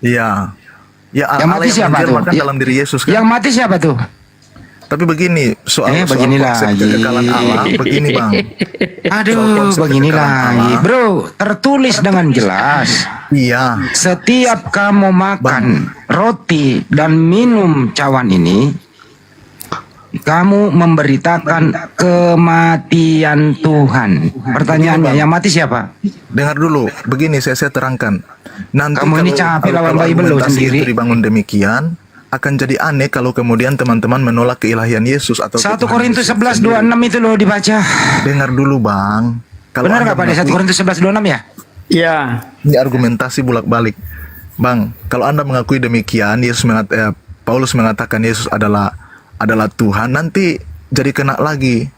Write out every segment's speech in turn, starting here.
Iya. Ya Yang Allah mati yang siapa tuh? menjelmakan dalam diri Yesus kan. Yang mati siapa tuh? Tapi begini, soal begini konsep lagi. kekekalan Allah, begini Bang. Aduh, konsep begini kekekalan lagi, Allah. bro. Tertulis dengan jelas. Iya. Setiap kamu makan roti dan minum cawan ini, kamu memberitakan kematian Tuhan. Pertanyaannya, yang mati siapa? Dengar dulu, begini saya terangkan. Nanti Kamu ini capek lawan Bible lo argumentasi sendiri. itu dibangun demikian, akan jadi aneh kalau kemudian teman-teman menolak keilahian Yesus atau 1 ketuhanan Korintus Yesus 11:26 itu loh dibaca. Dengar dulu Bang. Kalau Benar Anda nggak Pak? 1 mengakui- Korintus 11:26 ya? Iya. Ini argumentasi bolak-balik, Bang. Kalau Anda mengakui demikian, Paulus mengatakan Yesus adalah Tuhan, nanti jadi kena lagi.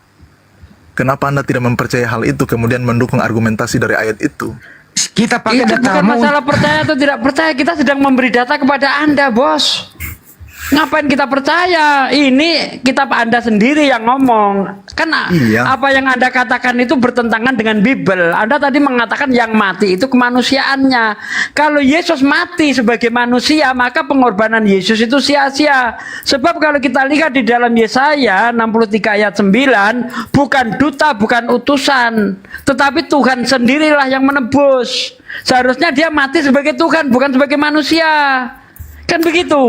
Kenapa Anda tidak mempercayai hal itu, kemudian mendukung argumentasi dari ayat itu? Kita pakai Itu bukan datamu. masalah percaya atau tidak percaya. Kita sedang memberi data kepada Anda, bos. Ngapain kita percaya? Ini kitab Anda sendiri yang ngomong. Kan Iya. apa yang Anda katakan itu bertentangan dengan Bible. Anda tadi mengatakan yang mati itu kemanusiaannya. Kalau Yesus mati sebagai manusia, maka pengorbanan Yesus itu sia-sia. Sebab kalau kita lihat di dalam Yesaya 63 ayat 9, bukan duta, bukan utusan, tetapi Tuhan sendirilah yang menebus. Seharusnya dia mati sebagai Tuhan, bukan sebagai manusia. Kan begitu.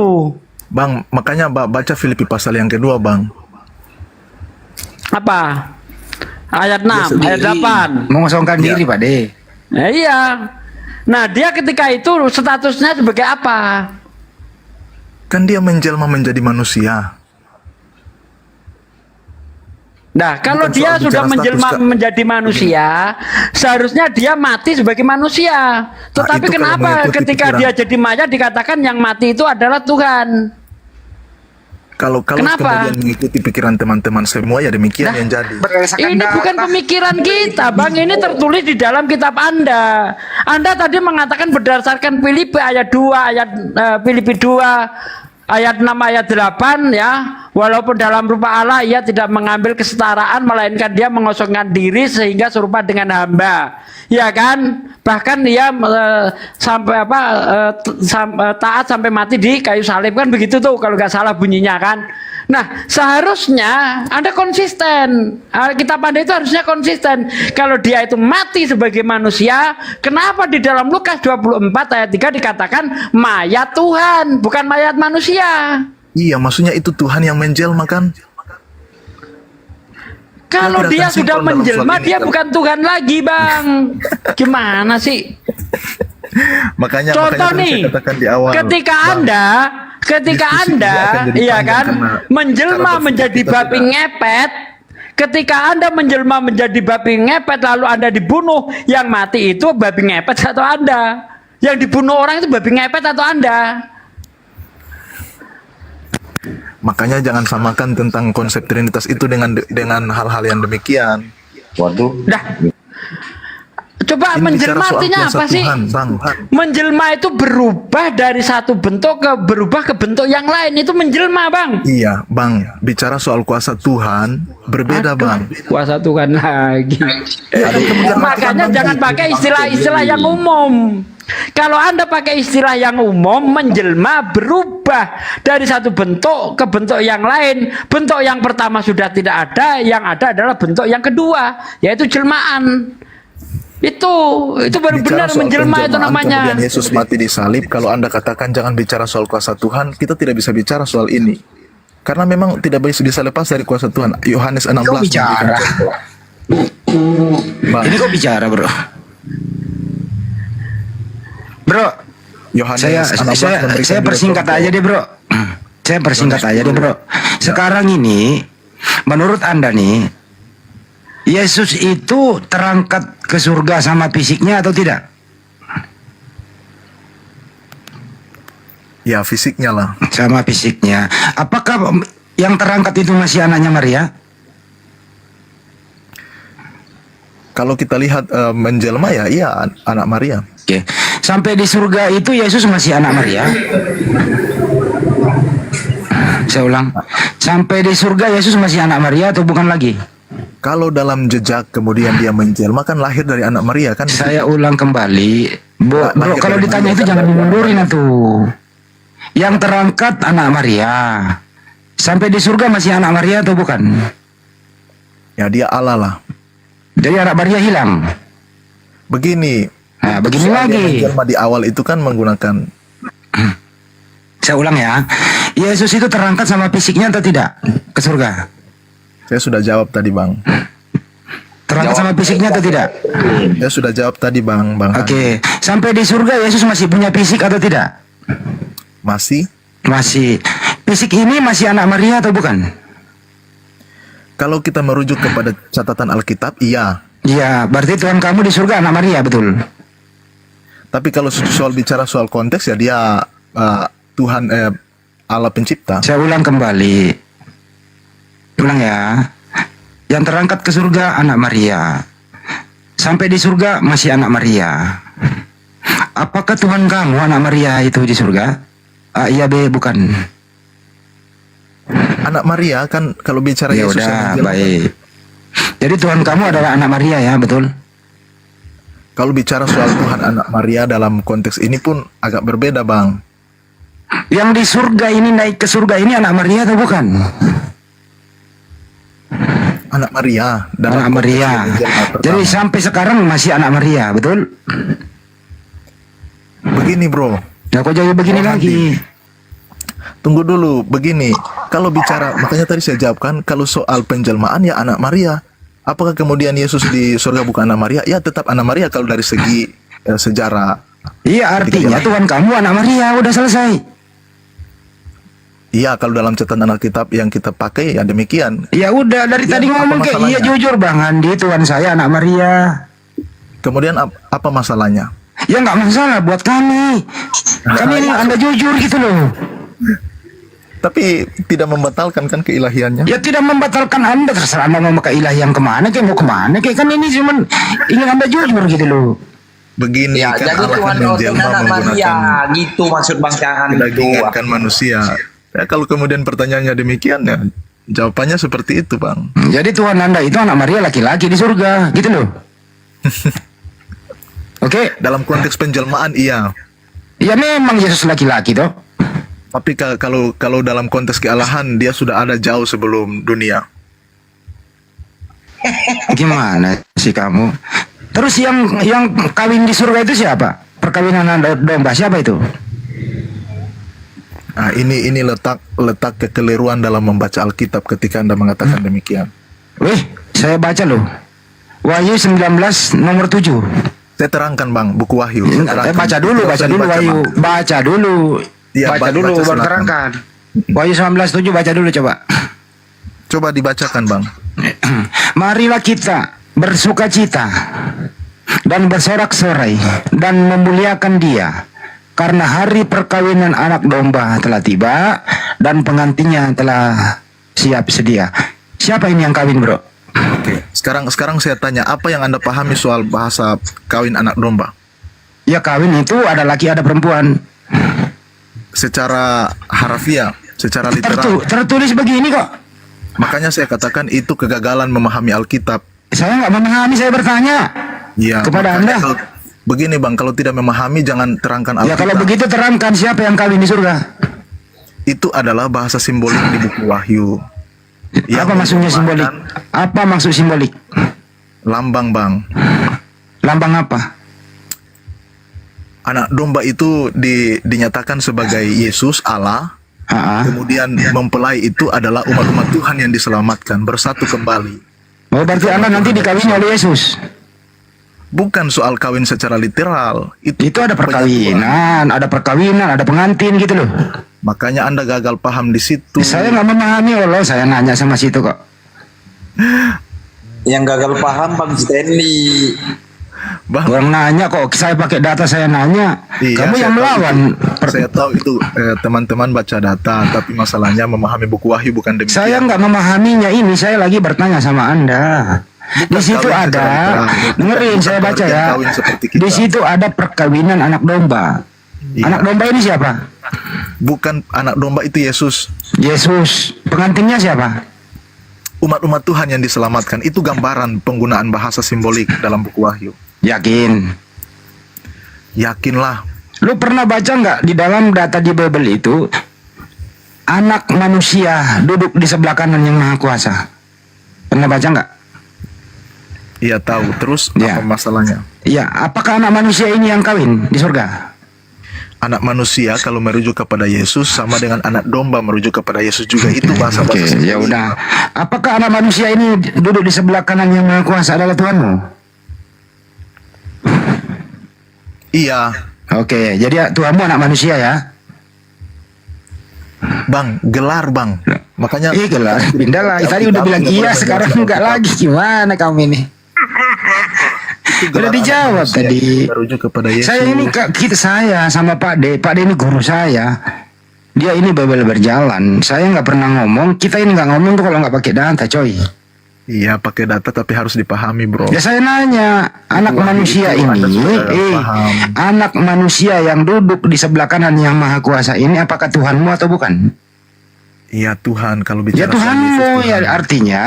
Bang, makanya baca Filipi pasal yang kedua, Bang. Apa? Ayat 6, ayat 8. Mengosongkan diri, Pak De. Iya. Nah, dia ketika itu statusnya sebagai apa? Kan dia menjelma menjadi manusia. Nah, kalau Bukan dia soal sudah bicara menjelma status, Kak. menjadi manusia, seharusnya dia mati sebagai manusia. Tetapi itu kalau kenapa mengikuti ketika pikiran. dia jadi mayat dikatakan yang mati itu adalah Tuhan? Kalau Kenapa? kemudian mengikuti pikiran teman-teman semua, ya demikian yang jadi. Berdasarkan Ini data. bukan pemikiran kita, Bang. Ini tertulis di dalam kitab Anda. Anda tadi mengatakan berdasarkan Filipi ayat 2, Filipi 2 ayat 6 ayat 8 ya. Walaupun dalam rupa Allah ia tidak mengambil kesetaraan, melainkan dia mengosongkan diri sehingga serupa dengan hamba. Ya kan? Bahkan dia taat sampai mati di kayu salib, kan begitu tuh kalau nggak salah bunyinya kan. Nah, seharusnya Anda konsisten. Kitab Anda itu harusnya konsisten. Kalau dia itu mati sebagai manusia, kenapa di dalam Lukas 24 ayat 3 dikatakan mayat Tuhan, bukan mayat manusia? Iya, maksudnya itu Tuhan yang menjelma kan? Kalau Yang dia kelihatan sudah simpel dalam menjelma, soal ini, dia kan? bukan Tuhan lagi, Bang. Gimana sih? Makanya Contoh tadi nih, saya katakan di awal, ketika Bang, Anda diskusi ini akan jadi iya panjang kan, karena menjelma cara berpikir menjadi kita babi tidak- ngepet. Ketika Anda menjelma menjadi babi ngepet lalu Anda dibunuh, yang mati itu babi ngepet atau Anda? Yang dibunuh orang itu babi ngepet atau Anda? makanya jangan samakan tentang konsep Trinitas itu dengan hal-hal yang demikian. Waduh. Dah. Coba Ini menjelma bicara soal artinya kuasa apa sih? Tuhan, Bang. Menjelma itu berubah dari satu bentuk berubah ke bentuk yang lain, itu menjelma, Bang. Iya, Bang. Bicara soal kuasa Tuhan berbeda, Aduh, Bang. kuasa Tuhan lagi. Makanya Bang, jangan gitu. pakai istilah-istilah yang umum. Kalau Anda pakai istilah yang umum, menjelma berubah dari satu bentuk ke bentuk yang lain. Bentuk yang pertama sudah tidak ada, yang ada adalah bentuk yang kedua, yaitu jelmaan. Itu baru Bicara benar soal menjelma itu penjelmaan, namanya. kemudian Yesus mati di salib. Kalau Anda katakan jangan bicara soal kuasa Tuhan, kita tidak bisa bicara soal ini. Karena memang tidak bisa lepas dari kuasa Tuhan. Yohanes 16 Kok bicara? Bang, Ini kok bicara, bro? Bro, Yohanes saya 16 memberikan saya juga persingkat contoh. aja deh, bro. Saya persingkat aja deh, bro. Sekarang ini, menurut Anda nih, Yesus itu terangkat ke surga sama fisiknya atau tidak? Ya, fisiknya lah. Sama fisiknya. Apakah yang terangkat itu masih anaknya Maria? Kalau kita lihat menjelma ya, iya anak Maria. Oke. Sampai di surga itu Yesus masih anak Maria. Saya ulang. Sampai di surga Yesus masih anak Maria atau bukan lagi? Kalau dalam jejak kemudian dia menjelma kan lahir dari anak Maria kan? Saya ulang kembali. Bro, lahir kalau dari ditanya Maria itu dan jangan dari dimundurin tuh. Yang terangkat anak Maria. Sampai di surga masih anak Maria atau bukan? Ya dia Allah lah. Jadi anak Maria hilang. Begini. Nah, begini soal lagi. dia menjelma di awal itu kan menggunakan. Saya ulang ya. Yesus itu terangkat sama fisiknya atau tidak ke surga? Saya sudah jawab tadi bang. Terangkat sama fisiknya atau tidak? Saya sudah jawab tadi bang. Oke. Sampai di surga Yesus masih punya fisik atau tidak? Masih. Masih. Fisik ini masih anak Maria atau bukan? Kalau kita merujuk kepada catatan Alkitab, iya. Iya, berarti Tuhan kamu di surga anak Maria, betul? Tapi kalau soal bicara soal konteks ya dia Tuhan Allah pencipta. Saya ulang kembali. Ulang ya. Yang terangkat ke surga anak Maria. Sampai di surga masih anak Maria. Apakah Tuhan kamu anak Maria itu di surga? Iya B, bukan. Anak Maria kan kalau bicara Ya Yesus udah, yang menjelma, baik. Jadi Tuhan kamu adalah anak Maria ya, betul? kalau bicara soal Tuhan anak Maria dalam konteks ini pun agak berbeda bang. Yang di surga ini naik ke surga ini anak Maria atau bukan? Anak Maria dalam Anak konteks Maria. yang menjelma pertama. Jadi sampai sekarang masih anak Maria, betul? Begini bro, Ya kok jadi begini lagi? tunggu dulu. Begini, kalau bicara makanya tadi saya jawabkan kalau soal penjelmaan ya anak Maria. Apakah kemudian Yesus di surga bukan anak Maria? Ya tetap anak Maria kalau dari segi sejarah. Iya, artinya Tuhan kamu anak Maria, udah selesai. Iya, kalau dalam catatan Alkitab yang kita pakai ya demikian. Ya udah dari Ya, tadi apa ngomong kayak iya masalahnya? jujur Bang Andi, Tuhan saya anak Maria. Kemudian apa masalahnya? Ya nggak masalah buat kami. Kami ini Anda jujur gitu loh. Tapi tidak membatalkan kan keilahiannya. Ya tidak membatalkan Anda, terserah Anda mau pakai ilahi yang kemana, kayak mau kemana, kayak kan ini cuman ingin Anda jujur gitu loh. Begini Ya, kan jadi Allah kan Tuhan menjelma anak Maria, menggunakan gitu maksud Bang Caan itu. kedagingan kan manusia. Ya kalau kemudian pertanyaannya demikian ya jawabannya seperti itu bang. Jadi Tuhan Anda itu anak Maria laki-laki di surga, gitu loh. Oke, Dalam konteks penjelmaan iya. ya memang Yesus laki-laki toh. Tapi kalau dalam konteks kealahan dia sudah ada jauh sebelum dunia. Gimana sih kamu? Terus yang kawin di surga itu siapa? Perkawinan anak domba siapa itu? Nah, ini letak kekeliruan dalam membaca Alkitab ketika Anda mengatakan demikian. Wih, saya baca loh. Wahyu 19 nomor 7. Saya terangkan Bang, buku Wahyu. Saya terangkan. Baca dulu Tidak usah dibaca, Wahyu. Bang. Baca dulu. Iya, baca dulu baca baru silakan. terangkan. Wahyu 19:7 baca dulu coba. Coba dibacakan Bang. Marilah kita bersukacita dan bersorak-sorai dan memuliakan Dia, karena hari perkawinan anak domba telah tiba dan pengantinnya telah siap sedia. Siapa ini yang kawin, bro? Oke, sekarang saya tanya, apa yang Anda pahami soal bahasa kawin anak domba? Ya kawin itu ada laki ada perempuan. Secara harfiah, secara literal. Tertulis begini kok. Makanya saya katakan itu kegagalan memahami Alkitab. Saya nggak memahami, saya bertanya. Ya, Kepada makanya Anda. begini Bang, kalau tidak memahami jangan terangkan Ya Alkitab. kalau begitu terangkan siapa yang kawin di surga. Itu adalah bahasa simbolik di buku Wahyu. Apa maksudnya simbolik? Apa maksud simbolik? Lambang Bang. Lambang apa? Anak domba itu dinyatakan sebagai Yesus Allah. Kemudian mempelai itu adalah umat-umat Tuhan yang diselamatkan, bersatu kembali. Oh berarti Anda nanti dikawini oleh Yesus. Bukan soal kawin secara literal. Itu ada penyatuan. perkawinan, ada pengantin gitu loh. Makanya Anda gagal paham di situ. Saya nggak memahami Allah, saya nanya sama situ kok. Yang gagal paham Bang Stanley. Bang, Orang nanya kok, saya pakai data saya nanya. iya, Kamu saya yang tahu melawan. itu. Saya tahu itu teman-teman baca data, tapi masalahnya memahami buku Wahyu bukan demikian. Saya nggak memahaminya ini, saya lagi bertanya sama Anda. Di situ kawin ada, secara literal. dengerin Bukan saya baca pengertian ya. kawin seperti kita. Di situ ada perkawinan anak domba. Iya. Anak domba ini siapa? Bukan anak domba itu Yesus. Yesus. Pengantinnya siapa? Umat-umat Tuhan yang diselamatkan. Itu gambaran penggunaan bahasa simbolik dalam buku Wahyu. Yakin. Yakinlah. Lu pernah baca nggak di dalam data di Bible itu anak manusia duduk di sebelah kanan yang maha kuasa? Pernah baca nggak? Iya tahu. Terus Ya. apa masalahnya? Ya, apakah anak manusia ini yang kawin di surga? Anak manusia kalau merujuk kepada Yesus sama dengan anak domba merujuk kepada Yesus juga. Itu bahasa Oke, ya udah. Apakah anak manusia ini duduk di sebelah kanan yang maha kuasa adalah Tuhanmu? Iya. Oke, jadi Tuhanmu anak manusia ya? Bang, gelar bang. Makanya Gelar, pindah lah. Tadi udah bilang iya, sekarang enggak lagi. Gimana kamu ini? Udah dijawab tadi. merujuk kepada Yesus. Saya ini saya sama Pak D. Pak D ini guru saya. Dia ini Bible berjalan. Saya nggak pernah ngomong. Kita ini nggak ngomong tuh kalau nggak pakai data, coy. Iya, pakai data tapi harus dipahami, bro. Ya saya nanya, anak Wah, manusia itu ini, Anda sudah paham. anak manusia yang duduk di sebelah kanan yang maha kuasa ini, apakah Tuhanmu atau bukan? Iya Tuhan, kalau Ya bicara soal Tuhanmu, Yesus, ya Tuhan. artinya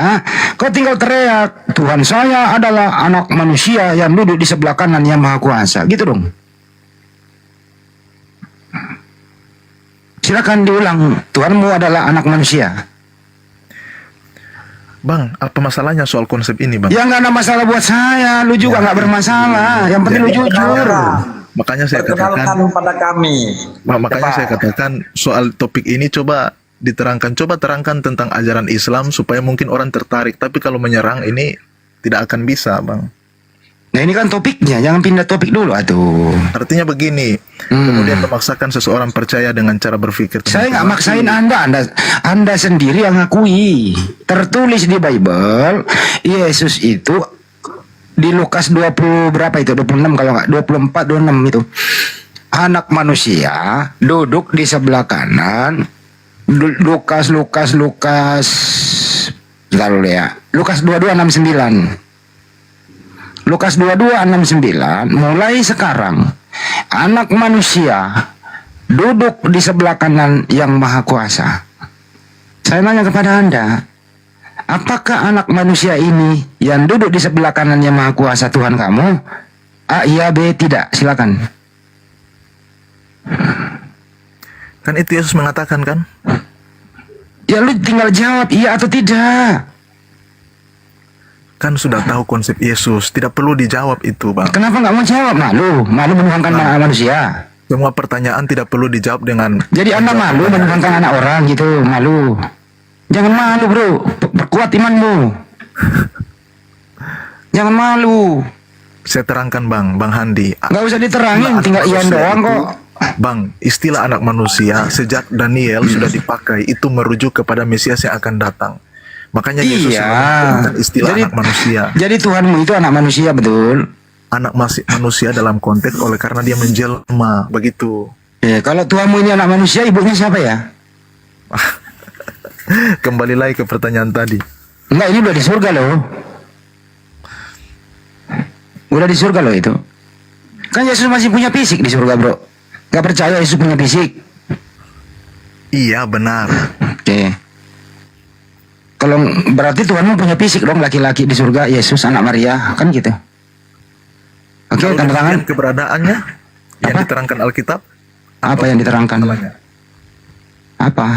kau tinggal teriak, Tuhan saya adalah anak manusia yang duduk di sebelah kanan yang maha kuasa, gitu dong. Silakan diulang, Tuhanmu adalah anak manusia. Bang, apa masalahnya soal konsep ini, Bang? Ya nggak ada masalah buat saya, lu juga nggak bermasalah. Yang penting lu jujur. Makanya saya Perkenalkan katakan, pada kami. makanya Cepat. saya katakan soal topik ini coba diterangkan, coba terangkan tentang ajaran Islam supaya mungkin orang tertarik. Tapi kalau menyerang ini tidak akan bisa, Bang. Nah ini kan topiknya, jangan pindah topik dulu atuh. Artinya begini, kemudian memaksakan seseorang percaya dengan cara berpikir. Saya nggak maksain Anda sendiri yang ngakui. Tertulis di Bible, Yesus itu di Lukas 20 berapa itu? 26 kalau nggak 24 26 itu. Anak manusia duduk di sebelah kanan. Lukas bentar dulu ya. Lukas 22:69. Lukas 22:69, mulai sekarang anak manusia duduk di sebelah kanan yang maha kuasa. Saya nanya kepada Anda, apakah anak manusia ini yang duduk di sebelah kanan yang maha kuasa Tuhan kamu? A, iya, B, tidak. Silakan. Kan itu Yesus mengatakan kan? Ya lu tinggal jawab iya atau tidak. Kan sudah tahu konsep Yesus, tidak perlu dijawab itu, Bang. Kenapa nggak mau jawab? Malu menuhankan anak manusia. Semua pertanyaan tidak perlu dijawab dengan Jadi Anda malu menuhankan anak orang gitu, malu. Jangan malu bro, perkuat imanmu. Jangan malu. saya terangkan, Bang Handi. Nggak usah diterangin, Anak tinggal iyan manusia doang itu, kok. Bang, istilah anak manusia sejak Daniel sudah dipakai, itu merujuk kepada Mesias yang akan datang. Makanya Yesus Iya. menggunakan istilah anak manusia. Jadi Tuhanmu itu anak manusia, betul? Anak manusia dalam konteks oleh karena dia menjelma, begitu. Ya, kalau Tuhanmu ini anak manusia, ibunya siapa ya? Kembali lagi ke pertanyaan tadi. Enggak, ini udah di surga loh. Udah di surga loh itu. Kan Yesus masih punya fisik di surga bro. Gak percaya Yesus punya fisik? Iya, benar. Oke. Kalau berarti Tuhanmu punya fisik dong, laki-laki di surga, Yesus anak Maria, kan gitu. Oke, Kalau tanda tangan. demikian keberadaannya yang Apa? diterangkan Alkitab, Apa yang diterangkan? masalahnya? Apa?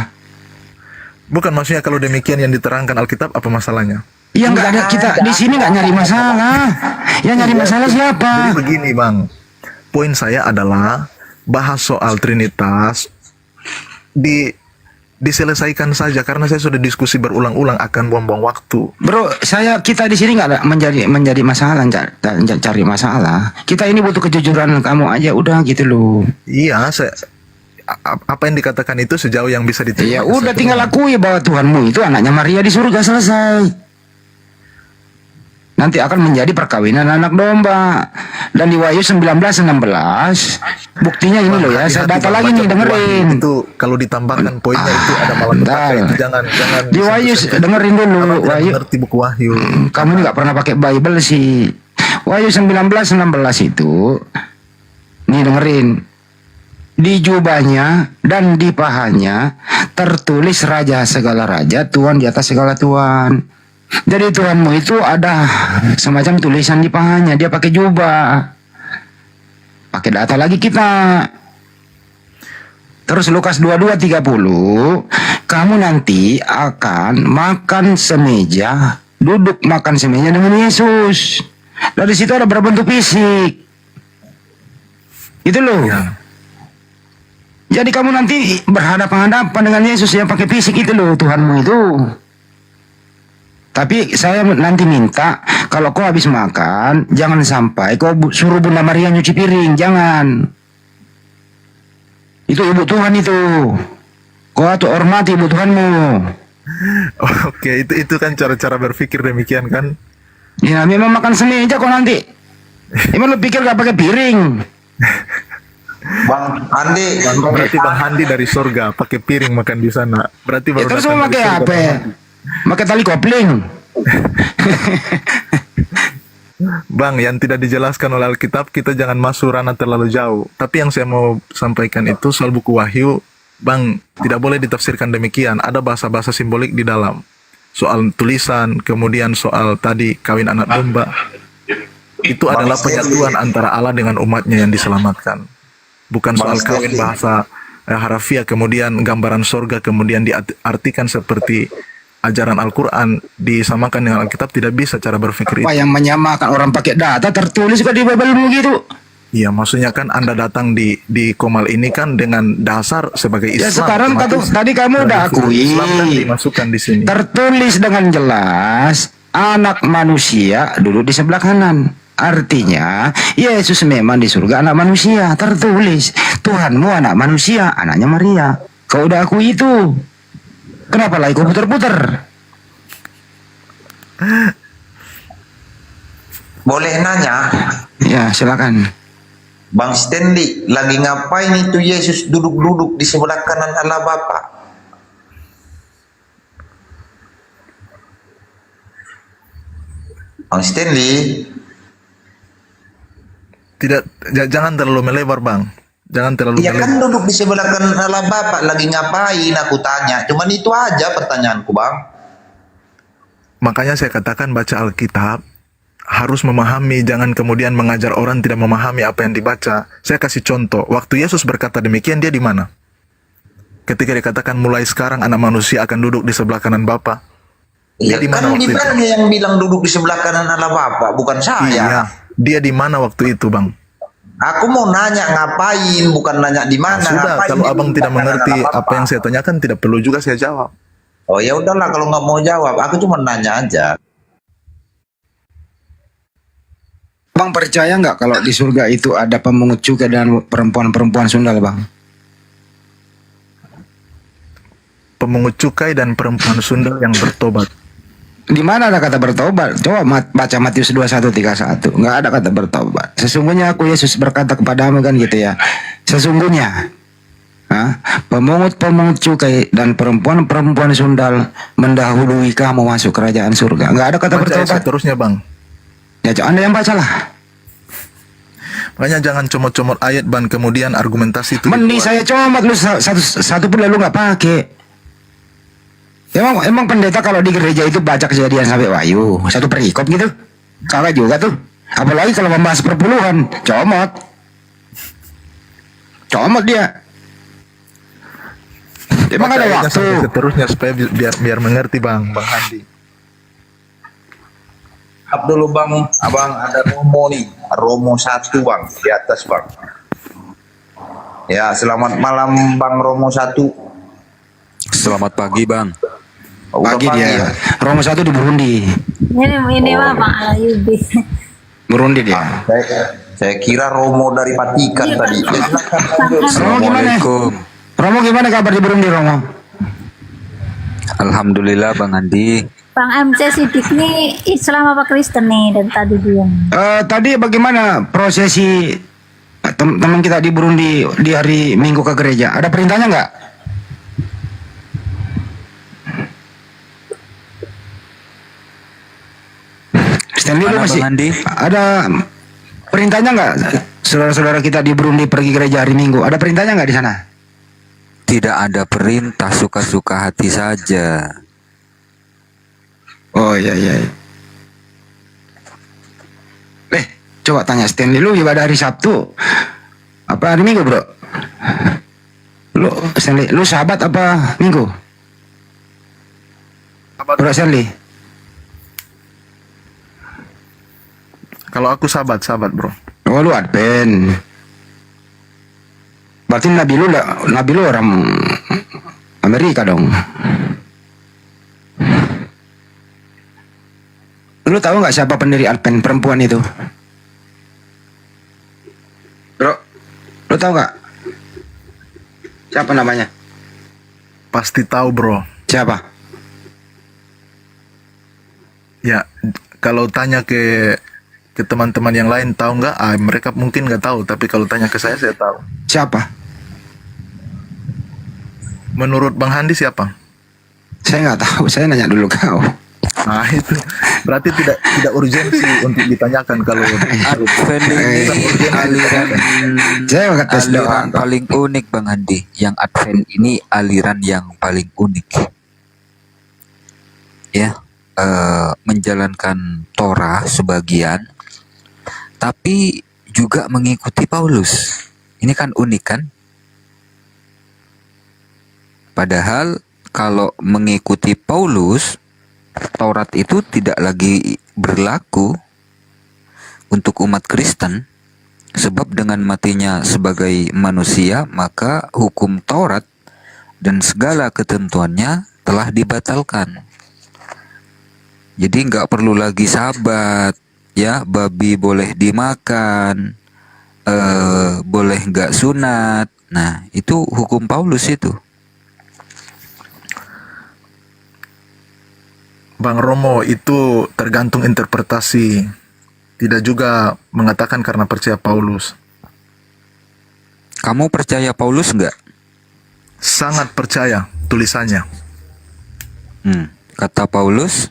Bukan, maksudnya kalau demikian yang diterangkan Alkitab, apa masalahnya? Ya nggak ada, kita di sini nggak nyari masalah. Yang nyari masalah Jadi siapa? begini, Bang. Poin saya adalah bahas soal Trinitas diselesaikan saja, karena saya sudah diskusi berulang-ulang akan buang-buang waktu. Bro, kita di sini nggak ada menjadi masalah, cari masalah. Kita ini butuh kejujuran kamu aja, udah gitu loh. Iya, apa yang dikatakan itu sejauh yang bisa diterima. Ya udah tinggal akui bahwa Tuhanmu itu anaknya Maria di surga, selesai. Nanti akan menjadi perkawinan anak domba. Dan di Wahyu 19:16 buktinya ini loh ya, saya data lagi nih, dengerin. Itu kalau ditambahkan poinnya itu ada malapetaka, bentar. itu jangan Di Wahyu dengerin dulu, Wahyu. Mengerti buku Wahyu. Kamu ini nggak pernah pakai Bible sih. Wahyu 19:16 itu, nih dengerin. Di jubahnya dan di pahanya tertulis Raja segala raja, Tuhan di atas segala Tuhan. Jadi Tuhanmu itu ada semacam tulisan di pahanya, dia pakai jubah. pakai data lagi kita. Terus Lukas 22:30, kamu nanti akan makan semeja, duduk makan semeja dengan Yesus. Dari situ ada berbentuk fisik. Itu loh. Ya. Jadi kamu nanti berhadapan-hadapan dengan Yesus yang pakai fisik itu loh, Tuhanmu itu. Tapi saya nanti minta, kalau kau habis makan, jangan sampai kau suruh Bunda Maria nyuci piring, jangan. Itu ibu Tuhan itu. Kau tuh hormati ibu Tuhanmu. Oke, itu kan cara-cara berpikir demikian kan. Ya memang makan semeja kau nanti. Emang lu pikir gak pakai piring? Bang Andi, Berarti Bang Handi dari surga pakai piring makan di sana. Berarti Ya baru terus datang mau dari pakai surga, apa? Bang Handi. Pakai tali kopling. Bang, yang tidak dijelaskan oleh Alkitab, kita jangan masuk ranah terlalu jauh. Tapi yang saya mau sampaikan itu soal buku Wahyu, Bang, tidak boleh ditafsirkan demikian. Ada bahasa-bahasa simbolik di dalam. Soal tulisan, kemudian soal tadi kawin anak domba. Itu adalah penyatuan antara Allah dengan umatnya yang diselamatkan. Bukan soal kawin bahasa harafiah, kemudian gambaran sorga, kemudian diartikan seperti ajaran Al-Quran disamakan dengan Alkitab. Tidak bisa cara berpikir Apa itu. yang menyamakan orang pakai data tertulis kok di Bible gitu? Iya, maksudnya kan Anda datang di Komal ini kan dengan dasar sebagai Islam. Ya sekarang otomatis tadi kamu udah tradisi akui. Islam kan dimasukkan di sini. Tertulis dengan jelas, anak manusia duduk di sebelah kanan. Artinya, Yesus memang di surga anak manusia. Tertulis, Tuhanmu anak manusia, anaknya Maria. Kau udah akui itu. Kenapa lagi kau puter-puter? boleh nanya, Ya, silakan. Bang Stanley, lagi ngapain itu Yesus duduk-duduk di sebelah kanan Allah Bapa? Bang Stanley, Jangan terlalu melebar, Bang. Jangan terlalu ya melebar. kan duduk di sebelah kanan Allah Bapa, lagi ngapain aku tanya? Cuman itu aja pertanyaanku, Bang. Makanya saya katakan baca Alkitab harus memahami, jangan kemudian mengajar orang tidak memahami apa yang dibaca. Saya kasih contoh, waktu Yesus berkata demikian, dia di mana? Ketika dikatakan mulai sekarang anak manusia akan duduk di sebelah kanan Bapa. Dia Ya di mana kan waktu itu? Bibelnya yang bilang duduk di sebelah kanan Allah Bapa, bukan saya. Iya, dia di mana waktu itu, Bang? Aku mau nanya ngapain, bukan nanya di mana. Sudah, ngapain kalau di abang sebelah tidak kanan mengerti Allah Bapa. apa yang saya tanyakan, tidak perlu juga saya jawab. Oh ya udahlah kalau nggak mau jawab, aku cuma nanya aja. Bang percaya nggak kalau di surga itu ada pemungut cukai dan perempuan-perempuan sundal, Bang? Pemungut cukai dan perempuan sundal yang bertobat. Di mana ada kata bertobat? Coba baca Matius 21:31. Nggak ada kata bertobat. Sesungguhnya aku Yesus berkata kepadamu kan gitu ya. Sesungguhnya pemungut-pemungut cukai dan perempuan-perempuan sundal mendahului kamu masuk kerajaan surga. Nggak ada kata Baca bertobat. seterusnya, Bang. Ya Anda yang bacalah. Makanya jangan comot-comot ayat, Bang, kemudian argumentasi itu Mending dibuat. saya comot lu satu pun lalu nggak pakai. Emang pendeta kalau di gereja itu baca Kejadian sampai Wahyu satu perikop gitu? Kagak juga tuh. Apalagi kalau membahas perpuluhan, comot dia. Emang Baca ada ayatnya waktu. sampai seterusnya supaya biar mengerti, Bang Handi. Dulu Bang, abang ada Romo nih, Romo 1 Bang, di atas Bang. Ya selamat malam Bang Romo 1. Selamat pagi, Bang. Udah Pagi dia. ya? Romo 1 di Burundi. Ini mah Bang Alayubi. Burundi dia. Saya kira Romo dari Vatikan tadi. Ya, silakan lanjut. Romo gimana? Assalamualaikum. Romo gimana kabar di Burundi, Romo? Alhamdulillah, Bang Andi. Bang MC Sidik nih Islam apa Kristen nih dan tadi dia. Tadi bagaimana prosesi teman kita di Burundi di hari Minggu ke gereja? Ada perintahnya nggak? Stanley lu Mana, masih Bang Andi? ada perintahnya nggak? Saudara-saudara kita di Burundi pergi gereja hari Minggu, ada perintahnya nggak di sana? Tidak ada perintah, suka-suka hati saja. Oh iya. Coba tanya Stanley, lu ibadah hari Sabtu Apa hari Minggu, bro? Stanley, lu sahabat apa Minggu? Bro Stanley. Kalau aku sahabat bro. Oh, lu Advent. Berarti Nabi lu orang Amerika dong. Lu tahu nggak siapa pendiri Advent perempuan itu? Bro, lu tahu nggak? Siapa namanya? Pasti tahu bro. Siapa? Ya, kalau tanya ke teman-teman yang lain tahu nggak? Mereka mungkin nggak tahu, tapi kalau tanya ke saya tahu. Siapa? Menurut Bang Handi siapa? Saya nggak tahu. Saya nanya dulu kau. Nah itu berarti tidak urgensi untuk ditanyakan kalau Advent ini aliran Saya ngetes aliran doang. paling unik Bang Handi. Yang Advent ini aliran yang paling unik. Ya, menjalankan Torah sebagian, tapi juga mengikuti Paulus. Ini kan unik kan? Padahal kalau mengikuti Paulus, Taurat itu tidak lagi berlaku untuk umat Kristen, sebab dengan matinya sebagai manusia, maka hukum Taurat dan segala ketentuannya telah dibatalkan. Jadi nggak perlu lagi sabat, ya, babi boleh dimakan, boleh nggak sunat. Nah, itu hukum Paulus itu. Bang Romo, itu tergantung interpretasi. Tidak juga mengatakan karena percaya Paulus. Kamu percaya Paulus nggak? Sangat percaya tulisannya. Kata Paulus,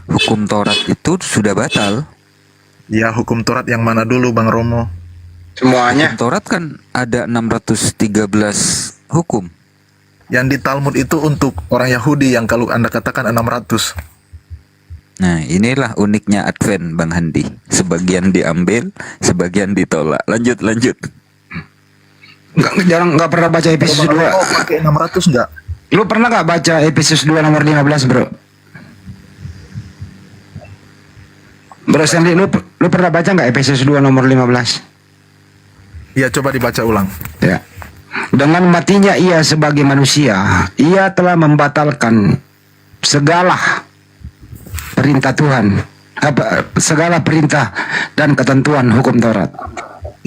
hukum Taurat itu sudah batal. Ya, hukum Taurat yang mana dulu Bang Romo? Semuanya. Hukum Taurat kan ada 613 hukum. Yang di Talmud itu untuk orang Yahudi yang kalau Anda katakan 600. Nah, inilah uniknya Advent, Bang Handi. Sebagian diambil, sebagian ditolak. Lanjut. Nggak pernah baca Efesus 2. Oh, pakai 600 enggak? Lu pernah nggak baca Efesus 2 nomor 15, bro? Bro Stanley, lu pernah baca nggak Efesus 2 nomor 15? Ya, coba dibaca ulang. Ya. Dengan matinya ia sebagai manusia, ia telah membatalkan segala perintah Tuhan, segala perintah dan ketentuan hukum Taurat.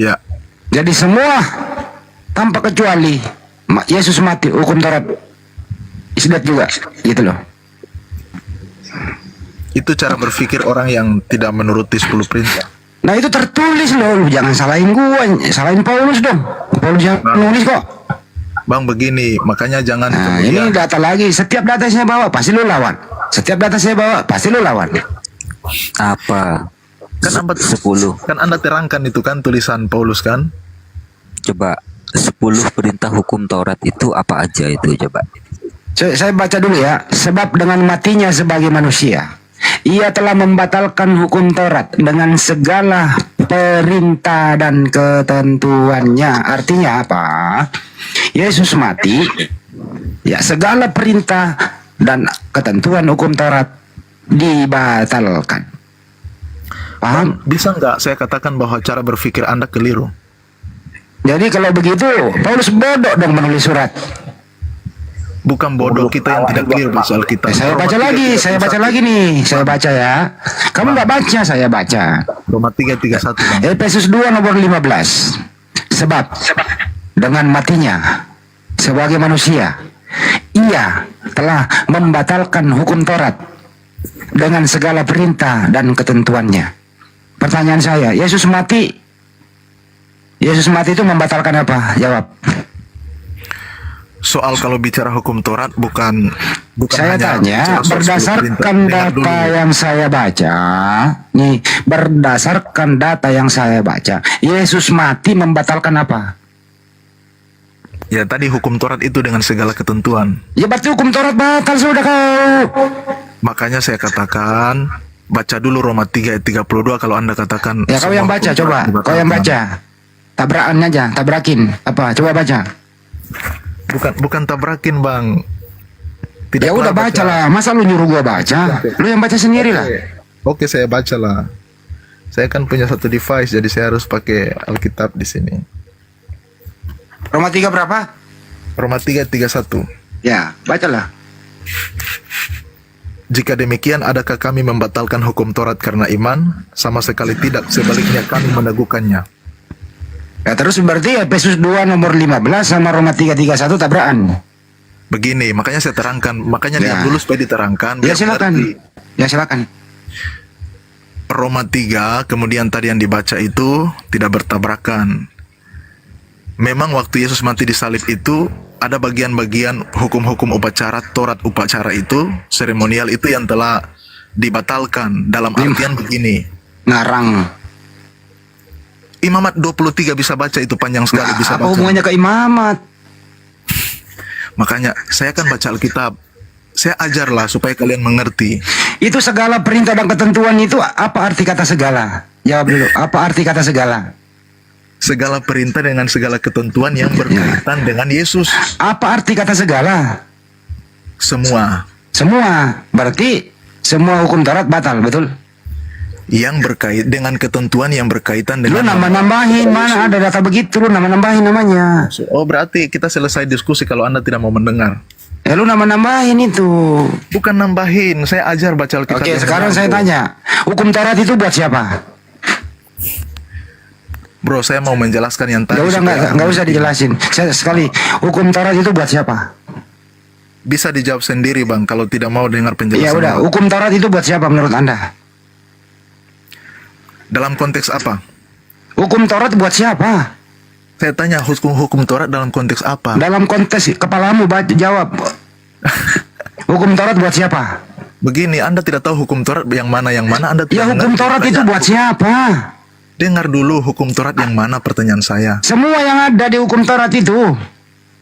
Ya. Jadi semua tanpa kecuali Yesus mati, hukum Taurat isdat juga, gitu loh. Itu cara berpikir orang yang tidak menuruti 10 perintah. Nah itu tertulis loh, lu jangan salahin gua, salahin Paulus dong. Paulus yang nulis kok. Bang, begini, makanya jangan Nah kemudian ini data lagi, setiap data saya bawa pasti lu lawan. Setiap data saya bawa pasti lu lawan. Apa? kan abad 10. kan Anda terangkan itu kan tulisan Paulus kan? Coba 10 perintah hukum Taurat itu apa aja itu coba. Saya baca dulu ya. Sebab dengan matinya sebagai manusia, ia telah membatalkan hukum Taurat dengan segala perintah dan ketentuannya. Artinya apa? Yesus mati, ya segala perintah dan ketentuan hukum Taurat dibatalkan. Paham? Bisa nggak saya katakan bahwa cara berpikir Anda keliru? Jadi kalau begitu, Paulus bodoh dong menulis surat. Bukan bodoh, kita yang tidak keliru soal kita. Saya baca lagi, nih. Saya baca ya. Kamu nggak baca, saya baca. Roma 3:31 Bang. Efesus 2 nomor 15. Sebab dengan matinya sebagai manusia, ia telah membatalkan hukum Taurat dengan segala perintah dan ketentuannya. Pertanyaan saya, Yesus mati itu membatalkan apa? Jawab. Soal kalau bicara hukum Taurat bukan Saya hanya tanya bicara soal 10 perintah. berdasarkan Dengar data dulu. yang saya baca, nih berdasarkan data yang saya baca, Yesus mati membatalkan apa? Ya tadi hukum Taurat itu dengan segala ketentuan. Ya berarti hukum Taurat batal sudah kau. Makanya saya katakan baca dulu Roma 3:32 kalau Anda katakan Ya kau semua yang baca hukum Taurat coba, kau yang dibatalkan. baca. Tabrakan aja, tabrakin. Apa? Coba baca. Bukan tabrakin, Bang. Tidak Ya udah baca lah. Masa lu nyuruh gua baca? Lu yang baca sendiri lah. Oke, saya baca lah. Saya kan punya satu device, jadi saya harus pakai Alkitab di sini. Roma 3 berapa? Roma 3:31. Ya, bacalah. Jika demikian, adakah kami membatalkan hukum Taurat karena iman? Sama sekali tidak, sebaliknya kami meneguhkannya. Ya terus berarti Efesus 2 nomor 15 sama Roma 3:31 tabrakan. Begini, makanya saya terangkan, makanya Ya. diam dulu supaya diterangkan. Ya biar silakan. mengerti. Ya silakan. Roma 3, kemudian tadi yang dibaca itu tidak bertabrakan. Memang waktu Yesus mati di salib itu, ada bagian-bagian hukum-hukum upacara, Taurat upacara itu, seremonial itu yang telah dibatalkan. Dalam artian begini, Ngarang. Imamat 23 bisa baca, itu panjang sekali, bisa Apa baca. hubungannya ke imamat? Makanya saya akan baca Alkitab. Saya ajarlah supaya kalian mengerti. Itu segala perintah dan ketentuan itu apa arti kata segala? Jawab dulu. Apa arti kata segala? Segala perintah dengan segala ketentuan yang berkaitan dengan Yesus. Apa arti kata segala? Semua Semua. Berarti semua hukum Taurat batal, betul? yang berkait dengan ketentuan yang berkaitan Lu dengan nama-nambahin, mana ada data begitu, lu nama-nambahin namanya. Oh, berarti kita selesai diskusi kalau Anda tidak mau mendengar. Ya lu nama-nambahin itu. Bukan nambahin, saya ajar baca Alkitab. Oke, yang sekarang benar, saya bro. tanya. Hukum Taurat itu buat siapa? Bro, saya mau menjelaskan yang tadi. Ya udah supaya nggak usah dijelasin. Saya sekali, hukum Taurat itu buat siapa? bisa dijawab sendiri, Bang, kalau tidak mau dengar penjelasan. Ya udah, Bang. hukum Taurat itu buat siapa menurut Anda? Dalam konteks apa? Hukum Taurat buat siapa? Saya tanya hukum Taurat dalam konteks apa? Dalam konteks kepalamu jawab. Hukum Taurat buat siapa? Begini, Anda tidak tahu hukum Taurat yang mana Anda Ya tidak hukum mengerti. Taurat itu Tanya, buat siapa? dengar dulu hukum Taurat yang mana, pertanyaan saya. Semua yang ada di hukum Taurat itu.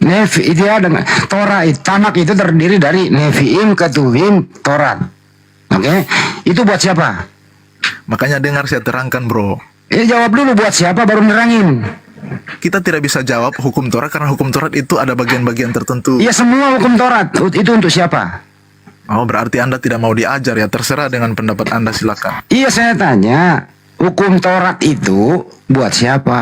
Nevi dia dengan Torah Tanak itu terdiri dari Neviim, Ketuvim, Taurat. Oke, itu buat siapa? Makanya dengar saya terangkan, bro. Jawab dulu buat siapa baru nerangin. Kita tidak bisa jawab hukum Taurat karena hukum Taurat itu ada bagian-bagian tertentu. Ya semua hukum Taurat itu untuk siapa? Oh, berarti Anda tidak mau diajar ya. Terserah dengan pendapat Anda, silakan. Iya saya tanya, hukum Taurat itu buat siapa?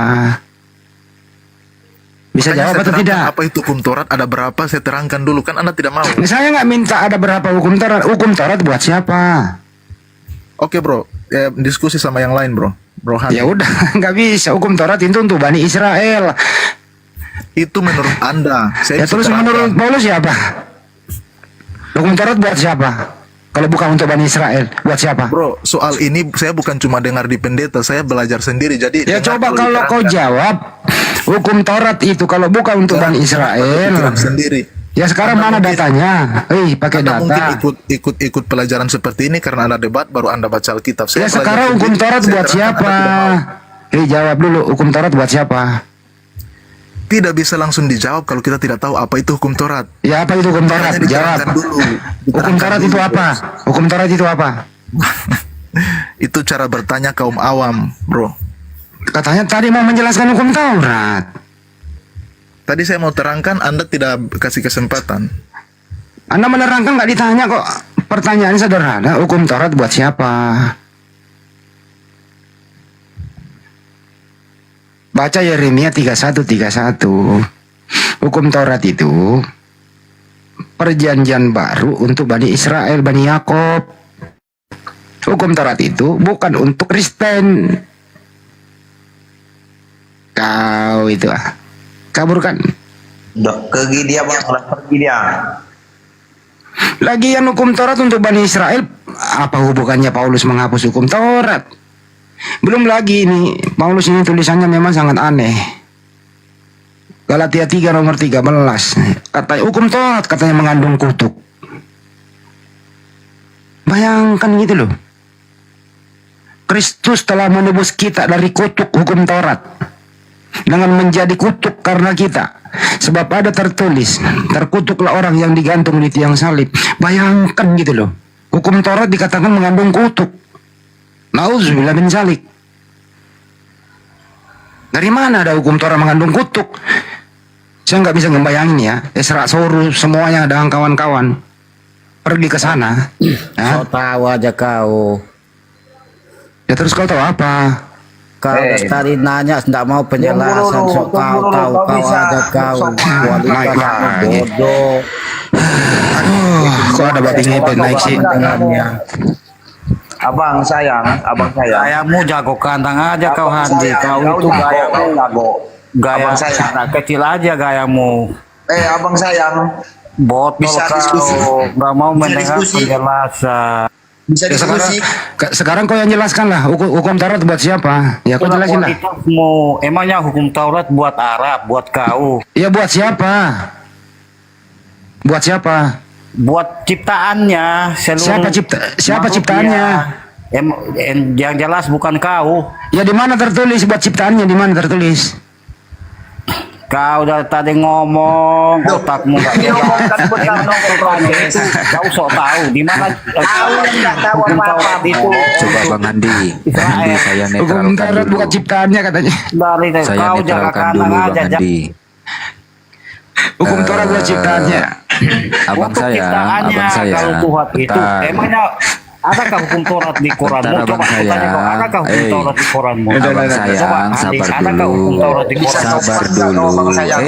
Bisa Makanya jawab saya atau terangkan tidak? apa itu hukum Taurat, ada berapa, saya terangkan dulu. Kan Anda tidak mau. Saya nggak minta ada berapa hukum Taurat. Hukum Taurat buat siapa? Oke, bro. Diskusi sama yang lain, bro. Bro Han. Ya udah, nggak bisa. Hukum Taurat itu untuk Bani Israel. Itu menurut Anda. Saya Ya bisa terus terangkan. menurut Paulus siapa? Hukum Taurat buat siapa? Kalau bukan untuk Bani Israel, buat siapa? Bro, soal ini saya bukan cuma dengar di pendeta, saya belajar sendiri. Jadi Ya dengar coba dulu kalau kau diterangkan. jawab, hukum Taurat itu kalau bukan untuk Bani Israel. Pikiran sendiri. Ya sekarang Anda mana mungkin- datanya? Pakai Anda mungkin data. ikut pelajaran seperti ini karena ada debat, baru Anda baca Alkitab. Ya Saya sekarang belajar hukum sendiri, Taurat saya buat terangkan, siapa? Anda tidak mau. Jawab dulu, hukum Taurat buat siapa? Tidak bisa langsung dijawab kalau kita tidak tahu apa itu hukum Taurat. Ya apa itu hukum Taurat? Makanya Jawab. diterangkan dulu. Hukum Diterangkan Taurat dulu, itu apa? bos. Hukum Taurat itu apa? Itu cara bertanya kaum awam, bro. Katanya tadi mau menjelaskan hukum Taurat. Tadi saya mau terangkan, Anda tidak kasih kesempatan. Anda menerangkan nggak ditanya kok. Pertanyaan sederhana, hukum Taurat buat siapa? Baca Yeremia 31:31. Hukum Taurat itu perjanjian baru untuk Bani Israel, Bani Yakob. Hukum Taurat itu bukan untuk Kristen. Kau itu kabur kan? Udah pergi dia bang, udah pergi dia. Lagian hukum Taurat untuk Bani Israel, apa hubungannya Paulus menghapus hukum Taurat? Belum lagi ini, Paulus ini tulisannya memang sangat aneh. Galatia 3 nomor 13. Katanya hukum Taurat katanya mengandung kutuk. Bayangkan gitu loh. Kristus telah menebus kita dari kutuk hukum Taurat dengan menjadi kutuk karena kita. Sebab ada tertulis, terkutuklah orang yang digantung di tiang salib. Bayangkan gitu loh. Hukum Taurat dikatakan mengandung kutuk. Nauzubillah min zalik. Dari mana ada hukum Taurat mengandung kutuk? Saya nggak bisa ngebayangin ya. Esra Soru semuanya dengan kawan-kawan pergi ke sana. Kau tahu aja kau. Ya terus kau tahu apa? Kau tadi nanya tidak mau penjelasan, sok kau aja kau. Kualitas bodoh. Aduh, kok ada babi ngepet naik sih? Dengannya. Abang sayang. Gayamu jago kandang aja kau Handi. Kau itu gayamu gaya Abang sayang. anak kecil aja gayamu. Abang sayang. Botol Bisa diskusi. kau. Gak mau Bisa mendengar diskusi. penjelasan. Bisa Ya, sekarang, diskusi. sekarang kau yang jelaskan lah hukum Taurat buat siapa? Ya kau jelasin lah. Kualitasmu. Emangnya hukum Taurat buat Arab, buat kau, Ya buat siapa? Buat siapa? buat ciptaannya seluruh. Siapa makhluk ciptaannya? dia. Yang jelas bukan kau. Ya di mana tertulis buat ciptaannya? Di mana tertulis? Kau dari tadi ngomong otakmu nggak Kan benar dong itu. Kau sok tahu di mana tahu hukum apa-apa. Taurat itu. Coba Bang Andi. Bang Andi saya Hukum netralkan Taurat dulu. buat ciptaannya katanya. Dari Saya kau jaga netralkan kandang dulu aja. Bang Andi. Hukum Taurat buat ciptaannya. Abang Untuk saya, ciptaannya, abang saya. kalau Tuhan itu Bentar. emangnya adakah hukum Taurat di Quranmu? Bentar, Coba abang aku saya. tanya kau, adakah hukum Taurat di Quranmu? Udah, Abang udah, sayang, Coba, Andi, sabar adakah hukum dulu. Taurat di Quran? Sabar dulu.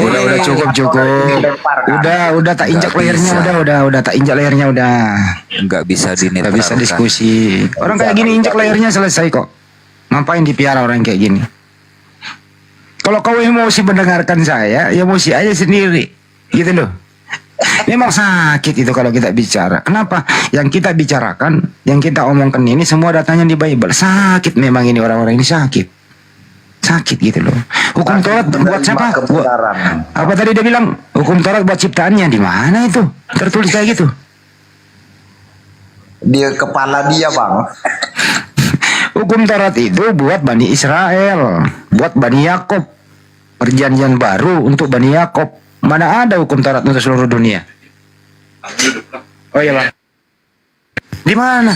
Udah cukup. Udah tak injak Nggak lehernya bisa. udah tak injak lehernya udah. Nggak bisa Nggak dinetralkan. bisa diskusi. Orang kayak gini injak lehernya selesai kok. Ngapain dipiara orang kayak gini? Kalau kau emosi mendengarkan saya, ya emosi aja sendiri. Gitu loh. Memang sakit itu kalau kita bicara. Kenapa? Yang kita bicarakan, yang kita omongkan ini semua datanya di Bible. Sakit memang ini orang-orang ini sakit. Sakit gitu loh. Hukum Taurat buat siapa? Apa tadi dia bilang? Hukum Taurat buat ciptaannya. Di mana itu? Tertulis kayak gitu. Dia kepala dia bang. Hukum Taurat itu buat Bani Israel, buat Bani Yakob. Perjanjian baru untuk Bani Yakob. Mana ada hukum Taurat untuk seluruh dunia? Oh iya bang. Di mana?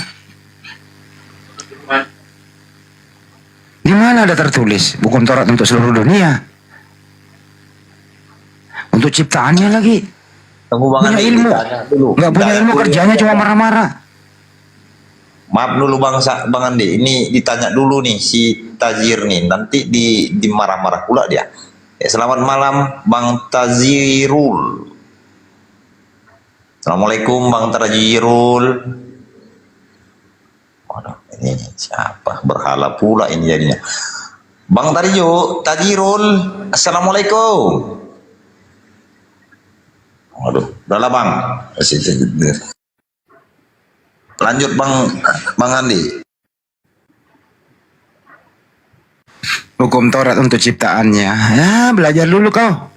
Di mana ada tertulis hukum Taurat untuk seluruh dunia? Untuk ciptaannya lagi. Tunggu bang Punya Andi, ilmu. ditanya dulu. Nggak punya ilmu, kerjanya cuma marah-marah. Maaf dulu bang Andi, ini ditanya dulu nih si Tazir nih, nanti di marah-marah pula dia. Selamat malam Bang Tazirul. Assalamualaikum Bang Tazirul. Waduh, ini siapa? Berhala pula ini jadinya. Bang Tazirul, Assalamualaikum. Waduh, udah lah Bang. Lanjut Bang Andi. Hukum Taurat untuk ciptaannya. Ya, belajar dulu kau.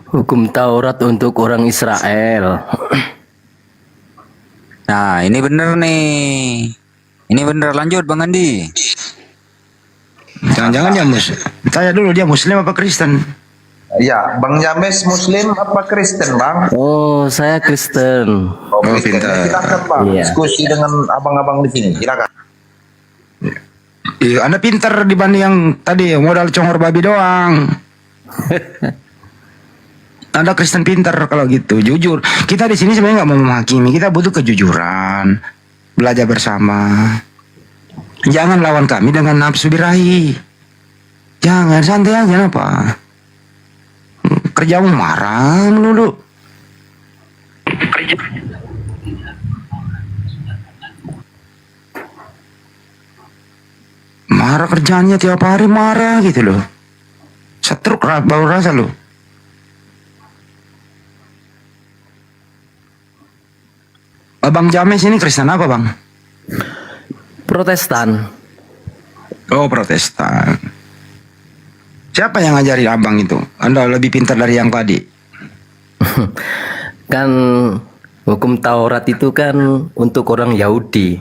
Hukum Taurat untuk orang Israel. Nah, ini bener nih. Ini bener, lanjut Bang Andi. Jangan-jangan dia tanya dulu dia Muslim apa Kristen? Ya, Bang James Muslim apa Kristen Bang? Oh, saya Kristen. Oh, Kristen. pintar. Silakan Bang, Iya. diskusi dengan abang-abang di sini. Silakan. Iya, Anda pintar dibanding yang tadi modal congor babi doang. Anda Kristen pintar kalau gitu, jujur. Kita di sini sebenarnya nggak mau menghakimi, kita butuh kejujuran, belajar bersama. Jangan lawan kami dengan nafsu birahi. Jangan, santai aja apa. Kerjamu marah melulu. Marah kerjaannya tiap hari marah gitu loh. Setruk bau rasa loh. Abang James ini Kristen apa bang? Protestan. Oh Protestan. Siapa yang ngajarin abang itu? Anda lebih pintar dari yang tadi. Kan hukum Taurat itu kan untuk orang Yahudi.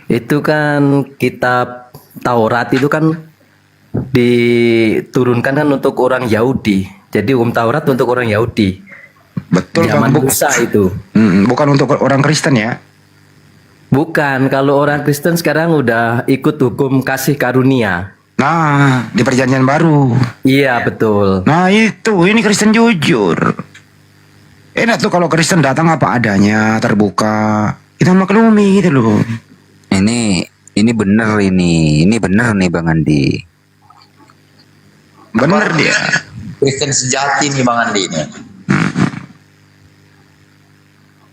Itu kan kitab Taurat itu kan diturunkan kan untuk orang Yahudi. Jadi hukum Taurat untuk orang Yahudi. Betul Zaman bang. Musa itu. Bukan untuk orang Kristen ya? Bukan, kalau orang Kristen sekarang udah ikut hukum kasih karunia. Nah, di perjanjian baru. Iya, betul. Nah itu, ini Kristen jujur. Enak tuh kalau Kristen datang apa adanya, terbuka. Kita maklumi gitu loh. Ini bener ini bener nih Bang Andi. Bener dia. Kristen sejati nih Bang Andi ini.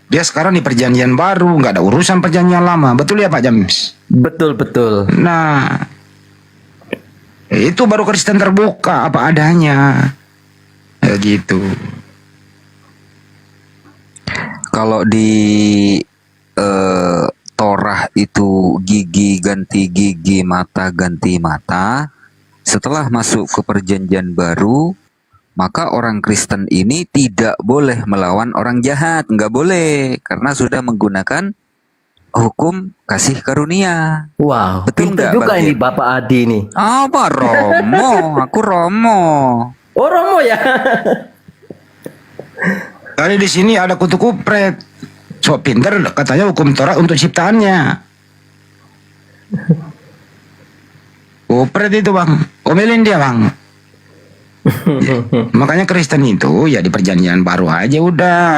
Dia sekarang di perjanjian baru, nggak ada urusan perjanjian lama. Betul ya Pak James? Betul, betul. Nah, itu baru Kristen terbuka apa adanya. Ya gitu. Kalau di Torah itu gigi ganti gigi, mata ganti mata. Setelah masuk ke perjanjian baru, maka orang Kristen ini tidak boleh melawan orang jahat, nggak boleh, karena sudah menggunakan hukum kasih karunia. Wow, Betul pintar nggak, juga Bang ini Jim? Bapak Adi nih. Apa Romo? Aku Romo. Oh, Romo ya. Tadi di sini ada kutu kupret. So pinter katanya hukum Torah untuk ciptaannya. Kupret itu Bang. Omelin dia Bang. Makanya Kristen itu ya di perjanjian baru aja udah.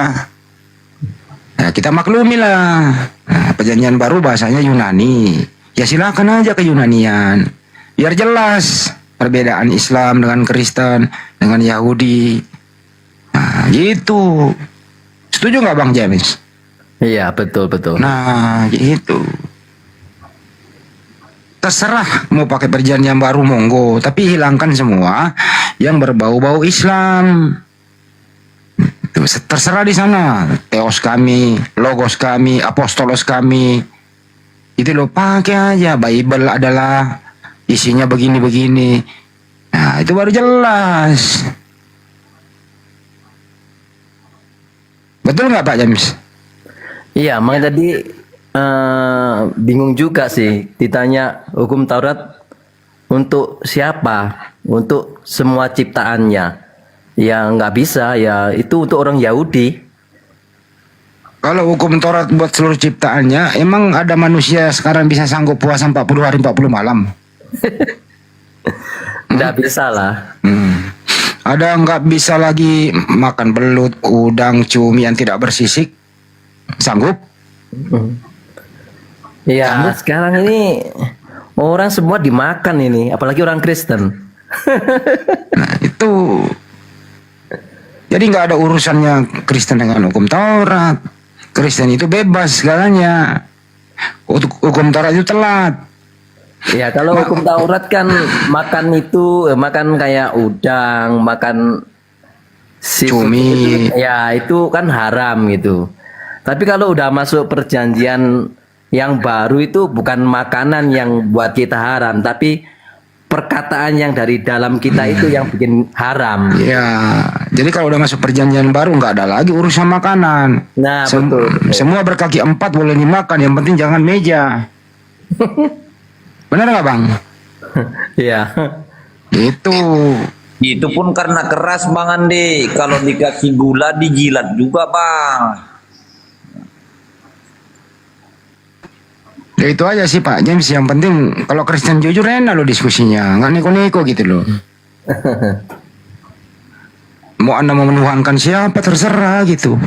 Nah, kita maklumi lah. Nah, perjanjian baru bahasanya Yunani. Ya silakan aja ke Yunanian. Biar jelas perbedaan Islam dengan Kristen, dengan Yahudi. Nah, gitu. Setuju nggak Bang James? Iya, betul, betul. Nah, gitu. Terserah mau pakai perjanjian baru monggo, tapi hilangkan semua yang berbau-bau Islam. Itu terserah di sana. Theos kami, logos kami, apostolos kami. Itu lo pakai aja. Bible adalah isinya begini-begini. Nah, itu baru jelas. Betul nggak Pak James? Iya, makanya tadi bingung juga sih ditanya hukum Taurat untuk siapa? Untuk semua ciptaannya. Ya nggak bisa, ya itu untuk orang Yahudi. Kalau hukum Taurat buat seluruh ciptaannya, emang ada manusia sekarang bisa sanggup puasa 40 hari 40 malam? Nggak bisa lah. Ada nggak bisa lagi makan belut, udang, cumi yang tidak bersisik? Sanggup? Ya, sekarang ini orang semua dimakan ini, apalagi orang Kristen. Nah itu. Jadi nggak ada urusannya Kristen dengan hukum Taurat. Kristen itu bebas segalanya. Hukum Taurat itu telat. Ya, kalau hukum Taurat kan makan itu makan kayak udang, makan seafood Cumi. itu, ya itu kan haram gitu. Tapi kalau udah masuk perjanjian yang baru itu bukan makanan yang buat kita haram, tapi perkataan yang dari dalam kita itu yang bikin haram. Ya, jadi kalau udah masuk perjanjian baru nggak ada lagi urusan makanan. Nah, betul. Semua berkaki 4 boleh dimakan, yang penting jangan meja. Benar nggak Bang? Iya. Itu. Itu pun karena keras Bang Andi. Kalau dikasih gula dijilat juga Bang. Ya itu aja sih Pak James, yang penting kalau Kristen jujur enak lo diskusinya, nggak neko-neko gitu loh. Mau Anda mau menuhankan siapa terserah gitu.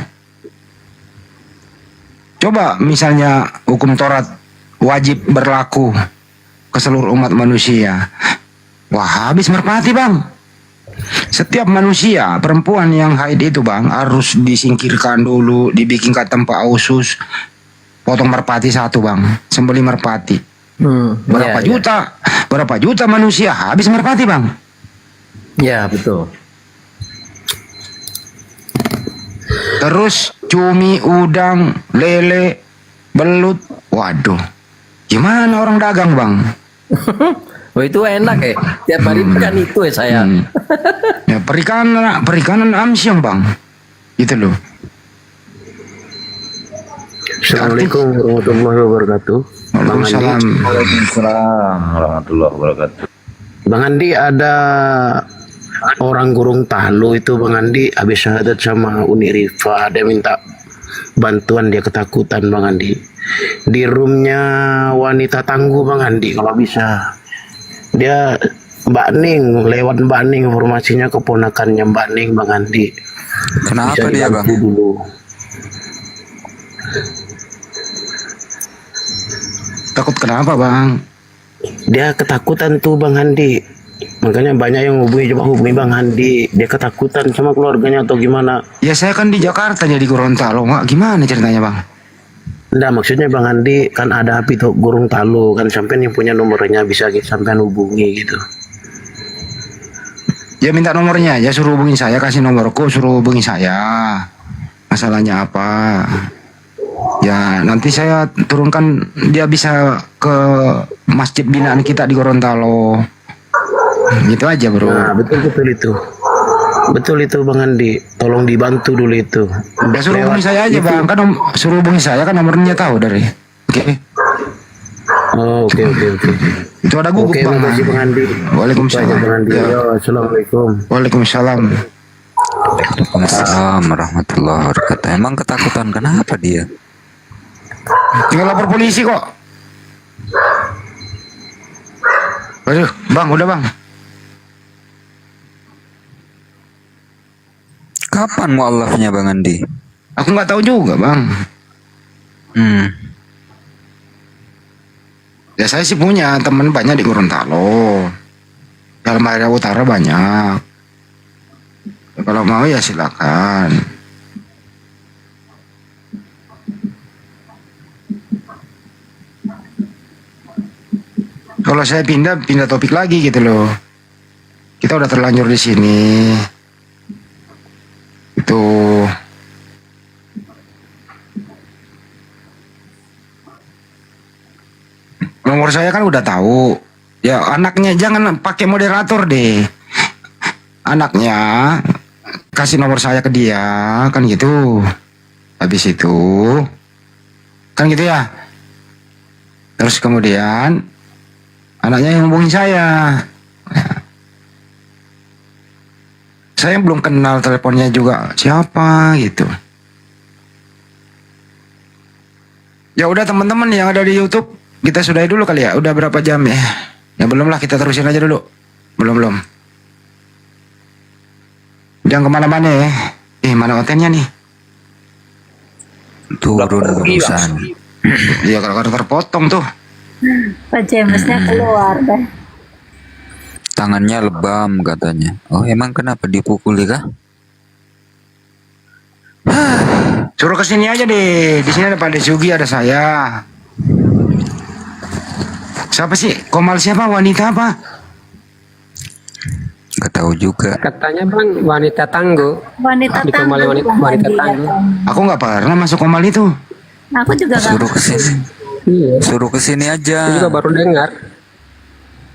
Coba misalnya hukum Taurat wajib berlaku ke seluruh umat manusia. Wah habis merpati Bang. Setiap manusia perempuan yang haid itu Bang harus disingkirkan dulu, dibikinkan tempat khusus. Potong merpati satu Bang, sembelih merpati. Berapa Iya, juta? Berapa juta manusia habis merpati Bang? Ya, betul. Terus cumi, udang, lele, belut. Waduh. Gimana orang dagang Bang? Oh, itu enak ya. Tiap hari makan itu ya saya. Ya perikanan amsyong Bang. Gitu loh. Assalamualaikum warahmatullahi wabarakatuh. Bang Andi, Waalaikumsalam. Waalaikumsalam warahmatullahi wabarakatuh. Bang Andi ada orang gurung tahlu itu Bang Andi habis syahadat sama Uni Rifa, dia minta bantuan, dia ketakutan Bang Andi. Di roomnya wanita tangguh Bang Andi, kalau bisa Dia Mbak Ning, lewat Mbak Ning informasinya keponakannya Mbak Ning Bang Andi. Kenapa Bisa dia bang? dibantu dulu. Takut kenapa bang? Dia ketakutan tuh Bang Andi. Makanya banyak yang coba hubungi Bang Andi. Dia ketakutan sama keluarganya atau gimana. Ya saya kan di Jakarta jadi Gorontalo, nggak gimana ceritanya bang? Enggak, maksudnya Bang Andi kan ada api tuh Gorontalo kan, sampai yang punya nomornya bisa sampai hubungi gitu. Ya minta nomornya aja, suruh hubungi saya, kasih nomorku, suruh hubungi saya. Masalahnya apa? Ya nanti saya turunkan, dia bisa ke masjid binaan kita di Gorontalo. Gitu aja bro. Nah, betul itu. Betul itu Bang Andi. Tolong dibantu dulu itu. Ya suruh hubungi saya aja bang, kan suruh hubungi saya kan nomornya tahu dari. Oke. Oh, oke. Itu ada gugup Oke, bang. makasih Bang Andi. Waalaikumsalam. Bang Andi. Ya. Yo, assalamualaikum. Waalaikumsalam. Waalaikumsalam warahmatullahi wabarakatuh. Emang ketakutan kenapa dia? Tinggal lapor polisi kok. Aduh, bang, udah bang. Kapan mualafnya Bang Andi? Aku nggak tahu juga bang. Ya saya sih punya teman banyak di Gorontalo. Dalam area utara banyak. Ya, kalau mau ya silakan. Kalau saya pindah topik lagi gitu loh. Kita udah terlanjur di sini. Itu. Nomor saya kan udah tahu. Ya anaknya jangan pakai moderator deh. Anaknya kasih nomor saya ke dia, kan gitu. Habis itu kan gitu ya. Terus kemudian anaknya yang hubungin saya. Saya belum kenal teleponnya juga siapa gitu. Ya udah teman-teman yang ada di YouTube, kita sudahi dulu kali ya. Udah berapa jam ya? Ya belum lah, kita terusin aja dulu. Belum. Jangan kemana-mana ya. Mana OTN-nya nih? Turun urusan. Iya kalau terpotong tuh. Pak Jamesnya keluar deh. Tangannya lebam katanya. Oh emang kenapa dipukuli kah? Suruh kesini aja deh. Di sini ada Pak Desugi, ada saya. Siapa sih? Komal siapa? Wanita apa? Gak tahu juga. Katanya bang wanita tangguh. Wanita Di Komal tangguh. wanita Bang Andi, tangguh. katanya. Aku nggak pernah masuk Komal itu. Aku juga nggak. Suruh kesini. Iya. Suruh kesini aja. Saya juga baru dengar.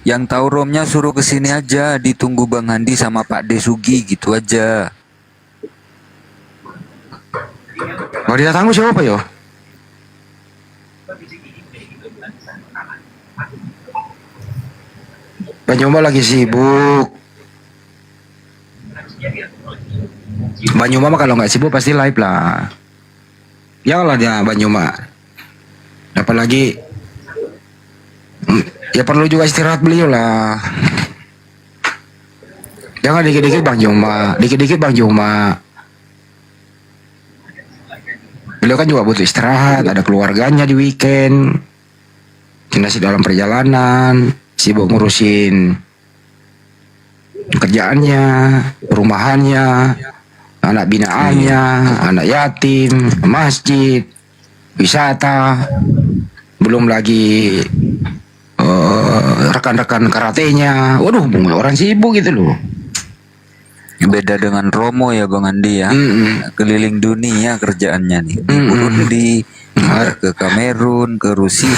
Yang tahu romnya suruh kesini aja. Ditunggu Bang Andi sama Pak Desugi gitu aja. Wanita tangguh siapa yo? Pak Nyuma lagi sibuk. Mbak Nyuma mah kalau nggak sibuk pasti live lah. Ya lah dia Mbak Nyuma. Apalagi ya perlu juga istirahat beliau lah. Jangan dikit-dikit Bang Nyuma, dikit-dikit Bang Nyuma. Beliau kan juga butuh istirahat, ada keluarganya di weekend. Masih dalam perjalanan, sibuk ngurusin kerjaannya, perumahannya, anak binaannya, anak yatim, masjid, wisata, belum lagi rekan-rekan karatenya. Waduh, orang sibuk gitu loh. Beda dengan Romo ya Bang Andi ya. Keliling dunia kerjaannya nih. Di Burundi, ke Kamerun, ke Rusia.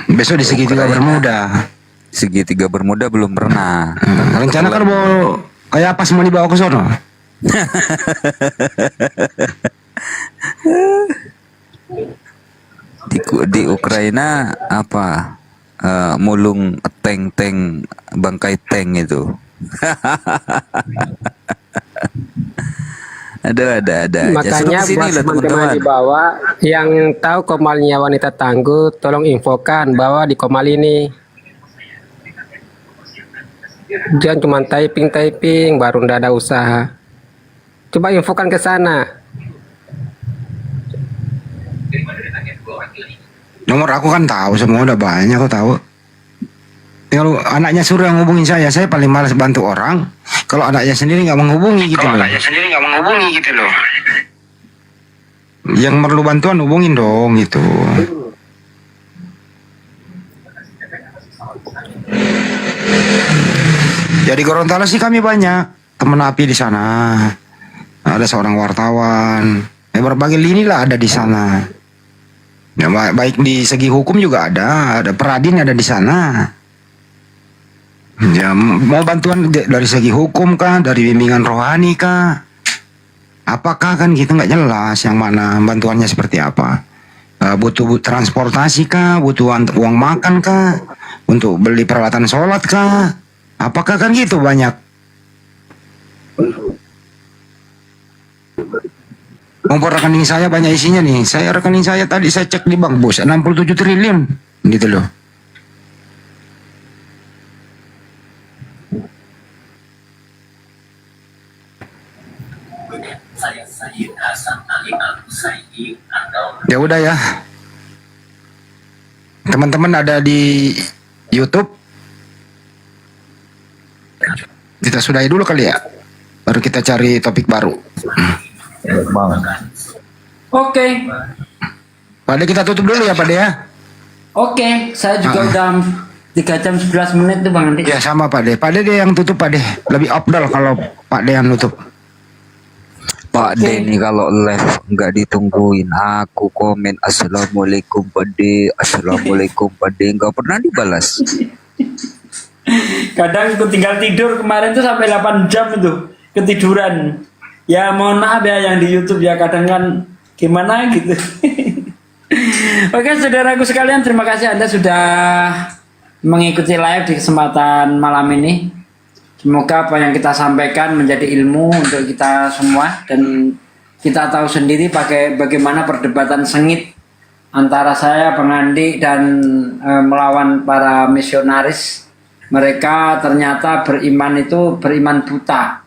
Besok di segitiga Bermuda. Segitiga Bermuda belum pernah. Rencana kan mau kayak apa semua dibawa ke sono? Di Ukraina apa? Mulung tank bangkai tank itu. ada aja. Makanya Suruh kesini buat lah teman-teman teman-teman. di bawah yang tahu Komalnya wanita tangguh, tolong infokan bahwa di Komal ini Jangan cuma typing baru ndak ada usaha. Coba infokan ke sana. Nomor aku kan tahu semua, udah banyak kok tahu. Kalau anaknya suruh yang hubungin saya paling malas bantu orang. Kalau anaknya sendiri nggak menghubungi gitu loh. Yang perlu bantuan hubungin dong gitu. Jadi Gorontalo sih kami banyak teman api di sana. Ada seorang wartawan. Berbagai lini lah ada di sana. Ya, baik di segi hukum juga ada Peradin ada di sana. Ya, mau bantuan dari segi hukum kah, dari bimbingan rohani kah? Apakah kan gitu nggak jelas yang mana bantuannya seperti apa? Butuh transportasi kah, butuh uang makan kah, untuk beli peralatan sholat kah? Apakah kan gitu banyak? Kompor rekening saya banyak isinya nih. Rekening saya tadi saya cek di bank bos 67 triliun gitu loh. Ya udah ya. Teman-teman ada di YouTube. Kita sudahi dulu kali ya. Baru kita cari topik baru. Oke. Pak De, kita tutup dulu ya Pak De ya. Oke, saya juga udah 3 jam 11 menit tuh Bang Andi. Ya sama Pak De. Pak De yang tutup Pak De. Lebih afdal kalau Pak De yang nutup. Pak D nih kalau live nggak ditungguin, aku komen assalamualaikum Pak D, assalamualaikum Pak D, nggak pernah dibalas. Kadang aku tinggal tidur kemarin tuh sampai 8 jam itu ketiduran. Ya mohon maaf ya yang di YouTube ya, kadang kan gimana gitu. Oke saudaraku sekalian, terima kasih Anda sudah mengikuti live di kesempatan malam ini. Semoga apa yang kita sampaikan menjadi ilmu untuk kita semua, dan kita tahu sendiri bagaimana perdebatan sengit antara saya, Bang Andi, dan melawan para misionaris. Mereka ternyata beriman itu beriman buta.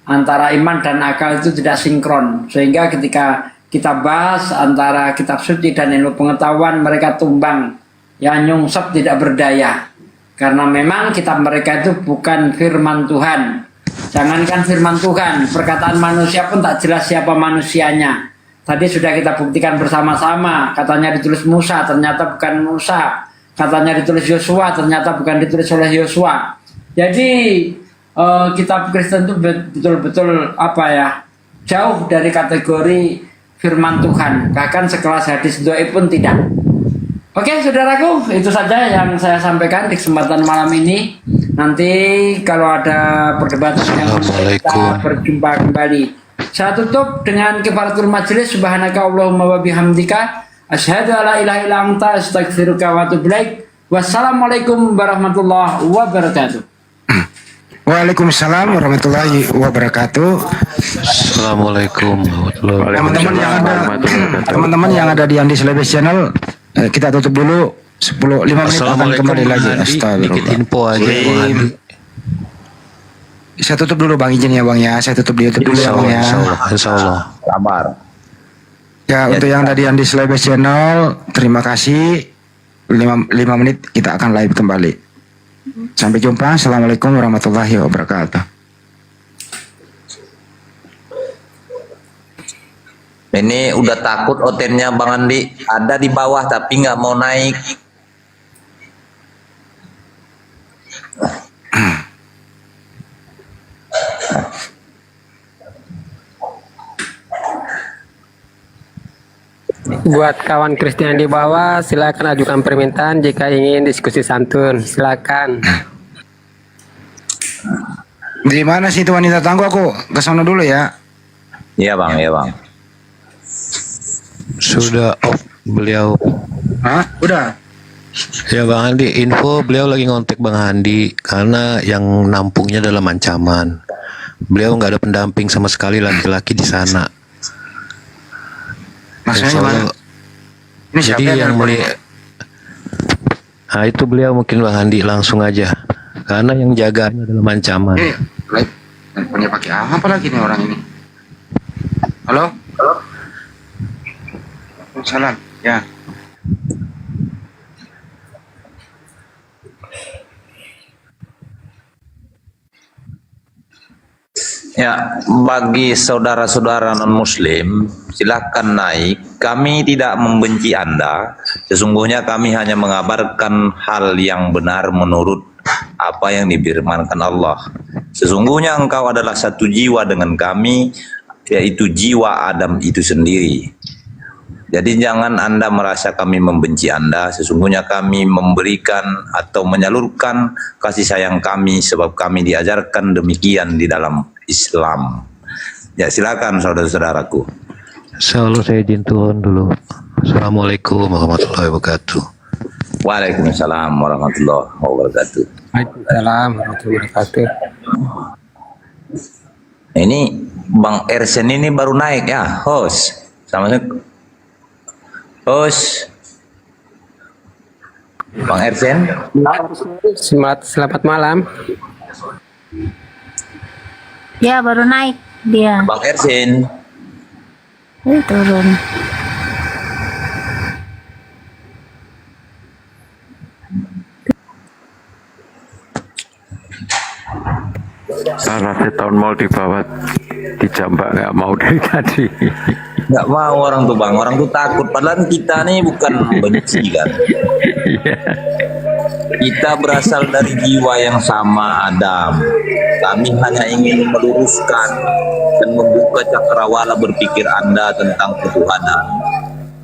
Antara iman dan akal itu tidak sinkron. Sehingga ketika kita bahas antara kitab suci dan ilmu pengetahuan, mereka tumbang. Ya nyungsep tidak berdaya. Karena memang kitab mereka itu bukan firman Tuhan. Jangankan firman Tuhan, perkataan manusia pun tak jelas siapa manusianya. Tadi sudah kita buktikan bersama-sama. Katanya ditulis Musa, ternyata bukan Musa. Katanya ditulis Yosua, ternyata bukan ditulis oleh Yosua. Jadi kitab Kristen itu betul-betul jauh dari kategori firman Tuhan. Bahkan sekelas hadis doi pun tidak. Oke saudaraku, itu saja yang saya sampaikan di kesempatan malam ini. Nanti kalau ada perdebatan yang kita berjumpa kembali. Saya tutup dengan kifaratul majelis. Subhanaka Allahumma wa bihamdika asyhadu alla ilaha illa anta astaghfiruka wa atubu ilaik. Wassalamualaikum warahmatullahi wabarakatuh. Waalaikumsalam warahmatullahi wabarakatuh. Assalamualaikum warahmatullahi wabarakatuh. Teman-teman yang ada di Andi Selebes Channel, kita tutup dulu 5 menit akan kembali lagi. Astagfirullah. Info aja Bang Andi. Saya tutup dulu Bang, izin ya Bang ya. Saya tutup di YouTube dulu ya Bang ya. Insyaallah. Sabar. Ya, untuk yang ada di Andi Selebes Channel, terima kasih. 5 menit kita akan live kembali. Sampai jumpa. Assalamualaikum warahmatullahi wabarakatuh. Ini udah takut otennya Bang Andi. Ada di bawah tapi nggak mau naik. Buat kawan Kristen di bawah, silakan ajukan permintaan jika ingin diskusi santun. Silakan. Di mana sih itu wanita tangguh? Aku ke sana dulu ya. Iya Bang, iya Bang. Sudah off beliau. Hah? Udah. Ya Bang Andi, info beliau lagi ngontek Bang Andi karena yang nampungnya dalam ancaman. Beliau nggak ada pendamping sama sekali laki-laki di sana. Maksudnya gimana? Ini Jadi siapa yang nah itu beliau mungkin Bang Andi langsung aja. Karena yang jaganya adalah ancaman. Teleponnya pakai apa lagi nih orang ini? Halo? Salam. Ya. Ya, bagi saudara-saudara non-muslim, silakan naik. Kami tidak membenci Anda. Sesungguhnya kami hanya mengabarkan hal yang benar menurut apa yang difirmankan Allah. Sesungguhnya engkau adalah satu jiwa dengan kami, yaitu jiwa Adam itu sendiri. Jadi jangan Anda merasa kami membenci Anda. Sesungguhnya kami memberikan atau menyalurkan kasih sayang kami sebab kami diajarkan demikian di dalam Islam. Ya, silakan saudara-saudaraku. Selalu saya izin turun dulu. Assalamualaikum warahmatullahi wabarakatuh. Waalaikumsalam warahmatullahi wabarakatuh. Waalaikumsalam warahmatullahi wabarakatuh. Ini Bang Ersen ini baru naik ya, host. Host. Bang Ersen. Selamat malam. Ya baru naik dia. Bang Ersen. Turun. Salah tahun mau dibawa di Jambak nggak mau dari tadi. Nggak mau orang tuh Bang, orang tuh takut. Padahal kita nih bukan benci kan. Kita berasal dari jiwa yang sama Adam. Kami hanya ingin meluruskan dan membuka cakrawala berpikir Anda tentang ketuhanan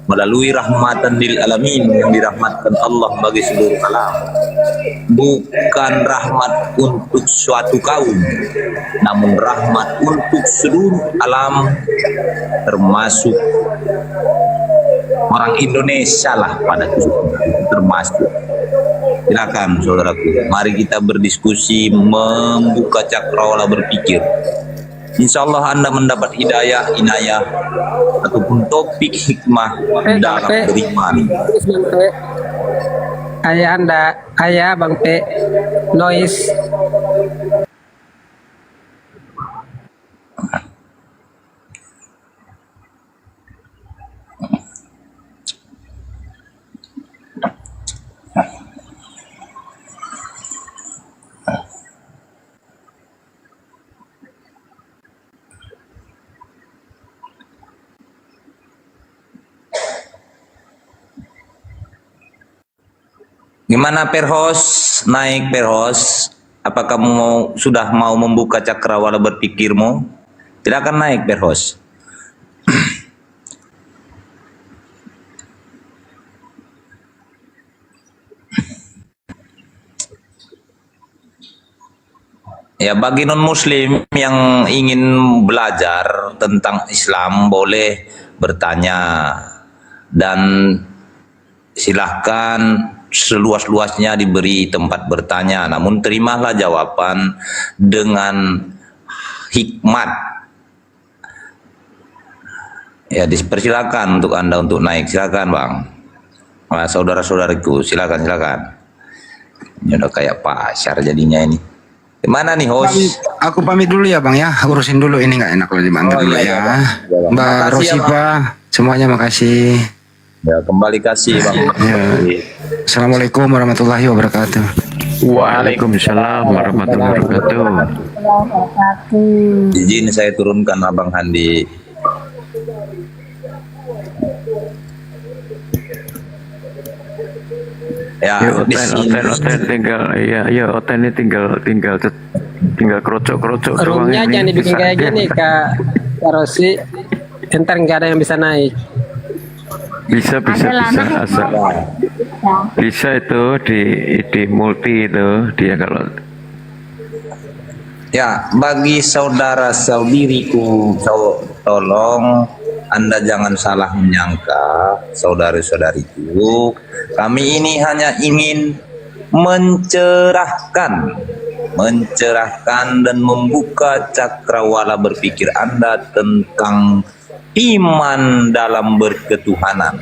melalui rahmatan lil alamin yang dirahmatkan Allah bagi seluruh alam. Bukan rahmat untuk suatu kaum, namun rahmat untuk seluruh alam, termasuk orang Indonesia lah pada termasuk. Silakan saudaraku, mari kita berdiskusi, membuka cakrawala berpikir. Insya Allah Anda mendapat hidayah, inayah, ataupun topik hikmah dalam beriman. Ayah Anda, ayah Bang P, noise. Gimana Perhos? Naik Perhos? Apa kamu sudah mau membuka cakrawala berpikirmu? Silakan naik Perhos. Ya, bagi non-muslim yang ingin belajar tentang Islam boleh bertanya dan silahkan seluas-luasnya diberi tempat bertanya, namun terimalah jawaban dengan hikmat. Ya, dipersilakan untuk Anda untuk naik. Silakan Bang. Nah, saudara-saudariku, silakan. Ini udah kayak pasar jadinya ini. Gimana nih host? Aku pamit dulu ya Bang ya, urusin dulu ini nggak enak kalau dibantu dulu ya. Mbak Rosipa, semuanya makasih. Ya, kembali kasih Bang. Ya. Assalamualaikum warahmatullahi wabarakatuh. Waalaikumsalam warahmatullahi wabarakatuh. Izin saya turunkan Abang Handi. Ya, Oten tinggal Oten ini tinggal kerocok Roomnya jangan dibikin kayak gini Kak Rosi. Ntar nggak ada yang bisa naik. Bisa asal bisa itu di multi itu dia kalau ya, bagi saudara-saudiriku, tolong Anda jangan salah menyangka, saudari-saudariku, kami ini hanya ingin mencerahkan dan membuka cakrawala berpikir Anda tentang iman dalam berketuhanan.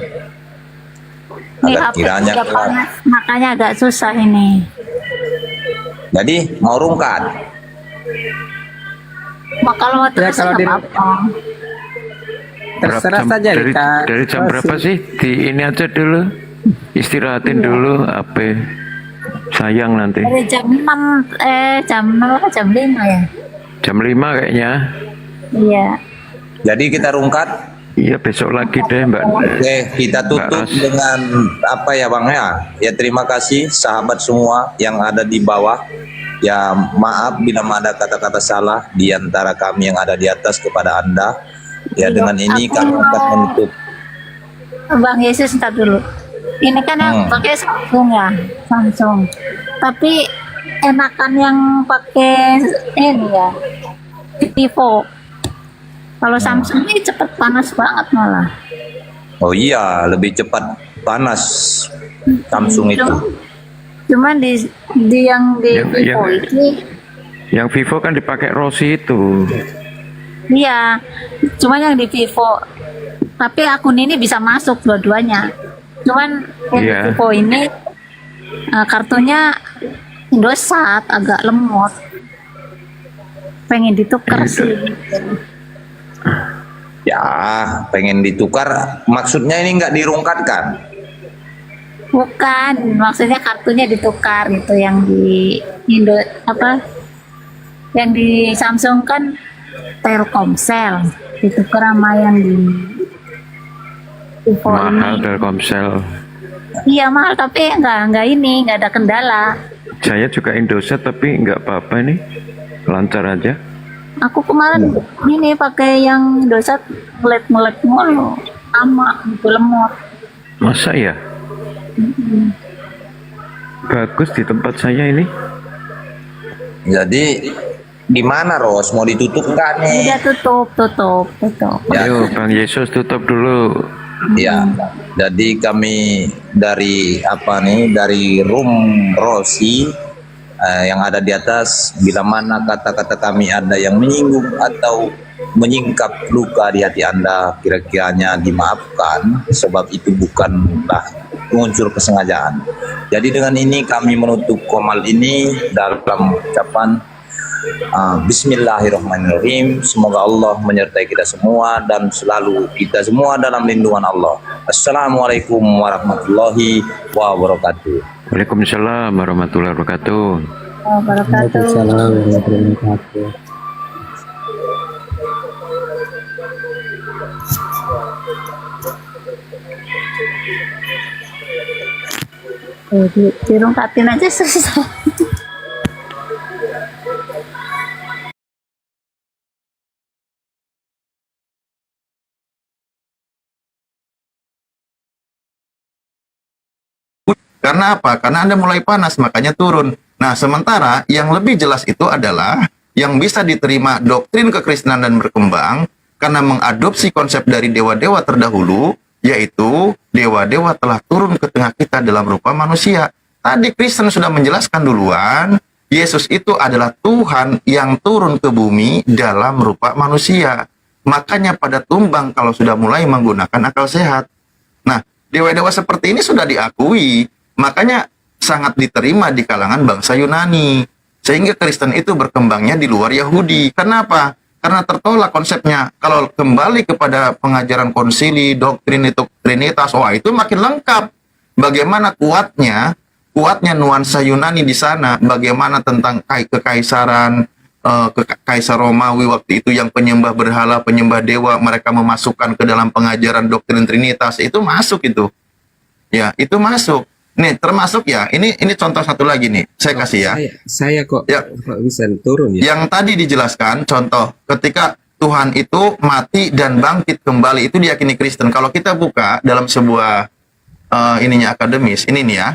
Ini Agar HP kiranya juga panas, makanya agak susah ini. Jadi mau rungkat. Kalau mau terus kalau nggak di- apa-apa. Terserah saja dari, Kak. dari jam berapa sih? Di ini aja dulu. Istirahatin dulu apa? Sayang nanti. Dari jam 6, jam 6 apa jam 5 ya? Jam 5 kayaknya. Iya. Jadi kita rungkat. Iya besok lagi deh Mbak. Oke, kita tutup Ros. dengan apa ya Bang ya? Ya terima kasih sahabat semua yang ada di bawah. Ya maaf bila ada kata-kata salah di antara kami yang ada di atas kepada Anda. Ya dengan ini kami akan menutup. Bang Yesus ntar dulu. Ini kan yang pakai Samsung ya, Samsung. Tapi enakan yang pakai ini ya, Vivo. Kalau Samsung ini cepet panas banget malah. Oh iya, lebih cepat panas Samsung itu. Cuman di yang di Yang- Vivo yang- ini, Yang Vivo kan dipakai Rossi itu. iya. Cuman yang di Vivo, tapi akun ini bisa masuk dua-duanya. Cuman yang di Iya. Vivo ini kartunya Indosat agak lemot. Pengen ditukar sih. Ya, pengen ditukar. Maksudnya ini nggak dirungkatkan. Bukan, maksudnya kartunya ditukar gitu yang di Indo apa? Yang di Samsung kan Telkomsel, ditukar sama yang di Vivo Mahal ini. Telkomsel. Iya mahal tapi nggak ada kendala. Saya juga Indosat tapi nggak apa-apa nih. Lancar aja. Aku kemarin ini pakai yang Indosat melek mulu, sama gitu lemot. Masa ya? Bagus di tempat saya ini. Jadi di mana Ros mau ditutupkan nih? Udah tutup. Ya. Ayo Bang Yesus tutup dulu. Ya, jadi kami dari apa nih dari room Rosi yang ada di atas, bila mana kata-kata kami ada yang menyinggung atau menyingkap luka di hati Anda, kira-kiranya dimaafkan, sebab itu bukanlah unsur kesengajaan. Jadi dengan ini kami menutup komal ini dalam ucapan Bismillahirrahmanirrahim. Semoga Allah menyertai kita semua dan selalu kita semua dalam lindungan Allah. Assalamualaikum warahmatullahi wabarakatuh. Waalaikumsalam warahmatullahi wabarakatuh. Waalaikumsalam warahmatullahi wabarakatuh. Dirungkatin aja susah. Karena apa? Karena Anda mulai panas, makanya turun. Nah, sementara yang lebih jelas itu adalah yang bisa diterima doktrin kekristenan dan berkembang karena mengadopsi konsep dari dewa-dewa terdahulu, yaitu dewa-dewa telah turun ke tengah kita dalam rupa manusia. Tadi Kristen sudah menjelaskan duluan, Yesus itu adalah Tuhan yang turun ke bumi dalam rupa manusia. Makanya pada tumbang kalau sudah mulai menggunakan akal sehat. Nah, dewa-dewa seperti ini sudah diakui, makanya sangat diterima di kalangan bangsa Yunani. Sehingga Kristen itu berkembangnya di luar Yahudi. Kenapa? Karena tertolak konsepnya. Kalau kembali kepada pengajaran konsili, doktrin itu Trinitas, wah itu makin lengkap. Bagaimana kuatnya nuansa Yunani di sana, bagaimana tentang kekaisaran, Kaisar Romawi waktu itu yang penyembah berhala, penyembah dewa, mereka memasukkan ke dalam pengajaran doktrin Trinitas, itu masuk itu. Ya, itu masuk. Nih, termasuk ya, ini contoh satu lagi nih, saya kasih ya. Saya kok Ya. bisa turun ya? Yang tadi dijelaskan, contoh, ketika Tuhan itu mati dan bangkit kembali, itu diyakini Kristen. Kalau kita buka dalam sebuah ininya akademis, ini nih ya,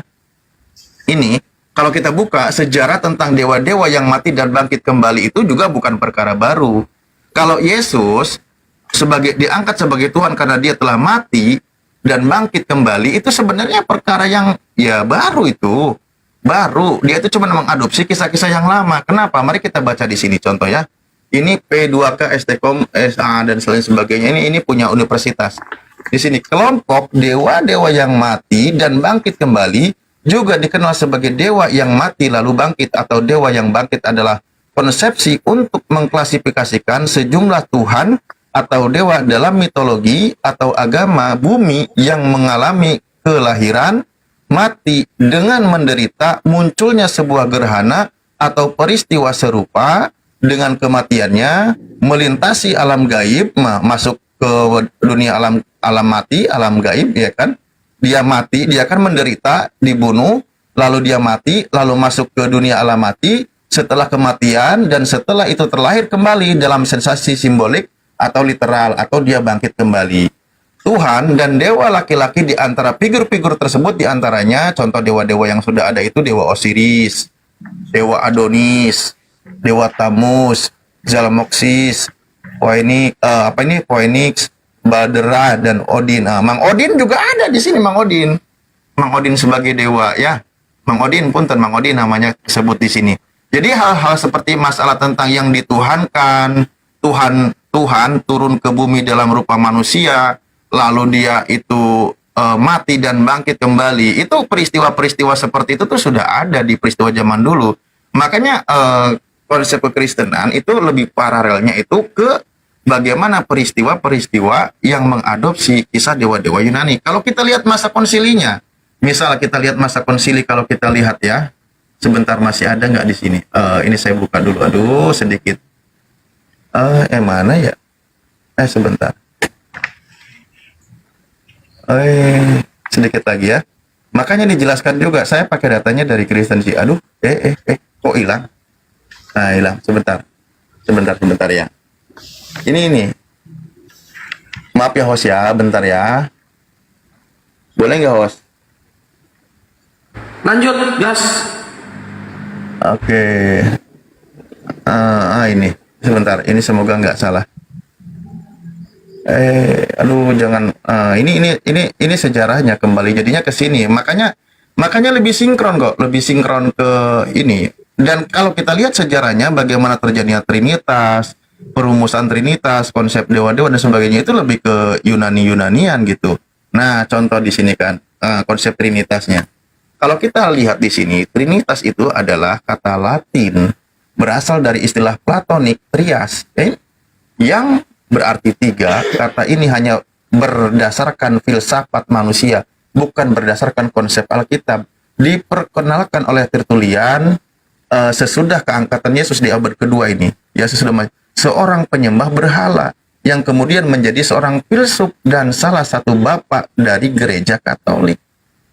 ini, kalau kita buka sejarah tentang dewa-dewa yang mati dan bangkit kembali itu juga bukan perkara baru. Kalau Yesus diangkat sebagai Tuhan karena dia telah mati dan bangkit kembali, itu sebenarnya perkara yang ya baru itu. Baru, dia itu cuma mengadopsi kisah-kisah yang lama. Kenapa? Mari kita baca di sini contoh ya. Ini P2K, STKOM, SA dan lain sebagainya. Ini punya universitas. Di sini kelompok dewa-dewa yang mati dan bangkit kembali juga dikenal sebagai dewa yang mati lalu bangkit atau dewa yang bangkit adalah konsepsi untuk mengklasifikasikan sejumlah Tuhan atau dewa dalam mitologi atau agama bumi yang mengalami kelahiran, mati dengan menderita munculnya sebuah gerhana atau peristiwa serupa dengan kematiannya melintasi alam gaib, masuk ke dunia alam mati, alam gaib, ya kan? Dia mati, dia akan menderita, dibunuh, lalu dia mati, lalu masuk ke dunia alam mati setelah kematian, dan setelah itu terlahir kembali dalam sensasi simbolik atau literal, atau dia bangkit kembali. Tuhan dan dewa laki-laki di antara figur-figur tersebut, di antaranya contoh dewa-dewa yang sudah ada itu dewa Osiris, dewa Adonis, dewa Tamus, Zalmoxis, Phoenix, Badera, dan Odin. Mang Odin juga ada di sini, Mang Odin. Mang Odin sebagai dewa, ya. Mang Odin, punten, Mang Odin namanya disebut di sini. Jadi hal-hal seperti masalah tentang yang dituhankan, Tuhan turun ke bumi dalam rupa manusia, lalu dia itu mati dan bangkit kembali. Itu peristiwa-peristiwa seperti itu tuh sudah ada di peristiwa zaman dulu. Makanya konsep kekristenan itu lebih paralelnya itu ke bagaimana peristiwa-peristiwa yang mengadopsi kisah dewa-dewa Yunani. Kalau kita lihat masa konsilinya, misal kita lihat masa konsili, kalau kita lihat ya, sebentar masih ada nggak di sini? Ini saya buka dulu, aduh sedikit. Mana ya? Sebentar. Sedikit lagi ya. Makanya dijelaskan juga, saya pakai datanya dari Kristen sih. Aduh, kok hilang? Nah, hilang. Sebentar ya. Ini. Maaf ya host ya, bentar ya. Boleh nggak host? Lanjut, gas. Oke. Ini. Sebentar, ini semoga nggak salah. Aduh, jangan. Ini sejarahnya kembali jadinya ke sini. Makanya lebih sinkron kok, lebih sinkron ke ini. Dan kalau kita lihat sejarahnya bagaimana terjadinya Trinitas, perumusan Trinitas, konsep dewa-dewa dan sebagainya itu lebih ke Yunani-Yunanian gitu. Nah, contoh di sini kan konsep Trinitasnya. Kalau kita lihat di sini, Trinitas itu adalah kata Latin berasal dari istilah Platonik trias, yang berarti tiga. Kata ini hanya berdasarkan filsafat manusia, bukan berdasarkan konsep Alkitab. Diperkenalkan oleh Tertullian sesudah keangkatan Yesus di abad kedua ini. Yesus sudah seorang penyembah berhala yang kemudian menjadi seorang filsuf dan salah satu bapak dari gereja Katolik.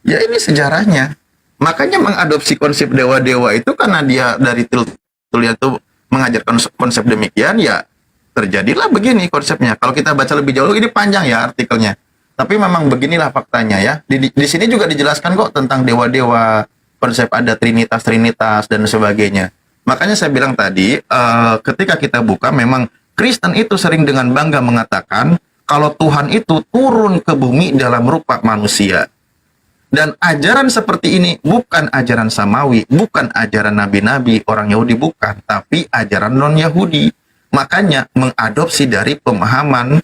Ya, ini sejarahnya. Makanya mengadopsi konsep dewa-dewa itu karena dia dari Tertullian itu mengajarkan konsep demikian, ya terjadilah begini konsepnya. Kalau kita baca lebih jauh, ini panjang ya artikelnya. Tapi memang beginilah faktanya ya. Di sini juga dijelaskan kok tentang dewa-dewa, konsep ada Trinitas dan sebagainya. Makanya saya bilang tadi, ketika kita buka, memang Kristen itu sering dengan bangga mengatakan kalau Tuhan itu turun ke bumi dalam rupa manusia. Dan ajaran seperti ini bukan ajaran samawi, bukan ajaran nabi-nabi orang Yahudi, bukan, tapi ajaran non-Yahudi. Makanya mengadopsi dari pemahaman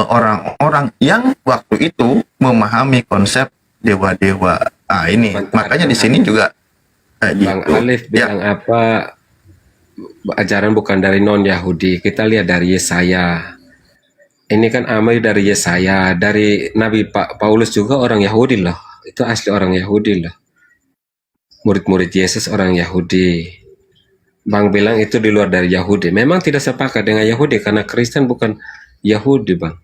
orang-orang yang waktu itu memahami konsep dewa-dewa. Ini makanya di sini juga Bang Alif bilang apa, ajaran bukan dari non-Yahudi. Kita lihat dari Yesaya. Ini kan amai dari Yesaya, dari Nabi Paulus juga orang Yahudi loh. Itu asli orang Yahudi loh. Murid-murid Yesus orang Yahudi. Bang bilang itu di luar dari Yahudi. Memang tidak sepakat dengan Yahudi karena Kristen bukan Yahudi, Bang.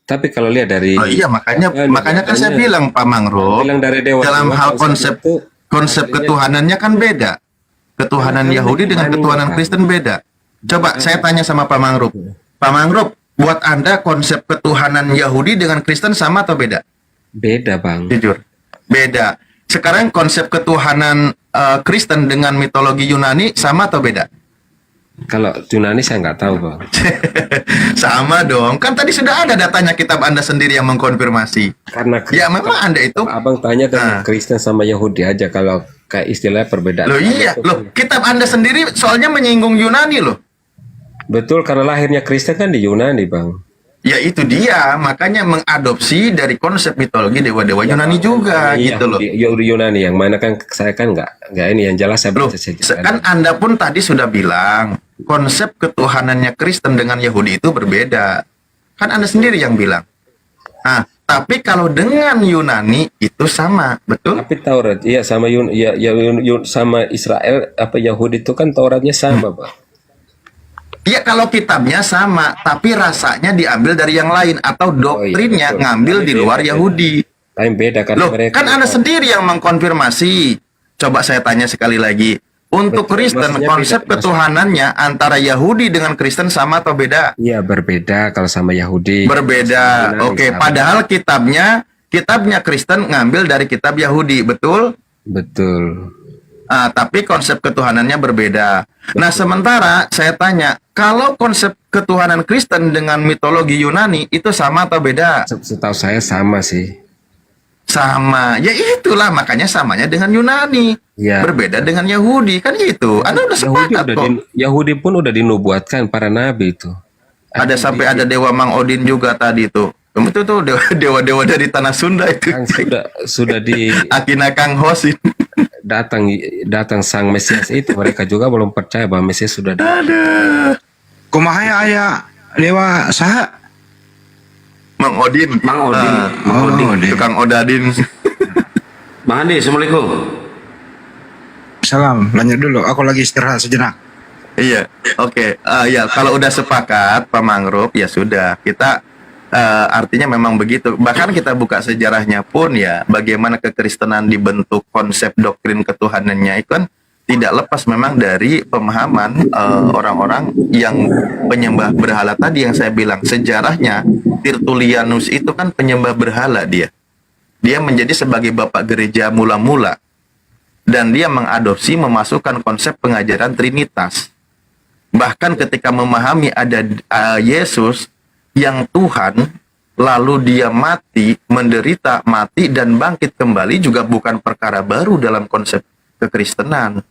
Tapi kalau lihat dari makanya kan saya bilang Pak Mangro, dari dewa, dalam hal konsep ketuhanannya kan beda. Ketuhanan Yahudi dengan ketuhanan Kristen beda. Coba saya tanya sama Pak Mangro. Pak Mangro, buat Anda konsep ketuhanan Yahudi dengan Kristen sama atau beda? Beda, Bang. Jujur. Beda. Sekarang konsep ketuhanan Kristen dengan mitologi Yunani sama atau beda? Kalau Yunani saya nggak tahu, Bang. Sama dong. Kan tadi sudah ada datanya, kitab Anda sendiri yang mengkonfirmasi. Karena ya memang Anda itu Abang tanya dengan Kristen sama Yahudi aja, kalau kayak istilahnya perbedaan. Loh iya, loh kitab Anda sendiri soalnya menyinggung Yunani loh. Betul, karena lahirnya Kristen kan di Yunani, Bang. Ya itu dia, makanya mengadopsi dari konsep mitologi dewa-dewa Yunani juga Iya, gitu loh. Yahudi Yunani yang mana kan saya kan nggak ini yang jelas saya Loh, baca saja. kan Anda pun tadi sudah bilang konsep ketuhanannya Kristen dengan Yahudi itu berbeda. Kan Anda sendiri yang bilang. Nah, tapi kalau dengan Yunani itu sama, betul? Tapi Taurat, iya sama sama Israel apa Yahudi itu kan Tauratnya sama, Pak. Iya, kalau kitabnya sama, tapi rasanya diambil dari yang lain atau doktrinnya betul. ngambil di luar Yahudi. Lain beda kan Loh, mereka. kan Anda sendiri yang mengkonfirmasi. Coba saya tanya sekali lagi. Untuk Betul, Kristen, maksudnya konsep beda, ketuhanannya antara Yahudi dengan Kristen sama atau beda? Iya berbeda kalau sama Yahudi. Berbeda. Yunani Oke, sama. padahal kitabnya Kristen ngambil dari kitab Yahudi, betul? Betul. Tapi konsep ketuhanannya berbeda. Nah, sementara saya tanya, kalau konsep ketuhanan Kristen dengan mitologi Yunani itu sama atau beda? Setahu saya sama sih. Sama. Ya itulah makanya samanya dengan Yunani. Ya. Berbeda dengan Yahudi, kan gitu. Anda udah sepakat kok. Yahudi pun udah dinubuatkan para nabi itu. Ada sampai ada dewa Mang Odin juga tadi itu. Itu tuh dewa-dewa dari tanah Sunda itu. Kan sudah di Akina Kang Hosin. datang sang Mesias itu, mereka juga belum percaya bahwa Mesias sudah datang. Kumaha ya aya dewa saha? Mang Odin. Mang Odin. Mang Odin. Tukang Odadin. Bang Andi, Assalamualaikum. Salam, lanjut dulu. Aku lagi istirahat sejenak. Iya, oke. Ya, kalau udah sepakat Pak Mangrove, ya sudah. Kita artinya memang begitu. Bahkan kita buka sejarahnya pun ya, bagaimana kekristenan dibentuk konsep doktrin ketuhanannya itu kan tidak lepas memang dari pemahaman orang-orang yang penyembah berhala tadi yang saya bilang. Sejarahnya Tertullianus itu kan penyembah berhala dia. Dia menjadi sebagai bapak gereja mula-mula. Dan dia mengadopsi, memasukkan konsep pengajaran Trinitas. Bahkan ketika memahami ada Yesus yang Tuhan, lalu dia mati, menderita, mati, dan bangkit kembali juga bukan perkara baru dalam konsep kekristenan.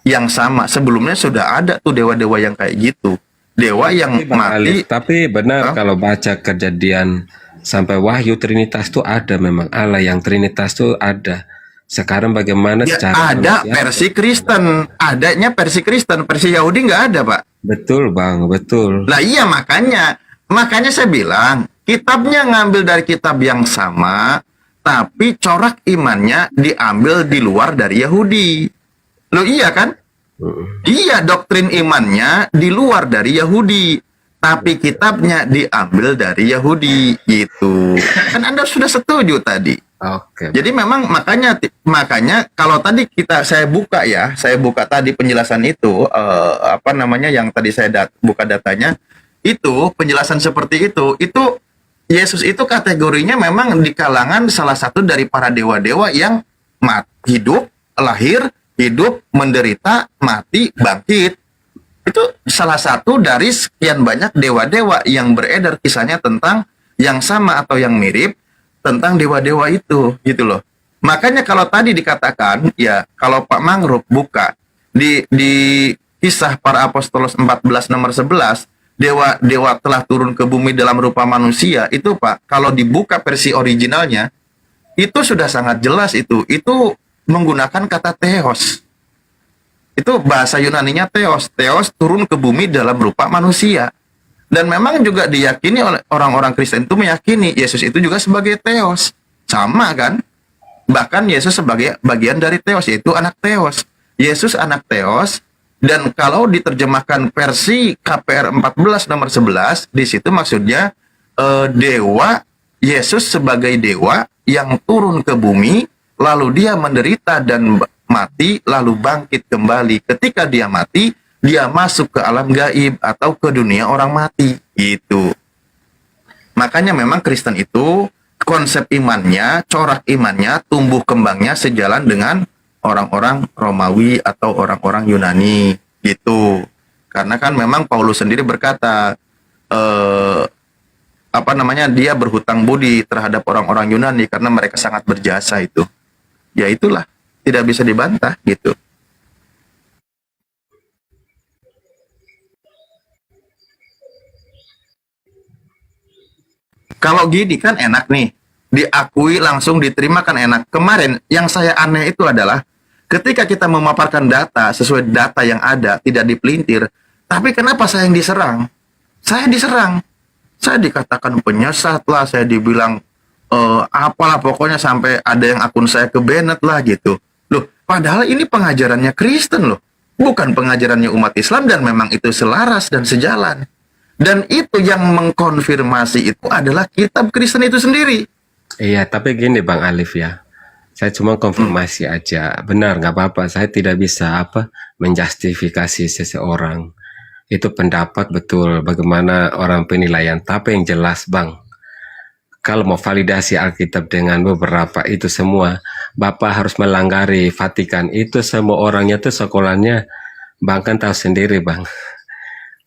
Yang sama, sebelumnya sudah ada tuh dewa-dewa yang kayak gitu. Dewa yang mati. Tapi benar kalau baca Kejadian sampai Wahyu, Trinitas itu ada memang. Allah yang Trinitas itu ada. Sekarang bagaimana Ya, cara ada manusia? versi Kristen, adanya versi Kristen, versi Yahudi nggak ada, Pak. Betul Bang, betul. Lah iya, makanya saya bilang kitabnya ngambil dari kitab yang sama, tapi corak imannya diambil di luar dari Yahudi. Loh iya kan? Iya, doktrin imannya di luar dari Yahudi, tapi kitabnya diambil dari Yahudi gitu. Kan Anda sudah setuju tadi. Oke. Jadi memang makanya kalau tadi saya buka tadi penjelasan itu yang tadi saya buka datanya itu penjelasan seperti itu Yesus itu kategorinya memang di kalangan salah satu dari para dewa-dewa yang hidup, lahir, hidup, menderita, mati, bangkit. Itu salah satu dari sekian banyak dewa-dewa yang beredar kisahnya tentang yang sama atau yang mirip tentang dewa-dewa itu, gitu loh. Makanya kalau tadi dikatakan, ya kalau Pak Mangrove buka di kisah para apostolos 14 nomor 11, dewa telah turun ke bumi dalam rupa manusia, itu Pak, kalau dibuka versi originalnya, itu sudah sangat jelas itu menggunakan kata theos. Itu bahasa Yunaninya theos. Theos turun ke bumi dalam rupa manusia. Dan memang juga diyakini oleh orang-orang Kristen itu meyakini Yesus itu juga sebagai theos. Sama kan? Bahkan Yesus sebagai bagian dari theos, yaitu anak theos. Yesus anak theos, dan kalau diterjemahkan versi KPR 14 nomor 11, di situ maksudnya dewa, Yesus sebagai dewa yang turun ke bumi, lalu dia menderita dan mati, lalu bangkit kembali. Ketika dia mati, dia masuk ke alam gaib atau ke dunia orang mati gitu. Makanya memang Kristen itu konsep imannya, corak imannya, tumbuh kembangnya sejalan dengan orang-orang Romawi atau orang-orang Yunani gitu. Karena kan memang Paulus sendiri berkata dia berhutang budi terhadap orang-orang Yunani karena mereka sangat berjasa itu. Ya itulah, tidak bisa dibantah gitu. Kalau gini kan enak nih, diakui langsung diterima kan enak. Kemarin yang saya aneh itu adalah ketika kita memaparkan data sesuai data yang ada, tidak dipelintir, tapi kenapa saya yang diserang? Saya diserang. Saya dikatakan penyesat lah, saya dibilang apalah pokoknya sampai ada yang akun saya ke banned lah gitu. Loh, padahal ini pengajarannya Kristen loh, bukan pengajarannya umat Islam, dan memang itu selaras dan sejalan. Dan itu yang mengkonfirmasi itu adalah kitab Kristen itu sendiri. Iya, tapi gini Bang Alif ya. Saya cuma konfirmasi aja. Benar, nggak apa-apa. Saya tidak bisa menjustifikasi seseorang. Itu pendapat betul. Bagaimana orang penilaian. Tapi yang jelas Bang, kalau mau validasi Alkitab dengan beberapa itu semua, Bapak harus melanggari Vatikan. Itu semua orangnya tuh sekolahnya, Bang kan tahu sendiri Bang.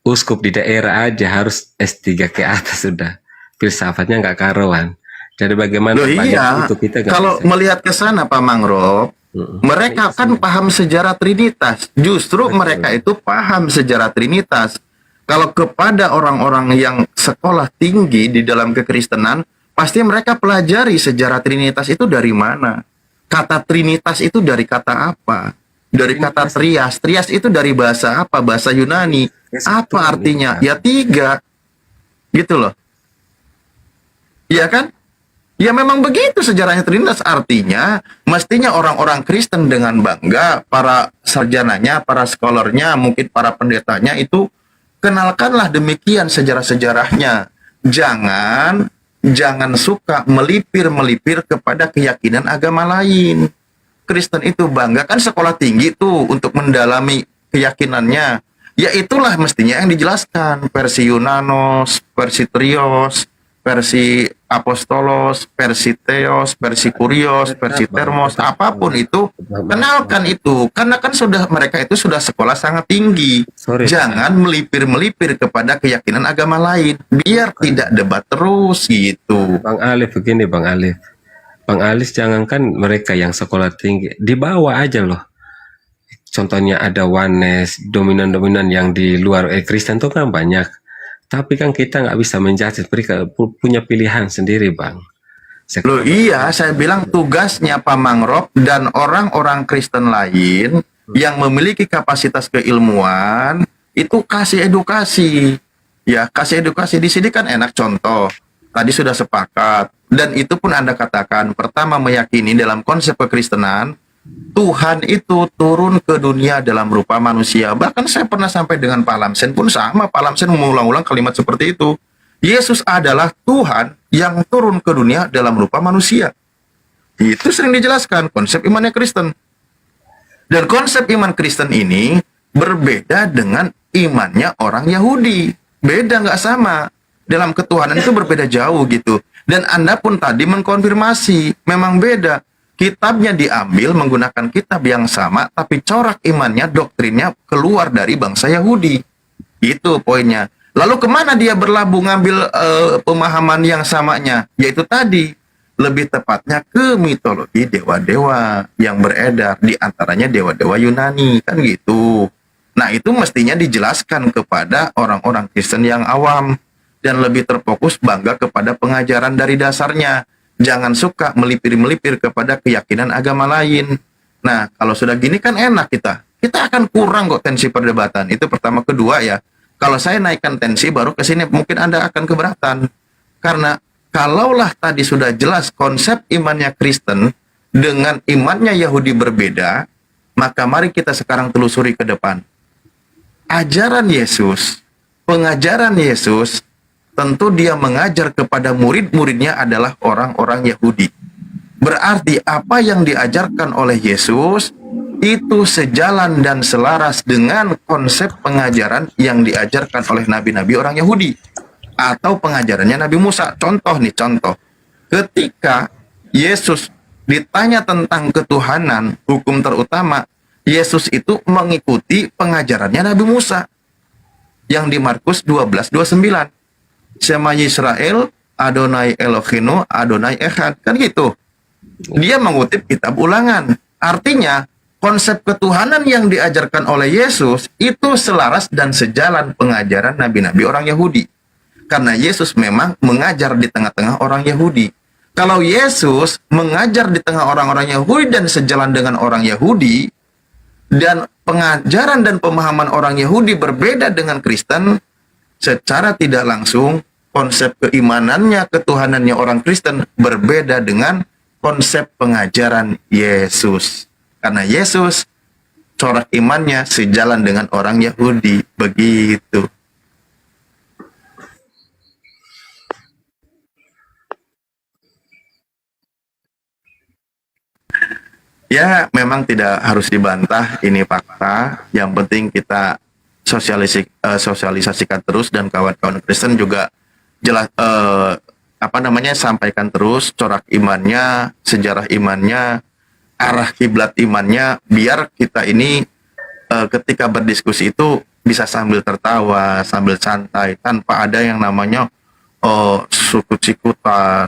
Uskup di daerah aja harus S3 ke atas sudah. Filsafatnya nggak karuan. Jadi bagaimana Loh, iya, itu kita nggak kalau bisa. melihat ke sana Pak Mangrove, mereka kan paham sejarah Trinitas. Justru mereka itu paham sejarah Trinitas. Kalau kepada orang-orang yang sekolah tinggi di dalam kekristenan, pasti mereka pelajari sejarah Trinitas itu dari mana. Kata Trinitas itu dari kata apa? Dari kata trias. Trias itu dari bahasa apa? Bahasa Yunani. Apa artinya? Ya 3. Gitu loh. Iya kan? Ya memang begitu sejarahnya Trinitas. Artinya, mestinya orang-orang Kristen dengan bangga, para sarjananya, para scholarnya, mungkin para pendetanya itu, kenalkanlah demikian sejarah-sejarahnya. Jangan suka melipir-melipir kepada keyakinan agama lain. Kristen itu bangga, kan sekolah tinggi tuh untuk mendalami keyakinannya. Ya itulah mestinya yang dijelaskan. Versi Yunanos, versi Trios, versi Apostolos, versi Theos, versi Kurios, versi Termos, apapun itu, kenalkan itu. Karena kan mereka itu sudah sekolah sangat tinggi. Jangan melipir-melipir kepada keyakinan agama lain, biar tidak debat terus gitu. Bang Alif begini Bang Alif. Bang Alif jangankan mereka yang sekolah tinggi, di bawah aja loh. Contohnya ada Oneness, dominan-dominan yang di luar Kristen itu kan banyak. Tapi kan kita nggak bisa menjudge, mereka punya pilihan sendiri Bang. Loh iya, saya bilang tugasnya Pak Mangrove dan orang-orang Kristen lain yang memiliki kapasitas keilmuan itu kasih edukasi. Ya, kasih edukasi di sini kan enak contoh. Tadi sudah sepakat, dan itu pun Anda katakan, pertama meyakini dalam konsep kekristenan, Tuhan itu turun ke dunia dalam rupa manusia. Bahkan saya pernah sampai dengan Pak Lamsen pun sama. Pak Lamsen mengulang-ulang kalimat seperti itu. Yesus adalah Tuhan yang turun ke dunia dalam rupa manusia. Itu sering dijelaskan konsep imannya Kristen. Dan konsep iman Kristen ini berbeda dengan imannya orang Yahudi. Beda, nggak sama. Dalam ketuhanan itu berbeda jauh gitu. Dan Anda pun tadi mengkonfirmasi, memang beda. Kitabnya diambil menggunakan kitab yang sama, tapi corak imannya, doktrinnya keluar dari bangsa Yahudi. Itu poinnya. Lalu kemana dia berlabuh ngambil pemahaman yang samanya? Yaitu tadi, lebih tepatnya ke mitologi dewa-dewa yang beredar, di antaranya dewa-dewa Yunani, kan gitu. Nah itu mestinya dijelaskan kepada orang-orang Kristen yang awam, dan lebih terfokus bangga kepada pengajaran dari dasarnya. Jangan suka melipir-melipir kepada keyakinan agama lain. Nah, kalau sudah gini kan enak kita. Kita akan kurang kok tensi perdebatan. Itu pertama. Kedua ya, kalau saya naikkan tensi baru ke sini mungkin Anda akan keberatan. Karena kalaulah tadi sudah jelas konsep imannya Kristen dengan imannya Yahudi berbeda, maka mari kita sekarang telusuri ke depan. Ajaran Yesus, pengajaran Yesus, tentu dia mengajar kepada murid-muridnya adalah orang-orang Yahudi. Berarti apa yang diajarkan oleh Yesus itu sejalan dan selaras dengan konsep pengajaran yang diajarkan oleh nabi-nabi orang Yahudi atau pengajarannya Nabi Musa. Contoh nih, contoh. Ketika Yesus ditanya tentang ketuhanan, hukum terutama, Yesus itu mengikuti pengajarannya Nabi Musa yang di Markus 12:29. Shema Yisrael, Adonai Elohinu, Adonai Echad. Kan gitu. Dia mengutip kitab Ulangan. Artinya, konsep ketuhanan yang diajarkan oleh Yesus itu selaras dan sejalan pengajaran nabi-nabi orang Yahudi. Karena Yesus memang mengajar di tengah-tengah orang Yahudi. Kalau Yesus mengajar di tengah orang-orang Yahudi dan sejalan dengan orang Yahudi, dan pengajaran dan pemahaman orang Yahudi berbeda dengan Kristen, secara tidak langsung konsep keimanannya, ketuhanannya orang Kristen berbeda dengan konsep pengajaran Yesus. Karena Yesus corak imannya sejalan dengan orang Yahudi. Begitu. Ya, memang tidak harus dibantah, ini fakta. Yang penting kita sosialisasikan terus, dan kawan-kawan Kristen juga jelas sampaikan terus corak imannya, sejarah imannya, arah kiblat imannya, biar kita ini ketika berdiskusi itu bisa sambil tertawa, sambil santai, tanpa ada yang namanya sukut-sikutan,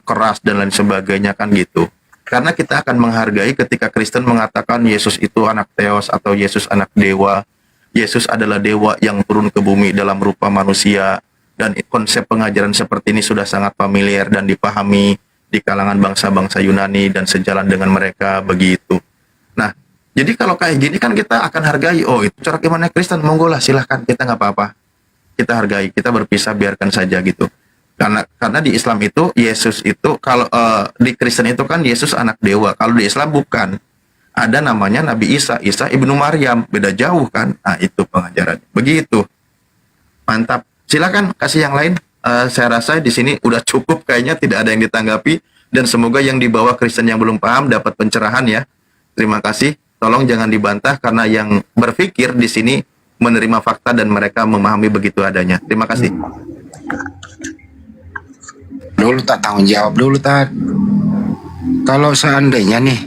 keras dan lain sebagainya, kan gitu. Karena kita akan menghargai ketika Kristen mengatakan Yesus itu anak Theos atau Yesus anak dewa. Yesus adalah dewa yang turun ke bumi dalam rupa manusia. Dan konsep pengajaran seperti ini sudah sangat familiar dan dipahami di kalangan bangsa-bangsa Yunani dan sejalan dengan mereka, begitu. Nah, jadi kalau kayak gini kan kita akan hargai, oh itu corak imannya Kristen, monggo lah, silahkan, kita nggak apa-apa. Kita hargai, kita berpisah, biarkan saja gitu. Karena di Islam itu Yesus itu, kalau di Kristen itu kan Yesus anak dewa, kalau di Islam bukan. Ada namanya Nabi Isa, Isa ibnu Maryam, beda jauh kan. Nah itu pengajarannya, begitu. Mantap, silakan kasih yang lain. Saya rasa di sini udah cukup, kayaknya tidak ada yang ditanggapi, dan semoga yang dibawa Kristen yang belum paham dapat pencerahan ya. Terima kasih. Tolong jangan dibantah, karena yang berpikir di sini menerima fakta dan mereka memahami begitu adanya. Terima kasih. Dulu tak tanggung jawab dulu tak. Kalau seandainya nih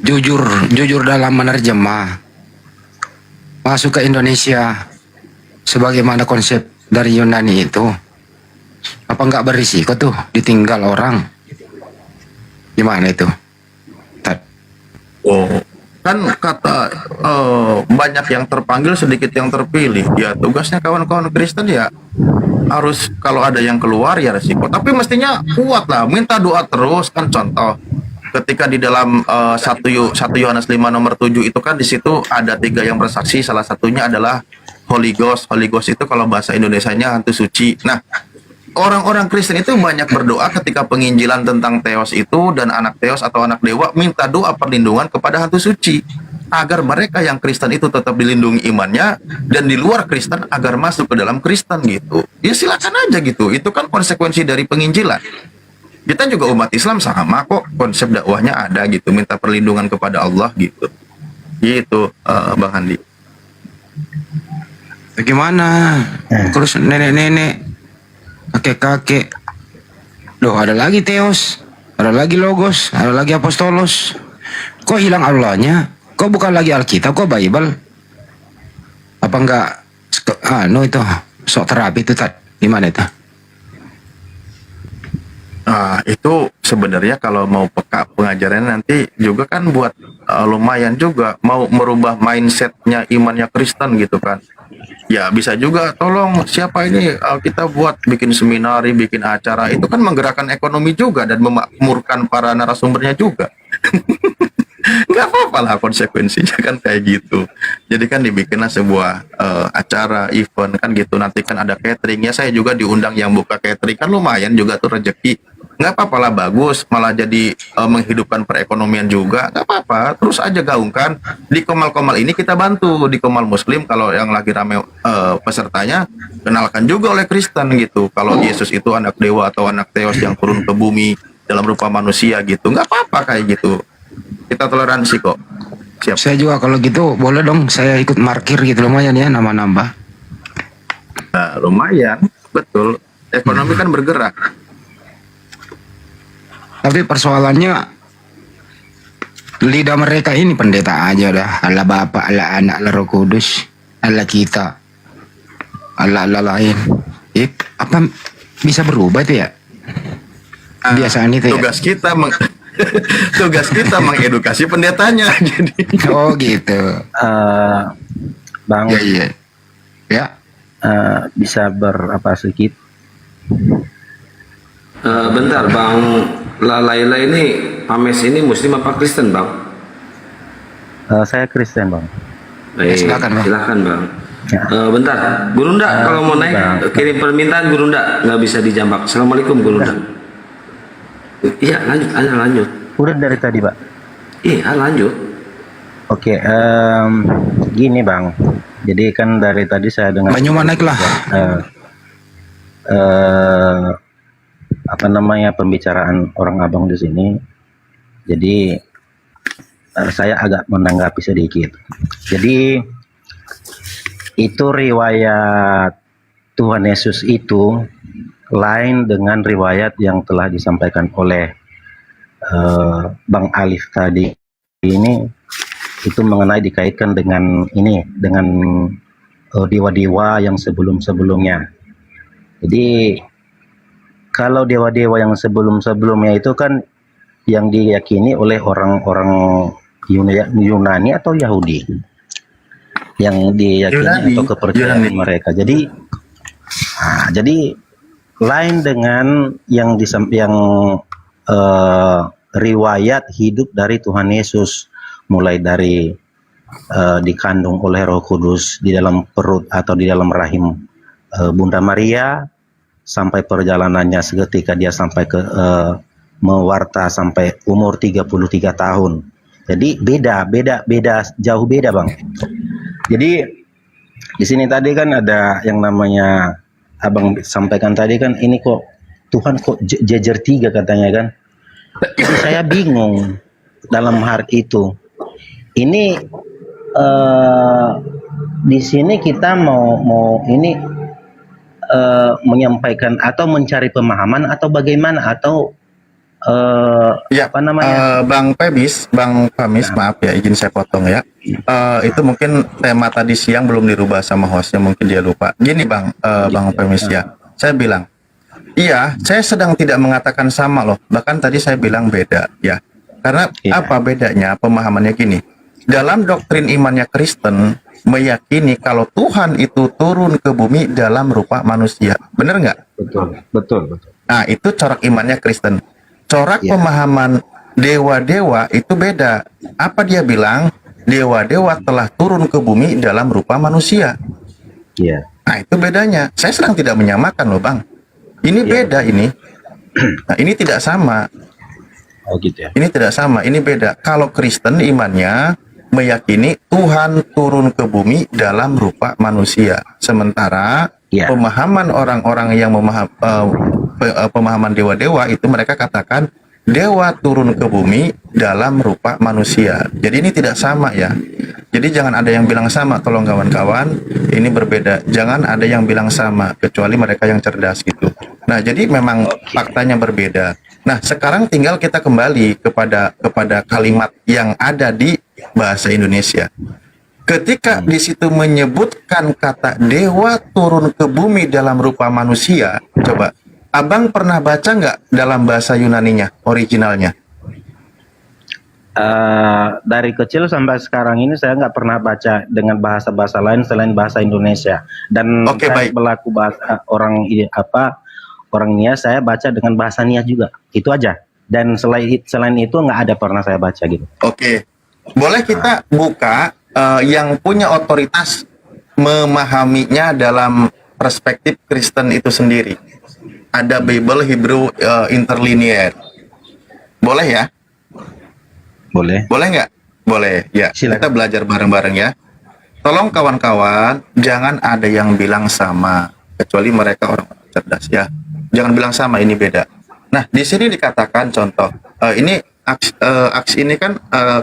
jujur dalam menerjemah masuk ke Indonesia sebagaimana konsep dari Yunani itu, apa nggak berisiko tuh ditinggal orang? Gimana itu? Oh, kan kata banyak yang terpanggil, sedikit yang terpilih. Ya tugasnya kawan-kawan Kristen ya harus, kalau ada yang keluar ya resiko, tapi mestinya kuat lah, minta doa terus kan. Contoh ketika di dalam 1 Yohanes 5 nomor 7 itu kan, di situ ada 3 yang bersaksi, salah satunya adalah Holy Ghost. Holy Ghost itu kalau bahasa Indonesianya hantu suci. Nah, orang-orang Kristen itu banyak berdoa ketika penginjilan tentang Theos itu, dan anak Theos atau anak dewa, minta doa perlindungan kepada hantu suci, agar mereka yang Kristen itu tetap dilindungi imannya, dan di luar Kristen agar masuk ke dalam Kristen gitu. Ya silakan aja gitu, itu kan konsekuensi dari penginjilan. Kita juga umat Islam sama kok, konsep dakwahnya ada gitu, minta perlindungan kepada Allah gitu. Gitu, Bang Handi. Bagaimana? Terus nenek-nenek, kakek-kakek, loh ada lagi Theos, ada lagi Logos, ada lagi Apostolos. Kok hilang Allahnya? Kok bukan lagi Alkitab, kok Bible? Apa enggak itu sok terapi itu tak? Gimana itu? Itu sebenarnya kalau mau peka pengajarannya nanti juga kan buat lumayan juga, mau merubah mindsetnya imannya Kristen gitu kan. Ya bisa juga, tolong siapa ini kita buat bikin seminari, bikin acara, itu kan menggerakkan ekonomi juga dan memakmurkan para narasumbernya juga. Nggak apa-apa lah konsekuensinya kan kayak gitu. Jadi kan dibikinlah sebuah acara, event kan gitu, nanti kan ada catering. Ya saya juga diundang yang buka catering, kan lumayan juga tuh rezeki. Nggak apa-apa lah, bagus, malah jadi menghidupkan perekonomian juga, nggak apa-apa, terus aja gaungkan. Di Komal-Komal ini kita bantu, di Komal Muslim kalau yang lagi rame pesertanya, kenalkan juga oleh Kristen gitu, kalau Yesus itu anak dewa atau anak Theos yang turun ke bumi dalam rupa manusia gitu, nggak apa-apa kayak gitu. Kita toleransi kok. Siap. Saya juga kalau gitu boleh dong saya ikut markir gitu, lumayan ya nama nambah. Nah, lumayan, betul. Ekonomi kan bergerak. Tapi persoalannya lidah mereka ini pendeta aja dah. Allah Bapa, Allah Anak, Allah Roh Kudus, Allah kita, Allah lain. Apa bisa berubah itu ya? Kebiasaan itu ya. Tugas kita mengedukasi pendetanya. Jadi. Oh gitu. Bang. Ya. bisa berapa sedikit. Bentar Bang Laila ini, Pames ini Muslim apa Kristen Bang? Saya Kristen Bang. Baik, silakan Bang. Bentar, Guru Nda kalau mau naik kirim permintaan Guru Nda, nggak bisa dijambak. Assalamualaikum Guru Nda. Iya lanjut. Udah dari tadi Pak. Iya lanjut. Oke, gini Bang. Jadi kan dari tadi saya dengar. Banyuman naiklah. Apa namanya pembicaraan orang abang di sini. Jadi saya agak menanggapi sedikit. Jadi itu riwayat Tuhan Yesus itu lain dengan riwayat yang telah disampaikan oleh Bang Alif tadi. Ini itu mengenai dikaitkan dengan ini, dengan dewa-dewa yang sebelum-sebelumnya. Jadi kalau dewa-dewa yang sebelum-sebelumnya itu kan yang diyakini oleh orang-orang Yunani atau Yahudi, yang diyakini atau kepercayaan mereka. Jadi lain dengan yang riwayat hidup dari Tuhan Yesus, mulai dari dikandung oleh Roh Kudus di dalam perut atau di dalam rahim Bunda Maria, sampai perjalanannya seketika dia sampai ke mewarta sampai umur 33 tahun. Jadi beda, jauh beda Bang. Jadi di sini tadi kan ada yang namanya Abang sampaikan tadi kan, ini kok Tuhan kok jejer 3 katanya kan. Jadi saya bingung dalam hari itu. Ini di sini kita mau ini menyampaikan atau mencari pemahaman atau bagaimana, atau apa namanya? Bang Pamis, maaf ya, izin saya potong ya. Itu mungkin tema tadi siang belum dirubah sama hostnya, mungkin dia lupa. Gini Bang Pamis ya, saya bilang, iya, saya sedang tidak mengatakan sama loh. Bahkan tadi saya bilang beda ya. Karena apa bedanya? Pemahamannya gini. Dalam doktrin imannya Kristen meyakini kalau Tuhan itu turun ke bumi dalam rupa manusia. Benar nggak? Betul. Nah, itu corak imannya Kristen. Corak pemahaman dewa-dewa itu beda. Apa dia bilang? Dewa-dewa telah turun ke bumi dalam rupa manusia. Iya. Nah, itu bedanya. Saya sedang tidak menyamakan loh, Bang. Ini beda ini. Nah, ini tidak sama. Oh gitu ya. Ini tidak sama, ini beda. Kalau Kristen imannya meyakini Tuhan turun ke bumi dalam rupa manusia. Sementara pemahaman orang-orang yang pemahaman dewa-dewa itu mereka katakan dewa turun ke bumi dalam rupa manusia. Jadi ini tidak sama ya. Jadi jangan ada yang bilang sama, tolong kawan-kawan, ini berbeda. Jangan ada yang bilang sama, kecuali mereka yang cerdas gitu. Nah, jadi memang faktanya berbeda. Nah, sekarang tinggal kita kembali kepada kalimat yang ada di bahasa Indonesia. Ketika di situ menyebutkan kata dewa turun ke bumi dalam rupa manusia, coba, Abang pernah baca nggak dalam bahasa Yunaninya, originalnya? Dari kecil sampai sekarang ini saya nggak pernah baca dengan bahasa-bahasa lain selain bahasa Indonesia. Dan saya berlaku bahasa orang Nia, saya baca dengan bahasa Nia juga. Itu aja. Dan selain itu nggak ada pernah saya baca gitu. Oke. Boleh kita buka yang punya otoritas memahaminya dalam perspektif Kristen itu sendiri. Ada Bible Hebrew Interlinear. Boleh ya? Boleh. Boleh nggak? Boleh. Ya. Silakan. Kita belajar bareng-bareng ya. Tolong kawan-kawan, jangan ada yang bilang sama, kecuali mereka orang cerdas ya. Jangan bilang sama, ini beda. Nah, di sini dikatakan contoh, ini aks ini kan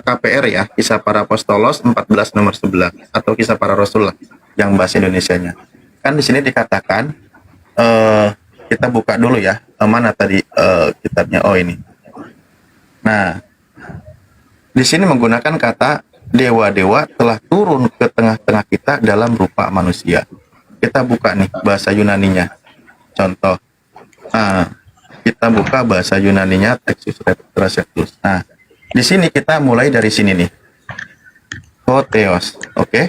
KPR ya, Kisah Para Apostolos 14 nomor 11 atau Kisah Para Rasul lah, yang bahasa Indonesianya. Kan di sini dikatakan, kita buka dulu ya, mana tadi kitabnya? Oh ini. Nah, di sini menggunakan kata dewa-dewa telah turun ke tengah-tengah kita dalam rupa manusia. Kita buka nih bahasa Yunaninya. Contoh. Kita buka bahasa Yunaninya Textus Receptus. Nah, di sini kita mulai dari sini nih. Hotheos, oke?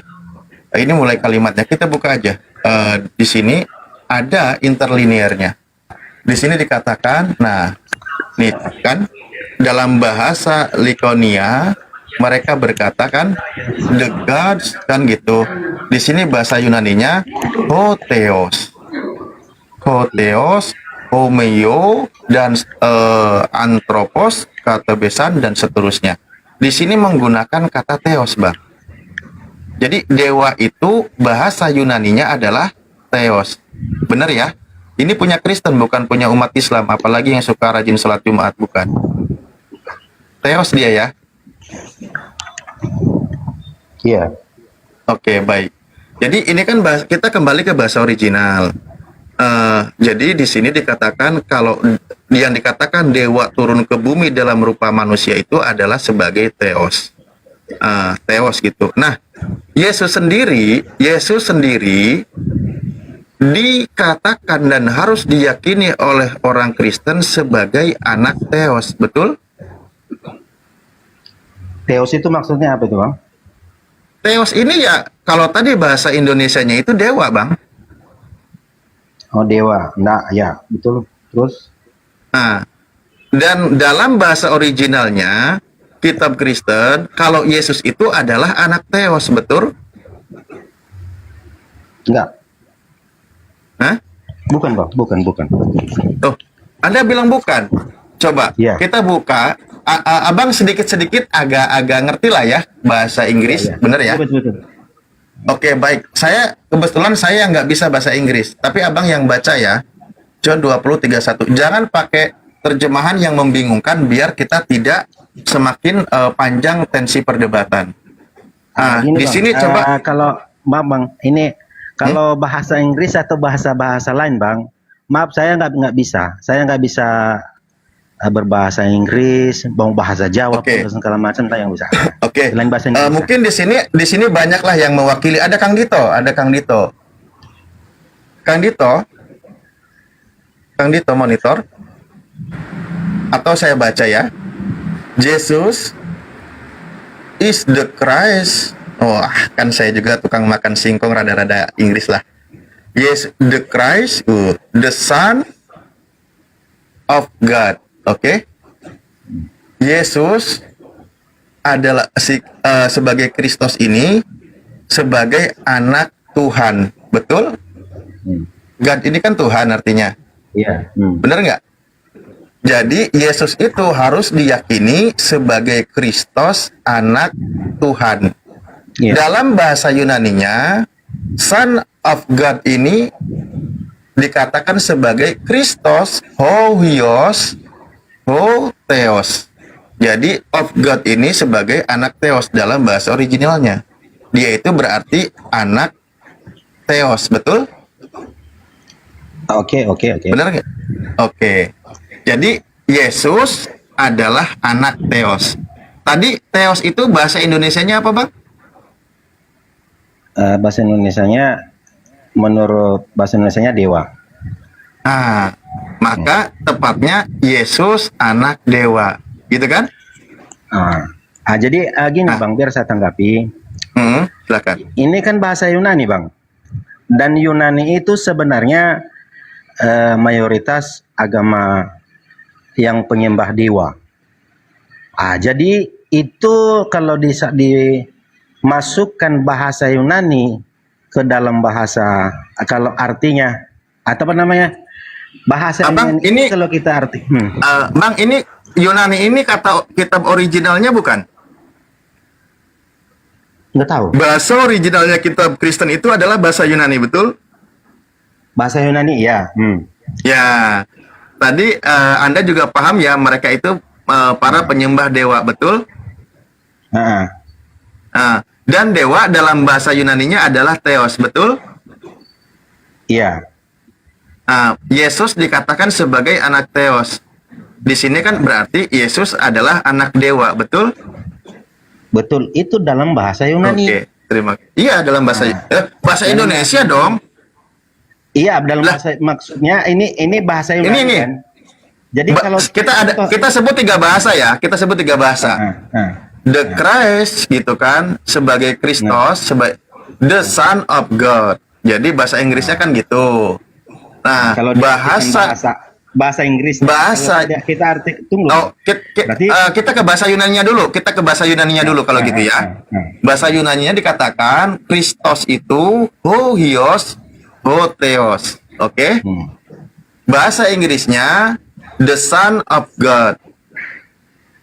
Ini mulai kalimatnya. Kita buka aja. Di sini ada interlinearnya. Di sini dikatakan, nah, nih kan dalam bahasa Likonia mereka berkata kan the gods kan gitu. Di sini bahasa Yunaninya hotheos, homeio, dan anthropos, kata besan, dan seterusnya. Di sini menggunakan kata theos, Bang. Jadi dewa itu bahasa Yunaninya adalah theos. Benar ya? Ini punya Kristen, bukan punya umat Islam, apalagi yang suka rajin sholat Jumat, bukan. Theos dia ya. Iya. Oke, baik. Jadi ini kan kita kembali ke bahasa original. Jadi di sini dikatakan kalau yang dikatakan dewa turun ke bumi dalam rupa manusia itu adalah sebagai theos. Theos gitu. Nah, Yesus sendiri dikatakan dan harus diyakini oleh orang Kristen sebagai anak theos, betul? Theos itu maksudnya apa itu, Bang? Theos ini ya, kalau tadi bahasa Indonesianya itu dewa, Bang. Oh, dewa. Nah, ya, betul. Terus? Nah, dan dalam bahasa originalnya, kitab Kristen, kalau Yesus itu adalah anak theos, betul? Enggak. Hah? Bukan, Bang. Bukan. Tuh, Anda bilang bukan. Coba, kita buka. Abang sedikit-sedikit agak-agak ngerti lah ya bahasa Inggris, bener ya? Betul. Oke, baik. Kebetulan saya nggak bisa bahasa Inggris, tapi abang yang baca ya. John 20:31. Jangan pakai terjemahan yang membingungkan biar kita tidak semakin panjang tensi perdebatan. Di Bang, sini coba kalau Bang, ini kalau bahasa Inggris atau bahasa lain, Bang. Maaf, saya nggak bisa. Saya nggak bisa berbahasa Inggris, bahasa Jawa, segala macam saya yang bisa. Oke. Selain bahasa Inggris. Mungkin di sini banyaklah yang mewakili. Ada Kang Dito. Kang Dito monitor. Atau saya baca ya. Jesus is the Christ. Wah, kan saya juga tukang makan singkong rada-rada Inggris lah. Yes, the Christ, the Son of God. Oke. Yesus adalah sebagai Kristus ini sebagai anak Tuhan, betul? God ini kan Tuhan artinya. Iya. Benar nggak? Jadi Yesus itu harus diyakini sebagai Kristus anak Tuhan. Dalam bahasa Yunaninya, Son of God ini dikatakan sebagai Kristos Theos. Jadi of God ini sebagai anak Theos dalam bahasa originalnya. Dia itu berarti anak Theos, betul? Oke. Benar nggak? Oke. Jadi Yesus adalah anak Theos. Tadi Theos itu bahasa Indonesianya apa, Bang? Bahasa Indonesianya, menurut bahasa Indonesianya dewa. Maka tepatnya Yesus anak dewa, gitu kan? Jadi gini Bang, biar saya tanggapi. Silakan. Ini kan bahasa Yunani, Bang. Dan Yunani itu sebenarnya mayoritas agama yang penyembah dewa. Jadi itu kalau dimasukkan bahasa Yunani ke dalam bahasa, kalau artinya atau apa namanya? Bahasa Abang, ini kalau kita arti. Bang, ini Yunani ini kata kitab originalnya bukan? Nggak tahu. Bahasa originalnya kitab Kristen itu adalah bahasa Yunani, betul? Bahasa Yunani, ya. Ya. Tadi Anda juga paham ya, mereka itu para penyembah dewa, betul? Dan dewa dalam bahasa Yunaninya adalah Theos, betul? Iya. Yesus dikatakan sebagai anak Theos. Di sini kan berarti Yesus adalah anak dewa, betul? Betul, itu dalam bahasa Yunani. Oke, terima kasih. Iya, dalam bahasa bahasa Indonesia dong. Iya, dalam bahasa, maksudnya ini bahasa Yunani ini. kan. Jadi kalau kita sebut tiga bahasa ya, kita sebut tiga bahasa. The Christ gitu kan sebagai Kristos, the Son of God. Jadi bahasa Inggrisnya kan gitu. Nah, Kalau bahasa Inggris, kita arti tunggu. Kita ke bahasa Yunaninya dulu. Kalau gitu ya. Bahasa Yunaninya dikatakan Kristos itu Hoios, Hotheos. Oke? Bahasa Inggrisnya the Son of God.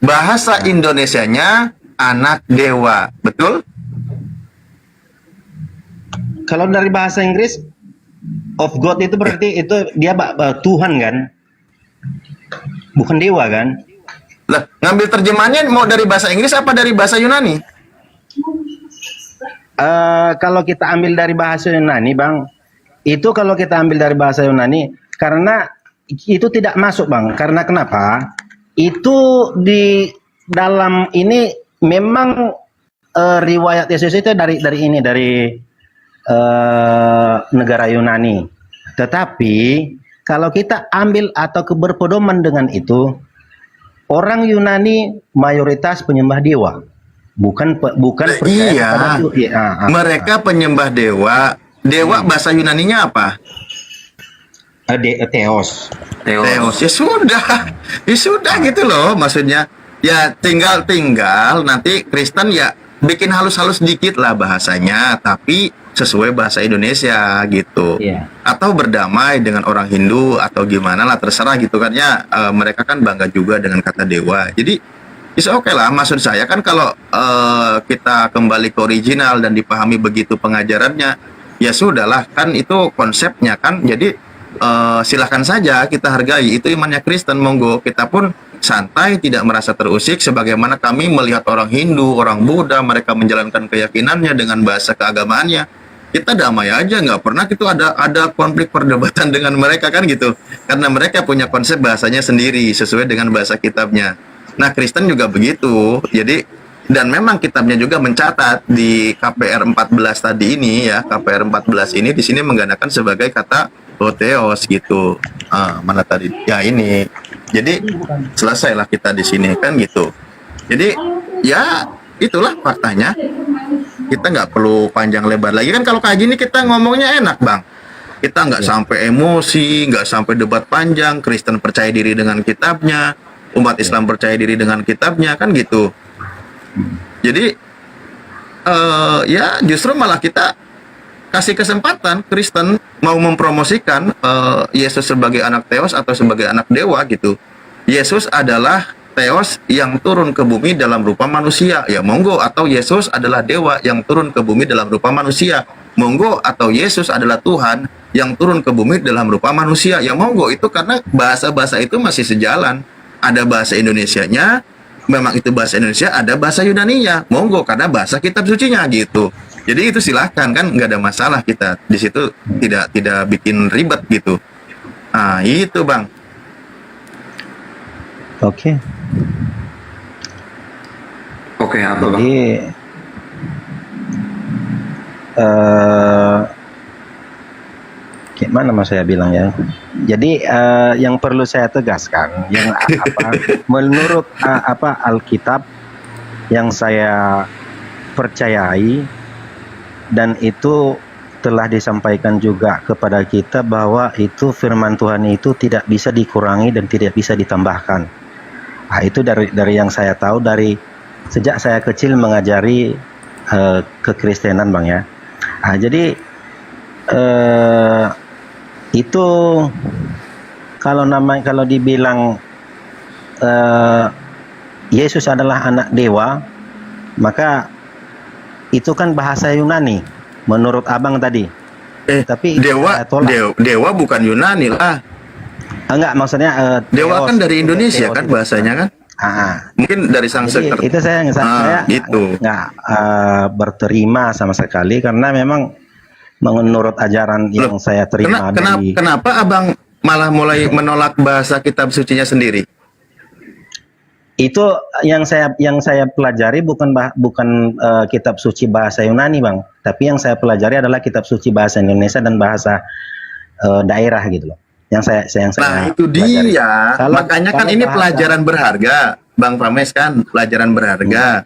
Bahasa Indonesianya anak dewa. Betul? Kalau dari bahasa Inggris, of God itu berarti itu dia Tuhan kan? Bukan dewa kan? Lah, ngambil terjemahannya mau dari bahasa Inggris apa dari bahasa Yunani? Kalau kita ambil dari bahasa Yunani, Bang, itu kalau kita ambil dari bahasa Yunani, karena itu tidak masuk, Bang. Karena kenapa? Itu di dalam ini memang riwayat Yesus itu dari negara Yunani. Tetapi kalau kita ambil atau berpedoman dengan itu, orang Yunani mayoritas penyembah dewa, bukan percaya kepada Tuhan. Mereka penyembah dewa. Dewa bahasa Yunaninya apa? Theos. Ya sudah gitu loh. Maksudnya ya tinggal nanti Kristen ya bikin halus-halus dikit lah bahasanya, tapi sesuai bahasa Indonesia gitu. Atau berdamai dengan orang Hindu atau gimana lah, terserah gitu kan ya. Mereka kan bangga juga dengan kata dewa. Jadi bisa oke lah. Maksud saya kan kalau kita kembali ke original dan dipahami begitu pengajarannya, ya sudahlah, kan itu konsepnya kan. Jadi silahkan saja kita hargai, itu imannya Kristen, monggo. Kita pun santai, tidak merasa terusik sebagaimana kami melihat orang Hindu, orang Buddha, mereka menjalankan keyakinannya dengan bahasa keagamaannya. Kita damai aja, nggak pernah itu ada konflik perdebatan dengan mereka kan gitu, karena mereka punya konsep bahasanya sendiri sesuai dengan bahasa kitabnya. Nah, Kristen juga begitu. Jadi, dan memang kitabnya juga mencatat di KPR 14 tadi ini ya, KPR 14 ini di sini menggunakan sebagai kata Hotheos gitu. Mana tadi? Ya ini. Jadi selesailah kita di sini kan gitu. Jadi ya itulah faktanya. Kita nggak perlu panjang lebar lagi kan, kalau kayak gini kita ngomongnya enak, Bang. Kita nggak sampai emosi, nggak sampai debat panjang. Kristen percaya diri dengan kitabnya, umat Islam percaya diri dengan kitabnya kan gitu. Jadi ya justru malah kita kasih kesempatan Kristen mau mempromosikan Yesus sebagai anak Theos atau sebagai anak dewa gitu. Yesus adalah Theos yang turun ke bumi dalam rupa manusia, ya monggo. Atau Yesus adalah dewa yang turun ke bumi dalam rupa manusia, monggo. Atau Yesus adalah Tuhan yang turun ke bumi dalam rupa manusia, ya monggo. Itu karena bahasa-bahasa itu masih sejalan. Ada bahasa Indonesianya, memang itu bahasa Indonesia, ada bahasa Yunaninya, monggo, karena bahasa kitab sucinya gitu. Jadi itu silahkan kan, nggak ada masalah, kita di situ tidak bikin ribet gitu. Nah itu, Bang. Oke, apa, Bang? Jadi gimana mas saya bilang ya? Jadi yang perlu saya tegaskan, yang menurut Alkitab yang saya percayai, dan itu telah disampaikan juga kepada kita bahwa itu firman Tuhan itu tidak bisa dikurangi dan tidak bisa ditambahkan. Nah, itu dari yang saya tahu dari sejak saya kecil mengajari kekristenan, Bang ya. Nah, jadi itu kalau dibilang Yesus adalah anak dewa, maka itu kan bahasa Yunani menurut Abang tadi. Tapi dewa bukan Yunani lah. Enggak, maksudnya dewa Theos, kan dari Indonesia Theos kan itu bahasanya kan. Mungkin dari Sanskerta. Itu saya nggak berterima sama sekali, karena memang menurut ajaran yang saya terima kenapa Abang malah mulai menolak bahasa kitab sucinya sendiri? Itu yang saya pelajari bukan kitab suci bahasa Yunani, Bang, tapi yang saya pelajari adalah kitab suci bahasa Indonesia dan bahasa daerah gitu loh. Yang saya nah itu pelajari. Dia makanya kan ini pelajaran berharga, Bang Prames, kan pelajaran berharga.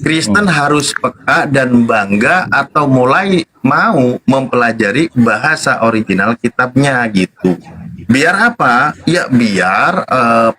Kristen harus peka dan bangga atau mulai mau mempelajari bahasa original kitabnya gitu. Biar apa? Ya biar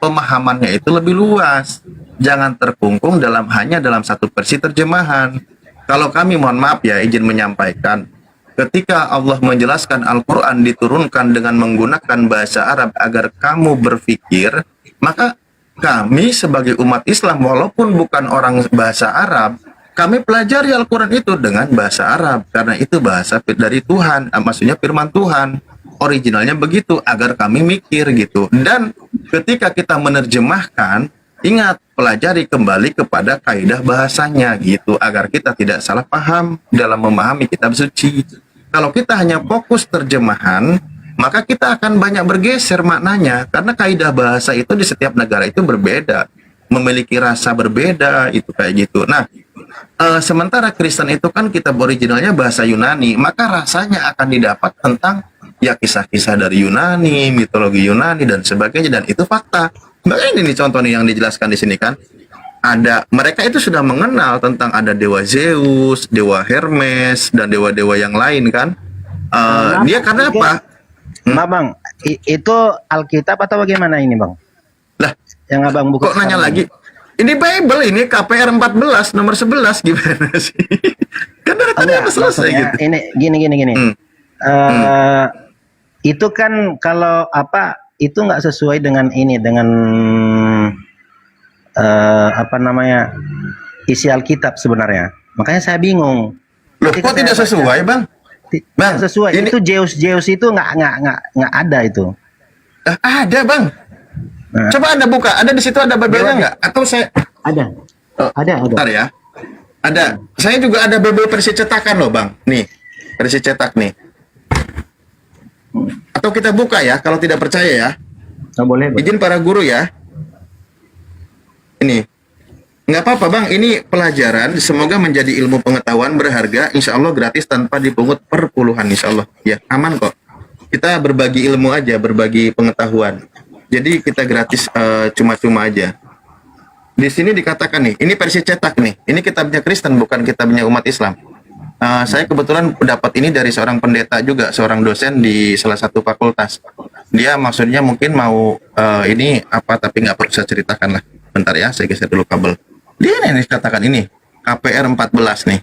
pemahamannya itu lebih luas. Jangan terkungkung hanya dalam satu versi terjemahan. Kalau kami mohon maaf ya izin menyampaikan, ketika Allah menjelaskan Al-Quran diturunkan dengan menggunakan bahasa Arab agar kamu berpikir, maka kami sebagai umat Islam walaupun bukan orang bahasa Arab, kami pelajari Al-Quran itu dengan bahasa Arab karena itu bahasa dari Tuhan, maksudnya firman Tuhan. Originalnya begitu agar kami mikir gitu. Dan ketika kita menerjemahkan, ingat pelajari kembali kepada kaidah bahasanya gitu agar kita tidak salah paham dalam memahami kitab suci. Kalau kita hanya fokus terjemahan, maka kita akan banyak bergeser maknanya karena kaidah bahasa itu di setiap negara itu berbeda, memiliki rasa berbeda itu kayak gitu. Nah, sementara Kristen itu kan kitab originalnya bahasa Yunani, maka rasanya akan didapat tentang ya kisah-kisah dari Yunani, mitologi Yunani dan sebagainya, dan itu fakta. Makanya ini contoh nih yang dijelaskan di sini kan, ada mereka itu sudah mengenal tentang ada dewa Zeus, dewa Hermes dan dewa-dewa yang lain kan. Dia karena apa? Bang, itu Alkitab atau bagaimana ini, Bang? Lah, yang Abang buka. Kok nanya lagi? Ini Bible, ini KPR 14 nomor 11 gimana sih? Kan dari tadi udah selesai gitu. Ini gini. Itu kan kalau apa itu nggak sesuai dengan ini dengan apa namanya isi Alkitab sebenarnya. Makanya saya bingung. Loh, kok tidak sesuai, Bang? Bang, sesuai ini... itu Zeus itu nggak ada itu. Ada Bang. Nah. Coba Anda buka, ada di situ ada Bible-nya nggak? Atau saya ada. Ada. Bentar ya. Ada. Saya juga ada Bible versi cetakan loh Bang. Nih versi cetak nih. Atau kita buka ya, kalau tidak percaya ya. Boleh. Izin para guru ya. Ini. Nggak apa-apa Bang, ini pelajaran, semoga menjadi ilmu pengetahuan berharga, insya Allah gratis tanpa dipungut per puluhan, insya Allah. Ya, aman kok. Kita berbagi ilmu aja, berbagi pengetahuan. Jadi kita gratis cuma-cuma aja. Di sini dikatakan nih, ini versi cetak nih, ini kitabnya Kristen, bukan kitabnya umat Islam. Saya kebetulan dapat ini dari seorang pendeta juga, seorang dosen di salah satu fakultas. Dia maksudnya mungkin mau ini apa, tapi nggak perlu saya ceritakan lah. Bentar ya, saya geser dulu kabel. Dia nih katakan ini KPR 14 nih.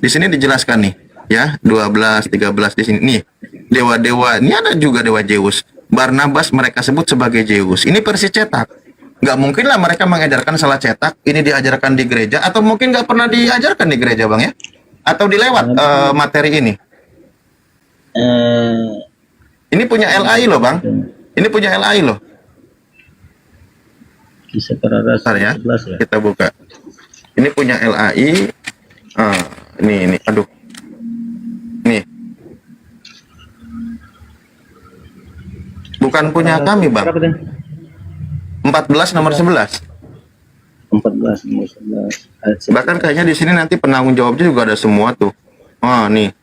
Di sini dijelaskan nih ya 12, 13 di sini nih. Dewa-dewa, ini ada juga dewa Zeus. Barnabas mereka sebut sebagai Zeus. Ini versi cetak. Nggak mungkin lah mereka mengedarkan salah cetak. Ini diajarkan di gereja atau mungkin nggak pernah diajarkan di gereja Bang ya? Atau dilewat materi ini? Ini punya LAI loh Bang. Ini punya LAI loh. Bentar ya, kita buka. Ini punya LAI. Ini, aduh. Nih. Bukan punya kami, Bang. 14 nomor 11. 14 nomor 11. Bahkan kayaknya di sini nanti penanggung jawabnya juga ada semua tuh. Nih.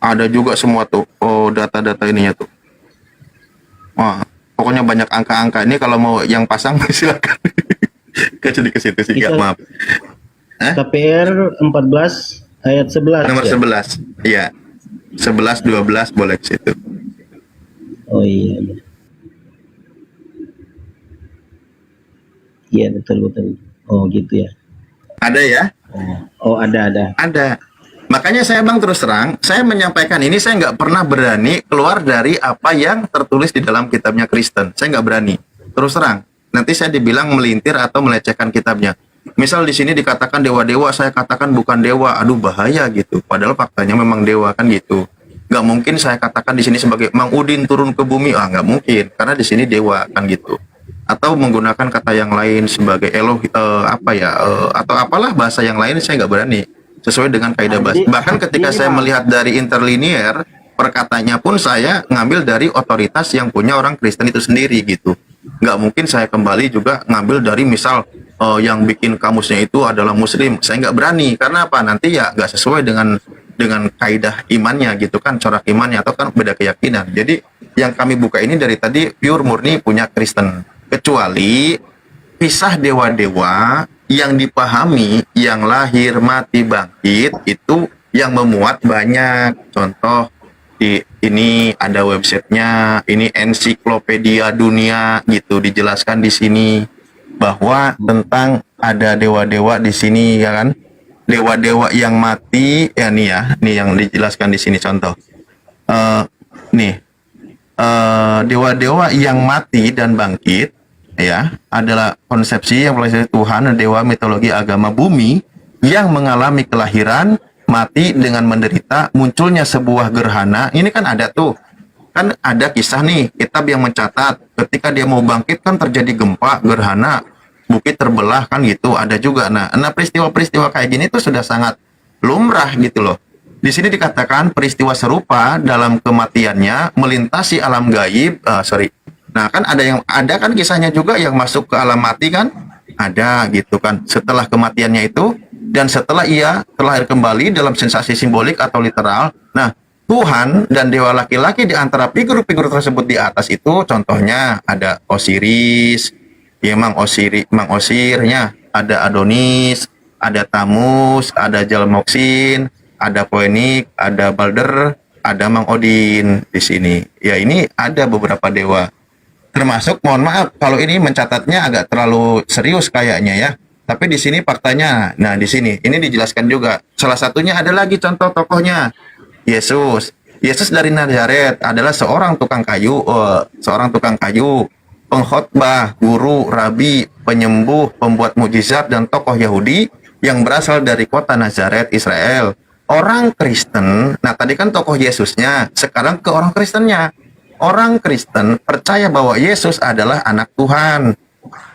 Ada juga semua tuh. Oh, data-data ininya tuh. Pokoknya banyak angka-angka. Ini kalau mau yang pasang silakan. Jadi ke situ sih, maaf. KPR 14 ayat 11. Nomor 11. Iya. 11 12 boleh ke situ. Oh iya. Iya betul. Oh gitu ya. Ada ya? Oh ada. Ada. Makanya saya Bang terus terang, saya menyampaikan ini, saya nggak pernah berani keluar dari apa yang tertulis di dalam kitabnya Kristen. Saya nggak berani. Terus terang. Nanti saya dibilang melintir atau melecehkan kitabnya. Misal di sini dikatakan dewa-dewa, saya katakan bukan dewa. Aduh bahaya gitu. Padahal faktanya memang dewa kan gitu. Nggak mungkin saya katakan di sini sebagai Mang Udin turun ke bumi. Nggak mungkin. Karena di sini dewa kan gitu. Atau menggunakan kata yang lain sebagai Eloh atau apalah bahasa yang lain, saya nggak berani. Sesuai dengan kaidah bahasa. Bahkan ketika saya melihat dari interlinear, perkataannya pun saya ngambil dari otoritas yang punya orang Kristen itu sendiri gitu. Nggak mungkin saya kembali juga ngambil dari misal yang bikin kamusnya itu adalah Muslim. Saya nggak berani. Karena apa? Nanti ya nggak sesuai dengan kaidah imannya gitu kan, corak imannya atau kan beda keyakinan. Jadi yang kami buka ini dari tadi pure murni punya Kristen. Kecuali kisah dewa-dewa yang dipahami, yang lahir, mati, bangkit itu yang memuat banyak. Contoh ini ada websitenya, ini ensiklopedia dunia gitu, dijelaskan di sini bahwa tentang ada dewa-dewa di sini ya kan, dewa-dewa yang mati ya, nih yang dijelaskan di sini contoh. Dewa-dewa yang mati dan bangkit ya adalah konsepsi yang berasal dari Tuhan, dewa mitologi agama bumi yang mengalami kelahiran, mati dengan menderita, munculnya sebuah gerhana. Ini kan ada tuh, kan ada kisah nih kitab yang mencatat ketika dia mau bangkit kan terjadi gempa, gerhana, bukit terbelah kan gitu, ada juga. Nah peristiwa-peristiwa kayak gini tuh sudah sangat lumrah gitu loh. Di sini dikatakan peristiwa serupa dalam kematiannya melintasi alam gaib. Nah kan ada kan kisahnya juga yang masuk ke alam mati kan, ada gitu kan setelah kematiannya itu, dan setelah ia terlahir kembali dalam sensasi simbolik atau literal. Nah Tuhan dan dewa laki-laki di antara figur-figur tersebut di atas itu contohnya ada Osiris, ya Mang Osirnya, ada Adonis, ada Tamus, ada Jalmoksin, ada Poenik, ada Balder, ada Mang Odin di sini. Ya ini ada beberapa dewa. Termasuk, mohon maaf kalau ini mencatatnya agak terlalu serius kayaknya ya. Tapi di sini faktanya, nah di sini ini dijelaskan juga. Salah satunya ada lagi contoh tokohnya, Yesus. Yesus dari Nazaret adalah seorang tukang kayu, pengkhotbah, guru, rabi, penyembuh, pembuat mukjizat dan tokoh Yahudi yang berasal dari kota Nazaret, Israel. Orang Kristen, nah tadi kan tokoh Yesusnya, sekarang ke orang Kristennya. Orang Kristen percaya bahwa Yesus adalah anak Tuhan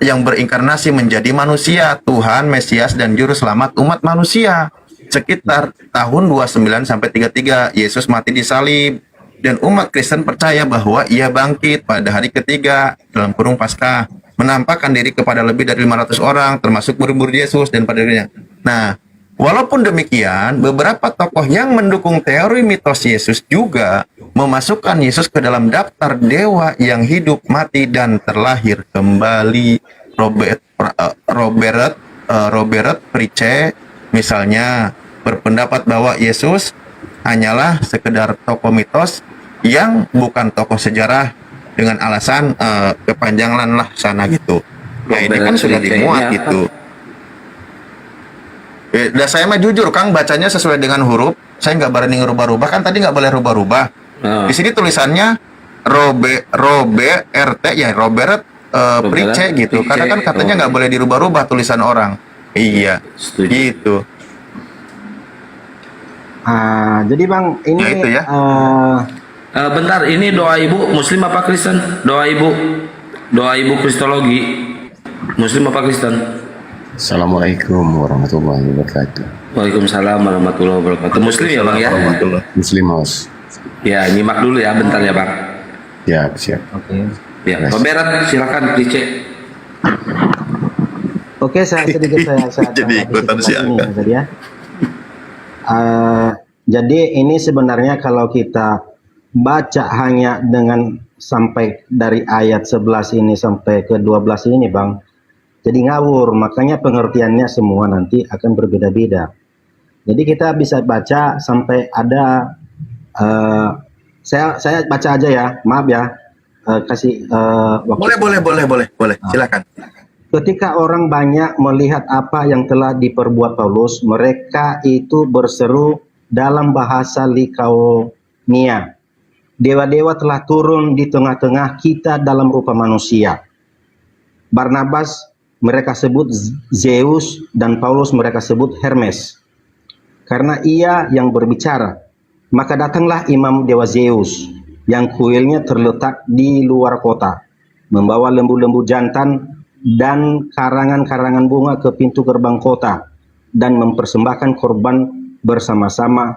yang berinkarnasi menjadi manusia, Tuhan, Mesias, dan Juru Selamat umat manusia. Sekitar tahun 29 sampai 33, Yesus mati di salib. Dan umat Kristen percaya bahwa ia bangkit pada hari ketiga, dalam kurung Paskah, menampakkan diri kepada lebih dari 500 orang, termasuk murid-murid Yesus dan pada dirinya. Nah, walaupun demikian, beberapa tokoh yang mendukung teori mitos Yesus juga memasukkan Yesus ke dalam daftar dewa yang hidup, mati, dan terlahir kembali. Robert Price misalnya berpendapat bahwa Yesus hanyalah sekedar tokoh mitos yang bukan tokoh sejarah dengan alasan kepanjangan lah sana gitu. Nah ini kan sudah dimuat gitu. Dan saya mah jujur Kang bacanya sesuai dengan huruf. Saya nggak berani ngerubah-rubah, kan tadi nggak boleh rubah-rubah. Di sini tulisannya Robert Price gitu. Karena kan katanya nggak boleh dirubah-rubah tulisan orang. Iya, gitu. Jadi Bang, ini ya itu ya. Bentar, ini doa ibu Muslim apa Kristen? Doa ibu Kristologi Muslim apa Kristen? Assalamualaikum warahmatullahi wabarakatuh. Waalaikumsalam warahmatullahi wabarakatuh. Muslim ya Bang ya? Muslim Mas. Ya, nyimak dulu ya, bentar ya Bang. Ya, siap. Oke. Ya, Robert silakan dicek. Oke, saya jadi ikutan siaga. Jadi ini sebenarnya kalau kita baca hanya dengan sampai dari ayat 11 ini sampai ke 12 ini Bang, jadi ngawur, makanya pengertiannya semua nanti akan berbeda-beda. Jadi kita bisa baca sampai ada saya baca aja ya, maaf ya, kasih waktu. Boleh, silakan. Ketika orang banyak melihat apa yang telah diperbuat Paulus, mereka itu berseru dalam bahasa Likaonia. Dewa-dewa telah turun di tengah-tengah kita dalam rupa manusia. Barnabas mereka sebut Zeus dan Paulus mereka sebut Hermes. Karena ia yang berbicara, maka datanglah imam dewa Zeus yang kuilnya terletak di luar kota, membawa lembu-lembu jantan dan karangan-karangan bunga ke pintu gerbang kota dan mempersembahkan korban bersama-sama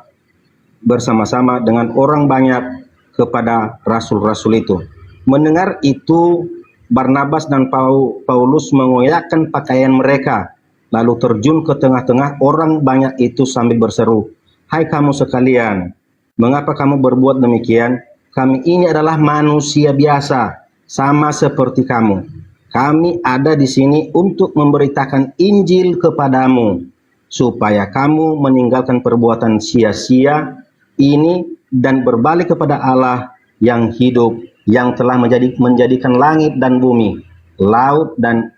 dengan orang banyak kepada rasul-rasul itu. Mendengar itu, Barnabas dan Paulus mengoyakkan pakaian mereka, lalu terjun ke tengah-tengah orang banyak itu sambil berseru, "Hai kamu sekalian, mengapa kamu berbuat demikian? Kami ini adalah manusia biasa, sama seperti kamu. kami ada di sini untuk memberitakan Injil kepadamu, supaya kamu meninggalkan perbuatan sia-sia ini dan berbalik kepada Allah yang hidup, yang telah menjadikan langit dan bumi, laut dan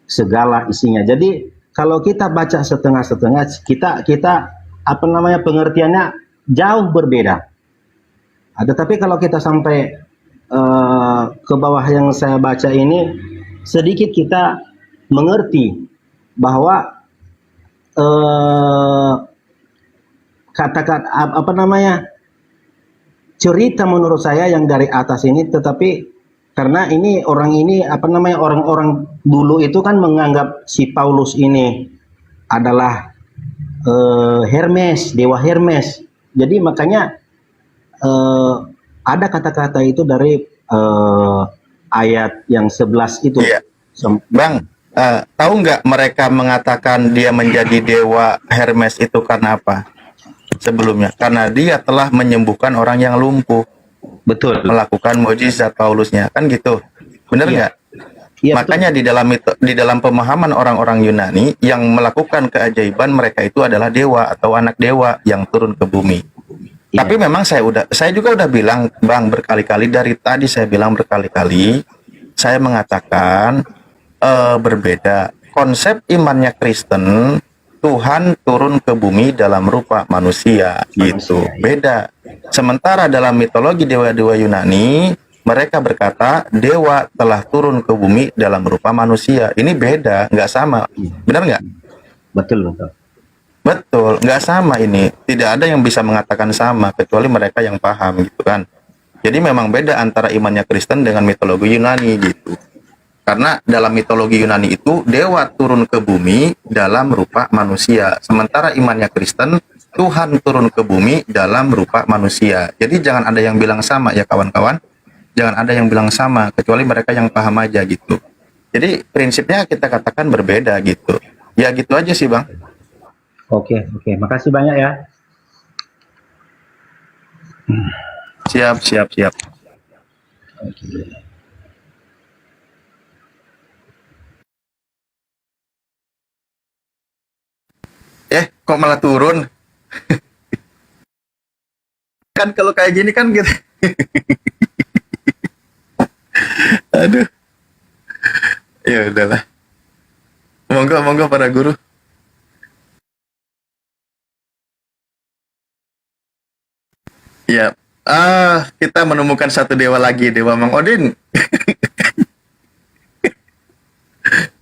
segala isinya. Jadi kalau kita baca setengah-setengah, kita pengertiannya jauh berbeda. Tetapi kalau kita sampai ke bawah yang saya baca ini, sedikit kita mengerti bahwa cerita menurut saya yang dari atas ini, tetapi karena ini orang-orang dulu itu kan menganggap si Paulus ini adalah Hermes, dewa Hermes. Jadi makanya ada kata-kata itu dari ayat yang 11 itu. Iya. Bang, tahu nggak mereka mengatakan dia menjadi dewa Hermes itu karena apa? Sebelumnya, karena dia telah menyembuhkan orang yang lumpuh. Betul. Melakukan mukjizat Paulusnya, kan gitu. Benar nggak? Iya, Makanya di dalam pemahaman orang-orang Yunani yang melakukan keajaiban, mereka itu adalah dewa atau anak dewa yang turun ke bumi. Tapi memang saya juga udah bilang, Bang, berkali-kali dari tadi saya bilang berkali-kali, saya mengatakan berbeda. Konsep imannya Kristen, Tuhan turun ke bumi dalam rupa manusia, gitu. Beda. Sementara dalam mitologi dewa-dewa Yunani, mereka berkata dewa telah turun ke bumi dalam rupa manusia. Ini beda, nggak sama. Benar nggak? Betul. Betul, nggak sama ini. Tidak ada yang bisa mengatakan sama, kecuali mereka yang paham, gitu kan. Jadi memang beda antara imannya Kristen dengan mitologi Yunani, gitu. Karena dalam mitologi Yunani itu, dewa turun ke bumi dalam rupa manusia. Sementara imannya Kristen, Tuhan turun ke bumi dalam rupa manusia. Jadi jangan ada yang bilang sama ya kawan-kawan. Jangan ada yang bilang sama, kecuali mereka yang paham aja, gitu. Jadi prinsipnya kita katakan berbeda, gitu. Ya gitu aja sih, Bang. Oke. Makasih banyak ya. Siap. Kok malah turun? Kan kalau kayak gini kan gitu. Aduh. Ya udahlah. Monggo para guru. Ya, kita menemukan satu dewa lagi, Dewa Mang Odin.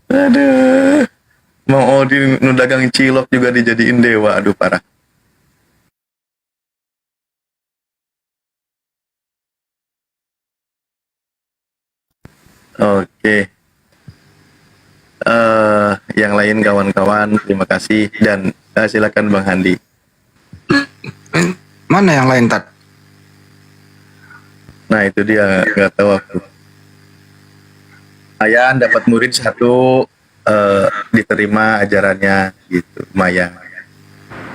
Aduh, Mang Odin nu dagang cilok juga dijadiin dewa, aduh parah. Oke. Yang lain kawan-kawan, terima kasih dan silakan Bang Handi. Mana yang lain, Tat? Nah itu dia, nggak tahu aku. Ayan dapat murid satu, diterima ajarannya gitu, lumayan.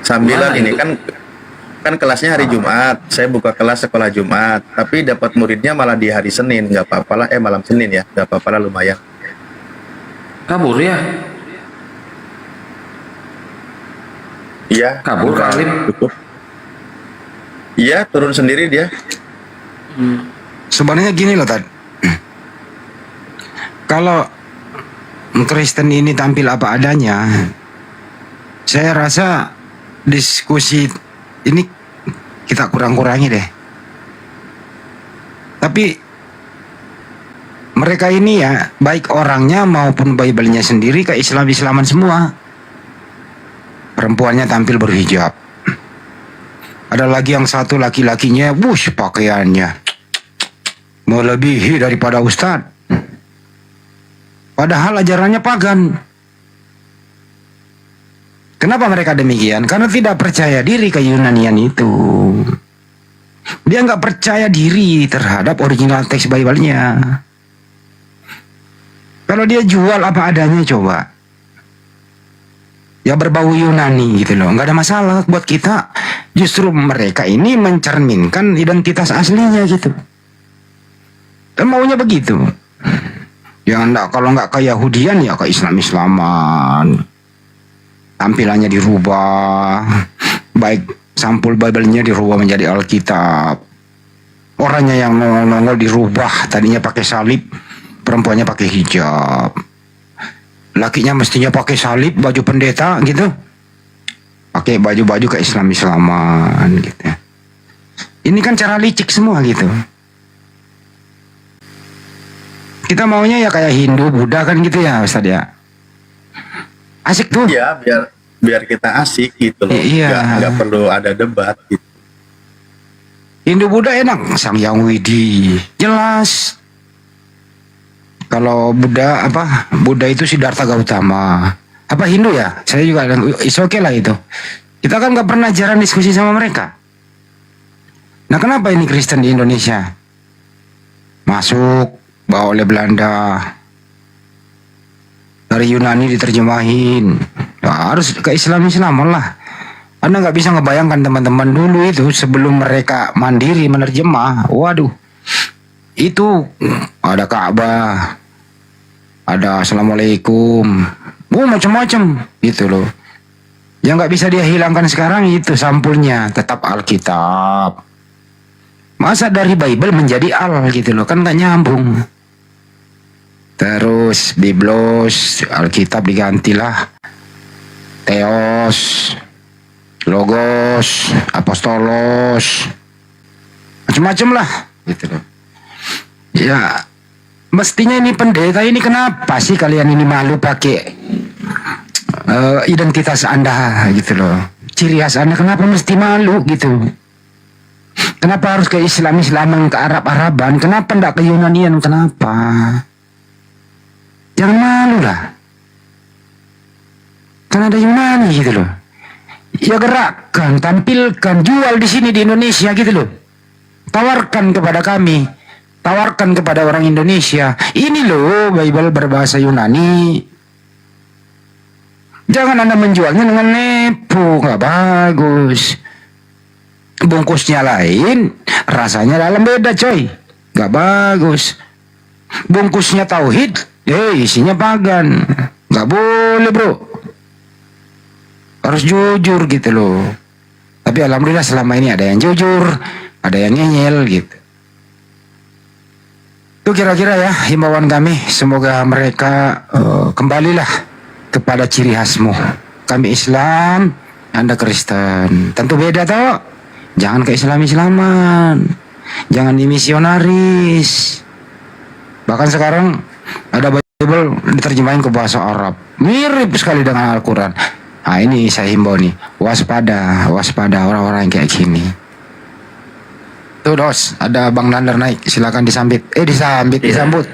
Sambilan ini kan kelasnya hari Jumat, saya buka kelas sekolah Jumat, tapi dapat muridnya malah di hari Senin, nggak apa-apa lah, malam Senin ya, nggak apa-apa lah, lumayan. Kabur ya? Iya. Kabur Alif. Iya, turun sendiri dia. Sebenarnya gini loh, Tad. Kalau Kristen ini tampil apa adanya, saya rasa diskusi ini kita kurang-kurangi deh. Tapi mereka ini ya, baik orangnya maupun Bible-nya sendiri ke Islam-Islaman semua. Perempuannya tampil berhijab. Ada lagi yang satu laki-lakinya, wush, pakaiannya melebihi daripada ustadz. Padahal ajarannya pagan. Kenapa mereka demikian? Karena tidak percaya diri ke-Yunanian itu. Dia nggak percaya diri terhadap original teks Bible-nya. Kalau dia jual apa adanya coba, ya berbau Yunani gitu loh, nggak ada masalah buat kita. Justru mereka ini mencerminkan identitas aslinya gitu. Dan maunya begitu. Kalau nggak ke Yahudian ya ke Islam-Islaman. Tampilannya dirubah, baik sampul Bible-nya dirubah menjadi Alkitab. Orangnya yang nongol dirubah, tadinya pakai salib, perempuannya pakai hijab. Lakinya mestinya pakai salib, baju pendeta gitu. Pakai baju-baju ke Islam-Islaman gitu. Ini kan cara licik semua gitu. Kita maunya ya kayak Hindu, Buddha kan gitu ya Ustaz ya. Asik tuh. Iya, biar kita asik gitu loh. Iya. Nggak perlu ada debat gitu. Hindu Buddha enak, Sang Yang Widi jelas. Kalau Buddha itu Siddhartha Gautama. Apa Hindu ya? Saya juga is okay lah itu. Kita kan nggak pernah jarang diskusi sama mereka. Nah kenapa ini Kristen di Indonesia? Masuk, bawa oleh Belanda. Dari Yunani diterjemahin. Nah, harus ke Islam-Islaman lah. Anda nggak bisa ngebayangkan teman-teman dulu itu sebelum mereka mandiri menerjemah. Waduh, itu ada Ka'bah, ada Assalamualaikum, macam-macam gitu loh. Yang nggak bisa dia hilangkan sekarang itu sampulnya tetap Alkitab. Masa dari Bible menjadi Al gitu loh, kan nggak nyambung. Terus Biblos, Alkitab digantilah Theos, Logos, Apostolos, macam-macam lah gitu loh. Ya mestinya ini pendeta ini kenapa sih kalian ini malu pakai identitas Anda gitu loh, ciri khas Anda, kenapa mesti malu gitu? Kenapa harus ke Islam-Islaman, ke Arab-Araban? Kenapa enggak ke Yunanian? Kenapa? Jangan malu lah. Kan ada Yunani gitu loh. Ya gerakkan, tampilkan, jual di sini di Indonesia gitu loh. Tawarkan kepada kami, tawarkan kepada orang Indonesia. Ini loh Bible berbahasa Yunani. Jangan Anda menjualnya dengan nepo, nggak bagus. Bungkusnya lain, rasanya dalam beda coy, nggak bagus. Bungkusnya tauhid, isinya pagan, nggak boleh bro. Harus jujur gitu loh. Tapi alhamdulillah selama ini ada yang jujur, ada yang ngeyel gitu. Itu kira-kira ya himbauan kami. Semoga mereka kembalilah kepada ciri khasmu. Kami Islam, Anda Kristen. Tentu beda toh. Jangan ke Islam-Islaman, jangan dimisionaris. Bahkan sekarang ada Bible diterjemahin ke bahasa Arab, mirip sekali dengan Al-Quran. Nah ini saya himbau nih, waspada, waspada orang-orang yang kayak gini. Tuh Dos, ada Bang Nandar naik, silakan disambit. Disambut.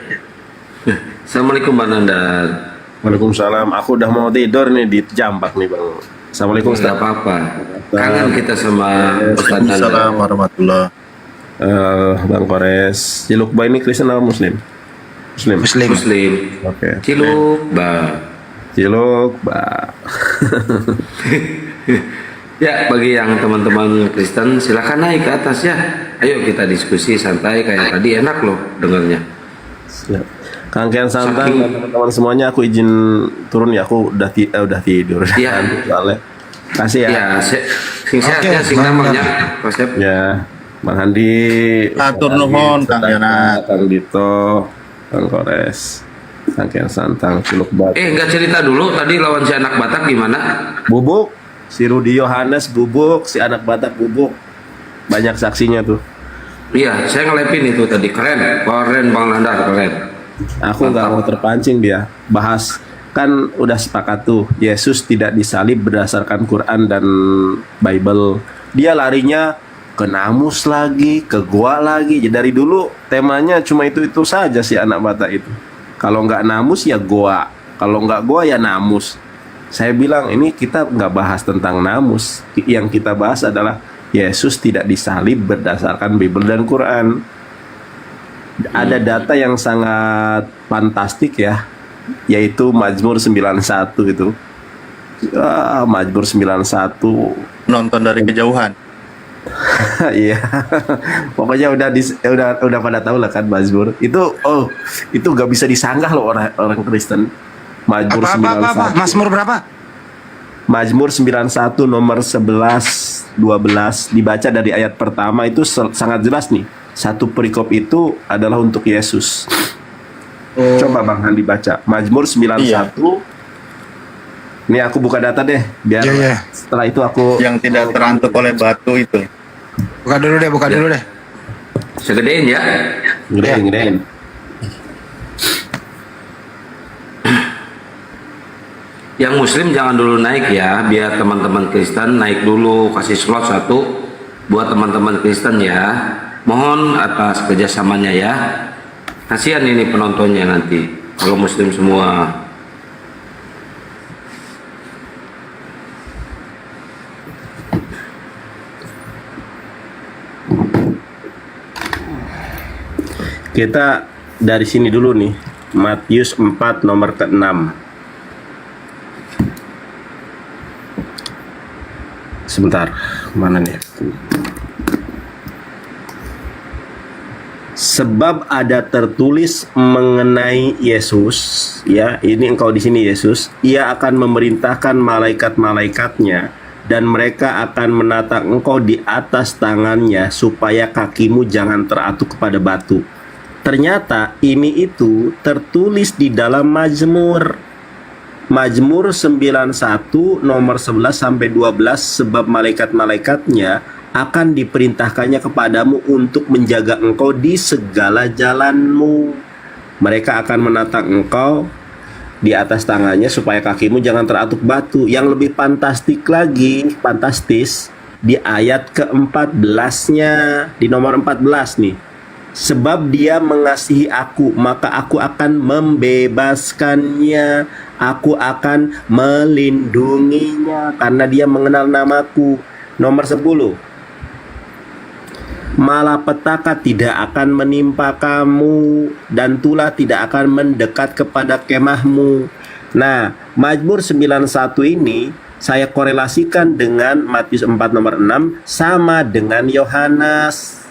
Assalamualaikum Bang Nandar. Waalaikumsalam. Aku udah mau tidur nih di jambak nih Bang. Assalamualaikum Ustaz. Tidak apa-apa. Kangen kita sama Ustaz Nandar. Assalamualaikum warahmatullah. Bang Kores, Cilukba ini Kristen atau Muslim? Muslim. Oke. Cilukba. Ya, bagi yang teman-teman Kristen silakan naik ke atas ya. Ayo kita diskusi santai kayak tadi, enak loh dengarnya. Siap. Kangkean santai teman-teman semuanya, aku izin turun ya, aku udah tidur. Iya. Soalnya. Kasih ya. Iya, sing sehat ya, sing namanya. Konsep. Ya, Bang Handi. Atur nuhun Kang Yana. Kang Dito, Kang Kores. Kangkean santang Ciluk Batak. Enggak cerita dulu tadi lawan si anak Batak gimana? Bubuk, si Rudi Yohanes bubuk, si anak Batak bubuk. Banyak saksinya tuh. Iya, saya ngelepin itu tadi, keren Bang Nandar, keren. Aku nggak mau terpancing dia bahas, kan udah sepakat tuh Yesus tidak disalib berdasarkan Quran dan Bible. Dia larinya ke namus lagi, ke gua lagi. Jadi dari dulu temanya cuma itu saja si anak Batak itu. Kalau nggak namus ya gua, kalau nggak gua ya namus. Saya bilang ini kita nggak bahas tentang namus, yang kita bahas adalah Yesus tidak disalib berdasarkan Bible dan Quran. Ada data yang sangat fantastik ya, yaitu Mazmur 91 itu. Mazmur 91 nonton dari kejauhan. Iya. Pokoknya udah pada tahu lah kan Mazmur. Itu gak bisa disanggah loh orang Kristen. Mazmur 91. Mazmur berapa? Mazmur 91 nomor 11 12 dibaca dari ayat pertama itu sangat jelas nih. Satu perikop itu adalah untuk Yesus. Coba Bang Han dibaca Mazmur 91. Ini aku buka data deh biar setelah itu aku yang tidak terantuk oleh batu itu. Buka dulu deh. Segedein ya. Gedein. Yang muslim jangan dulu naik ya, biar teman-teman Kristen naik dulu, kasih slot satu buat teman-teman Kristen ya. Mohon atas kerjasamanya ya. Kasihan ini penontonnya nanti kalau muslim semua. Kita dari sini dulu nih. Matius 4 nomor ke-6. Sebentar, mana nih? Sebab ada tertulis mengenai Yesus, ya, ini engkau di sini Yesus, ia akan memerintahkan malaikat-malaikatnya dan mereka akan menatang engkau di atas tangannya supaya kakimu jangan teratuk kepada batu. Ternyata ini itu tertulis di dalam Mazmur 91 nomor 11 sampai 12, sebab malaikat-malaikatnya akan diperintahkannya kepadamu untuk menjaga engkau di segala jalanmu. Mereka akan menatang engkau di atas tangannya supaya kakimu jangan teratuk batu. Yang lebih fantastis di ayat ke-14-nya, di nomor 14 nih. Sebab dia mengasihi aku, maka aku akan membebaskannya, aku akan melindunginya, karena dia mengenal namaku. Nomor 10, malapetaka tidak akan menimpa kamu, dan tulah tidak akan mendekat kepada kemahmu. Nah, Mazmur 91 ini saya korelasikan dengan Matius 4 nomor 6 sama dengan Yohanes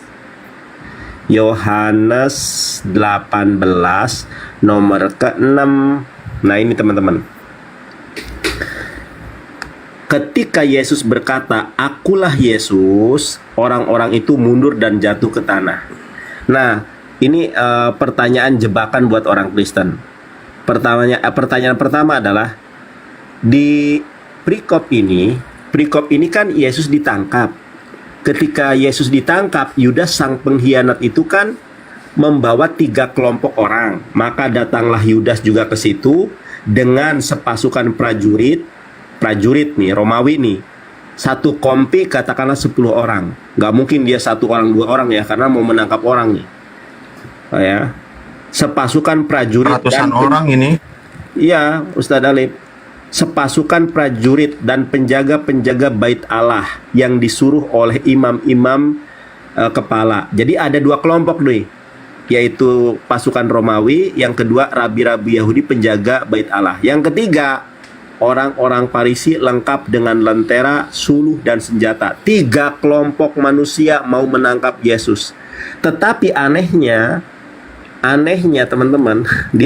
18 nomor ke-6. Nah ini teman-teman, ketika Yesus berkata akulah Yesus, orang-orang itu mundur dan jatuh ke tanah. Nah ini pertanyaan jebakan buat orang Kristen. Pertanyaan pertama adalah, di perikop ini kan Yesus ditangkap. Ketika Yesus ditangkap, Yudas sang pengkhianat itu kan membawa 3 kelompok orang. Maka datanglah Yudas juga ke situ dengan sepasukan prajurit nih, Romawi nih. Satu kompi katakanlah 10 orang. Gak mungkin dia 1 orang 2 orang ya, karena mau menangkap orang nih. Ya. Sepasukan prajurit ratusan orang ini. Iya, Ustadz Alif. Sepasukan prajurit dan penjaga-penjaga bait Allah yang disuruh oleh imam-imam kepala. Jadi ada 2 kelompok nih, yaitu pasukan Romawi, yang kedua rabi-rabi Yahudi penjaga bait Allah, yang ketiga orang-orang Farisi lengkap dengan lentera, suluh dan senjata. 3 kelompok manusia mau menangkap Yesus. Tetapi anehnya teman-teman, di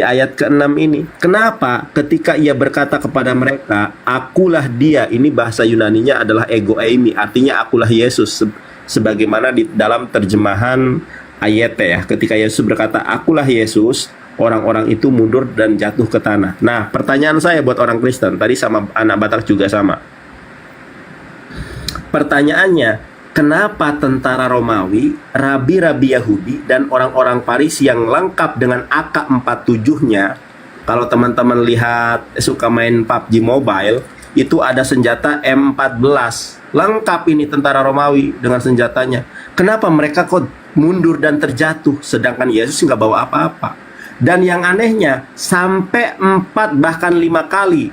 ayat ke-6 ini, kenapa ketika ia berkata kepada mereka akulah dia, ini bahasa Yunaninya adalah ego eimi, artinya akulah Yesus, sebagaimana di dalam terjemahan ayat ya, ketika Yesus berkata akulah Yesus, orang-orang itu mundur dan jatuh ke tanah. Nah pertanyaan saya buat orang Kristen, tadi sama anak Batak juga sama, pertanyaannya, kenapa tentara Romawi, rabi-rabi Yahudi, dan orang-orang Farisi yang lengkap dengan AK-47-nya, kalau teman-teman lihat suka main PUBG Mobile, itu ada senjata M14. Lengkap ini tentara Romawi dengan senjatanya. Kenapa mereka kok mundur dan terjatuh, sedangkan Yesus nggak bawa apa-apa? Dan yang anehnya, sampai 4 bahkan 5 kali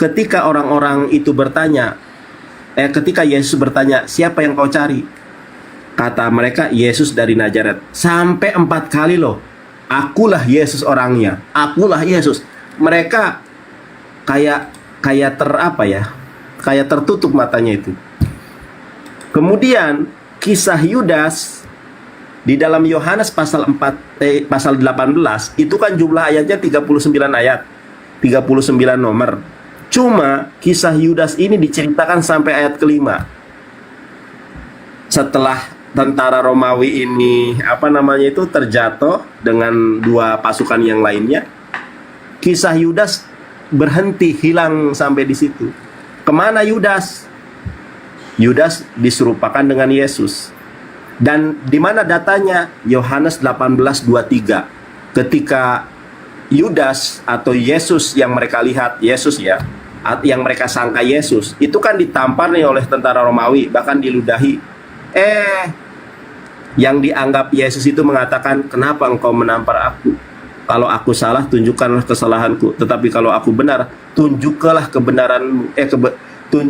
ketika orang-orang itu bertanya, ketika Yesus bertanya, siapa yang kau cari? Kata mereka, Yesus dari Nazaret. Sampai 4 kali loh. Akulah Yesus orangnya. Akulah Yesus. Mereka kayak tertutup matanya itu. Kemudian kisah Yudas di dalam Yohanes pasal 18 itu kan jumlah ayatnya 39 ayat, 39 nomor. Cuma kisah Yudas ini diceritakan sampai ayat kelima. Setelah tentara Romawi ini terjatuh dengan dua pasukan yang lainnya, kisah Yudas berhenti, hilang sampai di situ. Kemana Yudas? Yudas diserupakan dengan Yesus. Dan di mana datanya? Yohanes 18:23. Ketika Yudas atau Yesus yang mereka lihat, Yesus ya, yang mereka sangka Yesus, itu kan ditampar nih oleh tentara Romawi, bahkan diludahi. Yang dianggap Yesus itu mengatakan, kenapa engkau menampar aku? Kalau aku salah, tunjukkanlah kesalahanku. Tetapi kalau aku benar, tunjukkanlah kebenaranmu.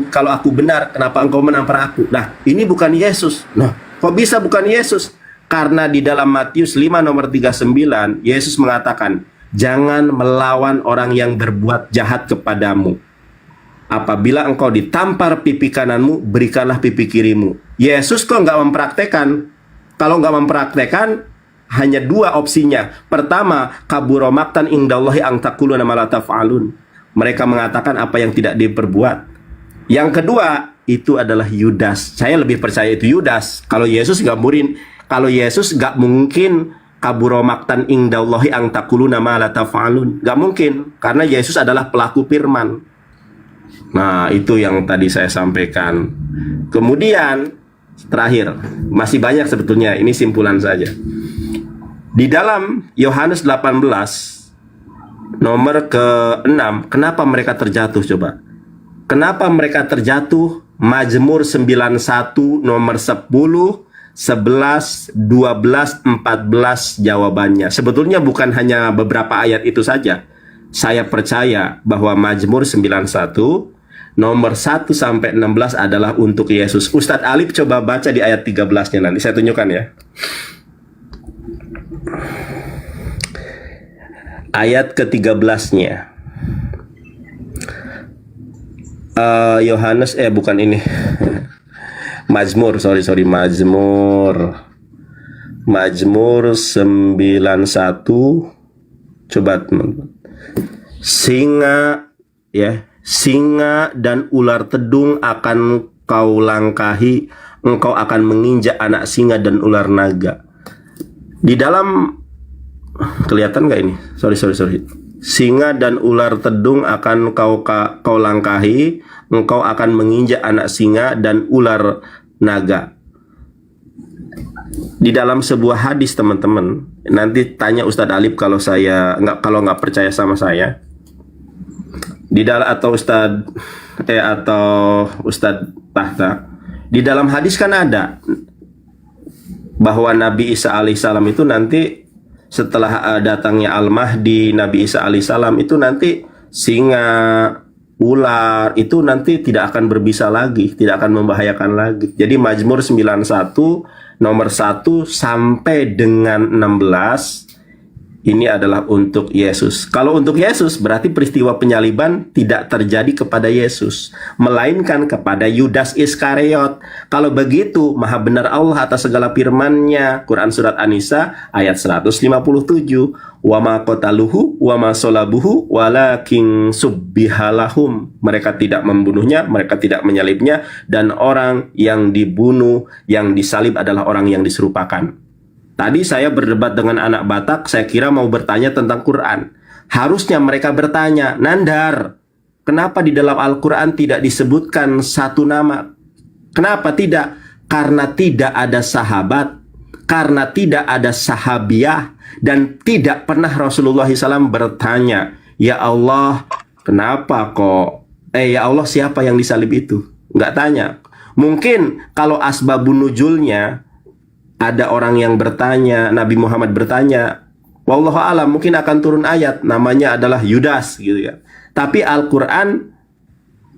Kalau aku benar, kenapa engkau menampar aku? Nah, ini bukan Yesus. Nah, kok bisa bukan Yesus? Karena di dalam Matius 5 nomor 39, Yesus mengatakan, jangan melawan orang yang berbuat jahat kepadamu. Apabila engkau ditampar pipi kananmu, berikanlah pipi kirimu. Yesus kok nggak mempraktekan? Kalau nggak mempraktekan, hanya dua opsinya. Pertama, kaburo maktan indallahi ang taquluna ma la taf'alun. Mereka mengatakan apa yang tidak diperbuat. Yang kedua, itu adalah Yudas. Saya lebih percaya itu Yudas. Kalau Yesus nggak mungkin kaburo maktan indallahi ang taquluna ma la taf'alun. Nggak mungkin, karena Yesus adalah pelaku firman. Nah, itu yang tadi saya sampaikan. Kemudian terakhir, masih banyak sebetulnya, ini simpulan saja. Di dalam Yohanes 18 nomor ke-6, kenapa mereka terjatuh coba? Kenapa mereka terjatuh? Mazmur 91 nomor 10, 11, 12, 14 jawabannya. Sebetulnya bukan hanya beberapa ayat itu saja. Saya percaya bahwa Mazmur 91 nomor 1 sampai 16 adalah untuk Yesus. Ustadz Alif coba baca di ayat 13-nya nanti saya tunjukkan ya. Ayat ke-13-nya. Yohanes bukan ini. Mazmur, sorry Mazmur 91. Coba teman-teman. Singa dan ular tedung akan kau langkahi, engkau akan menginjak anak singa dan ular naga. Di dalam, kelihatan nggak ini? Sorry. Singa dan ular tedung akan kau langkahi, engkau akan menginjak anak singa dan ular naga. Di dalam sebuah hadis teman-teman, nanti tanya Ustadz Alif kalau nggak percaya sama saya. Di dalam atau Ustadz Tahta. Di dalam hadis kan ada bahwa Nabi Isa alaihissalam itu nanti setelah datangnya Al-Mahdi, Nabi Isa alaihissalam itu nanti singa, ular itu nanti tidak akan berbisa lagi, tidak akan membahayakan lagi. Jadi Mazmur 91 nomor 1 sampai dengan 16 ini adalah untuk Yesus. Kalau untuk Yesus berarti peristiwa penyaliban tidak terjadi kepada Yesus, melainkan kepada Yudas Iskariot. Kalau begitu, maha benar Allah atas segala firman-Nya. Quran surat An-Nisa ayat 157. Wa ma qataluhu wa ma salabuhu walakin subbihalahum. Mereka tidak membunuhnya, mereka tidak menyalibnya, dan orang yang dibunuh, yang disalib adalah orang yang diserupakan. Tadi saya berdebat dengan anak Batak, saya kira mau bertanya tentang Quran. Harusnya mereka bertanya, Nandar, kenapa di dalam Al-Quran tidak disebutkan satu nama? Kenapa tidak? Karena tidak ada sahabat, karena tidak ada sahabiah, dan tidak pernah Rasulullah SAW bertanya, ya Allah, kenapa kok? Ya Allah, siapa yang disalib itu? Nggak tanya. Mungkin kalau asbabun nuzulnya, ada orang yang bertanya, Nabi Muhammad bertanya, wallahu alam, mungkin akan turun ayat namanya adalah Yudas gitu ya. Tapi Al-Qur'an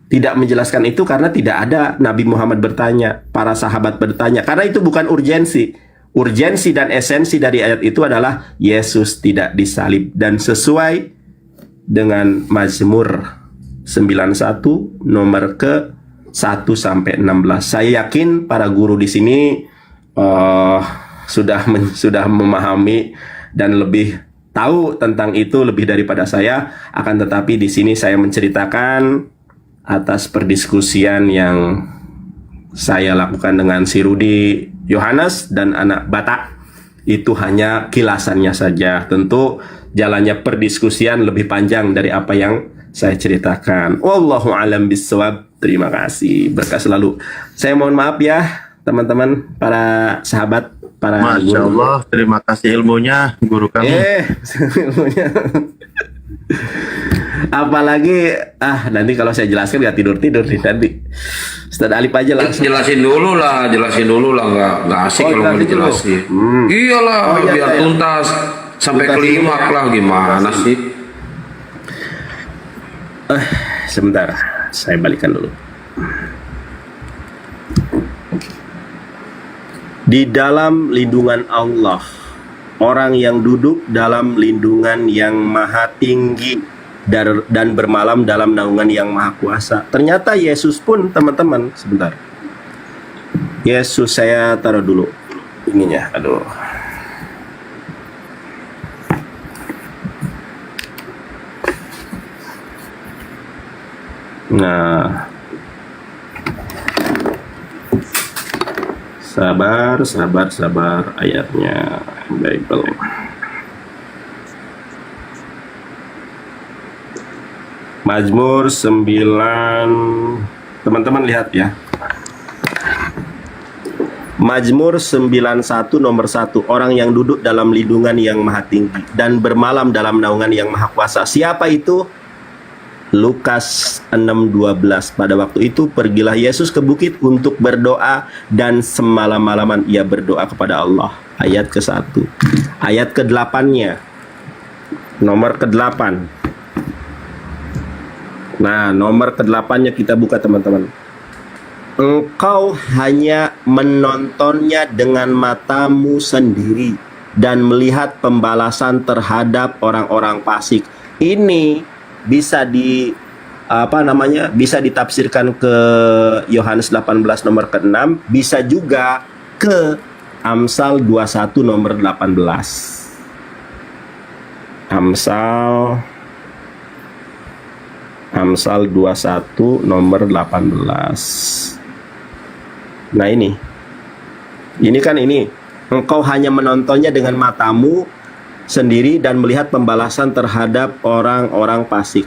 tidak menjelaskan itu karena tidak ada Nabi Muhammad bertanya, para sahabat bertanya, karena itu bukan urgensi. Urgensi dan esensi dari ayat itu adalah Yesus tidak disalib, dan sesuai dengan Mazmur 91 nomor ke 1 sampai 16. Saya yakin para guru di sini sudah memahami dan lebih tahu tentang itu lebih daripada saya. Akan tetapi di sini saya menceritakan atas perdiskusian yang saya lakukan dengan si Rudi Yohanes dan anak Batak. Itu hanya kilasannya saja. Tentu jalannya perdiskusian lebih panjang dari apa yang saya ceritakan. Wallahu alam bisawab. Terima kasih. Berkah selalu. Saya mohon maaf ya teman-teman, para sahabat, para Masya guru. Allah, terima kasih ilmunya guru kami. Ilmunya. Apalagi nanti kalau saya jelaskan nggak tidur nih nanti. Ustaz Alif aja langsung. Jelasin dulu lah, nggak asik kalau nggak dijelasin. Iyalah, biar tuntas sampai klimaks lah, gimana sih? Sebentar, saya balikan dulu. Di dalam lindungan Allah, orang yang duduk dalam lindungan yang maha tinggi dan bermalam dalam naungan yang maha kuasa. Ternyata Yesus pun, teman-teman, sebentar. Yesus saya taruh dulu ininya, aduh. Nah, sabar ayatnya Bible. Mazmur 9, teman-teman lihat ya. Mazmur 91 nomor 1, orang yang duduk dalam lindungan yang maha tinggi dan bermalam dalam naungan yang maha kuasa. Siapa itu? Lukas 6:12. Pada waktu itu pergilah Yesus ke bukit untuk berdoa dan semalam-malaman ia berdoa kepada Allah. Ayat ke-1. Ayat ke-8-nya. Nomor ke-8. Nah, nomor ke-8-nya kita buka teman-teman. Engkau hanya menontonnya dengan matamu sendiri dan melihat pembalasan terhadap orang-orang fasik. Ini bisa bisa ditafsirkan ke Yohanes 18 nomor ke-6, bisa juga ke Amsal 21 nomor 18. Amsal 21 nomor 18. Nah, ini kan ini. Engkau hanya menontonnya dengan matamu sendiri dan melihat pembalasan terhadap orang-orang fasik.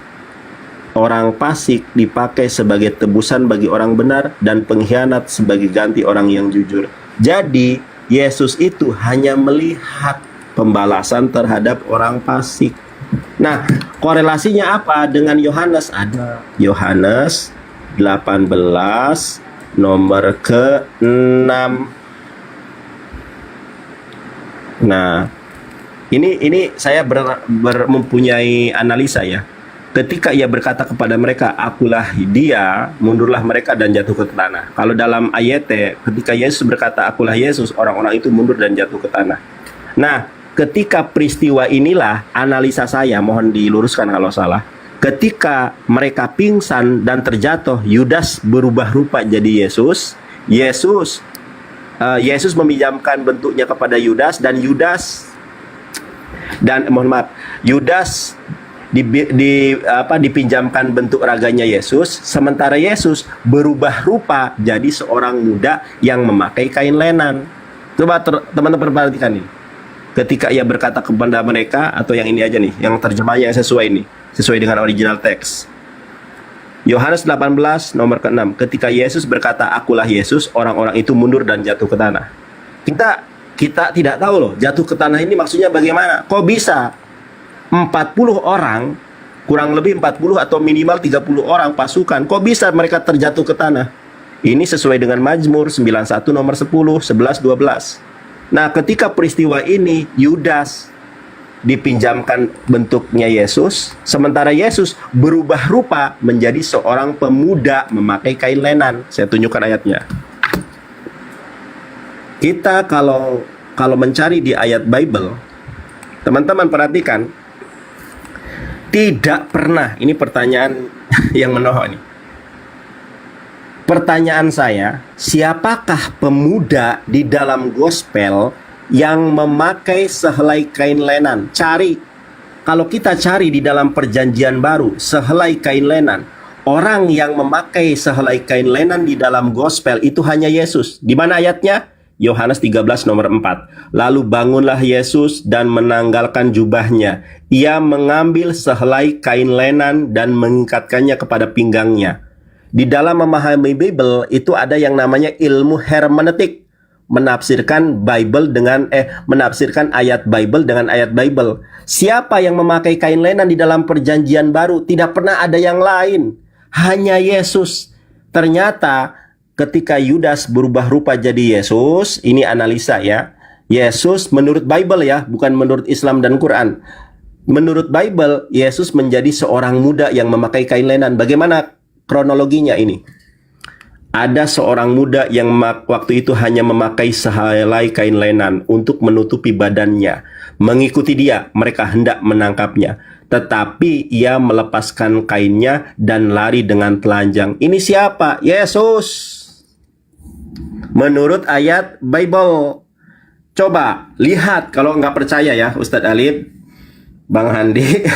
Orang fasik dipakai sebagai tebusan bagi orang benar dan pengkhianat sebagai ganti orang yang jujur. Jadi Yesus itu hanya melihat pembalasan terhadap orang fasik. Nah, korelasinya apa dengan Yohanes? Ada Yohanes 18 nomor ke-6. Nah, ini saya mempunyai analisa ya. Ketika ia berkata kepada mereka, akulah dia, mundurlah mereka dan jatuh ke tanah. Kalau dalam ayatnya, ketika Yesus berkata, akulah Yesus, orang-orang itu mundur dan jatuh ke tanah. Nah, ketika peristiwa inilah analisa saya, mohon diluruskan kalau salah. Ketika mereka pingsan dan terjatuh, Yudas berubah rupa jadi Yesus. Yesus meminjamkan bentuknya kepada Yudas dan Yudas dipinjamkan bentuk raganya Yesus, sementara Yesus berubah rupa jadi seorang muda yang memakai kain lenan. Coba teman-teman perhatikan nih. Ketika ia berkata kepada mereka, atau yang ini aja nih, yang terjemahnya yang sesuai dengan original teks. Yohanes 18 nomor ke-6. Ketika Yesus berkata, akulah Yesus, orang-orang itu mundur dan jatuh ke tanah. Kita tidak tahu loh, jatuh ke tanah ini maksudnya bagaimana? Kok bisa 40 orang, kurang lebih 40 atau minimal 30 orang pasukan, kok bisa mereka terjatuh ke tanah? Ini sesuai dengan Mazmur 91 nomor 10, 11, 12. Nah, ketika peristiwa ini, Yudas dipinjamkan bentuknya Yesus, sementara Yesus berubah rupa menjadi seorang pemuda memakai kain lenan. Saya tunjukkan ayatnya. Kita kalau mencari di ayat Bible, teman-teman perhatikan, tidak pernah, ini pertanyaan yang menohok nih. Pertanyaan saya, siapakah pemuda di dalam gospel yang memakai sehelai kain lenan? Cari. Kalau kita cari di dalam perjanjian baru, sehelai kain lenan, orang yang memakai sehelai kain lenan di dalam gospel itu hanya Yesus. Di mana ayatnya? Yohanes 13 nomor 4. Lalu bangunlah Yesus dan menanggalkan jubahnya. Ia mengambil sehelai kain lenan dan mengikatkannya kepada pinggangnya. Di dalam memahami Bible itu ada yang namanya ilmu hermeneutik. Menafsirkan menafsirkan ayat Bible dengan ayat Bible. Siapa yang memakai kain lenan di dalam perjanjian baru? Tidak pernah ada yang lain. Hanya Yesus. Ternyata ketika Yudas berubah rupa jadi Yesus, ini analisa ya. Yesus menurut Bible ya, bukan menurut Islam dan Quran. Menurut Bible, Yesus menjadi seorang muda yang memakai kain lenan. Bagaimana kronologinya ini? Ada seorang muda yang waktu itu hanya memakai sehelai kain lenan untuk menutupi badannya. Mengikuti dia, mereka hendak menangkapnya. Tetapi ia melepaskan kainnya dan lari dengan telanjang. Ini siapa? Yesus. Menurut ayat Bible. Coba lihat, kalau nggak percaya ya Ustadz Alif, Bang Handi,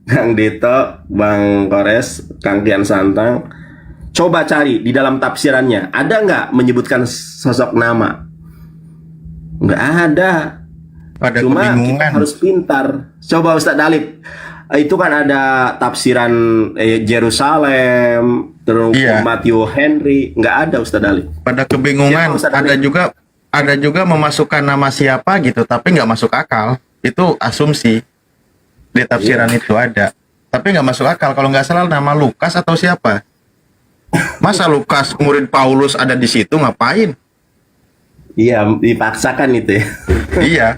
Kang Dito, Bang Kores, Kang Tian Santang. Coba cari di dalam tafsirannya, ada nggak menyebutkan sosok nama? Nggak ada. Cuma kita harus pintar. Coba Ustadz Alif, itu kan ada tafsiran Yerusalem, terus Matthew Henry, nggak ada Ustadz Ali. Pada kebingungan, ada juga memasukkan nama siapa gitu, tapi nggak masuk akal. Itu asumsi di tafsiran itu ada, tapi nggak masuk akal. Kalau nggak salah nama Lukas atau siapa? Masa Lukas murid Paulus ada di situ, ngapain? Iya, dipaksakan itu ya. Iya.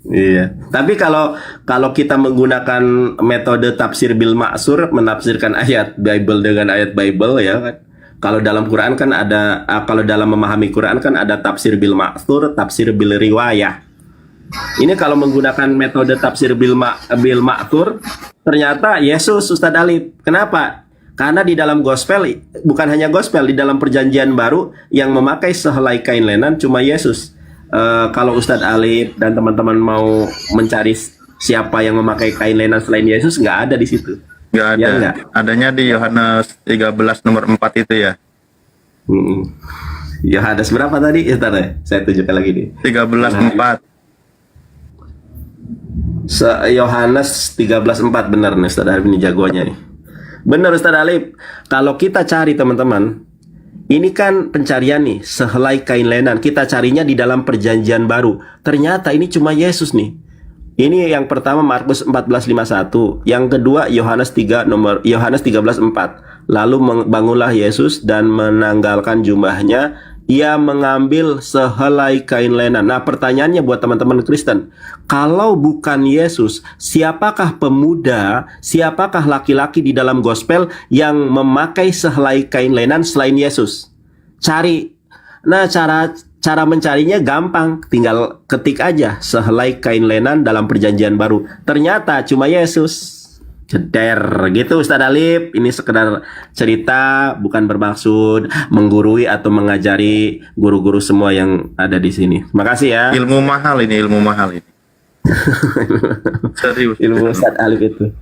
Iya, tapi kalau kita menggunakan metode tafsir bil ma'sur, menafsirkan ayat Bible dengan ayat Bible ya kan. Kalau dalam Quran kan ada, kalau dalam memahami Quran kan ada tafsir bil ma'sur, tafsir bil riwayah. Ini kalau menggunakan metode tafsir bil ma'sur, ternyata Yesus Ustadz Alif. Kenapa? Karena di dalam gospel, bukan hanya gospel, di dalam perjanjian baru yang memakai sehelai kain lenan cuma Yesus. Kalau Ustadz Alif dan teman-teman mau mencari siapa yang memakai kain lenan selain Yesus, nggak ada di situ. Nggak ada. Ya, adanya di Yohanes 13 nomor 4 itu ya. Yohanes berapa tadi? Ya, saya tunjukkan lagi nih. 13:4. Yohanes 13:4 benar nih Ustadz Alif, ini jagoannya nih. Benar Ustadz Alif. Kalau kita cari teman-teman, ini kan pencarian nih, sehelai kain lenan. Kita carinya di dalam perjanjian baru. Ternyata ini cuma Yesus nih. Ini yang pertama Markus 14:51. Yang kedua Yohanes 13:4. Lalu bangunlah Yesus dan menanggalkan jubahnya. Ia mengambil sehelai kain lenan. Nah, pertanyaannya buat teman-teman Kristen, kalau bukan Yesus, siapakah pemuda, siapakah laki-laki di dalam gospel yang memakai sehelai kain lenan selain Yesus? Cari. Nah, cara mencarinya gampang, tinggal ketik aja sehelai kain lenan dalam perjanjian baru. Ternyata cuma Yesus. Ceder gitu Ustadz Alif. Ini sekedar cerita, bukan bermaksud menggurui atau mengajari guru-guru semua yang ada di sini. Makasih ya. Ilmu mahal ini. Serius. Ilmu Ustadz Alif itu.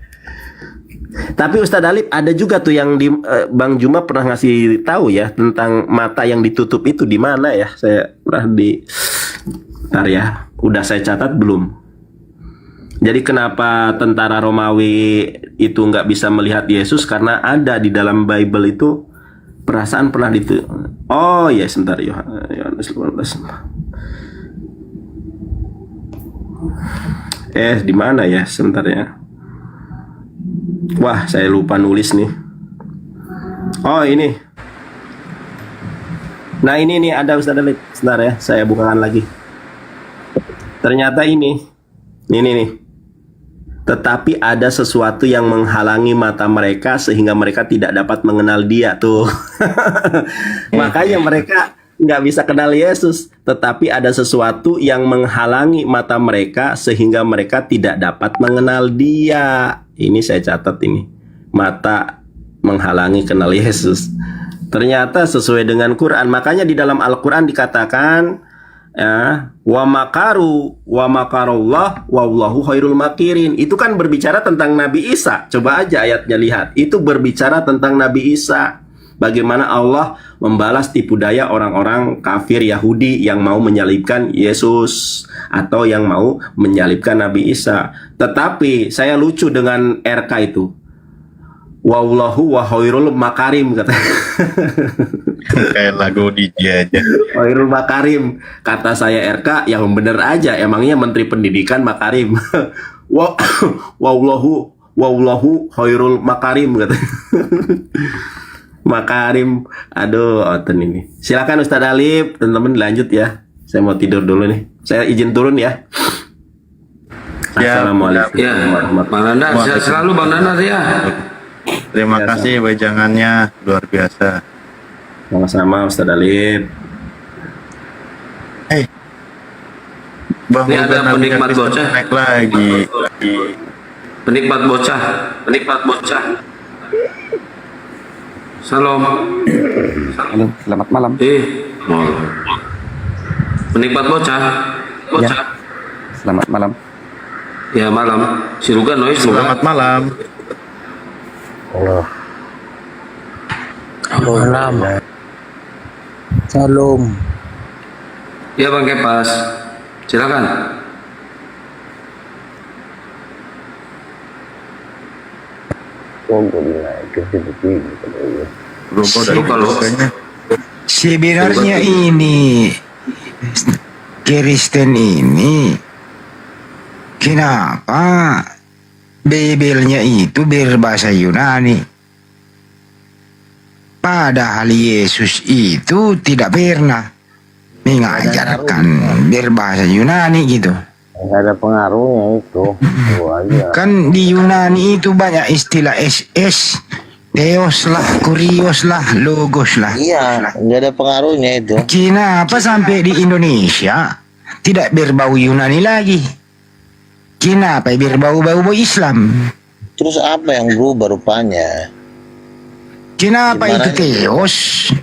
Tapi Ustadz Alif ada juga tuh yang di Bang Juma pernah ngasih tahu ya tentang mata yang ditutup itu di mana ya? Saya pernah Bentar ya, udah saya catat belum? Jadi kenapa tentara Romawi itu nggak bisa melihat Yesus? Karena ada di dalam Bible itu perasaan pernah Oh ya, sebentar, Yohanes 15. Di mana ya? Sebentar ya. Wah, saya lupa nulis nih. Oh, ini. Nah, ini nih ada Ustaz Alif. Sebentar ya, saya bukakan lagi. Ternyata ini nih. Tetapi ada sesuatu yang menghalangi mata mereka sehingga mereka tidak dapat mengenal dia tuh. Makanya mereka nggak bisa kenal Yesus. Tetapi ada sesuatu yang menghalangi mata mereka sehingga mereka tidak dapat mengenal dia. Ini saya catat ini. Mata menghalangi kenal Yesus. Ternyata sesuai dengan Quran. Makanya di dalam Al-Quran dikatakan, ya, wa makaru wa makarullah wallahu khairul makirin. Itu kan berbicara tentang Nabi Isa. Coba aja ayatnya lihat. Itu berbicara tentang Nabi Isa. Bagaimana Allah membalas tipu daya orang-orang kafir Yahudi yang mau menyalibkan Yesus atau yang mau menyalibkan Nabi Isa. Tetapi saya lucu dengan RK itu. Wallahu wa khairul makarim kata. Kayak lagu DJ aja. Khairul makarim. Kata saya RK yang bener aja. Emangnya Menteri Pendidikan makarim. Wallahu khairul makarim kata. Makarim. Aduh, oten ini. Silakan Ustadz Alif, teman-teman lanjut ya. Saya mau tidur dulu nih. Saya izin turun ya. Assalamualaikum. Ya, Bang Nanda, sehat selalu Bang Nanda ya. Terima kasih wejangannya, luar biasa. Sama-sama Ustadz Alif. Bang, Ini ada penikmat bocah. naik lagi. Penikmat bocah. Salam. Halo, selamat malam. Penikmat bocah. Ya. Selamat malam. Ya, malam. Si Rugan noise Selamat malam. Malam. Salam. Ya Bang Kepas. Silakan. Sebenarnya ini Kristen ini kenapa Bibelnya itu berbahasa Yunani, padahal Yesus itu tidak pernah mengajarkan berbahasa Yunani gitu. Nggak ada pengaruhnya itu aja. Kan di Yunani itu banyak istilah SS, Theos lah, Kurios lah, Logos lah. Iya, nggak ada pengaruhnya itu. Kenapa sampai di Indonesia tidak berbau Yunani lagi? Kenapa berbau-bau Islam? Terus apa yang berubah rupanya? Kenapa Gimana itu Theos?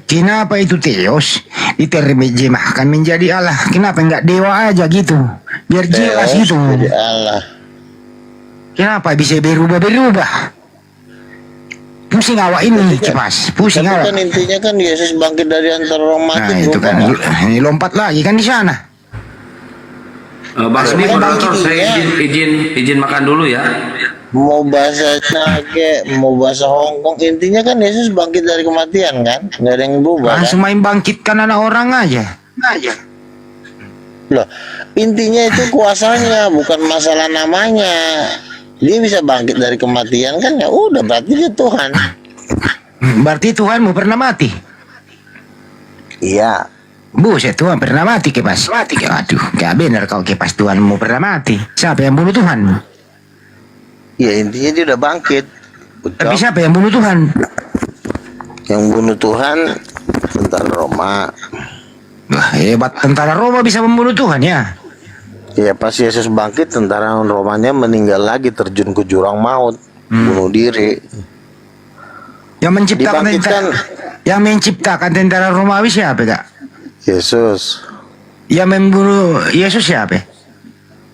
Kenapa itu Theos diterjemahkan menjadi Allah? Kenapa enggak dewa aja gitu? Biar jelas Theos gitu. jadi Allah. Kenapa bisa berubah-berubah? Pusing awak ini, cepas. Pusing Tapi awak. kan intinya kan Yesus bangkit dari antara orang mati. Nah, itu kan ini lompat lagi kan di sana. Bang Edi, moderator, saya izin makan dulu ya. Mau bahasa Cage, mau bahasa Hongkong, intinya kan Yesus bangkit dari kematian kan? Nggak ada yang berubah Langsung kan? main bangkitkan anak orang aja. Loh, intinya itu kuasanya, bukan masalah namanya. Dia bisa bangkit dari kematian kan, ya udah berarti dia Tuhan. Berarti Tuhanmu pernah mati? Iya. Buset, Tuhan pernah mati Kepas. Mati. Aduh, gak benar kau Kepas, Tuhanmu pernah mati. Siapa yang bunuh Tuhan? Ya intinya dia udah bangkit. Tapi siapa yang bunuh Tuhan? Yang bunuh Tuhan tentara Roma. Wah, hebat, tentara Roma bisa membunuh Tuhan ya. Ya pas Yesus bangkit, tentara Romanya meninggal lagi, terjun ke jurang maut, bunuh diri. Yang menciptakan tentara Romawi siapa kak? Yesus. Yang membunuh Yesus siapa?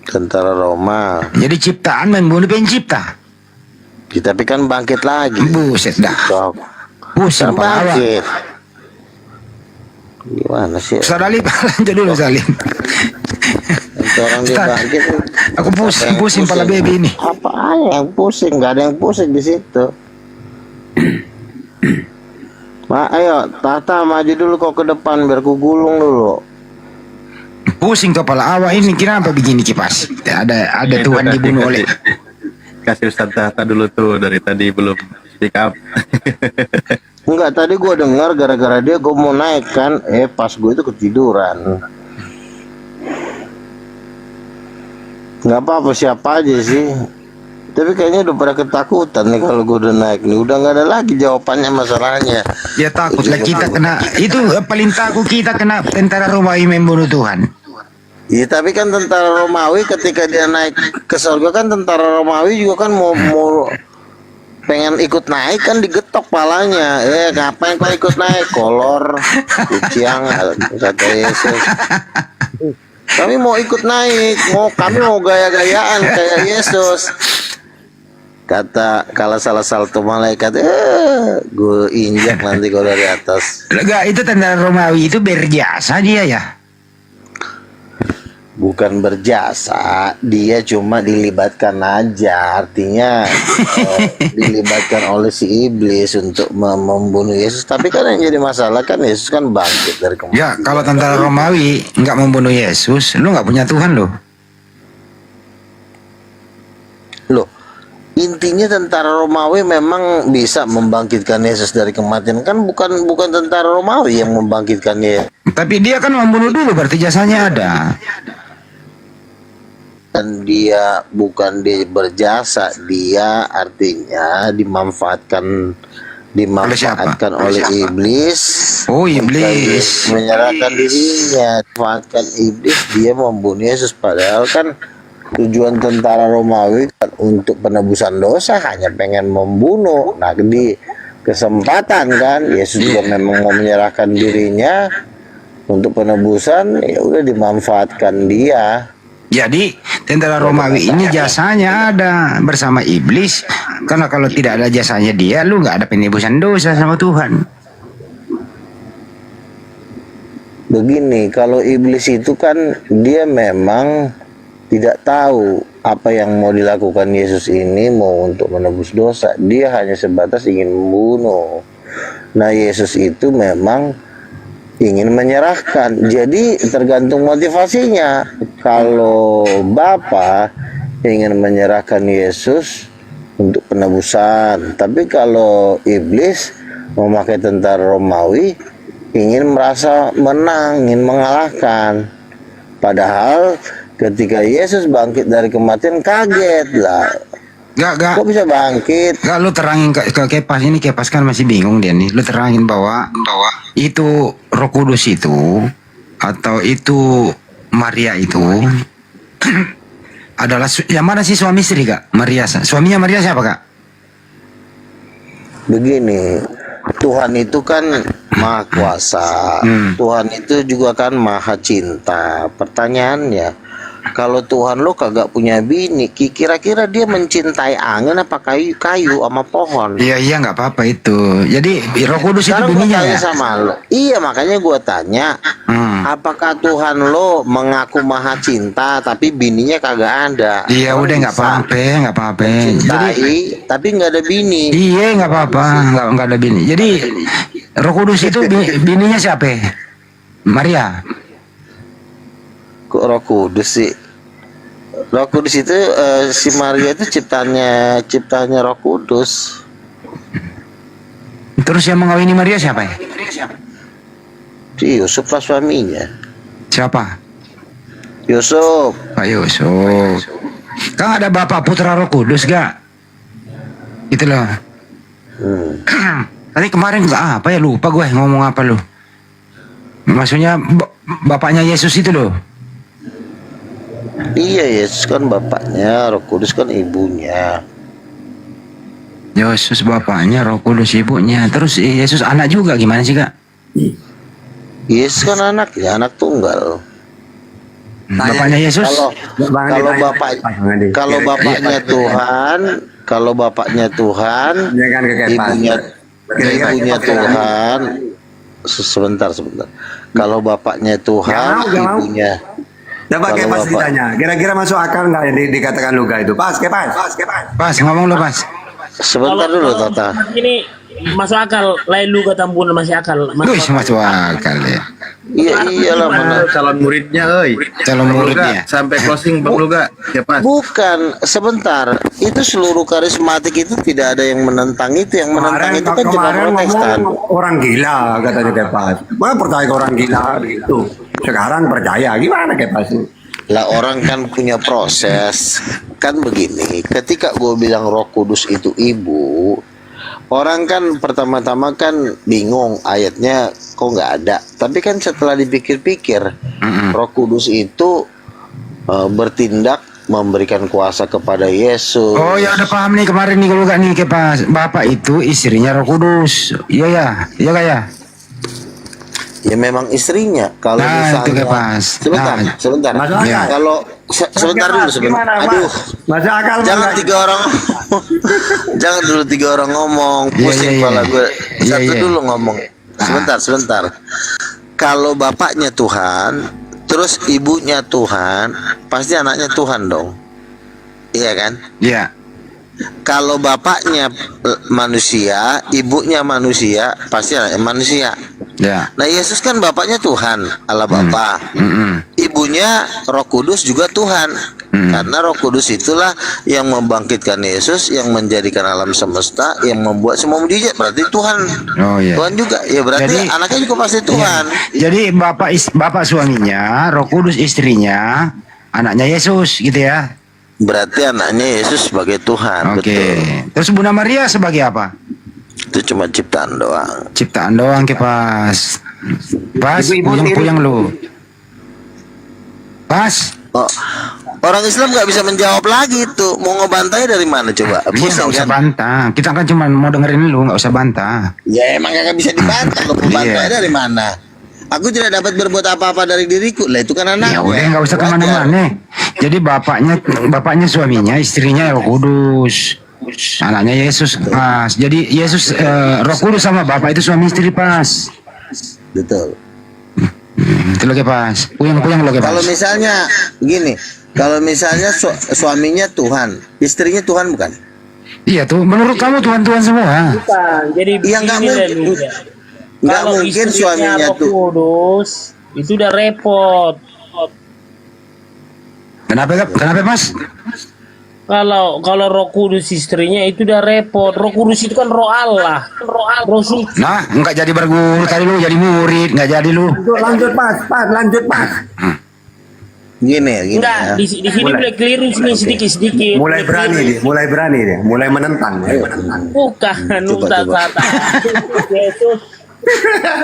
Tentara Roma. Jadi ciptaan membunuh pencipta. Ya, tapi kan bangkit lagi. Buset dah. Pusing Kan kepala awak. bangkit. Gimana sih? Ustaz Alif, lanjut dulu Ustaz Alif. Itu orang dia Ustaz, bangkit. aku pusing kepala baby ini. Apa aja yang pusing? Gak ada yang pusing di situ. Ayo, Tata maju dulu kau ke depan biar ku gulung dulu. Pusing kepala awak ini, kenapa begini Kipas? Ada Tuhan dibunuh oleh. Kasih Ustaz Tata dulu tuh, dari tadi belum speak up. Enggak, tadi gua dengar gara-gara dia gua mau naik kan, pas gua itu ketiduran. Nggak apa-apa, siapa aja sih. Tapi kayaknya udah pada ketakutan nih kalau gua udah naik nih. Udah nggak ada lagi jawabannya masalahnya. Ya takutlah kita kena, itu paling takut kita kena tentara Romawi membunuh Tuhan. Iya, tapi kan tentara Romawi ketika dia naik ke surga kan, tentara Romawi juga kan mau pengen ikut naik kan digetok palanya. Ngapain kau ikut naik? Kolor, kuciang, kata Yesus. Kami mau ikut naik, kami mau gaya-gayaan kayak Yesus. Kata kalau salah satu malaikat, gue injak nanti kalau dari atas. Enggak, itu tentara Romawi itu berjasa dia ya? Bukan berjasa, dia cuma dilibatkan aja. Artinya dilibatkan oleh si iblis untuk membunuh Yesus. Tapi kan yang jadi masalah kan Yesus kan bangkit dari kematian. Ya, kalau tentara Romawi nggak membunuh Yesus, lu nggak punya Tuhan loh. Loh, intinya tentara Romawi memang bisa membangkitkan Yesus dari kematian. Kan bukan tentara Romawi yang membangkitkan Yesus. Tapi dia kan membunuh dulu, berarti jasanya ada. Dan dia bukan dia berjasa, dia artinya dimanfaatkan oleh iblis. Oh, iblis menyerahkan dirinya, dimanfaatkan iblis, dia membunuh Yesus. Padahal kan tujuan tentara Romawi kan untuk penebusan dosa, hanya pengen membunuh. Nah, di kesempatan kan Yesus juga memang mau menyerahkan dirinya untuk penebusan, ya udah dimanfaatkan dia. Jadi tentara Romawi ini jasanya ada bersama iblis. Karena kalau tidak ada jasanya dia, lu nggak ada penebusan dosa sama Tuhan. Begini, kalau iblis itu kan dia memang tidak tahu apa yang mau dilakukan Yesus ini mau untuk menebus dosa. Dia hanya sebatas ingin membunuh. Nah, Yesus itu memang ingin menyerahkan. Jadi tergantung motivasinya. Kalau Bapa ingin menyerahkan Yesus untuk penebusan, tapi kalau iblis memakai tentara Romawi ingin merasa menang, ingin mengalahkan. Padahal ketika Yesus bangkit dari kematian kaget lah. Gak. Kok bisa bangkit? Gak, lu terangin ke Kepas ini. Kepas kan masih bingung dia nih. Lu terangin bahwa itu Roh Kudus itu atau itu Maria itu adalah yang mana sih suami istri Kak? Maria, suaminya Maria siapa Kak? Begini, Tuhan itu kan maha kuasa. Tuhan itu juga kan maha cinta. Pertanyaannya, kalau Tuhan lo kagak punya bini, kira-kira dia mencintai angin apa kayu sama pohon? Iya nggak apa-apa itu. Jadi Roh Kudus itu bininya ya? Sama lo. Iya, makanya gua tanya, apakah Tuhan lo mengaku maha cinta tapi bininya kagak ada? Iya udah nggak apa-apa. Jadi tapi nggak ada bini. Iya nggak apa-apa, nggak ada bini. Jadi Roh Kudus itu bininya siapa? Maria. Kok Roh Kudus sih? Roh Kudus itu si Maria itu ciptanya Roh Kudus. Terus yang mengawini Maria siapa ya? Si Yusuf lah suaminya. Siapa? Yusuf. Pak Yusuf. Kan ada Bapak Putra Roh Kudus gak? Gitu loh. Tadi kemarin gak apa ya, lupa gue ngomong apa lu. Maksudnya bapaknya Yesus itu loh. Iya, Yesus kan bapaknya, Roh Kudus kan ibunya. Yesus bapaknya, Roh Kudus ibunya. Terus Yesus anak juga gimana sih Kak? Yesus kan anak tunggal. Bapaknya Yesus? Kalau bapaknya Tuhan, ibunya Tuhan. Sebentar. Kalau bapaknya Tuhan, ibunya. Coba Kepas ditanya, kira-kira masuk akal nggak yang dikatakan Luka itu? Pas, ngomong lu Pas. Sebentar dulu Tata. Ini masuk akal, lain Luka Tambunan masih akal. Masuk akal ya. Iya iyalah, mana calon muridnya, calon muridnya. Sampai closing Bang Luka, Kepas. Bukan, sebentar. Itu seluruh karismatik itu tidak ada yang menentang itu. Yang menentang itu kan cuma Protestan. Orang gila katanya Kepas. Mana percaya ke orang gila gitu. Sekarang percaya gimana Kepas? Lah orang kan punya proses. Kan begini, ketika gue bilang Roh Kudus itu ibu, orang kan pertama-tama kan bingung ayatnya kok nggak ada. Tapi kan setelah dipikir-pikir, Roh Kudus itu bertindak memberikan kuasa kepada Yesus. Oh ya udah paham nih kemarin nih kalau gak nih kayak pas Bapak itu istrinya Roh Kudus. Iya ya, iya gak ya? Ya memang istrinya. Kalau Nah, itu misalnya kayak pas. sebentar, Nah. sebentar. Masuk akal. Kalau sebentar dulu sebentar. Aduh, Masuk akal jangan Mas. 3 orang jangan dulu 3 orang ngomong, pusing kepala gue. Satu dulu ngomong. Sebentar. Kalau bapaknya Tuhan, terus ibunya Tuhan, pasti anaknya Tuhan dong. Iya kan? Iya. Kalau bapaknya manusia, ibunya manusia, pasti anaknya manusia. Ya. Nah, Yesus kan bapaknya Tuhan, Allah Bapa. Ibunya Roh Kudus juga Tuhan. Karena Roh Kudus itulah yang membangkitkan Yesus, yang menjadikan alam semesta, yang membuat semua mujizat. Berarti Tuhan. Oh iya. Tuhan juga. Ya berarti Jadi- anaknya juga pasti Tuhan. Jadi bapak suaminya, Roh Kudus istrinya, anaknya Yesus gitu ya. Berarti anaknya Yesus sebagai Tuhan. Oke. Betul. Terus Bunda Maria sebagai apa? Itu cuma ciptaan doang. Ciptaan doang ke pas. Pas Ibu-ibu puyeng lu. Pas. Oh, orang Islam nggak bisa menjawab lagi tuh. Mau ngebantai dari mana coba? Iya, Pusing nggak usah kan? bantah. Kita kan cuma mau dengerin lu, nggak usah bantah. Ya emang nggak bisa dibantah. Lo mau bantai dari mana? Aku tidak dapat berbuat apa-apa dari diriku. Lah itu kan anaknya. Ya udah nggak usah Wajar. kemana-mana. Jadi bapaknya suaminya, istrinya Roh Kudus, anaknya Yesus pas. Jadi Yesus Roh Kudus sama bapak itu suami istri pas. Betul. Itu lo ke pas. Puyeng lo ke pas. Kalau misalnya gini, kalau misalnya suaminya Tuhan, istrinya Tuhan bukan? Iya tuh, menurut kamu Tuhan semua. Bukan. Jadi Iya, nggak begini, mungkin. Lelu. Nggak Kalau mungkin istrinya suaminya Roh Kudus, itu udah repot. Kenapa mas? Kalau Roh Kudus istrinya itu udah repot. Roh Kudus itu kan Roh Allah, Roh suci. Nah, nggak jadi berguru tadi lu jadi murid, nggak jadi lu. Lanjut lanjut Pas. Gini Enggak, ya. di sini boleh keliru sini sedikit. Mulai berani dia, mulai menentang. Bukan, Coba. Yesus.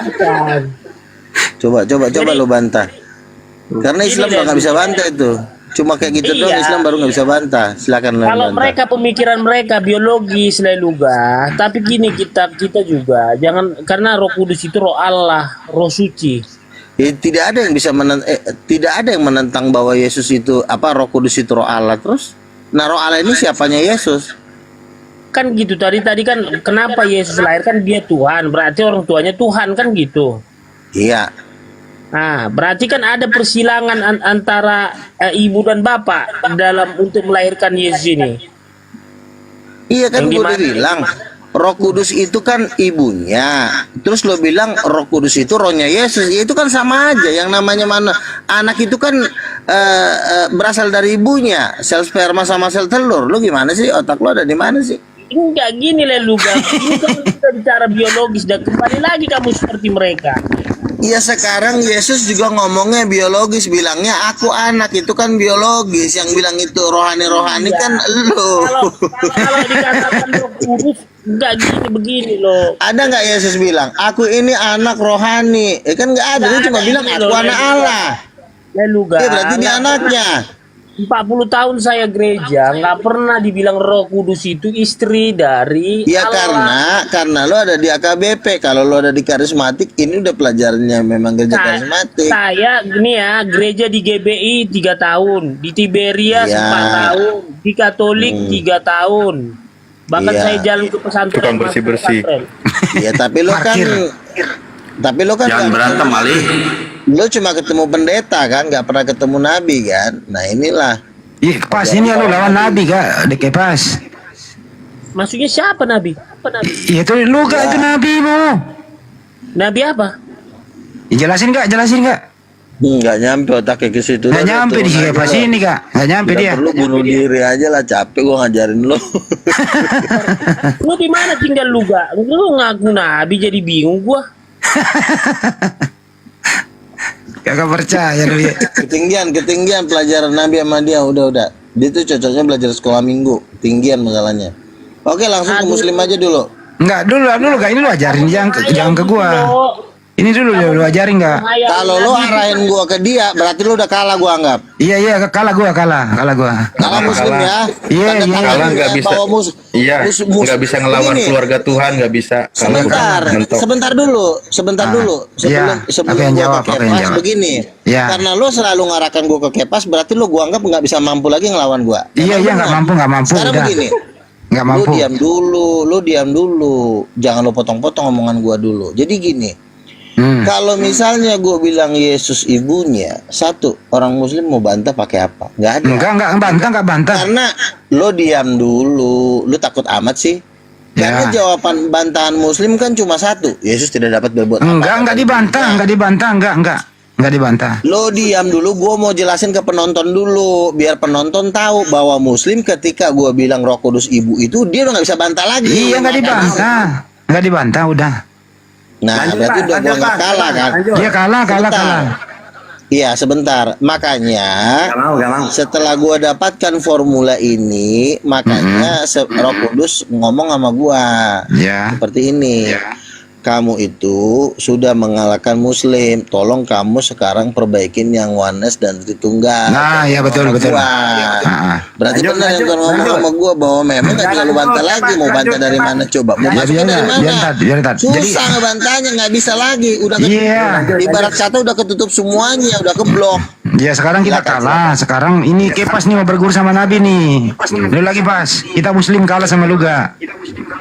Bukan. Coba lo bantah. Karena Islam Ini nggak bisa bantah itu. Cuma kayak gitu doang, Iya. Islam baru nggak bisa bantah. Silakan lo Kalau bantah. mereka pemikiran mereka biologis Leluga, tapi gini kita juga jangan, karena Roh Kudus itu Roh Allah, Roh suci. Tidak ada yang bisa tidak ada yang menentang bahwa Yesus itu Roh Kudus itu Roh Allah terus. Nah, Roh Allah ini siapanya Yesus? Kan gitu tadi kan kenapa Yesus lahir kan dia Tuhan, berarti orang tuanya Tuhan kan gitu. Iya. Nah, berarti kan ada persilangan antara ibu dan bapak dalam untuk melahirkan Yesus ini. Iya kan Yang gue udah dimana- bilang Roh Kudus itu kan ibunya. Terus lo bilang Roh Kudus itu rohnya Yesus. Ya itu kan sama aja. Yang namanya mana? Anak itu kan berasal dari ibunya. Sel sperma sama sel telur. Lo gimana sih? Otak lo ada di mana sih? Enggak gini Leluga, ini kan kita bicara biologis dan kembali lagi kamu seperti mereka. Iya sekarang Yesus juga ngomongnya biologis, bilangnya aku anak, itu kan biologis. Yang bilang itu rohani-rohani Iya. kan lo. Kalau dikatakan Roh Kudus enggak begini loh. Ada nggak Yesus bilang aku ini anak rohani? Kan nggak ada. Dia Nggak cuma ada bilang ini aku loh, anak Leluga. Allah. Leluga. Ya berarti dia Nggak anaknya. 40 tahun saya gereja nggak pernah dibilang Roh Kudus itu istri dari Ya Allah. karena lo ada di AKBP. Kalau lo ada di karismatik, ini udah pelajarannya memang gereja karismatik. Saya gini ya, gereja di GBI 3 tahun, di Tiberia Ya. 4 tahun, di Katolik 3 tahun. Bahkan Iya. saya jalan ke pesantren. Tukang masuk bersih-bersih. pesantren. Ya tapi lo kan Jangan berantem, Ali. Lo cuma ketemu pendeta kan, nggak pernah ketemu nabi kan. Nah inilah. Iya pas ini lu lawan Nabi kak, dek pas. Maksudnya siapa Nabi? Iya tuh lu kak itu Nabi mu. Nabi apa? Jelasin kak. Nggak nyampe otaknya ke situ. Nggak nyampe di sini pas ini kak, nggak nyampe Nggak dia. perlu bunuh diri aja lah, capek gua ngajarin lo. Lu di mana tinggal lu gak? Lu ngaku Nabi jadi bingung gua. Kagak percaya lu ya. Ketinggian pelajaran Nabi sama dia udah. Dia tuh cocoknya belajar sekolah minggu, tinggian masalahnya. Oke langsung ke Muslim aja dulu. Enggak dulu kak ini lu ajarin jangan ke gua. Ini dulu lu ajarin nggak? Kalau lu arahin gua ke dia, berarti lu udah kalah gua anggap. Iya, kalah gua. Kalah Muslim ya. Iya. Kalah nggak bisa. Iya, nggak bisa ngelawan Begini. keluarga Tuhan, nggak bisa. Kalau Sebentar dulu. Sebelum Aku yang gua jawab, ke aku yang Kepas jawab. begini. Iya. Karena lu selalu ngarahkan gua ke Kepas, berarti lu gua anggap nggak bisa mampu lagi ngelawan gua. Iya, nggak mampu. Sekarang Udah. begini. Nggak mampu. Lu diam dulu. Jangan lu potong-potong omongan gua dulu. Jadi gini. Kalau misalnya gue bilang Yesus ibunya, satu orang Muslim mau bantah pakai apa? Nggak ada. Enggak bantah. Karena lo diam dulu, lo takut amat sih. Karena jawaban bantahan Muslim kan cuma satu, Yesus tidak dapat berbuat apa. Enggak dibantah. Lo diam dulu, gue mau jelasin ke penonton dulu, biar penonton tahu bahwa Muslim ketika gue bilang Roh Kudus ibu itu dia udah nggak bisa bantah lagi. Iya, nggak dibantah udah. Nah, berarti udah gua nggak kalah kan? Dia kalah. Iya, sebentar. Makanya setelah gua dapatkan formula ini, makanya Roh Kudus ngomong sama gua. Seperti ini. Kamu itu sudah mengalahkan Muslim. Tolong kamu sekarang perbaikin yang oneness dan Tritunggal. Nah, ya betul. Berarti benar yang ngomong sama gua bahwa memang nggak bisa lu bantah lagi. Mau bantah dari mana coba? Mau masuknya dari mana? Susah ngebantahnya, nggak bisa lagi. Udah ibarat kata udah ketutup semuanya, udah keblok. Ya sekarang kita kalah. Sekarang ini Kepas nih mau berguru sama Nabi nih. Lu lagi Pas. Kita Muslim kalah sama lu gak?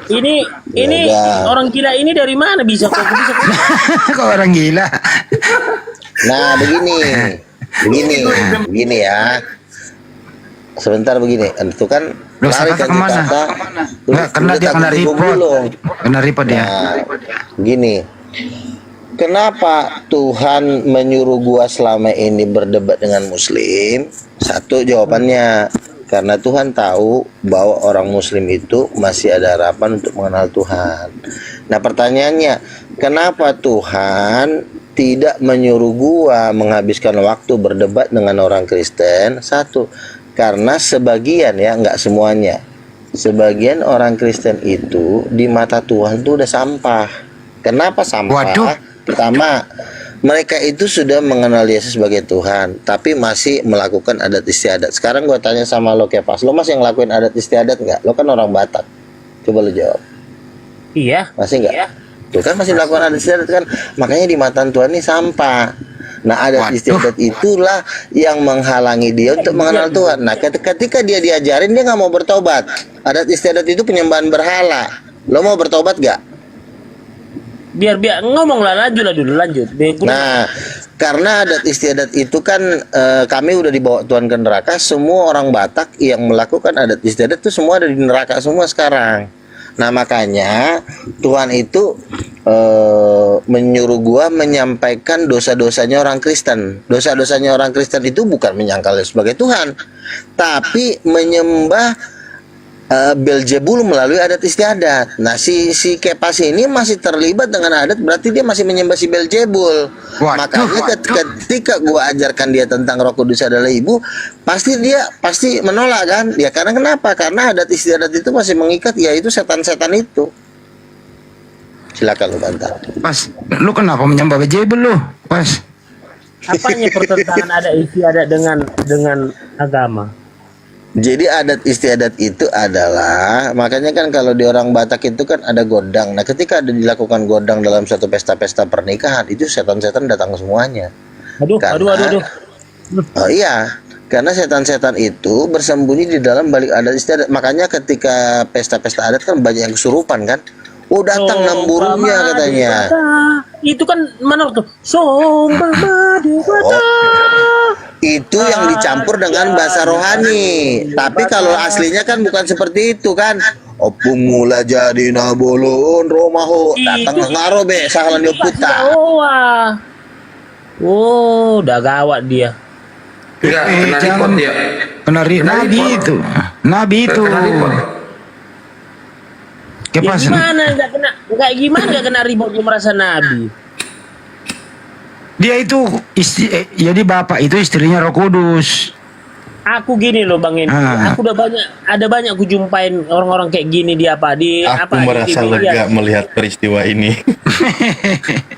Ini orang gila ini dari mana bisa kok bisa? Kok orang gila? Nah begini ya. Sebentar begini, itu kan lari kan kata. Nggak, kena dia kena report dia. Nah, begini. Kenapa Tuhan menyuruh gua selama ini berdebat dengan Muslim? Satu jawabannya, karena Tuhan tahu bahwa orang Muslim itu masih ada harapan untuk mengenal Tuhan. Nah pertanyaannya, kenapa Tuhan tidak menyuruh gua menghabiskan waktu berdebat dengan orang Kristen? Satu, karena sebagian ya, nggak semuanya. Sebagian orang Kristen itu di mata Tuhan itu udah sampah. Kenapa sampah? Pertama, mereka itu sudah mengenal Yesus sebagai Tuhan, tapi masih melakukan adat istiadat. Sekarang gue tanya sama lo Kepas, lo masih ngelakuin adat istiadat nggak? Lo kan orang Batak, coba lo jawab. Iya. Masih nggak? Tuh kan masih melakukan adat istiadat kan? Makanya di mata Tuhan ini sampah. Nah adat istiadat itulah yang menghalangi dia untuk mengenal Tuhan. Nah ketika dia diajarin, dia nggak mau bertobat. Adat istiadat itu penyembahan berhala. Lo mau bertobat nggak? Biar ngomonglah lanjut. Nah, karena adat istiadat itu kan kami udah dibawa Tuhan ke neraka. Semua orang Batak yang melakukan adat istiadat itu semua ada di neraka semua sekarang. Nah makanya Tuhan itu menyuruh gua menyampaikan dosa-dosanya orang Kristen. Dosa-dosanya orang Kristen itu bukan menyangkal sebagai Tuhan, tapi menyembah Beelzebul melalui adat istiadat. Nah si Kepas ini masih terlibat dengan adat, berarti dia masih menyembah si Beelzebul. Makanya ketika gua ajarkan dia tentang Roh Kudus adalah ibu, pasti dia menolak kan? Ya karena kenapa? Karena adat istiadat itu masih mengikat, yaitu setan-setan itu. Silakan lu bantah. Pas, lu kenapa menyembah Beelzebul lu? Pas. Apanya pertentangan adat istiadat dengan agama? Jadi adat istiadat itu adalah, makanya kan kalau di orang Batak itu kan ada godang. Nah ketika ada dilakukan godang dalam satu pesta-pesta pernikahan, itu setan-setan datang semuanya. Aduh. Oh iya, karena setan-setan itu bersembunyi di dalam balik adat istiadat. Makanya ketika pesta-pesta adat kan banyak yang kesurupan kan. Oh datang namburungnya katanya. Itu kan mana tuh? Itu yang dicampur dengan bahasa rohani. Tapi kalau aslinya kan bukan seperti itu kan. Opung mula jadi nabolon romaho datang ngaro be sahalan dia puta. Oh, udah gawat dia. Nabi itu. Gimana nggak kena ribut dia merasa nabi? Dia itu jadi bapak itu istrinya Roh Kudus. Aku gini loh Bang Hendy, aku ada banyak aku jumpain orang-orang kayak gini di Aku merasa di media. lega melihat peristiwa ini.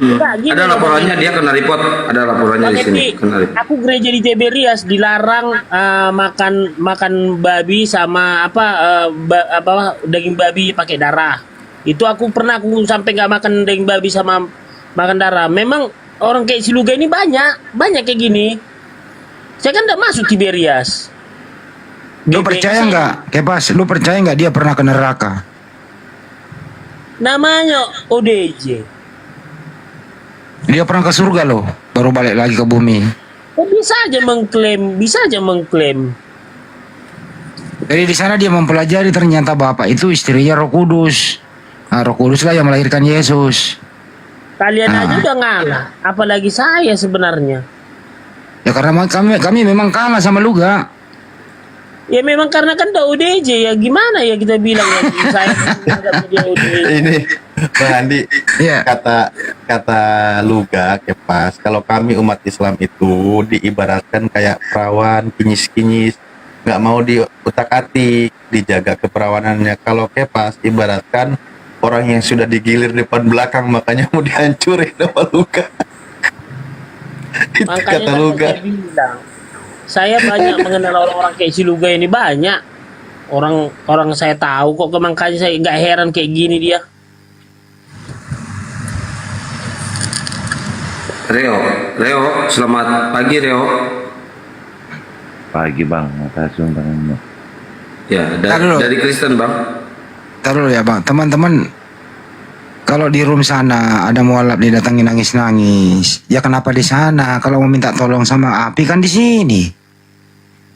Enggak, gini Ada loh, laporannya, Bang dia kena report. Ada laporannya Bang di sini. Hendy, Kena report. aku gereja di Tiberias dilarang makan babi sama daging babi pakai darah. Itu aku sampai nggak makan daging babi sama makan darah. Memang orang kayak si Luga ini banyak kayak gini. Saya kan nggak masuk Tiberias. Lu percaya nggak, Kepas? Lu percaya nggak dia pernah ke neraka? Namanya ODJ. Dia pernah ke surga loh, baru balik lagi ke bumi. Bisa aja mengklaim. Jadi di sana dia mempelajari ternyata bapak itu istrinya Roh Kudus. Nah, Roh Kudus lah yang melahirkan Yesus. Kalian aja udah ngalah, apalagi saya sebenarnya. Ya karena kami memang kalah sama Luga. Ya memang karena kan udah ODJ ya, gimana ya kita bilang ya saya dia ODJ. Ini Bang Andi, kata Luga Kepas, kalau kami umat Islam itu diibaratkan kayak perawan kinyis-kinyis, nggak mau diutak-atik, dijaga keperawanannya. Kalau Kepas ibaratkan orang yang sudah digilir depan belakang, makanya mau dihancurin sama Luga. Itu Makanya kata kan Luga. saya bilang, saya banyak mengenal orang-orang kayak si Luga ini, banyak orang saya tahu kok, makanya saya nggak heran kayak gini dia. Reo, selamat pagi Reo. Pagi Bang, makasih undangannya. Ya, dari Kristen Bang. Taruh ya Bang, teman-teman, kalau di room sana ada mualaf didatangin nangis-nangis, ya kenapa di sana? Kalau mau minta tolong sama Api kan di sini.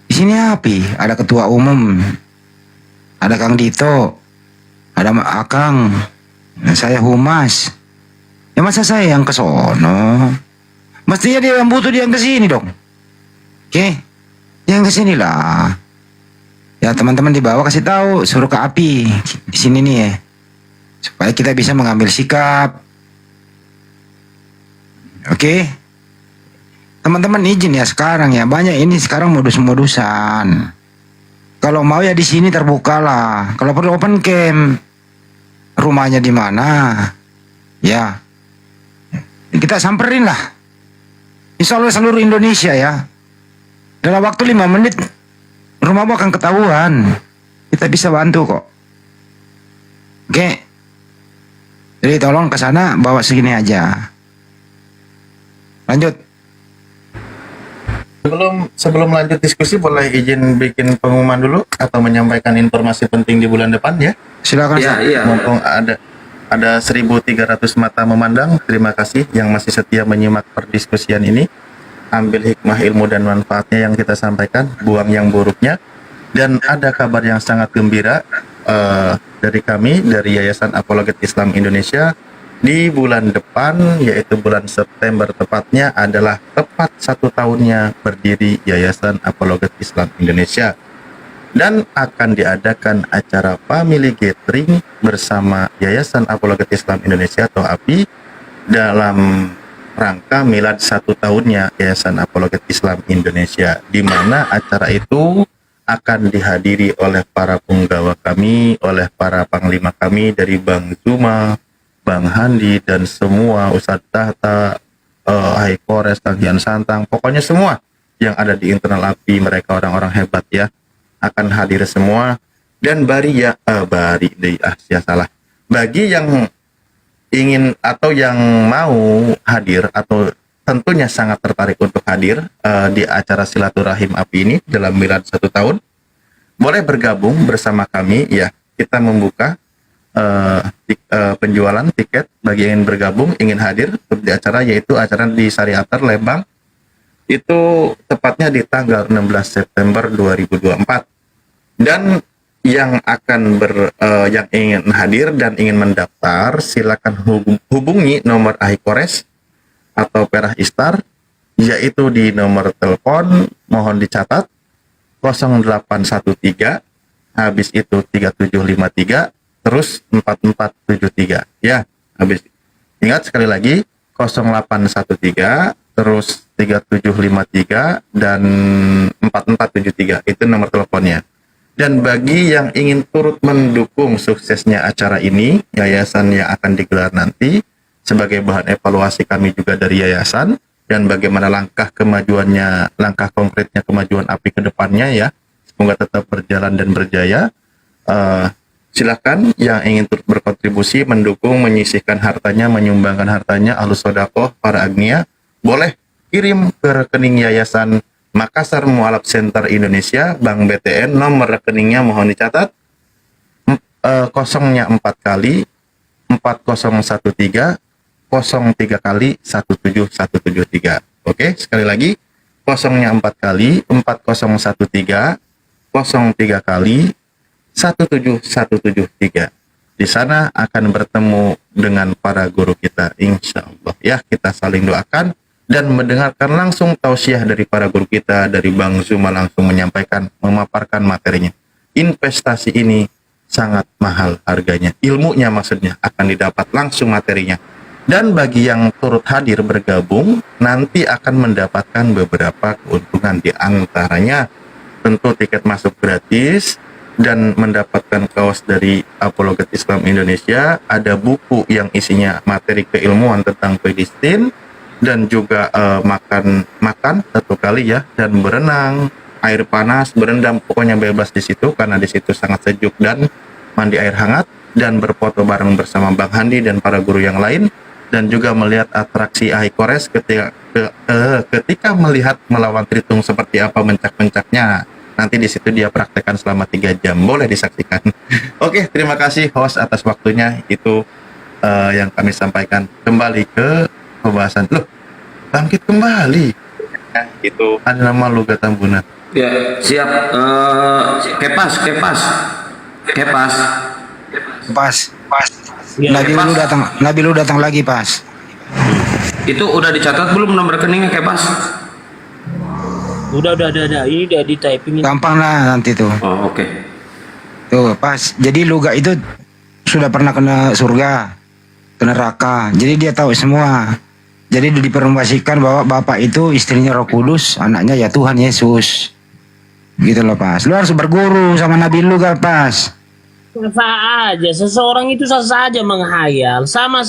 Di sini Api, ada ketua umum, ada Kang Dito, ada Akang, saya Humas. Ya masa saya yang ke sono? Mestinya dia yang butuh, dia yang ke sini dong. Oke, yang ke sini lah. Ya teman-teman di bawah kasih tahu, suruh ke Api di sini nih ya, supaya kita bisa mengambil sikap. Oke, teman-teman izin ya sekarang ya, banyak ini sekarang modus-modusan. Kalau mau ya di sini terbuka lah. Kalau perlu open camp, rumahnya di mana? Ya, kita samperin lah. Insya Allah seluruh Indonesia ya. Dalam waktu 5 menit rumahmu akan ketahuan. Kita bisa bantu kok. Oke. Jadi tolong ke sana bawa segini aja. Lanjut. Sebelum lanjut diskusi, boleh izin bikin pengumuman dulu atau menyampaikan informasi penting di bulan depan ya? Silakan. Iya. Mumpung ada 1.300 mata memandang. Terima kasih yang masih setia menyimak perdiskusian ini. Ambil hikmah, ilmu dan manfaatnya yang kita sampaikan, buang yang buruknya. Dan ada kabar yang sangat gembira dari kami, dari Yayasan Apologet Islam Indonesia. Di bulan depan, yaitu bulan September tepatnya, adalah tepat 1 tahunnya berdiri Yayasan Apologet Islam Indonesia. Dan akan diadakan acara family gathering bersama Yayasan Apologet Islam Indonesia atau API dalam rangka milad 1 tahunnya Yayasan Apologet Islam Indonesia, di mana acara itu akan dihadiri oleh para punggawa kami, oleh para panglima kami dari Bang Zuma, Bang Handi, dan semua Ustadz Tahta, Hai Kores, Tagian Santang, pokoknya semua yang ada di internal API, mereka orang-orang hebat ya, akan hadir semua. Dan bagi yang ingin atau yang mau hadir atau tentunya sangat tertarik untuk hadir di acara silaturahim API ini dalam milad 1 tahun, boleh bergabung bersama kami ya. Kita membuka penjualan tiket bagi yang ingin bergabung, ingin hadir di acara, yaitu acara di Sariater Lembang, itu tepatnya di tanggal 16 September 2024. Dan yang yang ingin hadir dan ingin mendaftar, silakan hubungi nomor Ahikores atau Perah Istar, yaitu di nomor telepon, mohon dicatat 0813, habis itu 3753, terus 4473 ya. Habis, ingat sekali lagi 0813 terus 3753 dan 4473. Itu nomor teleponnya. Dan bagi yang ingin turut mendukung suksesnya acara ini, yayasan yang akan digelar nanti, sebagai bahan evaluasi kami juga dari yayasan, dan bagaimana langkah kemajuannya, langkah konkretnya kemajuan API ke depannya ya, semoga tetap berjalan dan berjaya. Silakan yang ingin turut berkontribusi, mendukung, menyisihkan hartanya, menyumbangkan hartanya, alus sodakoh, para agnia, boleh kirim ke rekening Yayasan Makassar Mualaf Center Indonesia, Bank BTN, nomor rekeningnya mohon dicatat, kosongnya 4 kali, 4013, 03 kali, 17173. Oke, sekali lagi, kosongnya 4 kali, 4013, 03 kali, 17173. Di sana akan bertemu dengan para guru kita, insya Allah. Ya, kita saling doakan dan mendengarkan langsung tausiah dari para guru kita, dari Bang Zuma langsung menyampaikan, memaparkan materinya. Investasi ini sangat mahal harganya. Ilmunya maksudnya akan didapat langsung materinya. Dan bagi yang turut hadir bergabung, nanti akan mendapatkan beberapa keuntungan, di antaranya tentu tiket masuk gratis, dan mendapatkan kaos dari Apologet Islam Indonesia, ada buku yang isinya materi keilmuan tentang Filistin, dan juga makan satu kali ya, dan berenang, air panas, berendam, pokoknya bebas di situ karena di situ sangat sejuk, dan mandi air hangat, dan berfoto bareng bersama Bang Handi dan para guru yang lain, dan juga melihat atraksi Ahikores ketika melihat melawan Tritung seperti apa mencak-mencaknya. Nanti di situ dia praktekkan selama 3 jam, boleh disaksikan. Oke, terima kasih host atas waktunya. Itu yang kami sampaikan. Kembali ke pembahasan. Loh, bangkit kembali. Nah, itu ada nama Luga Tambunan. Ya, siap. Kepas. Ya, Nabi lu datang lagi pas. Itu udah dicatat belum nomor rekeningnya Kepas? Udah. Ini udah di typing. Gampang lah nanti tuh. Oh, oke. Tuh pas. Jadi Luga itu sudah pernah kena surga, ke neraka. Jadi dia tahu semua. Jadi dipermasikan bahwa bapak itu istrinya Roh Kudus, anaknya ya Tuhan Yesus. Gitu loh pas. Lu harus berguru sama Nabi Luga pas. Sah aja, seseorang itu sah saja menghayal. Sama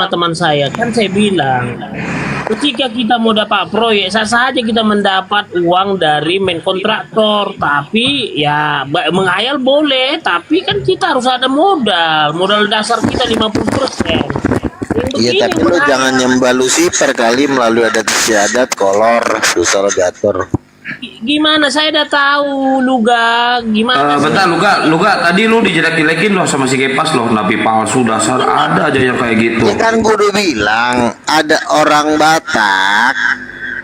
teman saya kan saya bilang, ketika kita mau dapat proyek, sah saja kita mendapat uang dari main kontraktor. Tapi ya menghayal boleh, tapi kan kita harus ada modal dasar kita 50%. Iya, tapi lu jangan nyembah Lucifer kali melalui adat istiadat, kolor, dosa legator. Gimana saya udah tahu Luga gimana bentar Luga tadi lu dijelek-jelekin loh sama si Kepas loh, nabi palsu dasar, ada aja yang kayak gitu. Ya kan gue udah bilang ada orang Batak,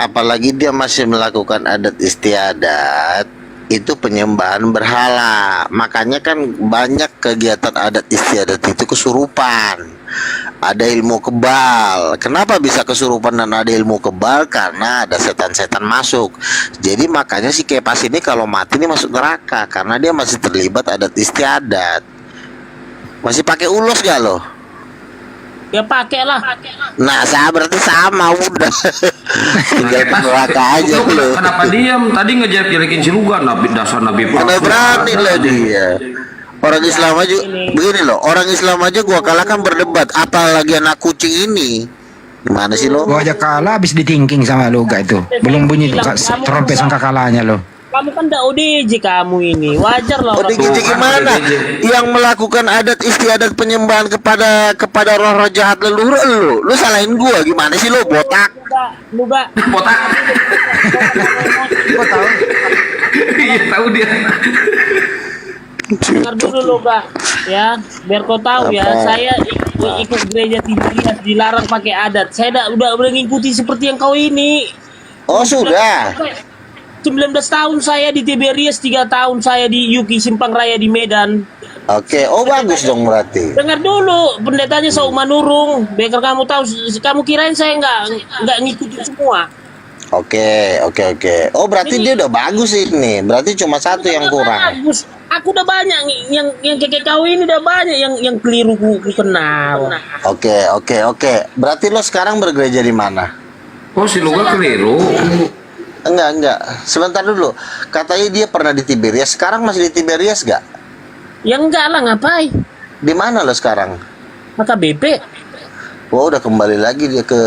apalagi dia masih melakukan adat istiadat, itu penyembahan berhala. Makanya kan banyak kegiatan adat istiadat itu kesurupan. Ada ilmu kebal. Kenapa bisa kesurupan dan ada ilmu kebal? Karena ada setan-setan masuk. Jadi makanya si Kepas ini kalau mati ini masuk neraka karena dia masih terlibat adat istiadat. Masih pakai ulos gak lo? Ya pakai lah. Nah, berarti sama udah. Tinggal neraka aja lo. Kenapa diam? Tadi ngejelek-jelekin si Luga, nabi dasar nabi palsu. Karena berani lah dia. Orang Islam aja begini loh, orang Islam aja gua kalahkan berdebat, apalagi anak kucing ini. Gimana sih lo? Gua aja kalah habis ditingking sama Luga itu. Belum bunyi trompet sangka kalahnya lo. Kamu kan udah ODJ kamu ini, wajar lah. ODJ gimana? Yang melakukan adat istiadat penyembahan kepada roh-roh jahat leluhur lu salahin gua, gimana sih lo, botak? Luga. Botak. Gua tahu. Iya, tahu dia. Dengar dulu Luga, ya, biar kau tahu ya, saya ikut gereja Tiberias dilarang pakai adat. Saya udah ngikuti seperti yang kau ini. Oh sudah. 19 tahun saya di Tiberias, 3 tahun saya di Yuki Simpang Raya di Medan. Oke, oh bagus dong berarti. Dengar dulu, pendetanya Sauma Nurung. Biar kamu tahu, kamu kirain saya nggak ngikutin semua. Oke. Oh berarti dia udah bagus ini. Berarti cuma satu yang kurang. Bagus. Aku udah banyak yang kayak kau ini udah banyak yang keliru ku kenal. Oke. Berarti lo sekarang bergereja di mana? Oh, si Luga keliru. Enggak. Sebentar dulu. Katanya dia pernah di Tiberias. Sekarang masih di Tiberias gak? Ya enggak lah, ngapain? Di mana lo sekarang? BP. Oh, udah kembali lagi dia ke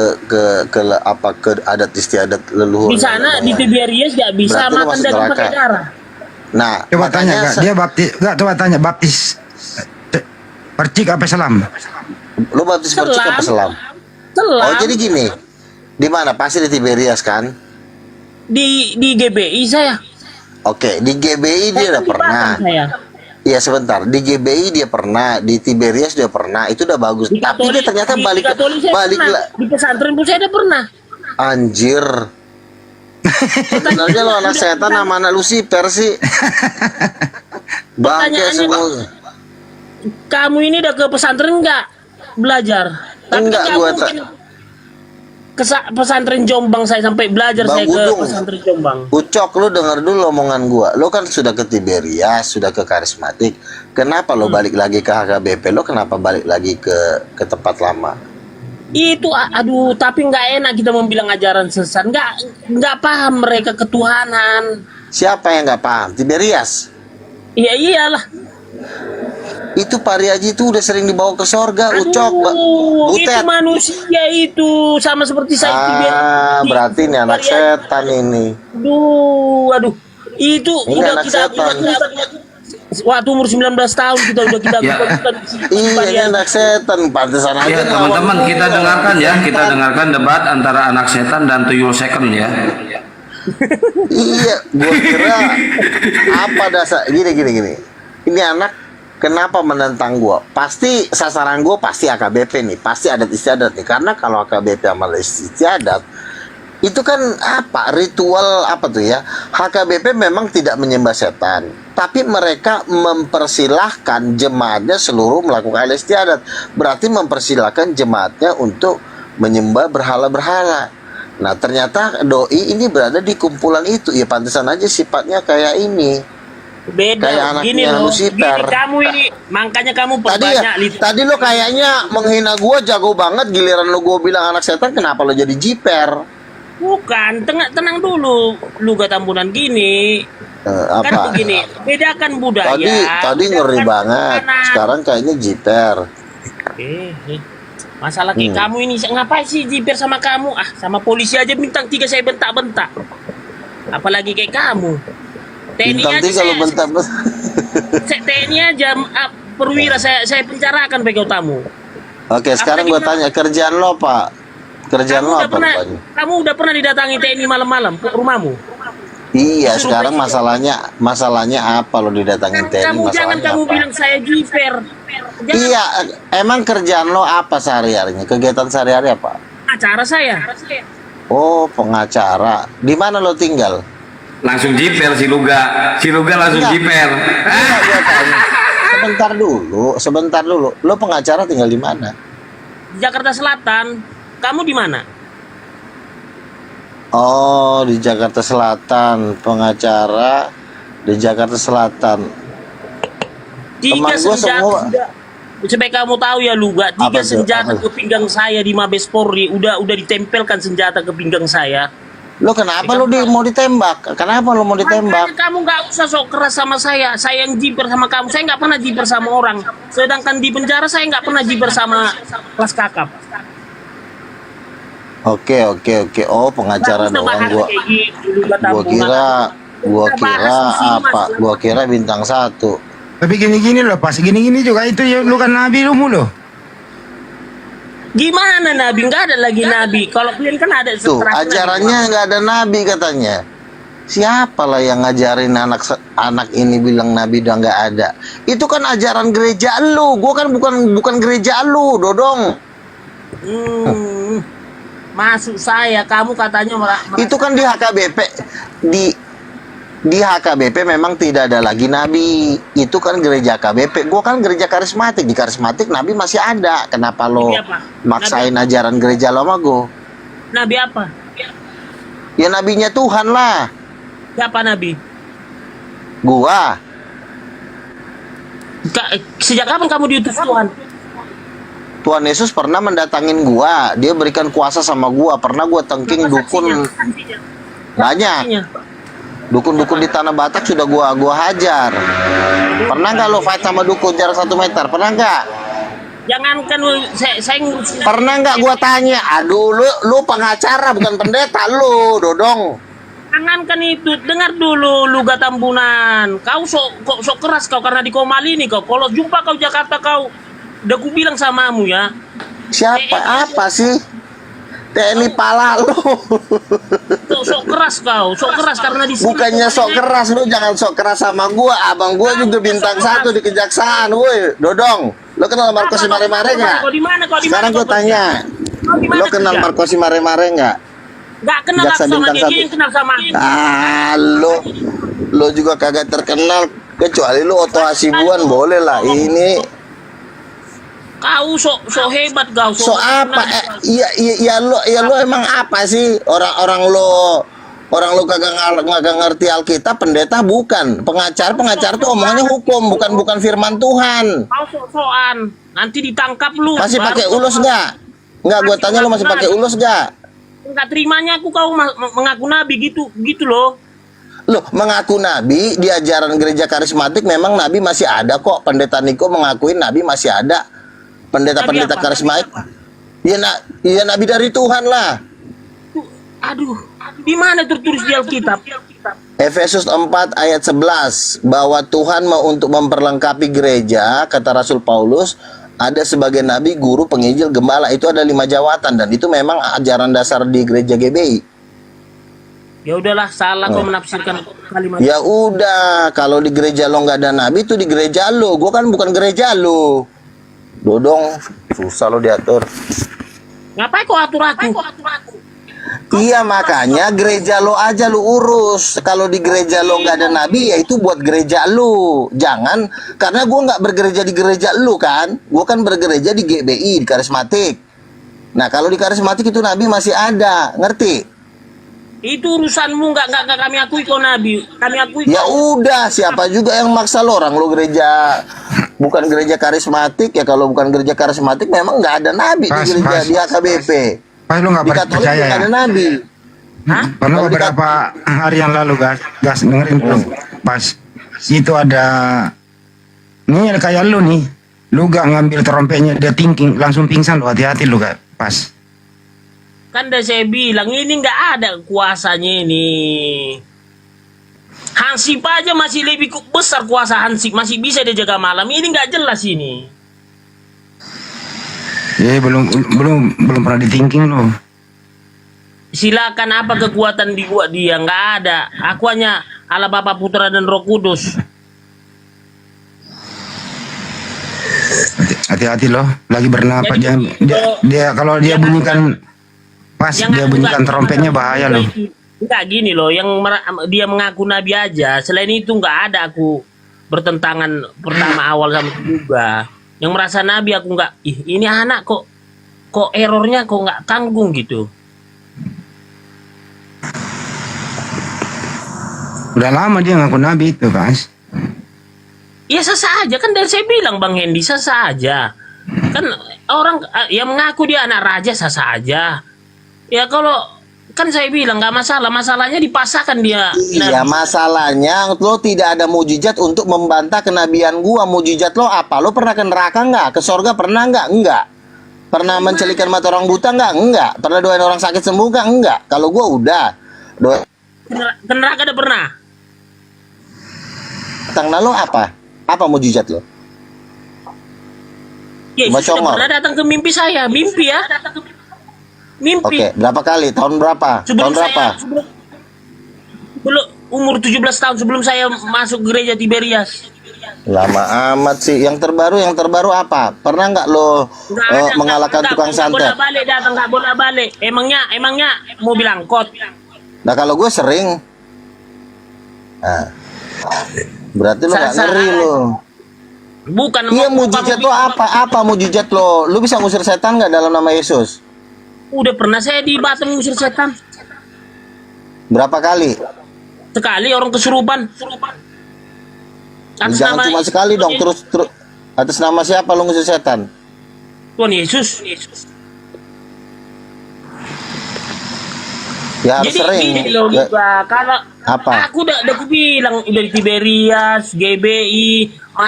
adat istiadat leluhur. Di sana di Tiberias gak bisa Berarti lo makan masuk daging neraka. pakai darah. Nah, Coba tanya makanya gak, dia baptis, gak coba tanya baptis percik apa selam? lo baptis percik apa selam? Selam. Oh, jadi gini. Di mana? Pasti di Tiberias kan? Di GBI saya. Oke, di GBI dia udah pernah. Saya. Iya sebentar, di GBI dia pernah, di Tiberias dia pernah, itu udah bagus. Di Tapi dia ternyata di balik Katolik saya balik pernah. lah. Di pesantren pun saya udah pernah. Anjir. Sebenarnya lo anak setan sama anak Lucifer sih. Bangke Pertanyaannya, semua. Kamu ini udah ke pesantren nggak belajar? Tapi Enggak, kamu gua mungkin ke pesantren Jombang saya sampai belajar Bang saya ke Udung. pesantren Jombang. Ucok, lu denger dulu omongan gua. Lo kan sudah ke Tiberias, sudah ke karismatik. Kenapa lo balik lagi ke HKBP? Lo kenapa balik lagi ke tempat lama? Itu aduh, tapi nggak enak kita membilang ajaran sesat. Nggak paham mereka ketuhanan. Siapa yang nggak paham? Tiberias. Iya iyalah. Itu Pak Riaji itu udah sering dibawa ke sorga, Ucok. Itu manusia itu sama seperti saya. Berarti ini anak setan ini. Aduh, itu Ini udah anak kita setan. waktu umur 19 tahun kita udah kita Iya, ini anak setan. Pantesan aja. Ya teman-teman, kita dengarkan ya, kita dengarkan debat antara anak setan dan tuyul second ya. Iya, gua kira apa dasar gini. Ini anak kenapa menentang gua? Pasti sasaran gua pasti AKBP nih, pasti adat istiadat nih. Karena kalau AKBP sama istiadat itu kan apa ritual apa tuh ya? HKBP memang tidak menyembah setan, tapi mereka mempersilahkan jemaatnya seluruh melakukan adat istiadat. Berarti mempersilahkan jemaatnya untuk menyembah berhala-berhala. Nah, ternyata doi ini berada di kumpulan itu. Ya pantesan aja sifatnya kayak ini. Beda Kayak gini anaknya loh. Lucifer. Gini, kamu ini makanya kamu Tadi lo kayaknya menghina gua jago banget, giliran lo gua bilang anak setan, kenapa lo jadi jiper? Bukan, tenang dulu. Lu gak tambunan gini. Kan Apa? begini, bedakan budaya. Tadi ngeri bedakan banget. ketuhanan. Sekarang kayaknya jiper. Masalah kayak kamu ini ngapain sih jiper sama kamu? Sama polisi aja bintang 3 saya bentak-bentak. Apalagi kayak kamu. TNI Bintang aja 3 lo bentar. TNI aja perwira saya penjarakan begitu tamu. Oke, sekarang gua tanya kerjaan lo, Pak. Kerjaan lo apa? Kamu udah pernah didatangi TNI malam-malam ke rumahmu? Iya, sekarang masalahnya apa lo didatangin TNI? Jangan kamu bilang saya jiper. Iya, emang kerjaan lo apa sehari-harinya? Kegiatan sehari-hari apa? Acara saya. Oh, pengacara. Di mana lo tinggal? Langsung jiper si Luga langsung Enggak. jiper. Gua tanya. Sebentar dulu. Lo pengacara tinggal di mana? Di Jakarta Selatan. Kamu di mana? Oh, di Jakarta Selatan. Pengacara di Jakarta Selatan. Teman gua semua. Supaya kamu tahu ya Luga, 3 senjata ke pinggang saya di Mabes Polri, udah ditempelkan senjata ke pinggang saya. Lo kenapa lo mau ditembak? Kenapa lo mau ditembak? Makanya kamu nggak usah sok keras sama saya yang jiper sama kamu. Saya nggak pernah jiper sama orang. Sedangkan di penjara saya nggak pernah jiper sama kelas kakap. Oke. Oh, pengacara doang gua. Gua kira apa? Gua kira bintang 1. Tapi gini-gini loh, pas gini-gini juga itu ya, lu kan nabi lu mulu. Gimana nabi? Nggak ada lagi nabi. Kalau kalian kan ada Tuh, ajarannya nggak ada nabi katanya. Siapalah yang ngajarin anak ini bilang nabi udah nggak ada? Itu kan ajaran gereja lu. Gua kan bukan gereja lu, Dodong. Masuk saya, kamu katanya Itu kan di HKBP di HKBP memang tidak ada lagi nabi. Itu kan gereja HKBP. Gua kan gereja karismatik. Di karismatik nabi masih ada. Kenapa lo maksain ajaran gereja lo sama gua? Nabi apa? Ya nabinya Tuhan lah. Siapa nabi? Gua. Sejak kapan kamu diutus Tuhan? Tuhan Yesus pernah mendatangin gua, dia berikan kuasa sama gua, pernah gua tengking dukun banyak. Dukun-dukun di Tanah Batak sudah gua hajar. Pernah nggak lo fight sama dukun jarak 1 meter? Pernah nggak? Jangankan saya Pernah nggak gua tanya? Aduh, lu pengacara bukan pendeta lu, Dodong. jangankan itu, dengar dulu lu Gatambunan. Kau sok keras kau karena di Komali ini kau. Kalau jumpa kau Jakarta kau, udah ku bilang samamu ya. Siapa? Apa sih? TNI pala lu. Sok keras kau, sok keras karena di sini. Bukannya sok keras, lu jangan sok keras sama gua. Abang gua juga bintang 1 di Kejaksaan, woi. Dodong, lu kenal Marco Simare-Mare nggak? Sekarang gua tanya, lu kenal Marco Simare-Mare nggak? Nggak kenal Jaksa aku sama bintang dia, 1. dia yang kenal sama. Lu juga kagak terkenal, kecuali lu Oto Hasibuan boleh lah. Ini Kau sok hebat kau. so apa? Iya lu emang apa sih? Orang lu kagak ngerti Alkitab, pendeta bukan, pengacara tuh omongannya hukum, bukan firman Tuhan. Kau sok-sokan, nanti ditangkap lu. Masih pakai ulus nggak? Nggak, gue tanya lu masih pakai ulus nggak? Nggak terimanya aku kau mengaku nabi gitu loh. Loh, mengaku nabi di ajaran gereja karismatik memang nabi masih ada kok. Pendeta Niko mengakuin nabi masih ada. Pendeta-pendeta karismatik. Ya nabi dari Tuhan lah. Aduh, di mana tertulis di Alkitab? Efesus 4 ayat 11 bahwa Tuhan mau untuk memperlengkapi gereja, kata Rasul Paulus, ada sebagai nabi, guru, penginjil, gembala, itu ada 5 jawatan dan itu memang ajaran dasar di gereja GBI. Ya udahlah, salah kau menafsirkan kalimat. Ya udah, kalau di gereja lo nggak ada nabi itu di gereja lo. Gue kan bukan gereja lo. Dodong, susah lo diatur. Ngapain kau atur aku? Iya, makanya gereja lo aja lo urus. Kalau di gereja lo nggak ada nabi, ya itu buat gereja lo. Jangan, karena gue nggak bergereja di gereja lo kan. Gue kan bergereja di GBI, di karismatik. Nah, kalau di karismatik itu nabi masih ada, ngerti? Itu urusanmu, nggak kami akui kau nabi. Kami akui. Ya udah, siapa juga yang maksa lo, orang lo gereja bukan gereja karismatik ya. Kalau bukan gereja karismatik memang nggak ada nabi di gereja di HKBP. Pas lu nggak Di Katolik percaya nggak ya? ada nabi. Pernah beberapa hari yang lalu gas dengerin tuh, pas itu ada nih kayak lu nih, lu gak ngambil trompetnya dia tingking langsung pingsan lu, hati-hati lu gak pas. Kan udah saya bilang ini nggak ada kuasanya ini. Hansip aja masih lebih besar kuasa Hansip, masih bisa dia jaga malam. Ini nggak jelas ini. Belum pernah di-thinking lo. Silakan, apa kekuatan di gua dia, nggak ada. Aku hanya Allah Bapa, Putra dan Roh Kudus. Hati-hati loh, lagi bernapas dia kalau dia bunyikan pas dia bunyikan trompetnya bahaya loh. Enggak gini loh, yang dia mengaku nabi aja. Selain itu nggak ada aku bertentangan pertama awal sama juga. Yang merasa nabi aku nggak, ini anak kok errornya kok nggak tanggung gitu. Udah lama dia ngaku nabi itu, Mas. Ya sah aja kan, dari saya bilang Bang Hendy sah aja. Kan orang yang mengaku dia anak raja sah aja. Ya kalau kan saya bilang nggak masalah, masalahnya dipasahkan dia. Iya, masalahnya lo tidak ada mujizat untuk membantah kenabian gua. Mujizat lo apa? Lo pernah ke neraka nggak? Ke sorga pernah nggak? Enggak. Pernah mencelikan mata orang buta nggak? Enggak. Pernah doain orang sakit sembuh nggak? Enggak. Kalau gua udah. Ke neraka ada pernah. Tangna lo apa? Apa mujizat lo? Yesus sudah pernah datang ke mimpi saya, mimpi ya. Mimpi. Oke, berapa kali? Tahun berapa? Sebelum Tahun berapa? Belum umur 17 tahun sebelum saya masuk gereja Tiberias. Lama amat sih. Yang terbaru apa? Pernah nggak lo mengalahkan tukang santet? Nggak boleh datang, nggak boleh balik. Emangnya mau bilang kot. Nah kalau gue sering. Nah, berarti lo nggak ngeri lo. Bukan. Iya, mujizat lo apa? Apa mujizat lo? Lo bisa ngusir setan nggak dalam nama Yesus? Udah pernah saya di Batam ngusir setan. Berapa kali? Sekali orang kesurupan. Jangan cuma sekali dong. Terus atas nama siapa lo ngusir setan? Tuhan Yesus. Ya harus Jadi sering. gini loh Ya, Luka, kalau apa? aku udah bilang udah di Tiberias, GBI,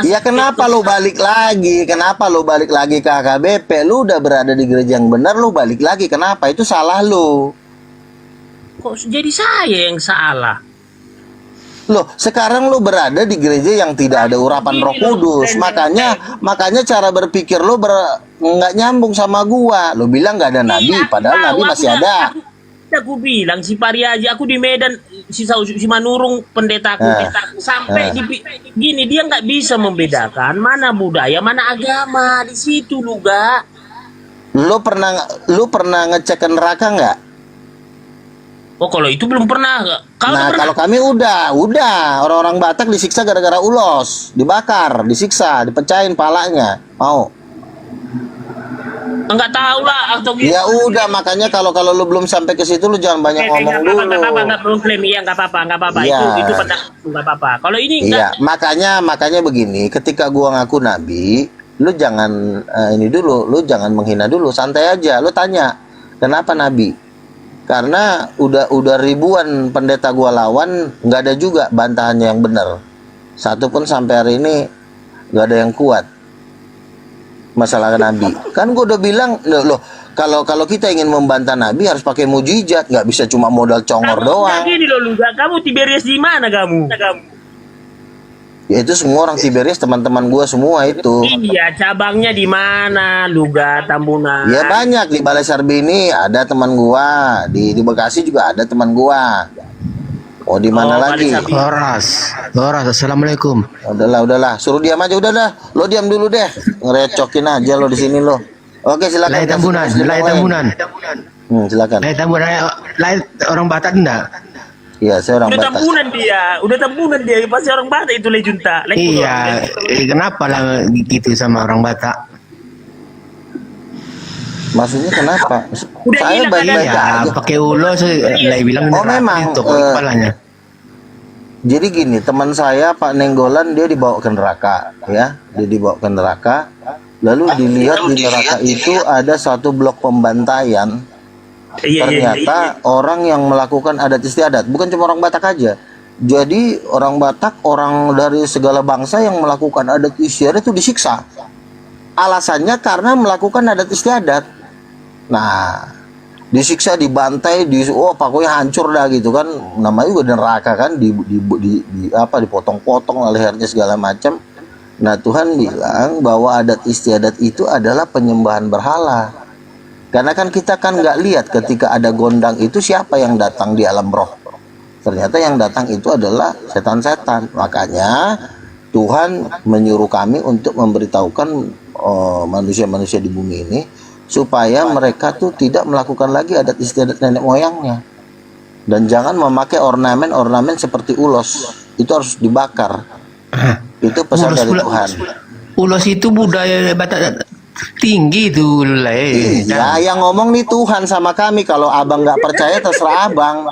Ya kenapa lu balik lagi? Kenapa lu balik lagi ke AKBP? Lu udah berada di gereja yang benar, lu balik lagi. Kenapa? Itu salah lu. kok jadi saya yang salah? Loh, sekarang lu berada di gereja yang tidak ada urapan Roh Kudus. Makanya cara berpikir lu nggak nyambung sama gua. Lu bilang nggak ada nabi, padahal nabi masih ada. Aku bilang si Pariaji, aku di Medan, si Manurung pendetaku, sampai gini dia nggak bisa membedakan mana budaya, mana agama di situ Luga. Lu pernah ngecek ke neraka nggak? Oh kalau itu belum pernah. Kalau kami udah orang-orang Batak disiksa gara-gara ulos, dibakar, disiksa, dipecahin palanya. Mau? Enggak tahu lah atau gitu. Ya udah, makanya kalau lu belum sampai ke situ lu jangan banyak ngomong dulu. Enggak problem, iya enggak apa-apa. Iya. Itu pernah enggak apa-apa. Kalau ini Iya, makanya begini, ketika gua ngaku nabi, lu jangan lu jangan menghina dulu, santai aja. Lu tanya, "Kenapa nabi?" Karena udah ribuan pendeta gua lawan, nggak ada juga bantahannya yang benar. Satu pun sampai hari ini nggak ada yang kuat masalah nabi. Kan gua udah bilang, loh kalau kita ingin membantah nabi harus pakai mujizat, nggak bisa cuma modal congor doang. Gini loh Luga, kamu Tiberias di mana kamu? Ya itu semua orang Tiberias, teman-teman gua semua itu. Iya, cabangnya di mana? Luga, Tambunan. Ya banyak, di Balai Sarbini ada teman gua, di Bekasi juga ada teman gua. Oh di mana lagi? Horas, assalamualaikum. Udahlah, suruh diam aja, udah dah. Lo diam dulu deh, ngerecokin aja lo di sini lo. Oke silakan. Lai Tambunan. Silakan. Lai orang Batak enggak? Iya, saya orang Udah Batak. tambunan dia, pasti orang Batak itu Lejunta. Iya, kenapa lah gitu sama orang Batak? Maksudnya kenapa? Saya hilang baik-baik Ya, aja. pakai ulo Lai bilang Oh memang. itu kepalanya. Jadi gini, teman saya Pak Nenggolan dia dibawa ke neraka, ya. Dia dibawa ke neraka. Lalu dilihat di neraka itu ada satu blok pembantaian. Ternyata orang yang melakukan adat istiadat, bukan cuma orang Batak aja. Jadi orang Batak, orang dari segala bangsa yang melakukan adat istiadat itu disiksa. Alasannya karena melakukan adat istiadat. Nah, disiksa, dibantai, pokoknya hancur dah gitu kan. Namanya juga neraka kan, dipotong-potong lehernya segala macam. Nah, Tuhan bilang bahwa adat istiadat itu adalah penyembahan berhala. Karena kan kita kan nggak lihat ketika ada gondang itu siapa yang datang di alam roh. Ternyata yang datang itu adalah setan-setan. Makanya Tuhan menyuruh kami untuk memberitahukan manusia-manusia di bumi ini supaya mereka tuh tidak melakukan lagi adat istiadat nenek moyangnya. Dan jangan memakai ornamen-ornamen seperti ulos. Itu harus dibakar. Itu pesan dari Tuhan. Ulos itu budaya Batak tinggi itu Lai. Iya, yang ngomong nih Tuhan sama kami. Kalau abang nggak percaya terserah abang.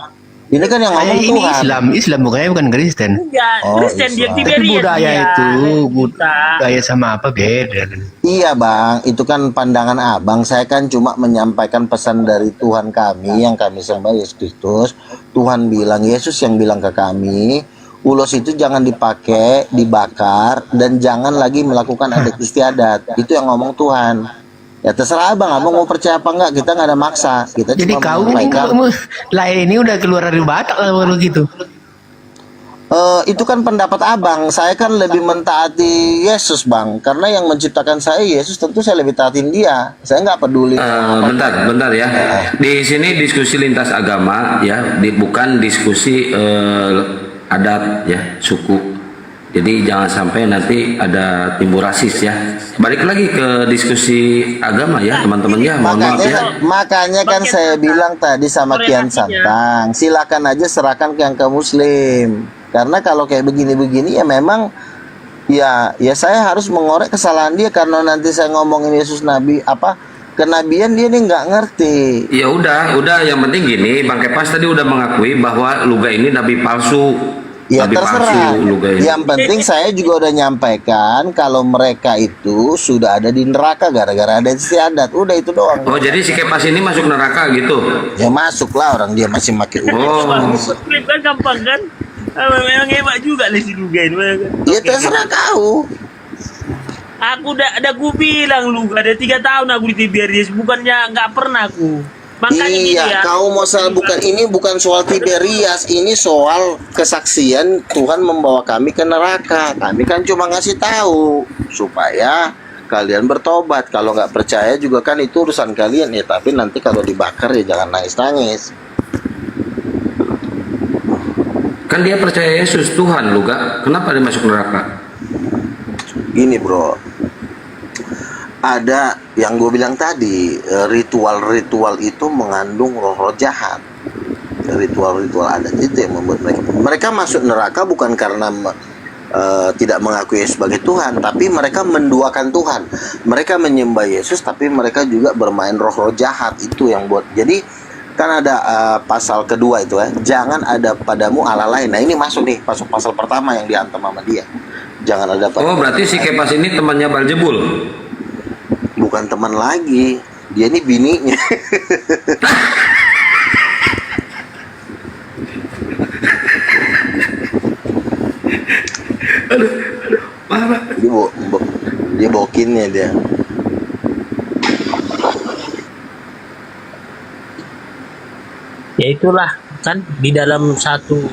Ini kan yang ngomong Ini Tuhan. Islam bukan Kristen. Kristen dia Tapi Tiberias. budaya itu budaya sama apa beda. Iya bang, itu kan pandangan abang. Saya kan cuma menyampaikan pesan dari Tuhan kami yang kami sembah, Yesus Kristus. Tuhan bilang, Yesus yang bilang ke kami, ulos itu jangan dipakai, dibakar, dan jangan lagi melakukan adat istiadat. Itu yang ngomong Tuhan. Ya terserah abang mau percaya apa enggak, kita nggak ada maksa. Kita Jadi cuma kau menyampaikan. Lai ini udah keluar dari Batak lah baru gitu. Itu kan pendapat abang. Saya kan lebih mentaati Yesus bang, karena yang menciptakan saya Yesus, tentu saya lebih taatin dia. Saya nggak peduli. Bentar ya. Di sini diskusi lintas agama ya, bukan diskusi adat ya, suku. Jadi jangan sampai nanti ada timbul rasis ya. Balik lagi ke diskusi agama ya teman-teman ya. Mohon maaf ya. Makanya kan saya bilang tadi sama Kian Santang, silakan aja serahkan yang ke Muslim. Karena kalau kayak begini-begini ya memang ya saya harus mengorek kesalahan dia, karena nanti saya ngomongin Yesus Nabi kenabian dia nih nggak ngerti. Ya udah yang penting gini, Bang Kepas tadi udah mengakui bahwa Luga ini nabi palsu. Ya nabi terserah. palsu lu guys. Yang penting saya juga udah nyampaikan kalau mereka itu sudah ada di neraka gara-gara ada istiadat. Udah itu doang. Oh, jadi si Kepas ini masuk neraka gitu? Ya masuk lah, orang dia masih pakai Oh. Kan gampang kan? Memang hebat juga nih si Luga ini. Ya terserah kau. Aku udah aku bilang Luga, ada 3 tahun aku di Tiberias, bukannya nggak pernah aku. Makanya gini Iya, ya. kau mau salah ini bukan soal Tiberias, ini soal kesaksian Tuhan membawa kami ke neraka. Kami kan cuma ngasih tahu supaya kalian bertobat. Kalau nggak percaya juga kan itu urusan kalian ya. Tapi nanti kalau dibakar ya jangan nangis-nangis. Kan dia percaya Yesus Tuhan Luga. Kenapa dia masuk neraka? Gini bro, ada yang gue bilang tadi, ritual-ritual itu mengandung roh-roh jahat. Ritual-ritual adat itu yang membuat mereka masuk neraka bukan karena tidak mengakui Yesus sebagai Tuhan, tapi mereka menduakan Tuhan. Mereka menyembah Yesus, tapi mereka juga bermain roh-roh jahat. Itu yang buat. Jadi kan ada pasal kedua itu ya, jangan ada padamu Allah lain. Nah ini masuk nih, masuk pasal pertama yang dihantam sama dia. Jangan ada padamu. Oh, berarti si Kepas ini temannya Baljebul? Bukan teman lagi, dia ini bininya. Dia bokinnya dia. Ya itulah kan di dalam satu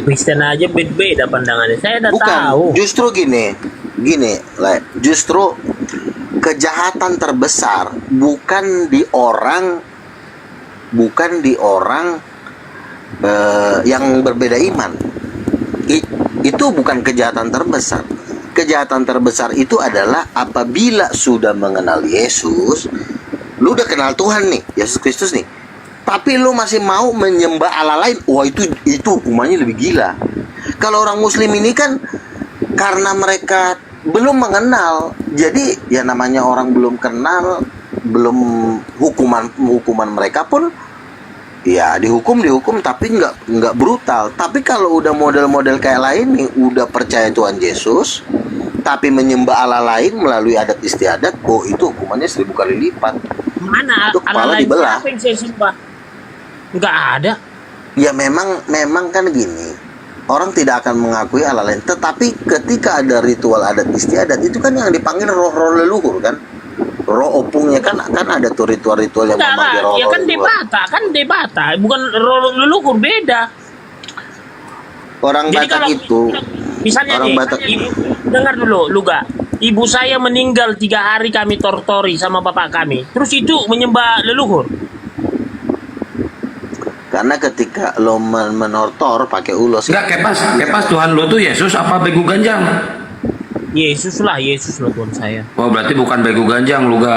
Kristen aja beda pandangannya. Saya udah Bukan, tahu. justru gini, justru kejahatan terbesar bukan di orang yang berbeda iman. Itu bukan kejahatan terbesar. Kejahatan terbesar itu adalah apabila sudah mengenal Yesus, lu udah kenal Tuhan nih, Yesus Kristus nih, tapi lu masih mau menyembah Allah lain. Wah, itu hukumannya lebih gila. Kalau orang Muslim ini kan karena mereka belum mengenal, jadi ya namanya orang belum kenal, belum hukuman mereka pun ya dihukum tapi nggak brutal. Tapi kalau udah model-model kayak lain nih, udah percaya Tuhan Yesus tapi menyembah Allah lain melalui adat istiadat, oh itu hukumannya 1000 kali lipat. Mana Itu kepala Allah lain dibelah. siapa yang saya sembah? Nggak ada. Ya memang kan gini, orang tidak akan mengakui Allah lain. Tetapi ketika ada ritual adat istiadat, itu kan yang dipanggil roh-roh leluhur kan. Roh opungnya kan ada tuh ritual-ritual yang Enggak memanggil lah, roh ya kan debata, bukan leluhur beda. Orang Jadi Batak kalau itu, misalnya orang nih, Batak ibu, dengar dulu, Luga. Ibu saya meninggal 3 hari kami tortori sama bapak kami. Terus itu menyembah leluhur. karena ketika lo menortor pakai ulos. Enggak, Kepas Tuhan lo tuh Yesus apa begu ganjang? Yesus lah Tuhan saya. Oh, berarti bukan begu ganjang Luga.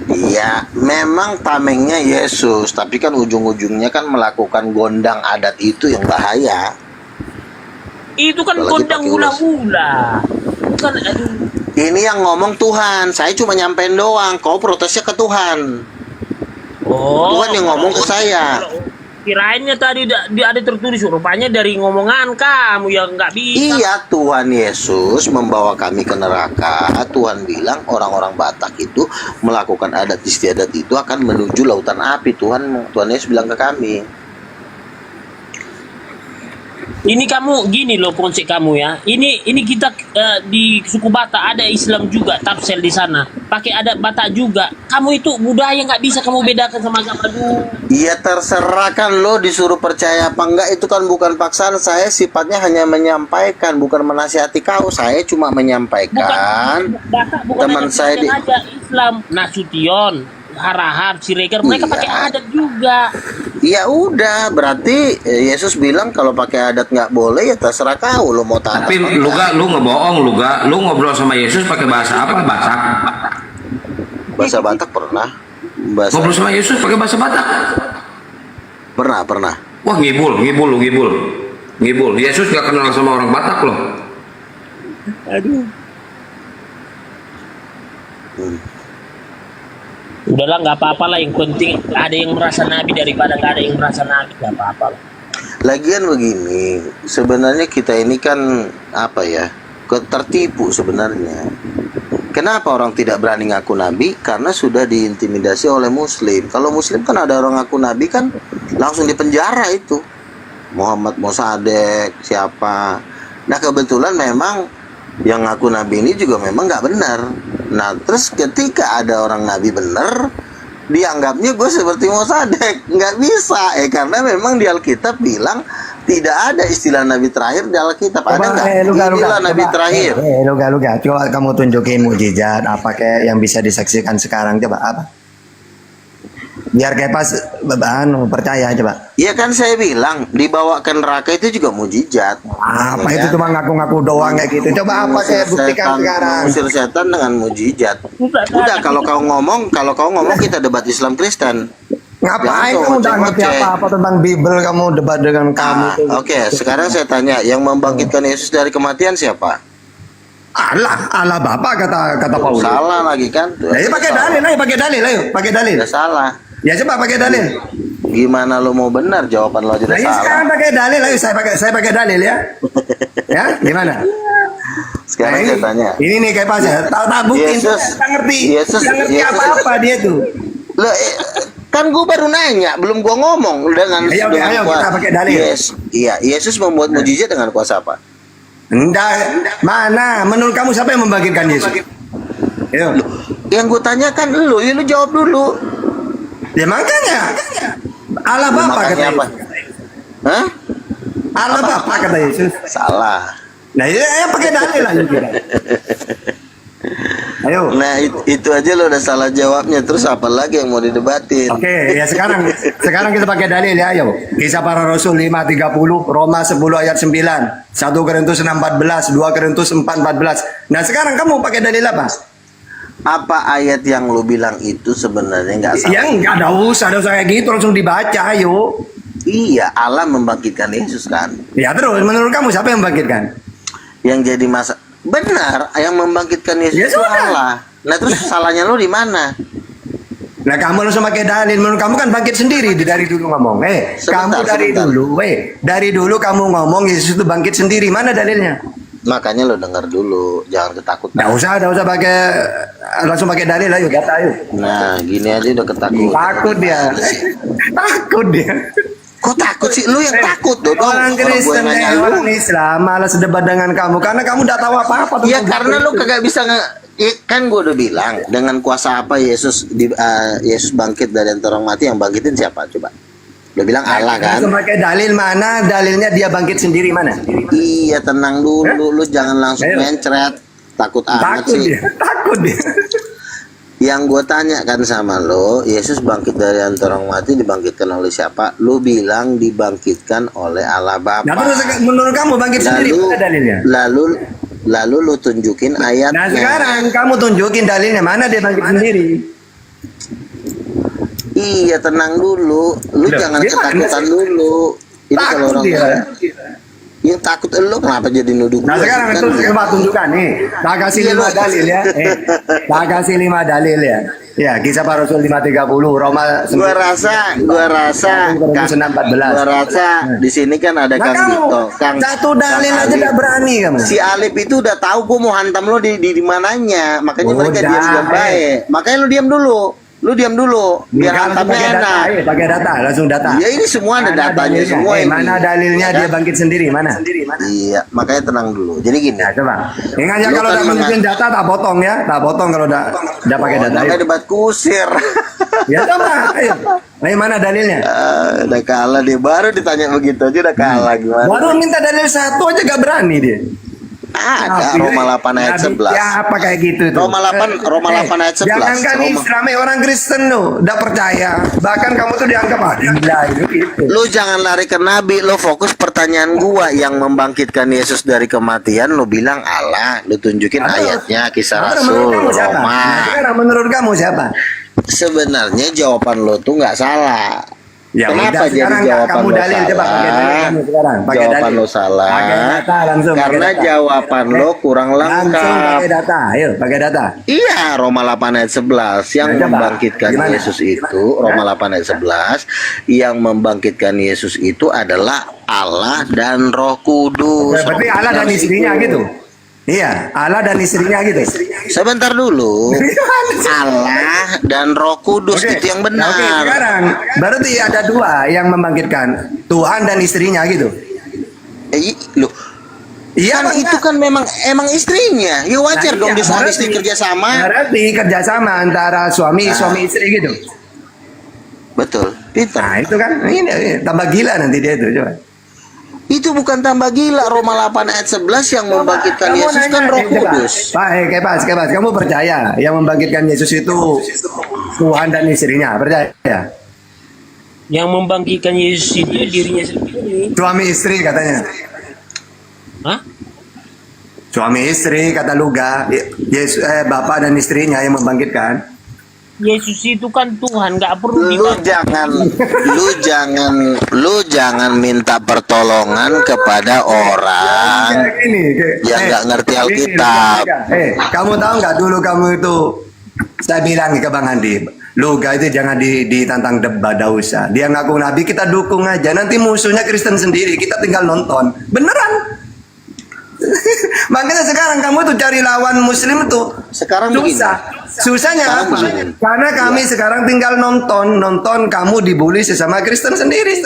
Iya, memang tamengnya Yesus, tapi kan ujung-ujungnya kan melakukan gondang adat itu yang bahaya. Itu kan Apalagi gondang pakai ulos. hula-hula. Bukan, aduh. Ini yang ngomong Tuhan, saya cuma nyampein doang. Kau protesnya ke Tuhan. Oh, Tuhan yang ngomong ke saya. kirainnya tadi ada tertulis, rupanya dari ngomongan kamu yang nggak bisa. Iya, Tuhan Yesus membawa kami ke neraka. Tuhan bilang orang-orang Batak itu melakukan adat istiadat itu akan menuju lautan api. Tuhan Yesus bilang ke kami. Ini kamu gini loh konsep kamu ya. Ini kita di suku Batak ada Islam juga, Tapsel di sana. Pakai adat Batak juga. Kamu itu budaya nggak bisa kamu bedakan sama agama. Aduh. Iya, terserah kan lo disuruh percaya apa enggak, itu kan bukan paksaan. Saya sifatnya hanya menyampaikan, bukan menasihati kau. Saya cuma menyampaikan. Batak bukan Teman saya di aja Islam, Nasution, Harahap, Siregar, mereka Iya. pakai adat juga. Ya udah, berarti Yesus bilang kalau pakai adat nggak boleh, ya terserah kau lo mau taat. Tapi lu ngebohong lu ngobrol sama Yesus pakai bahasa apa? Batak. Bahasa Batak pernah. Ngobrol sama Yesus pakai bahasa Batak. Pernah. Wah, ngibul. Yesus gak kenal sama orang Batak loh. Aduh. Udahlah, nggak apa-apa lah, yang penting ada yang merasa nabi daripada nggak ada yang merasa nabi, nggak apa-apa lah. Lagian begini, sebenarnya kita ini kan apa ya, tertipu sebenarnya. Kenapa orang tidak berani ngaku nabi? Karena sudah diintimidasi oleh muslim. Kalau muslim kan ada orang ngaku nabi kan langsung dipenjara itu. Muhammad Mossadegh siapa. Nah kebetulan memang yang ngaku nabi ini juga memang nggak benar. Nah terus ketika ada orang nabi benar, dianggapnya gue seperti Mossadegh. Nggak bisa karena memang di Alkitab bilang tidak ada istilah nabi terakhir di Alkitab. Ada nggak? Inilah nabi terakhir. Luga. Coba kamu tunjukin mujizat apa kayak yang bisa disaksikan sekarang, coba apa? Biar kayak pas percaya coba. Iya kan saya bilang dibawa ke neraka itu juga mujizat. Apa itu cuma ngaku-ngaku doang kayak gitu. Coba apa saya buktikan sekarang. Mengusir setan dengan mujizat. Udah kalau kau ngomong kita debat Islam Kristen. Ngapain kamu udah ngerti apa tentang Bible, kamu debat dengan kamu? Oke, sekarang saya tanya, yang membangkitkan Yesus dari kematian siapa? Allah Bapa kata Paulus. Salah lagi kan? Ayo pakai dalil, pakai dalil. Udah salah. Ya coba pakai dalil. Gimana lo mau benar jawaban lo aja udah salah. Sekarang pakai dalil, ayo saya pakai dalil ya. Ya, gimana? Sekarang saya tanya. Ini nih kayak pas ya, tahu buktiin, tak ngerti apa-apa dia tuh. Lo kan gue baru nanya, belum gue ngomong dengan ayo kita pakai dalil. Yesus membuat mujizat dengan kuasa apa? Mana? Menurut kamu siapa yang membangkitkan Yesus? Ayo. Yang gue tanyakan lu jawab dulu. Ya makanya Allah Bapa kata apa? Hah? Allah Bapa kata Yesus. Salah. Nah ya pakai dalil aja kita. Ayo. Nah itu aja lo udah salah jawabnya. Terus apa lagi yang mau didebatin? Oke, ya sekarang kita pakai dalil ya. Ayo. Kisah Para Rasul 5:30, Roma 10 ayat 9, 1 Korintus 6:14, 2 Korintus 4:14. Nah sekarang kamu pakai dalil apa? Apa ayat yang lu bilang itu sebenarnya nggak salah? Yang nggak ada usah kayak gitu, langsung dibaca. Ayo. Iya, Allah membangkitkan Yesus kan. Ya terus, menurut kamu siapa yang membangkitkan? Yang jadi benar, yang membangkitkan Yesus itu Allah. Nah terus salahnya lu di mana? Nah kamu langsung pakai dalil. Menurut kamu kan bangkit sendiri dari dulu ngomong. Dari dulu kamu ngomong Yesus itu bangkit sendiri. Mana dalilnya? Makanya lo dengar dulu, jangan ketakutan. Nggak usah pakai, langsung pakai dalil ayo, data ayo. Nah, gini aja udah ketakutan. Takut dia. Kok takut sih? Lu yang takut dong. Orang Kristen, orang Islam malas debat dengan kamu karena kamu udah tahu apa-apa. Ya karena lu kagak bisa kan gue udah bilang dengan kuasa apa Yesus bangkit dari antara orang mati, yang bangkitin siapa coba? Lo bilang Allah kan? Pakai dalil mana? Dalilnya dia bangkit sendiri mana? Iya tenang dulu, lu jangan langsung mencret. Takut amat sih. Takut dia. Yang gue tanya kan sama lo, Yesus bangkit dari antara orang mati dibangkitkan oleh siapa? Lu bilang dibangkitkan oleh Allah Bapa. Nah terus menurut kamu bangkit sendiri mana dalilnya? Lalu lu tunjukin ayatnya. Nah sekarang kamu tunjukin dalilnya mana dia bangkit sendiri? Iya tenang dulu, lu jangan ketakutan dulu. Ini kalau orang yang takut lu kenapa jadi nuduh? Nah sekarang itu coba tunjukkan nih. Tak kasih 5 dalil ya. Tak kasih 5 dalil ya. Ya Kisah Para Rasul 5:30, Roma 9. Gua rasa di sini kan ada Kang Dito. Satu dalil aja udah berani kamu. Si Alif itu udah tahu gua mau hantam lo di mananya, makanya mereka diam baik. Makanya lu diam dulu. Biar hantamnya enak. Pakai data, langsung data. Ya ini semua ada datanya semua. Mana dalilnya dia bangkit sendiri mana? Iya, makanya tenang dulu. Jadi gini. Nah, coba. Ingat ya kalau udah masukin data tak potong ya, tak potong kalau udah pakai data. Makanya debat kusir. Ya coba, ayo. Nah, mana dalilnya? Udah kalah dia, baru ditanya begitu aja udah kalah gimana? Baru minta dalil satu aja gak berani dia. Ada Roma 8 ayat 11. Ya apa kayak gitu tuh. Roma 8 ayat 11. Jangankan Islam, orang Kristen lo udah percaya. Bahkan kamu tuh dianggap gila gitu. Lu jangan lari ke nabi, lu fokus pertanyaan gua yang membangkitkan Yesus dari kematian, lu bilang Allah, lu tunjukin ayatnya Kisah Rasul Roma. Sekarang menurut kamu siapa? Sebenarnya jawaban lu tuh nggak salah. Ya Kenapa udah, jadi sekarang jawaban kamu lo dalil, coba pakai dalil salah? kamu sekarang. Pakai Jawaban dalil. lo salah. Pakai data langsung. Karena pakai data. jawaban lo kurang Langsung lengkap. pakai data. Ayo, pakai data. Iya, Roma 8 ayat 11 yang Nah, coba. membangkitkan Gimana? Yesus itu, Roma 8 ayat 11 yang membangkitkan Yesus itu adalah Allah dan Roh Kudus. Berarti Allah dan Harus istrinya itu. gitu. Iya, Allah dan istrinya gitu. Sebentar dulu. Allah dan Roh Kudus Oke. itu yang Nah, benar. oke, sekarang berarti ada dua yang membangkitkan, Tuhan dan istrinya gitu. Loh, Iya, kan Bang, itu kan memang istrinya. Ya wajar Nah, dong iya, di suami berarti- istri kerjasama. Berarti kerjasama antara suami istri gitu. Betul. Pintar. Nah itu kan ini tambah gila nanti dia itu coba. Itu bukan tambah gila. Roma 8 ayat 11 yang membangkitkan Kamu Yesus nanya, kan Roh coba. Kudus. Pak, kepas, kamu percaya yang membangkitkan Yesus itu Tuhan dan istrinya? Percaya? Yang membangkitkan Yesus itu dirinya sendiri. Suami istri katanya. Hah? Suami istri kata Luga, Yesus, bapak dan istrinya yang membangkitkan. Yesus itu kan Tuhan, nggak perlu Lu jangan minta pertolongan kepada orang yang nggak ngerti Alkitab. Kamu tahu nggak dulu kamu itu saya bilang ke Bang Andi, Luga itu jangan ditantang debat, dah usah. Dia ngaku nabi, kita dukung aja. Nanti musuhnya Kristen sendiri, kita tinggal nonton. Beneran. Makanya sekarang kamu tuh cari lawan Muslim tuh sekarang susah. Susahnya Sekarang apa? begini. Karena kami sekarang tinggal nonton kamu dibully sesama Kristen sendiri.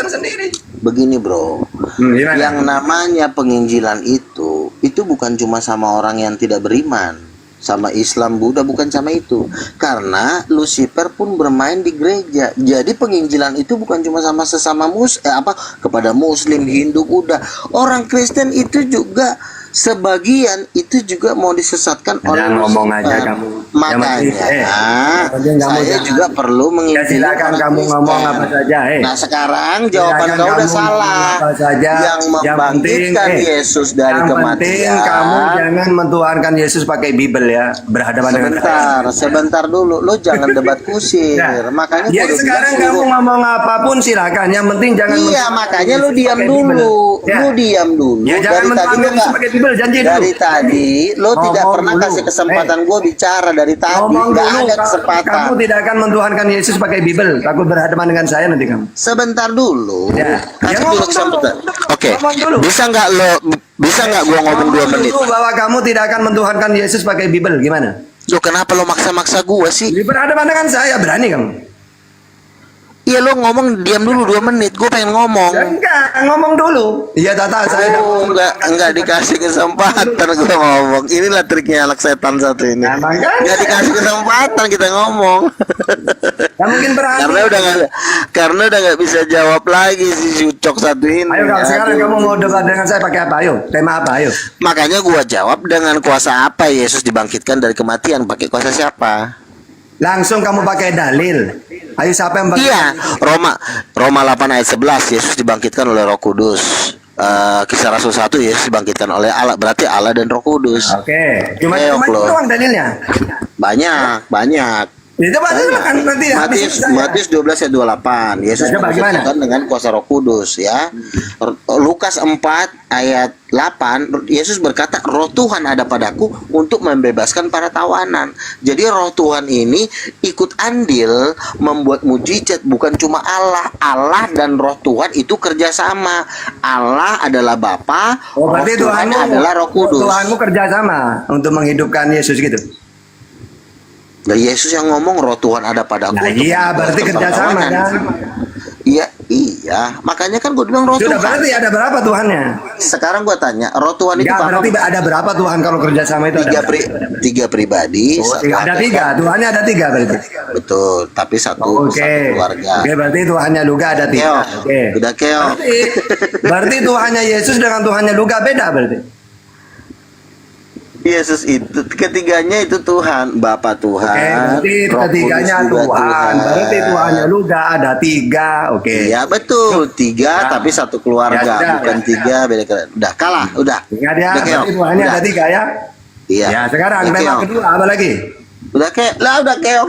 Begini bro, gimana? yang namanya penginjilan itu bukan cuma sama orang yang tidak beriman, sama Islam, Buddha, bukan sama itu. Karena Lucifer pun bermain di gereja. Jadi penginjilan itu bukan cuma sama sesama kepada Muslim, Hindu, Buddha. Orang Kristen itu juga sebagian itu juga mau disesatkan oleh Jangan ngomong Lucifer. aja kamu. Makanya saya juga perlu menginginkan silakan kamu ngomong apa saja. Nah sekarang jawaban Silakan kau udah kamu salah. ngomong apa saja. Yang membangkitkan Yesus dari yang kematian. penting kamu jangan mentuhankan Yesus pakai Bible ya, berhadapan dengan Sebentar dulu, lo jangan debat kusir. Nah, Makanya ya gua udah sekarang bilang kamu suruh- ngomong apapun silakan. Yang penting jangan Iya, mentuhankan makanya lu Yesus diam pakai dulu. Bible. Ya. Lu diam dulu. Ya, jangan dari tadi mentuhankan lu Yesus nggak- pakai Bible, janji dulu. Dari tadi lo Ngomong tidak pernah dulu. kasih kesempatan gue bicara dari tadi. Ngomong Nggak dulu, ada kesempatan. kamu tidak akan mentuhankan Yesus pakai Bible. Takut berhadapan dengan saya nanti kamu. Sebentar dulu. Ya. Kasih ngomong dulu kesempatan. Oke. Ngomong dulu. Bisa nggak gua ngomong 2 menit? Dulu bahwa kamu tidak akan mentuhankan Yesus pakai Bible, gimana? Loh kenapa lo maksa-maksa gua sih? Di berhadapan dengan saya berani kamu. Iya lo ngomong diam dulu 2 menit. Gue pengen ngomong. Ya, enggak, ngomong dulu. Iya Tata, saya Enggak dikasih kesempatan gue ngomong. Inilah triknya anak setan satu ini. Enggak dikasih kesempatan kita ngomong. mungkin berani. Karena udah nggak bisa jawab lagi si Sucok satu ini. Ayo kalau sekarang kamu mau debat dengan saya pakai apa? Ayo, tema apa? Ayo. Makanya gua jawab dengan kuasa apa Yesus dibangkitkan dari kematian? Pakai kuasa siapa? Langsung kamu pakai dalil. Ayo siapa yang Iya, Roma 8 ayat 11 Yesus dibangkitkan oleh Roh Kudus. Kisah Rasul 1 Yesus dibangkitkan oleh Allah, berarti Allah dan Roh Kudus. Oke. Cuma Keok itu loh. doang dalilnya. Banyak. Ya, coba silakan nanti habis itu saya. Matius 12 ayat 28 Yesus Coba gimana? dibangkitkan dengan kuasa Roh Kudus ya. Lukas 4 ayat 8 Yesus berkata Roh Tuhan ada padaku untuk membebaskan para tawanan. Jadi Roh Tuhan ini ikut andil membuat mujizat, bukan cuma Allah dan Roh Tuhan itu kerjasama. Allah adalah Bapa, Oh, berarti Roh Tuhan Tuhanmu adalah Roh Kudus. Tuhanmu kerjasama untuk menghidupkan Yesus gitu. Nah, Yesus yang ngomong Roh Tuhan ada padaku. Nah, untuk iya, berarti membebaskan kerjasama para tawanan. kan? Iya. Makanya kan gue bilang Roh Sudah Tuhan. berarti ada berapa Tuhannya? Sekarang gue tanya, Roh Tuhan itu Enggak, apa? berarti ada berapa Tuhan kalau kerjasama itu ada? Tiga pribadi. Oh, satu ada Tuhan. 3, Tuhannya ada 3 berarti. Betul, tapi satu keluarga. Oke, berarti Tuhannya Luga ada 3. Keok. Oke. Udah keok. Berarti Tuhannya Yesus dengan Tuhannya Luga beda berarti. Yesus itu ketiganya itu Tuhan, Bapa Tuhan. Oke, berarti Roh ketiganya Kudus juga Tuhan. Berarti Tuhannya Luga ada 3. Oke. Iya betul, 3 tapi satu keluarga, Ya, sudah, bukan 3 beda. Udah kalah, udah. Ingat ya, Udah, keok. berarti Tuhannya Udah. ada 3 ya. Iya. Ya, sekarang Udah, tema keok. kedua apa lagi? Udah keok.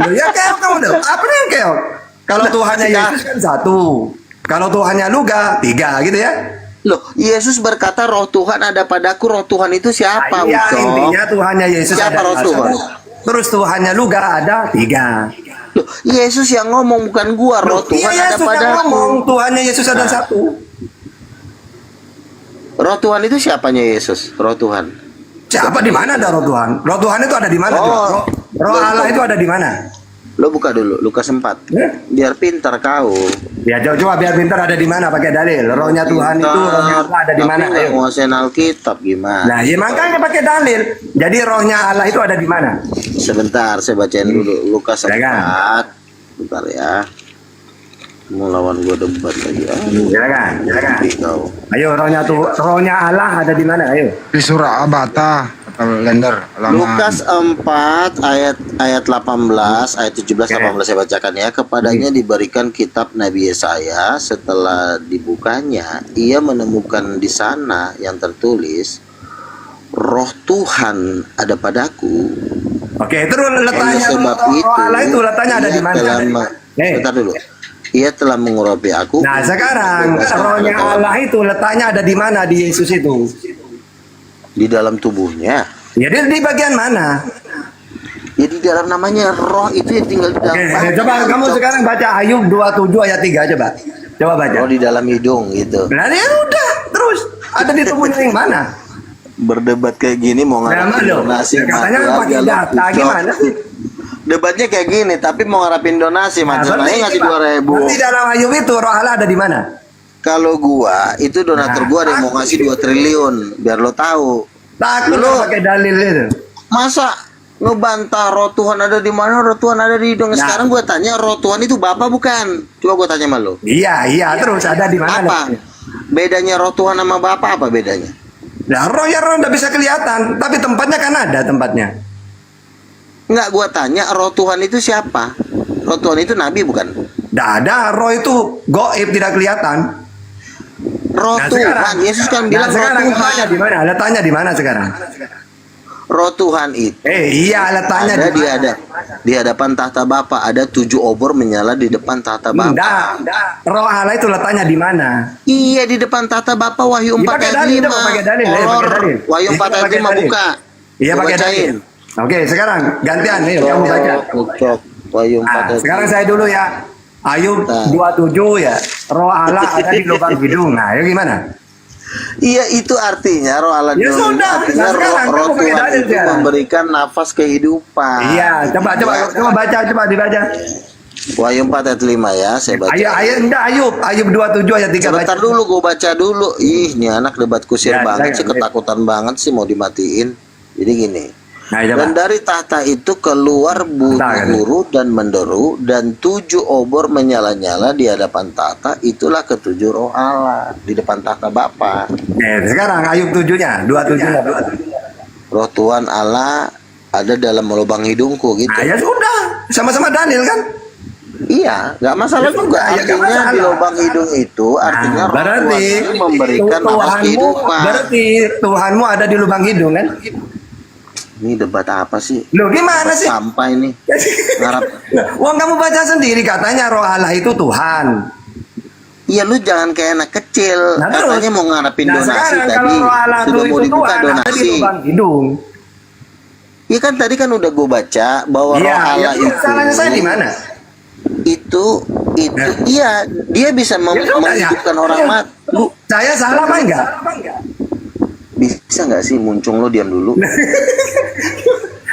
Loh, ya keok kamu dong. Apa yang keok? Kalau Tuhannya Yesus kan satu. Kalau Tuhannya Luga 3 gitu ya. Loh, Yesus berkata roh Tuhan ada padaku. Roh Tuhan itu siapa? Iya, Ucok? intinya Tuhannya Yesus Siapa ada roh Tuhan? Terus Tuhannya Luga ada 3. Loh, Yesus yang ngomong bukan gua. Roh Tuhan ada Yesus yang padaku. ngomong Tuhannya Yesus ada satu. Roh Tuhan itu siapanya Yesus? Roh Tuhan. Siapa di mana ada roh Tuhan? Roh Tuhan itu ada di mana? Roh Allah itu ada di mana? Lo buka dulu Lukas 4. Biar pintar kau. Ya coba biar pintar ada di mana pakai dalil. Rohnya Tuhan itu rohnya Allah ada di mana? Tapi nggak nguasain Alkitab gimana? Nah, ya makanya pakai dalil. Jadi rohnya Allah itu ada di mana? Sebentar, saya bacain dulu Lukas 4. Bentar ya. Mau lawan gua debat lagi. Silakan. Kau. Ayo rohnya Allah ada di mana? Ayo. Di surah Abata atau Lender. Lukas 4 ayat 18 ayat 17 18 saya bacakan ya. Kepadanya diberikan kitab Nabi Yesaya. Setelah dibukanya, ia menemukan di sana yang tertulis, Roh Tuhan ada padaku. Oke, terus letaknya sebab roh Allah itu letaknya ada di mana? Bentar dulu. Ia telah mengurapi aku. Nah, sekarang rohnya Allah itu letaknya ada di mana di Yesus itu? Di dalam tubuhnya. Ya, di bagian mana? Ya di dalam namanya roh itu yang tinggal di dalam. Coba kamu sekarang baca Ayub 27 ayat 3 coba. Coba baca. Oh, di dalam hidung gitu. Nah, ya udah, terus ada di tubuhnya yang mana? Berdebat kayak gini mau ngarapin donasi. Katanya pakai data gimana sih? Debatnya kayak gini, tapi mau ngarapin donasi, macam ngasih 2.000. Berarti dalam Ayub itu roh Allah ada di mana? Kalau gua itu donatur gua ada yang mau ngasih 2 triliun, biar lo tahu. Takut lo pakai dalil itu. Masa ngebantah roh Tuhan ada di mana? Roh Tuhan ada di hidung. Sekarang gua tanya, roh Tuhan itu Bapak bukan? Coba gua tanya sama lo. Iya, terus ada di mana? Apa? Bedanya roh Tuhan sama Bapak apa bedanya? Nah, roh nggak bisa kelihatan, tapi tempatnya kan ada tempatnya. Enggak, gua tanya roh Tuhan itu siapa? Roh Tuhan itu nabi bukan? Nggak ada, roh itu goib tidak kelihatan. Roh Tuhan, Yesus kan bilang roh Tuhan. Letaknya di mana sekarang? Roh Tuhan itu. Iya, letaknya ada di hadapan tahta Bapa, ada 7 obor menyala di depan tahta Bapa. Enggak. Roh Allah itu letaknya di mana? Iya, di depan tahta Bapa. Wahyu 4 ayat 5. Pakai dalil. Wahyu 4 ayat 5 buka. Iya, pakai dalil. Oke, sekarang gantian nih, kamu baca. Wahyu 4 ayat 5. Sekarang saya dulu ya. Ayub 27 ya. Roh Allah ada di lubang hidung. Nah, ya gimana? Iya, itu artinya roh Allah Ya sudah, artinya roh Tuhan itu memberikan nafas kehidupan. Iya, coba baca, coba dibaca. Wahyu 4 ayat 5 ya, saya baca. Ayub 27 ayat 3 Sebentar dulu, gue baca dulu. Ih, ini anak debat kusir banget sih, ketakutan banget sih mau dimatiin. Jadi gini. Dan dari tahta itu keluar bunyi guru dan menderu, dan 7 obor menyala-nyala di hadapan tahta. Itulah ke-7 roh Allah di depan tahta Bapa. Sekarang Ayub 7-nya, 27-nya. Roh Tuhan Allah ada dalam lubang hidungku gitu. Nah, ya sudah, sama-sama dalil kan? Iya, nggak masalah juga. Artinya di lubang hidung itu artinya roh Tuhan itu memberikan nafas kehidupan. Berarti Tuhanmu ada di lubang hidung kan? Ini debat apa sih? Loh, gimana sih? Sampai nih. Ngarap. Wong kamu baca sendiri katanya roh Allah itu Tuhan. Iya, lu jangan kayak anak kecil. Katanya mau ngarepin donasi tadi. Kalau roh Allah sudah mau dibuka Tuhan, donasi. ada di lubang hidung. Iya kan tadi kan udah gue baca bahwa roh Allah itu. Salahnya saya di mana? Itu iya, dia bisa menghidupkan orang mati. Lu saya salah apa enggak? Bisa nggak sih muncung lo diam dulu?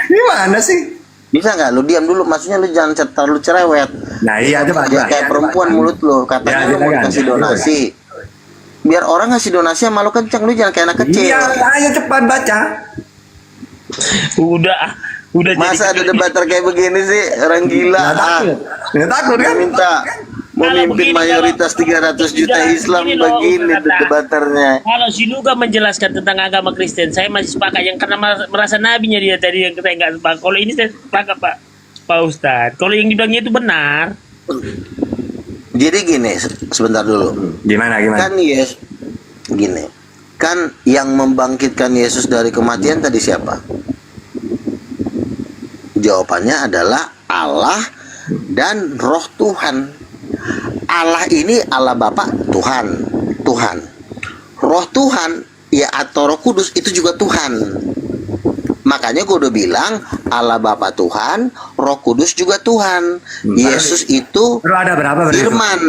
Gimana sih? Bisa nggak lu diam dulu? Maksudnya lu jangan terlalu cerewet. Nah iya, coba. Kayak perempuan mulut lo, katanya lu mau kasih donasi. Biar orang ngasih donasi sama lu kenceng, lu jangan kayak anak kecil. Iya, ayo cepat baca. Udah masa ada debater kayak begini sih, orang gila. Takut kan? Minta memimpin mayoritas 300 juta Islam begini debaternya. Kalau si Nuga menjelaskan tentang agama Kristen, saya masih sepakat yang karena merasa nabinya dia tadi yang saya nggak sepakat. Kalau ini saya sepakat Pak Ustadz. Kalau yang dibilangnya itu benar. Jadi gini, sebentar dulu. Gimana? Kan gini. Kan yang membangkitkan Yesus dari kematian tadi siapa? Jawabannya adalah Allah dan Roh Tuhan. Allah ini Allah Bapa Tuhan, Tuhan. Roh Tuhan ya atau Roh Kudus itu juga Tuhan. Makanya gue udah bilang Allah Bapa Tuhan, Roh Kudus juga Tuhan. Yesus itu ada berapa Firman.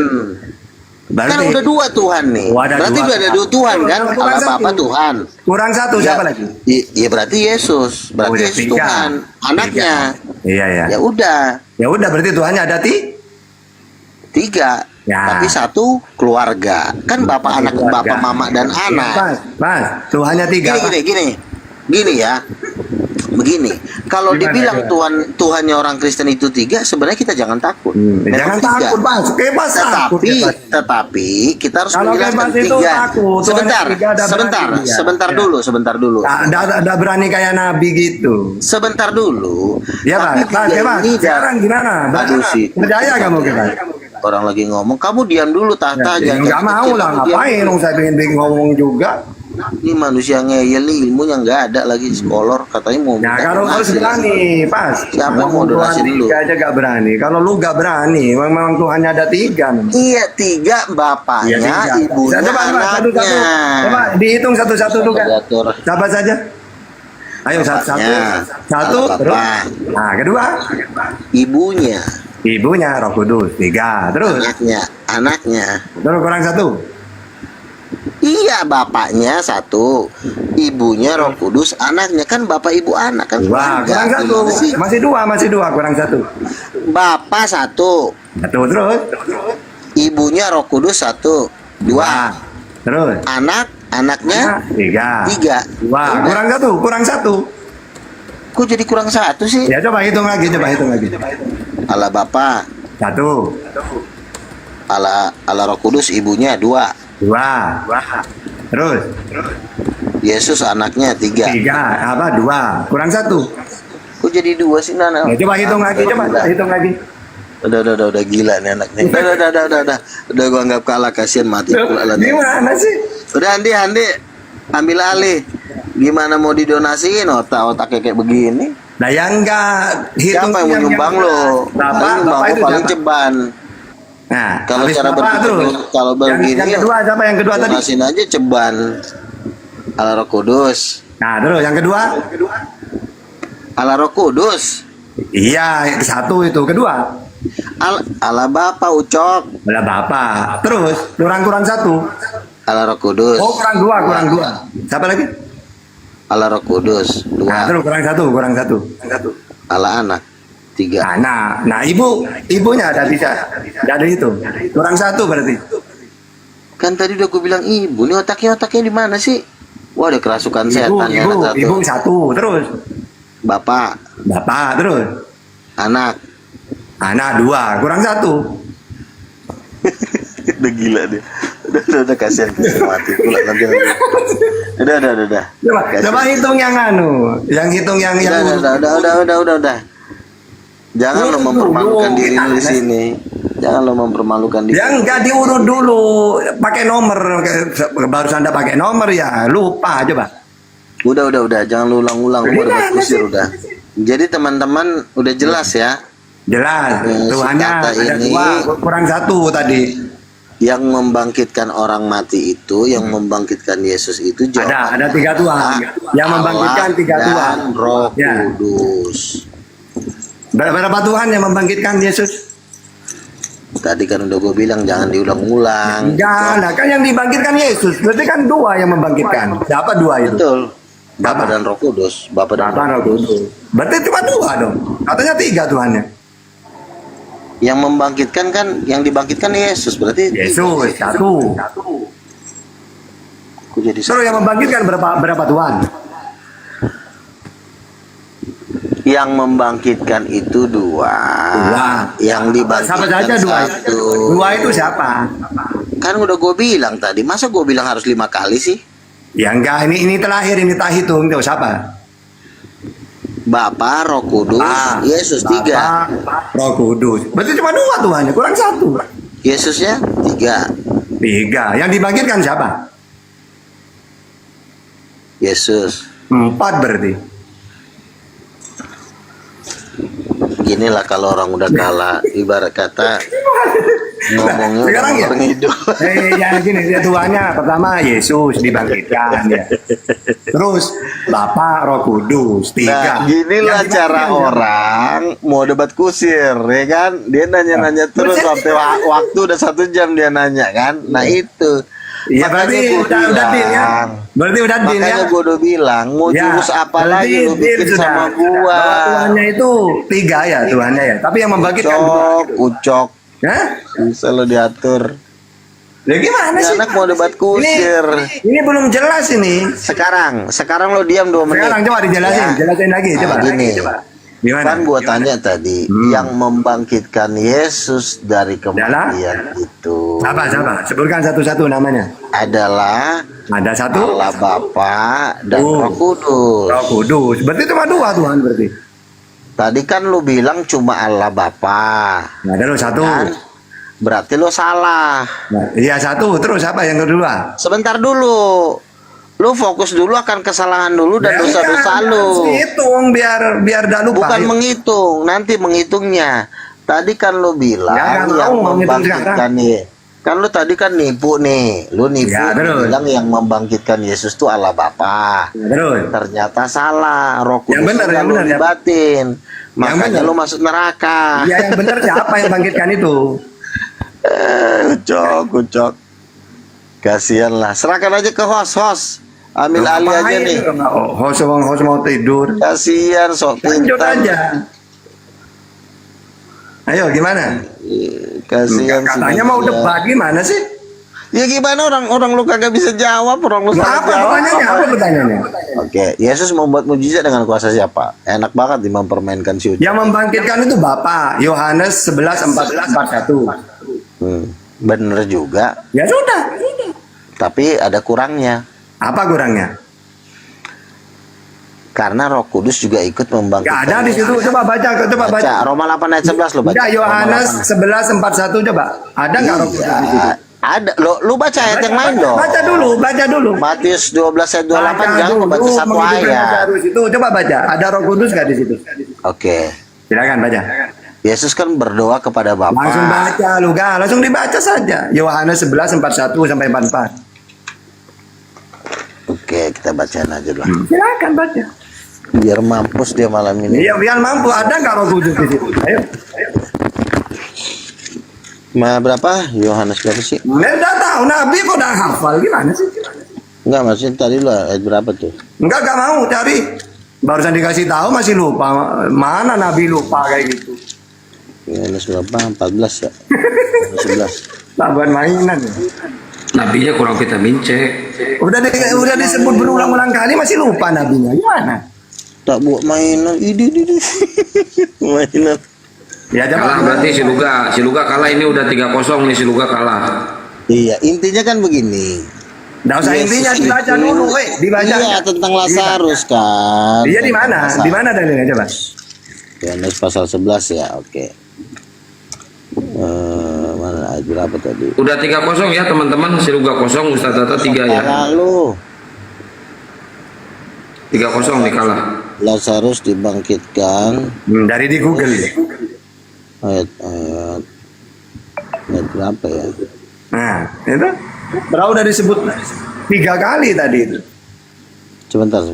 Kan udah dua Tuhan nih. Berarti udah ada dua Tuhan kan? Allah Bapa Tuhan. Kurang satu siapa lagi? Iya berarti Yesus. Berarti Yesus Tuhan. Anaknya. Iya. Ya udah. Ya udah berarti Tuhannya ada tiga. Tapi satu keluarga. Kan bapak anak, bapak mama dan anak. Mas, Tuhannya tiga. Gini ya. Begini, kalau dibilang Tuhannya orang Kristen itu tiga, sebenarnya kita jangan takut. Jangan takut, Bang. Bebas takut. Tetapi kita harus kalau menjelaskan tiga. Sebentar dulu. Ada berani kayak Nabi gitu. Sebentar dulu. Ya, Bang. Sekarang gimana? Percaya kamu kita? Orang lagi ngomong, kamu diam dulu, Tata. Ya, nggak mau lah, ngapain? Saya pengen ngomong juga. Ini manusia ngeyel nih, ilmunya nggak ada lagi sekolor, katanya mau. Nah, kalau harus berani, pas. Siapa mau donasi dulu? Tiga aja nggak berani. Kalau lu nggak berani, memang Tuhannya ada tiga. Iya, tiga bapaknya, ibunya, anaknya. Coba dihitung satu-satu dulu kan. Siapa saja? Ayo satu. Terus. Nah, kedua. Ibunya Roh Kudus, tiga. Terus. Anaknya. Terus kurang satu. Iya, bapaknya satu, ibunya Roh Kudus, anaknya. Kan bapak ibu anak kan. Wah, kurang satu. Masih dua, kurang satu. Bapak satu. Terus. Ibunya Roh Kudus satu, dua. Terus. Anaknya tiga. Wah, kurang satu. Kok jadi kurang satu sih? Ya coba hitung lagi. Allah Bapa satu. Allah Roh Kudus ibunya dua. Terus. Yesus anaknya tiga. Dua. Kurang satu. Kok jadi dua sih Nana? Ya, coba hitung lagi. Udah gila nih anaknya. Udah gua anggap kalah, kasihan mati pula lah. Gimana sih? Udah Andi ambil alih. Gimana mau didonasiin otak kayak begini? Nah yang enggak hitung. Siapa yang mau nyumbang lo? Bapak itu paling ceban. Nah, kalau cara berpikir kalau begini yang kedua tadi? Donasin aja ceban. Allah Roh Kudus. Nah, terus yang kedua? Allah Roh Kudus. Iya, satu itu. Kedua? Allah Bapa Ucok. Allah Bapa. Terus kurang satu. Allah Roh Kudus. Oh, kurang dua. Siapa lagi? Allah Roh Kudus. Dua. Nah, terus kurang satu. Allah Anak. Tiga. Nah, ibunya ada bisa. Ada itu. Kurang satu berarti. Kan tadi udah gue bilang ibu. Ini otaknya di mana sih? Wah, ada kerasukan setan ya. Ibu satu. Terus. Bapak. Terus. Anak dua. Kurang satu. Udah gila dia. Udah kasihan mati pula nanti. Udah. Coba hitung yang Yang hitung yang Udah. Jangan lo mempermalukan diri lu di sini. Jangan lo mempermalukan diri. Yang enggak diurut dulu, pakai nomor. Baru Anda pakai nomor ya, lupa coba. Udah. Jangan lu ulang-ulang. Gua udah kusir udah. Jadi teman-teman udah jelas ya. Jelas. Tuhannya ada dua, kurang satu tadi. Yang membangkitkan orang mati itu, yang membangkitkan Yesus itu ada tiga Tuhan. Yang membangkitkan tiga Tuhan. Roh Kudus. Berapa Tuhan yang membangkitkan Yesus? Tadi kan udah gue bilang jangan diulang-ulang. Jangan, kan yang dibangkitkan Yesus. Berarti kan dua yang membangkitkan. Siapa dua itu? Betul. Bapa dan Roh Kudus. Bapa dan Roh Kudus. Berarti cuma dua dong. Katanya tiga Tuhannya. Yang membangkitkan kan, yang dibangkitkan Yesus. Berarti Yesus satu. Terus yang membangkitkan berapa Tuhan? Yang membangkitkan itu dua. Yang dibangkitkan siapa saja dua? Satu. Dua itu siapa? Kan udah gue bilang tadi. Masa gue bilang harus 5 kali sih? Ya enggak, ini terakhir, ini tak hitung. Itu siapa? Bapa, Roh Kudus, Yesus tiga. Roh Kudus. Berarti cuma dua Tuhannya, kurang satu. Yesusnya tiga. Yang dibangkitkan siapa? Yesus. 4 berarti. beginilah kalau orang udah kalah, ibarat kata ngomongnya Sekarang ya? hidup. Ya gini, ya Tuhannya pertama Yesus dibangkitkan ya. Terus Bapa, Roh Kudus, Nah, 3. ginilah Yang cara gimana? orang mau debat kusir, ya kan? Dia nanya-nanya terus sampai waktu udah 1 jam dia nanya kan. Nah itu. Iya, berarti Makanya gua udah deal ya. bilang. Berarti udah deal ya. Makanya gue udah bilang, mau Ya, jurus apa berarti lagi lu deal bikin sudah. sama gua? Bahwa Tuhannya itu 3 ya, Tuhannya ya. Tapi yang membangkitkan Ucok. Hah? Bisa lo diatur. Ya gimana Ini sih? anak mau debat kusir. Ini belum jelas ini. Sekarang lo diam 2 menit. Sekarang coba dijelasin, Ya. jelasin lagi Nah, coba. gini. Gimana? Kan gua tanya tadi, yang membangkitkan Yesus dari kematian itu Siapa? Sebutkan satu-satu namanya. adalah Ada satu. Allah Bapa dan Roh Kudus. Roh Kudus. Berarti cuma 2 Tuhan berarti. Tadi kan lu bilang cuma Allah Bapa. Nah, ada lo 1. Kan? Berarti lo salah. Nah, iya 1. Terus apa yang kedua? Sebentar dulu. Lu fokus dulu akan kesalahan dulu dan Ya, dosa-dosa enggak, lu. hitung biar dah lupa. Bukan Ayo. menghitung, nanti menghitungnya. Tadi kan lu bilang Ya, nggak yang mau menghitung membangkitkan nih. Kan lu tadi kan nipu nih. Lu nipu Ya, lu terus. bilang yang membangkitkan Yesus itu Allah Bapa. Ya, terus. Ternyata salah. Roh Kudus Yang benar, yang lu benar, ya. libatin. Makanya benar. lu masuk neraka. Ya yang benar siapa yang bangkitkan itu? Ucok. Kasihan lah. Serahkan aja ke host. Ambil alih aja Ngapain? nih. Host mau tidur. Kasihan sok Lanjut pintar. aja. Ayo gimana? Kasihan sih Katanya mau dia. debat gimana sih? Ya gimana orang lu kagak bisa jawab, orang lu salah Apa jawab. pertanyaannya? Apa pertanyaannya? Oke, Yesus membuat mujizat dengan kuasa siapa? Enak banget di mempermainkan si Ucok. Yang membangkitkan itu Bapa. Yohanes 11:41. Bener juga, Ya sudah. tapi ada kurangnya. Apa kurangnya? Karena Roh Kudus juga ikut Gak membangkitkan. ada di situ. Coba baca. Baca Roma 8 ayat 11 lo baca. Enggak, Yohanes Roma 11:41 coba. Ada nggak Roh Kudus di situ? Ada. Lu baca ayat yang lain dong. Baca dulu. Matius 12 ayat 28 jangan lu baca satu ayat. Itu coba baca. Ada Roh Kudus nggak di situ? Oke. Silakan baca. Yesus kan berdoa kepada Bapa. Langsung baca lu, langsung dibaca saja. Yohanes 11:41 sampai 44. Oke, kita bacaan aja lah. Silakan baca. Biar mampus dia malam ini. Iya, biar mampu. Ada nggak Roh Kudus di situ? Ayo. Berapa? Yohanes berapa sih? Nggak tahu. Nabi kok udah hafal gimana sih? Enggak, maksudnya tadi lah ayat berapa tuh? Nggak mau cari. Barusan dikasih tahu masih lupa. Mana Nabi lupa kayak gitu? Yohanes berapa? 14 ya? Yohanes 11. Sabar mainan. Nabinya kurang vitamin C. Udah disebut berulang-ulang kali masih lupa nabinya. Gimana? Tak buat mainan. Mainan. Ya Kalah berarti si Luga kalah, ini udah 3-0 nih, si Luga kalah. Iya, intinya kan begini. Nggak usah Yesus intinya dibaca itu- dulu, dibaca. Iya, tentang Lazarus kan. Iya di mana? Tentang Di mana dalilnya coba? Yohanes pasal 11 ya, oke. Mana ayat berapa tadi? Udah 3-0 ya teman-teman, si Luga 0, Ustaz Tata 3 ya. Lalu 3-0 nih kalah. Lazarus dibangkitkan. Dari di Google. Ayat berapa ya? Nah, itu berapa udah disebut 3 kali tadi itu. Sebentar.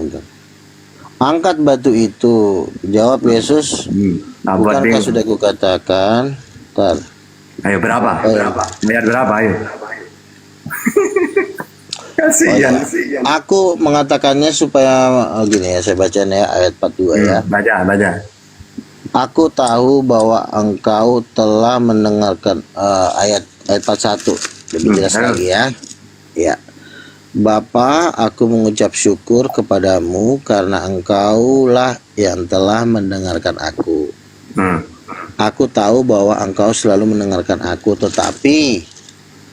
Angkat batu itu. Jawab Yesus. Bukankah sudah kukatakan? Ntar. Ayo berapa? Ayat berapa? Ayo. Kasihan. Aku mengatakannya supaya gini ya, saya bacanya ya, ayat 42 ya. Baca. Aku tahu bahwa engkau telah mendengarkan ayat 41. Lebih jelas lagi ya. Ya. Bapa, aku mengucap syukur kepadamu karena engkaulah yang telah mendengarkan aku. Aku tahu bahwa engkau selalu mendengarkan aku, tetapi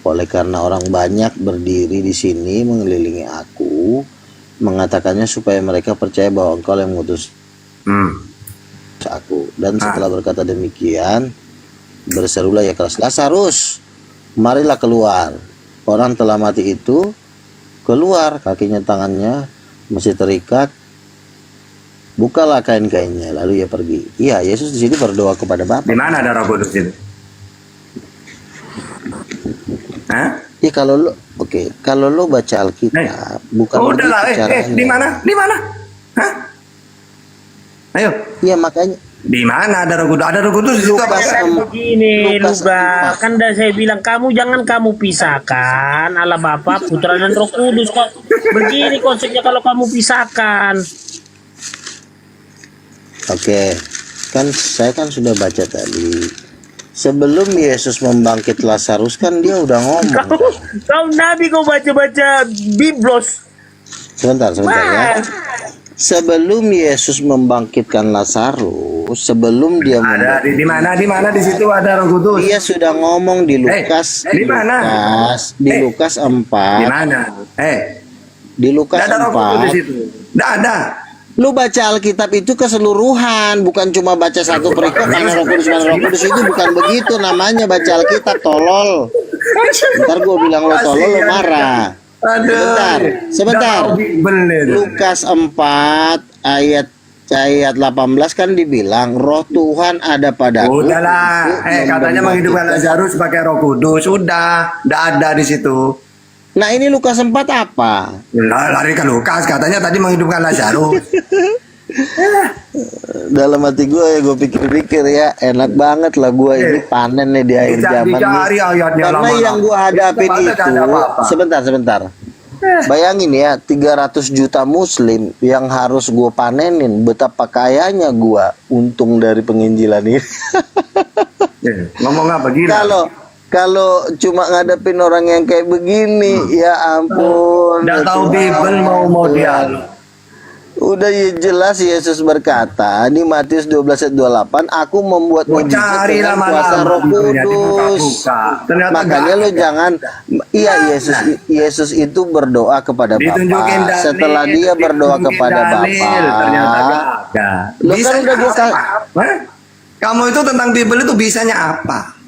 oleh karena orang banyak berdiri di sini mengelilingi aku, mengatakannya supaya mereka percaya bahwa engkau yang mengutus aku. Dan setelah berkata demikian, berserulah ia keras, Lazarus, marilah keluar. Orang telah mati itu keluar, kakinya tangannya masih terikat Bukalah kain-kainnya, lalu ia pergi. Iya, Yesus di sini berdoa kepada Bapa. Di mana ada Roh Kudus itu? Hah? Ya kalau lo, oke, kalau lo baca Alkitab, bukan Udahlah, begitu caranya. di mana? Di mana? Hah? Ayo. Iya makanya. Di mana ada Roh Kudus? Ada Roh Kudus di situ apa? Begini, Luga, kan udah saya bilang jangan kamu pisahkan Allah Bapa, Putra dan Roh Kudus kok. Begini konsepnya kalau kamu pisahkan. Oke, kan saya kan sudah baca tadi. Sebelum Yesus membangkit Lazarus kan dia udah ngomong. Kau nabi kau baca-baca Biblos. Sebentar ya. Sebelum Yesus membangkitkan Lazarus, sebelum dia ada di mana di situ ada Roh Kudus. Dia sudah ngomong di Lukas. Di mana? Di Lukas 4. Di mana? Di Lukas 4. Ada Roh Kudus di situ. Enggak ada. Lu baca Alkitab itu keseluruhan, bukan cuma baca satu perikop mana Roh Kudus, mana Roh Kudus. Itu bukan begitu namanya baca Alkitab, tolol. Ntar gue bilang lo tolol, lo marah. Sebentar. Lukas 4 ayat 18 kan dibilang Roh Tuhan ada padaku. Udahlah, katanya menghidupkan Lazarus pakai Roh Kudus. Udah, enggak ada di situ. Nah ini Lukas 4 apa? Nah, lari ke Lukas, katanya tadi menghidupkan Lazarus. Dalam hati gue ya, gue pikir-pikir ya, enak banget lah gue ini panen nih di akhir zaman nih. Karena yang gue hadapin itu, sebentar. Bayangin ya, 300 juta muslim yang harus gue panenin, betapa kayanya gue untung dari penginjilan ini. Ngomong apa gila? Kalau cuma ngadepin orang yang kayak begini, ya ampun. Nggak tahu Bible mau dialog. Udah jelas Yesus berkata di Matius 12 ayat 28, aku membuat mujizat dengan kuasa Roh Kudus. Makanya lo jangan, iya Yesus itu berdoa kepada Bapa. Setelah dia berdoa kepada Bapa, lo kan udah kamu itu tentang Bible itu bisanya apa?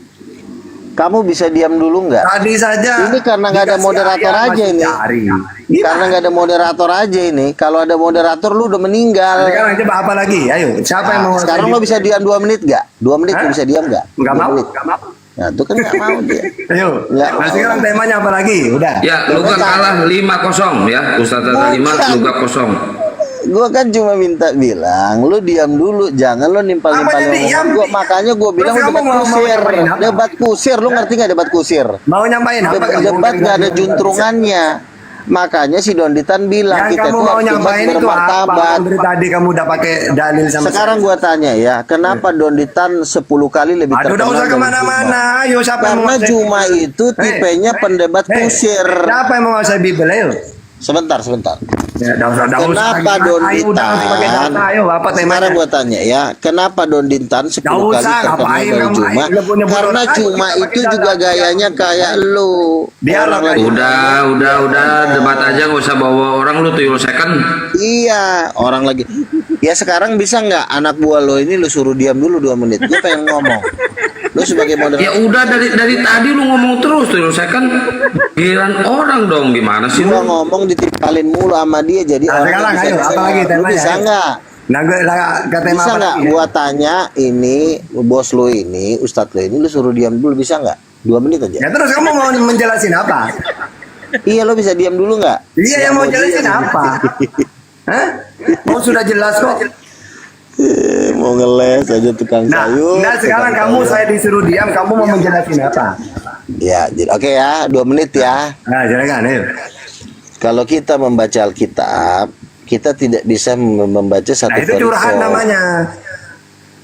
Kamu bisa diam dulu nggak? Tadi saja. Ini karena nggak ada moderator aja ini. Karena nggak ada moderator aja ini. Kalau ada moderator lu udah meninggal. Sekarang coba apa lagi? Ayo, siapa yang mau? Sekarang lo bisa diam 2 menit nggak? 2 menit lo bisa diam nggak? Nggak mau. Nah, itu kan nggak mau dia. Ayo. Nah, sekarang temanya apa lagi? Udah. Ya, Luka kalah 5-0 ya. Ustaz 5, Luka 0. Gua kan cuma minta bilang, lu diam dulu, jangan lu nimpal-nimpal gua. Makanya gua bilang debat kusir. Lu ngerti nggak debat kusir? Mau nyampain apa? Debat nggak ada juntrungannya. Makanya si Donditan bilang kita tuh harus debat bermartabat. Tadi kamu udah pakai dalil sama. Sekarang gua tanya ya, kenapa Donditan 10 kali lebih terkenal? Udah usah kemana-mana. Ayo, siapa karena Juma itu tipenya pendebat kusir. Siapa yang mau saya Bible? Ayo. Sebentar. Ya, kenapa Donditan? Sekarang gua tanya ya, kenapa Donditan 10 kali terkenal dari Juma? Karena Juma itu juga gayanya kayak lu. Udah, debat aja nggak usah bawa orang lu tuyul second. Iya, orang lagi. Ya sekarang bisa nggak anak buah lo ini lu suruh diam dulu 2 menit? Gue pengen ngomong. Lu sebagai moderator. Ya udah dari tadi lu ngomong terus tuyul second. Giliran orang dong, gimana sih lu? Gua ngomong ditimpalin mulu sama dia jadi orang bisa nggak? Bisa nggak? Gua tanya ini bos lu ini, ustadz lu ini, lu suruh diam dulu bisa nggak? 2 menit aja. Ya terus kamu mau menjelasin apa? Iya lo bisa diam dulu nggak? Iya yang mau jelasin apa? Hah? Mau sudah jelas kok. Mau ngeles aja tukang sayur. Nah sekarang kamu saya disuruh diam, kamu mau menjelasin apa? Ya, oke ya, 2 menit ya. Nah, silakan. Kalau kita membaca Alkitab, kita tidak bisa membaca satu itu curhat namanya.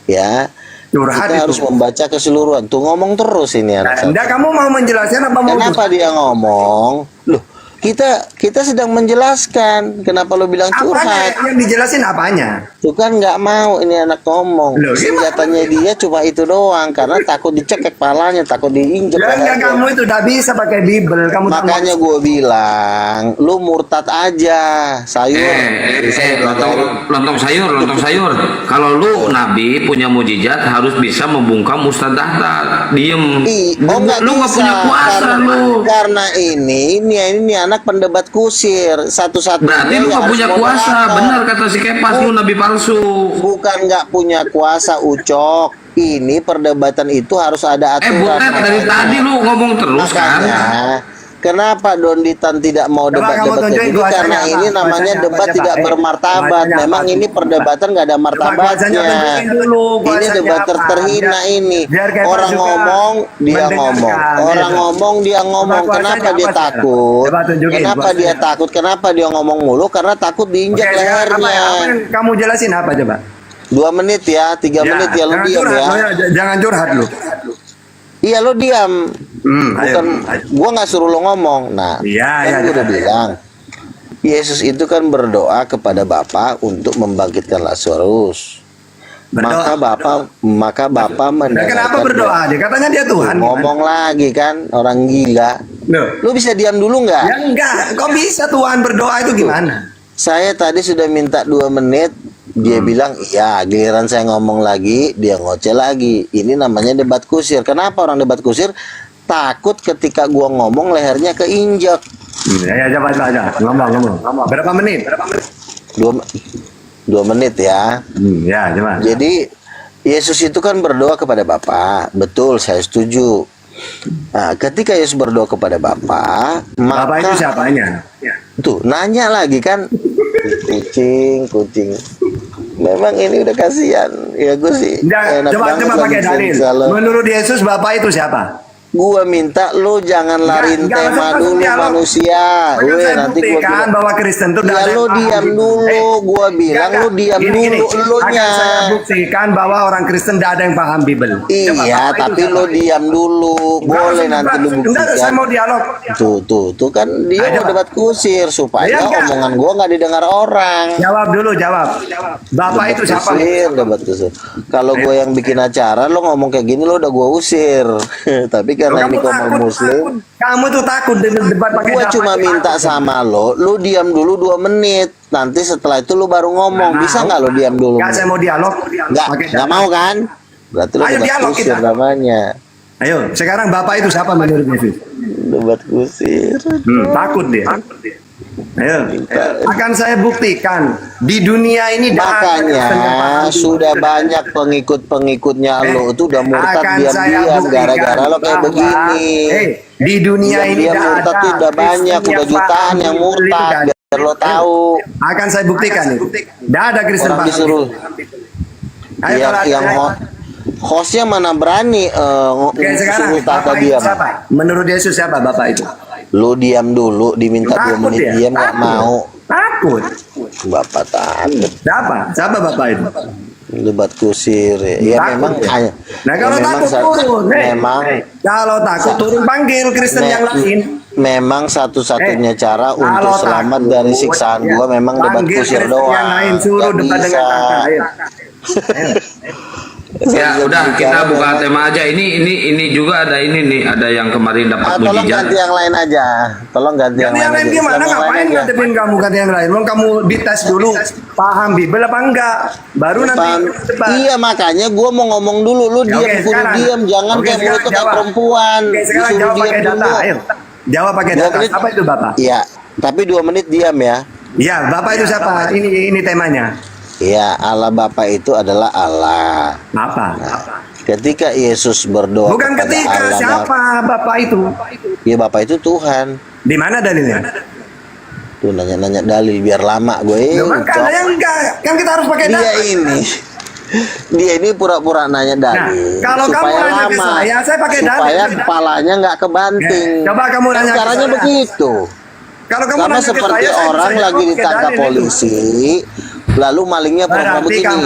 Ya. Curhat kita itu harus membaca keseluruhan. Tuh ngomong terus ini anak. Enggak, kamu mau menjelaskan apa mau? Kenapa dia ngomong? Loh, kita sedang menjelaskan. Kenapa lo bilang curhat? Yang dijelasin apanya? Tuh kan nggak mau ini anak ngomong. Senjatanya dia cuma itu doang karena takut dicekek palanya, takut diinjek. Enggak, kamu itu udah bisa pakai Bible. Makanya gue bilang, lu murtad aja, sayur. Lontong sayur. Kalau lu nabi punya mujizat harus bisa membungkam Ustaz Dahtar. Diem. Lu nggak punya kuasa lu. Karena ini anak pendebat kusir satu-satunya. Berarti lu yang nggak harus punya kuasa, moderator. benar kata si Kepas, lu nabi palsu. Bukan nggak punya kuasa, Ucok. Ini perdebatan itu harus ada aturan. Butet, dari tadi lu ngomong terus kan. Kenapa Donditan tidak mau debat-debat kayak gini? Karena ini namanya debat tidak bermartabat. Memang ini perdebatan nggak ada martabatnya. Ini debat terhina ini. Orang ngomong, dia ngomong. Orang ngomong, dia ngomong. Kenapa dia takut? Kenapa dia takut? Kenapa dia ngomong mulu? Karena takut diinjak lehernya. Kamu jelasin apa coba? 2 menit ya, 3 menit ya, lu diam ya. Jangan curhat lu. Iya, lo diam. Bukan, gua nggak suruh lo ngomong. Nah, kan gua udah bilang, Yesus itu kan berdoa kepada Bapa untuk membangkitkan Lazarus. Maka Bapa mendengarkan. Kenapa berdoa? Dia katanya dia Tuhan. Ngomong lagi kan, orang gila. Lu bisa diam dulu nggak? Ya enggak. Kok bisa Tuhan berdoa itu gimana? Saya tadi sudah minta 2 menit. Dia bilang, iya, giliran saya ngomong lagi, dia ngoceh lagi. Ini namanya debat kusir. Kenapa orang debat kusir? Takut ketika gua ngomong lehernya keinjak. Ya, coba aja. Ngomong. Berapa menit? 2 menit ya. Ya, coba. Jadi, Yesus itu kan berdoa kepada Bapa. Betul, saya setuju. Nah, ketika Yesus berdoa kepada Bapa, Bapa itu siapanya? Tuh, nanya lagi kan. Kucing. Memang ini udah kasihan. Ya gue sih. Coba pakai dalil. Menurut Yesus Bapak itu siapa? Gua minta lu jangan larin tema dulu manusia. Weh, nanti gua bilang bahwa Kristen itu ya lu diam dulu. Gua bilang lu diam dulu elunya. Saya buktikan bahwa orang Kristen tidak ada yang paham Bible. Iya, tapi lu diam dulu. Boleh nanti lu buktikan. Saya mau dialog. Tuh kan dia mau debat kusir supaya omongan gua nggak didengar orang. Jawab dulu, jawab. Bapak itu siapa? Debat kusir. Kalau gua yang bikin acara, lu ngomong kayak gini lu udah gua usir. Tapi karena ini kaum muslim, kamu tuh takut debat pakai. Gua cuma minta sama lo, lu diam dulu 2 menit. Nanti setelah itu lu baru ngomong. Bisa nggak lo diam dulu? Nggak, saya mau dialog. Nggak mau kan? Berarti lo debat kusir namanya. Ayo, sekarang Bapak itu siapa menurut Yesus? Debat kusir. Takut dia. Ayo, akan saya buktikan di dunia ini. Makanya sudah banyak pengikut-pengikutnya lo itu udah murtad diam-diam gara-gara lo kayak begini. Di dunia ini murtad itu udah banyak, udah jutaan yang murtad. Biar lo tahu. Akan saya buktikan itu. Tidak ada Kristen orang disuruh. Yang hostnya mana berani suruh tata diam. Menurut Yesus siapa Bapak itu? Lu diam dulu, diminta 2 menit diam nggak mau. Takut. Bapak takut. Siapa Bapak itu? Debat kusir. Ya memang hanya. Nah kalau takut turun. Memang. Kalau takut turun panggil Kristen yang lain. Memang satu-satunya cara untuk selamat dari siksaan gua memang debat kusir doang. Yang lain suruh debat dengan kata. Ayo. Ya udah kita buka tema aja. Ini juga ada ini nih, ada yang kemarin dapat tolong mujizat. ganti yang lain aja. Tolong ganti yang lain. Yang lain gimana? Ngapain ngadepin kamu ganti yang lain? Mau kamu dites dulu paham Bible apa enggak? Baru nanti debat. Iya makanya gue mau ngomong dulu. Lu diam, jangan kayak mulut kayak perempuan. Sekarang jawab pakai data. Ayo. Jawab pakai data. Apa itu Bapak? Iya, tapi 2 menit diam ya. Iya, Bapak itu siapa? Ini temanya. Ya, Allah Bapa itu adalah Allah. Apa? Nah, ketika Yesus berdoa bukan ketika Allah, siapa Bapak itu? Ya Bapak itu Tuhan. Di mana dalilnya? Tuh nanya-nanya dalil biar lama gue. Makanya enggak, kan kita harus pakai dia ini pura-pura nanya dalil. Nah, kalau supaya kamu nanya lama, ke saya pakai dalil. Supaya kepalanya nggak kebanting. Coba kamu nanya caranya begitu. Kalau kamu karena seperti orang lagi ditangkap polisi. Lalu malingnya pura-pura begini.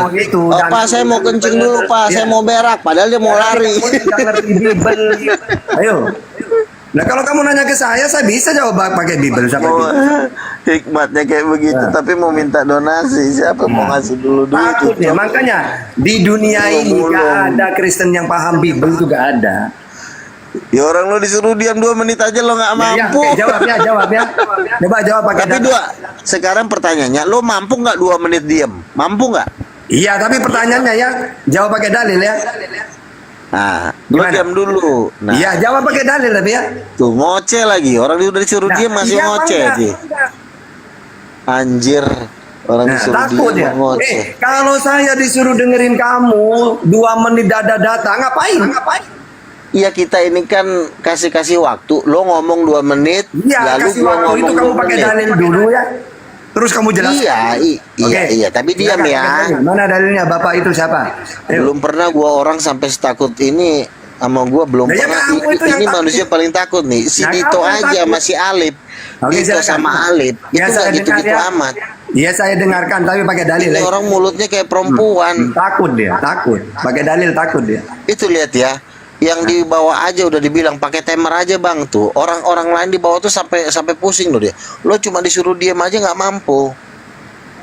Pak, saya mau kencing dulu, Pak. Saya mau berak. Padahal dia mau lari. Ayo. Nah kalau kamu nanya ke saya bisa jawab pakai Bible. Hikmatnya kayak begitu. Tapi mau minta donasi. Siapa mau ngasih dulu duit? Takutnya. Makanya di dunia ini gak ada Kristen yang paham Bible itu gak ada. Ya orang lo disuruh diam 2 menit aja lo nggak mampu. Jawab ya. Coba jawab pakai. Tapi sekarang pertanyaannya, lo mampu nggak 2 menit diam? Mampu nggak? Iya, tapi pertanyaannya ya jawab pakai dalil ya. Lo diam dulu. Nah, Iya, jawab pakai dalil tapi ya. tuh ngoceh lagi. Orang udah disuruh Nah, dia masih iya apa ngoceh enggak? aja. Anjir, orang Nah, disuruh takut dia ya. ngoceh. Kalau saya disuruh dengerin kamu 2 menit data ngapain? Iya, kita ini kan kasih waktu. Lo ngomong 2 menit, Iya, lalu kasih gua waktu itu ngomong kamu 2 pakai menit. dalil dulu ya. Terus kamu jelaskan. Iya, Oke. iya, tapi diam Silakan, ya. pakai dalil. Mana dalilnya Bapak itu siapa? Belum pernah gua orang sampai setakut ini sama gua, belum Nah, ya pernah. kamu itu yang Ini takut. manusia paling takut nih. Si Nah, Dito kamu yang aja takut. masih Alip. Oke, Dito silakan. sama Alip Ya, itu saya nggak gitu-gitu dengar ya. amat. Iya, saya dengarkan tapi pakai dalil. Ini orang mulutnya kayak perempuan. Takut dia, takut. Pakai dalil takut dia. Itu lihat ya, yang di bawah aja udah dibilang pakai timer aja bang tuh. Orang-orang lain di bawah tuh sampai pusing loh dia. Lo cuma disuruh diam aja nggak mampu.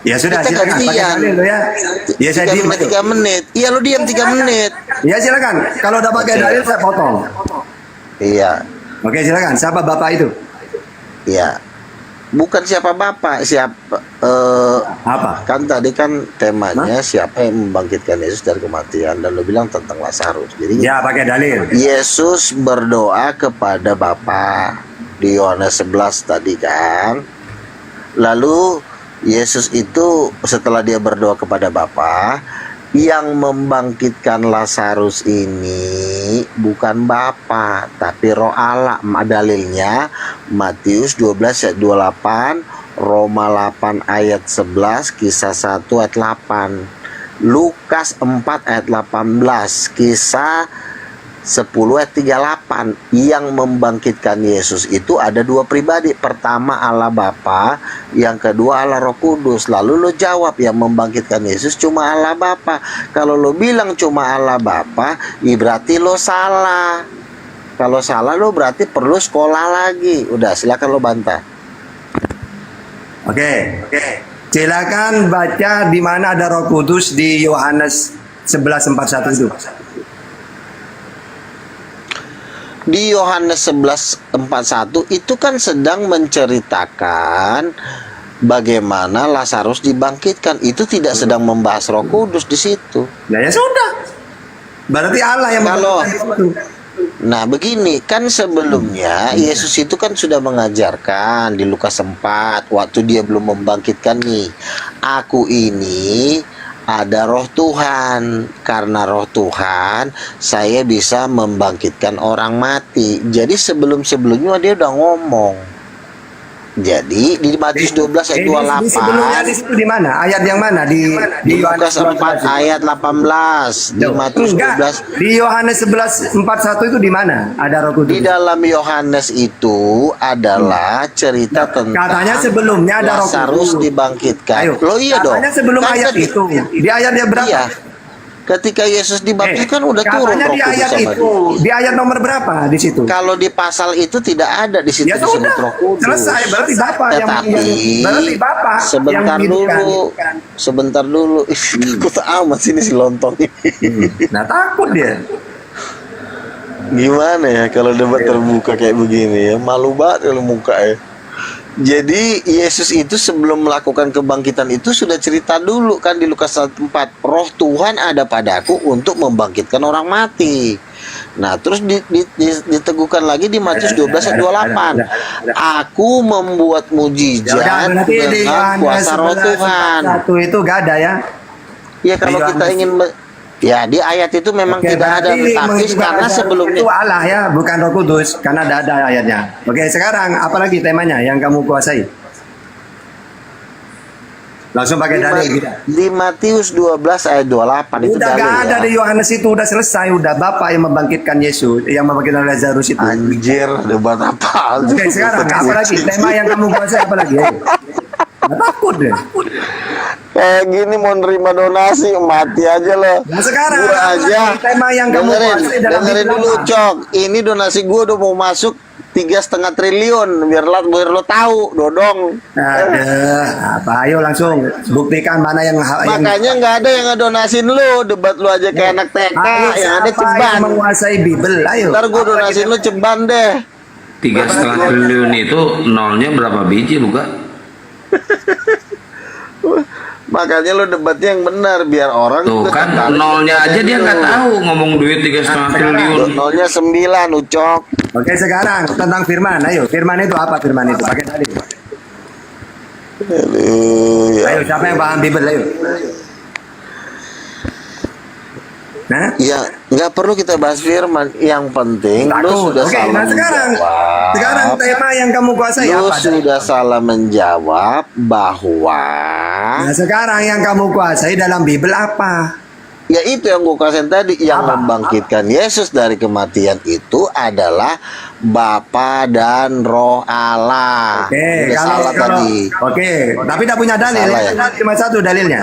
Ya sudah, Kita silakan pakai gantian. dalil lo ya. Ya saya 3 diam menit, itu. 3 menit. Iya lo diam 3 menit. Ya silakan. Kalau udah pakai Oke. dalil saya potong. Iya, Oke, silakan. Siapa Bapak itu? iya. Bukan siapa bapak, siapa Apa? kan tadi kan temanya siapa yang membangkitkan Yesus dari kematian, dan lo bilang tentang Lazarus. Jadi Ya, pakai dalil. Yesus berdoa kepada Bapa di Yohanes 11 tadi kan. Lalu Yesus itu setelah dia berdoa kepada Bapa, yang membangkitkan Lazarus ini bukan Bapa tapi Roh Allah. Dalilnya Matius 12 ayat 28, Roma 8 ayat 11, Kisah 1 ayat 8, Lukas 4 ayat 18, Kisah 10 ayat 38. Yang membangkitkan Yesus itu ada 2 pribadi. Pertama Allah Bapa, yang kedua Allah Roh Kudus. Lalu lo jawab yang membangkitkan Yesus cuma Allah Bapa. Kalau lo bilang cuma Allah Bapa, berarti lo salah. Kalau salah lo berarti perlu sekolah lagi. Udah, silakan lo bantah. Oke. Silakan baca di mana ada Roh Kudus di Yohanes 11:41 itu. Di Yohanes 11:41 itu kan sedang menceritakan bagaimana Lazarus dibangkitkan. Itu tidak sedang membahas Roh Kudus di situ. Nah, ya sudah. Berarti Allah yang Kalau membangkitkan itu. Nah begini, kan sebelumnya Yesus itu kan sudah mengajarkan di Lukas 4 waktu dia belum membangkitkan nih, aku ini ada roh Tuhan, karena roh Tuhan saya bisa membangkitkan orang mati. Jadi sebelumnya dia udah ngomong. Jadi di Matius 12 ayat 28. Sebelumnya di situ di mana? Ayat yang mana? Di Lukas 4 ayat 18. Di Matius 12. Di Yohanes 11:41 itu di mana? Ada Roh Kudus. Di dalam Yohanes itu adalah cerita tentang Katanya sebelumnya ada Roh Lazarus Kudus. dibangkitkan. Ayo, Loh iya dong. katanya sebelum Kan ayat tadi- itu. Di ayat yang berapa? Iya. Ketika Yesus dibangkitkan udah turun Katanya Roh di Kudus ayat sama itu. dia. Di ayat nomor berapa di situ? Kalau di pasal itu tidak ada di situ Ya disebut sudah, Roh Kudus. selesai. Berarti Bapak Tetapi berarti Bapak sebentar yang dulu, sebentar dulu. Ih, takut amat sini si lontong ini. Nah, takut dia. Gimana ya kalau debat terbuka kayak begini ya, malu banget kalau muka ya. Jadi Yesus itu sebelum melakukan kebangkitan itu sudah cerita dulu kan di Lukas 4, Roh Tuhan ada padaku untuk membangkitkan orang mati. Nah terus diteguhkan lagi di Matius 12 ayat 28, aku membuat mujizat dengan kuasa Roh Tuhan. Satu itu gak ada ya? Ya kalau kita ingin ya di ayat itu memang Oke, tidak ada, berarti tapi karena sebelumnya itu Allah ya, bukan Roh Kudus, karena ada ayatnya. Oke, sekarang apalagi temanya yang kamu kuasai? Langsung pakai dalil gitu. Di Matius 12 ayat 28 itu Udah dalil gak ada ya. di Yohanes itu, udah selesai, udah Bapak yang membangkitkan Yesus, yang membangkitkan Lazarus itu. Anjir, debat apa? Oke, sekarang apalagi tema yang kamu kuasai apalagi? Nggak takut deh. Kayak gini mau nerima donasi mati aja lo. Nah, sekarang Gua aja tema yang kamu kuasai dalam dengerin hidup dulu apa? Cok. Ini donasi gue udah mau masuk 3,5 triliun biar lo tahu dodong. Apa? Ayo langsung buktikan mana yang Makanya nggak ada yang ngedonasin lu, debat lu aja kayak anak TK, yang ada ceban. Yang menguasai Bible, ayo. Ntar gue donasin lu ceban deh. 3,5 triliun itu nolnya berapa biji lu gak? Makanya lo debatnya yang benar biar orang Tuh juga kan tertarik nolnya dengan aja dia nggak itu. tahu ngomong duit 3,5 triliun. Nolnya 9, Ucok. Oke, sekarang tentang firman. Ayo, firman itu apa firman itu? Pakai dalil. Aduh, ya. Ayo, siapa yang paham Bible? Ayo. Nah, Ya, nggak perlu kita bahas firman. Yang penting lo takut. sudah Oke, salah nah sekarang menjawab. tema yang kamu kuasai Lo apa? sudah salah menjawab bahwa Nah, sekarang yang kamu kuasai dalam Bible apa? ya itu yang gue kasihin tadi, yang membangkitkan Yesus dari kematian itu adalah Bapa dan Roh Allah. Oke, Udah salah tadi. Oke, tapi tidak punya dalil. Salah Ya? ya? Cuma satu dalilnya.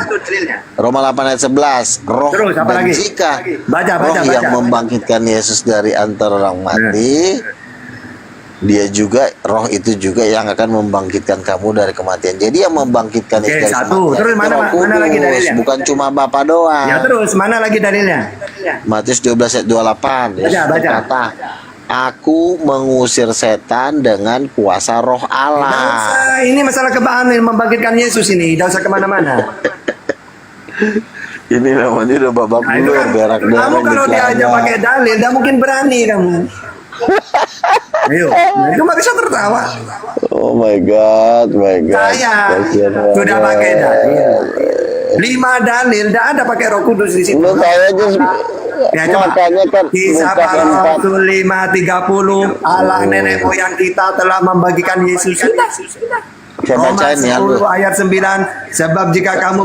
Roma 8 ayat 11, roh Terus, apa dan lagi? jika Baca, roh baca, yang baca. membangkitkan Yesus dari antara orang mati, dia juga, roh itu juga yang akan membangkitkan kamu dari kematian. Jadi yang membangkitkan Oke, Yesus dari satu. kematian Terus itu mana- Roh mana lagi Kudus, dalilnya? bukan cuma Bapa doang. Ya terus, mana lagi dalilnya? Matius 12 ayat 28, Yesus Baca. berkata, Aku mengusir setan dengan kuasa roh Tidak Allah. usah, ini masalah kebahan membangkitkan Yesus ini. Tidak usah kemana-mana. Ini namanya udah babak Nah, itu belur, kan, berak-berak kamu kalau di diajak celana. pakai dalil, tidak mungkin berani kamu. Ayo, nah, itu nggak bisa tertawa. Oh my god, Saya Kasihan sudah banget. pakai dalil. 5 dalil, tidak ada pakai Roh Kudus di situ. Lu saya aja Ya, coba. makanya kan Kisah bukan para empat. Rasul 5:30, Allah nenek moyang kita telah membagikan Yesus. Sudah. Saya Roma bacain ya, 10 lu. ayat 9, sebab jika kamu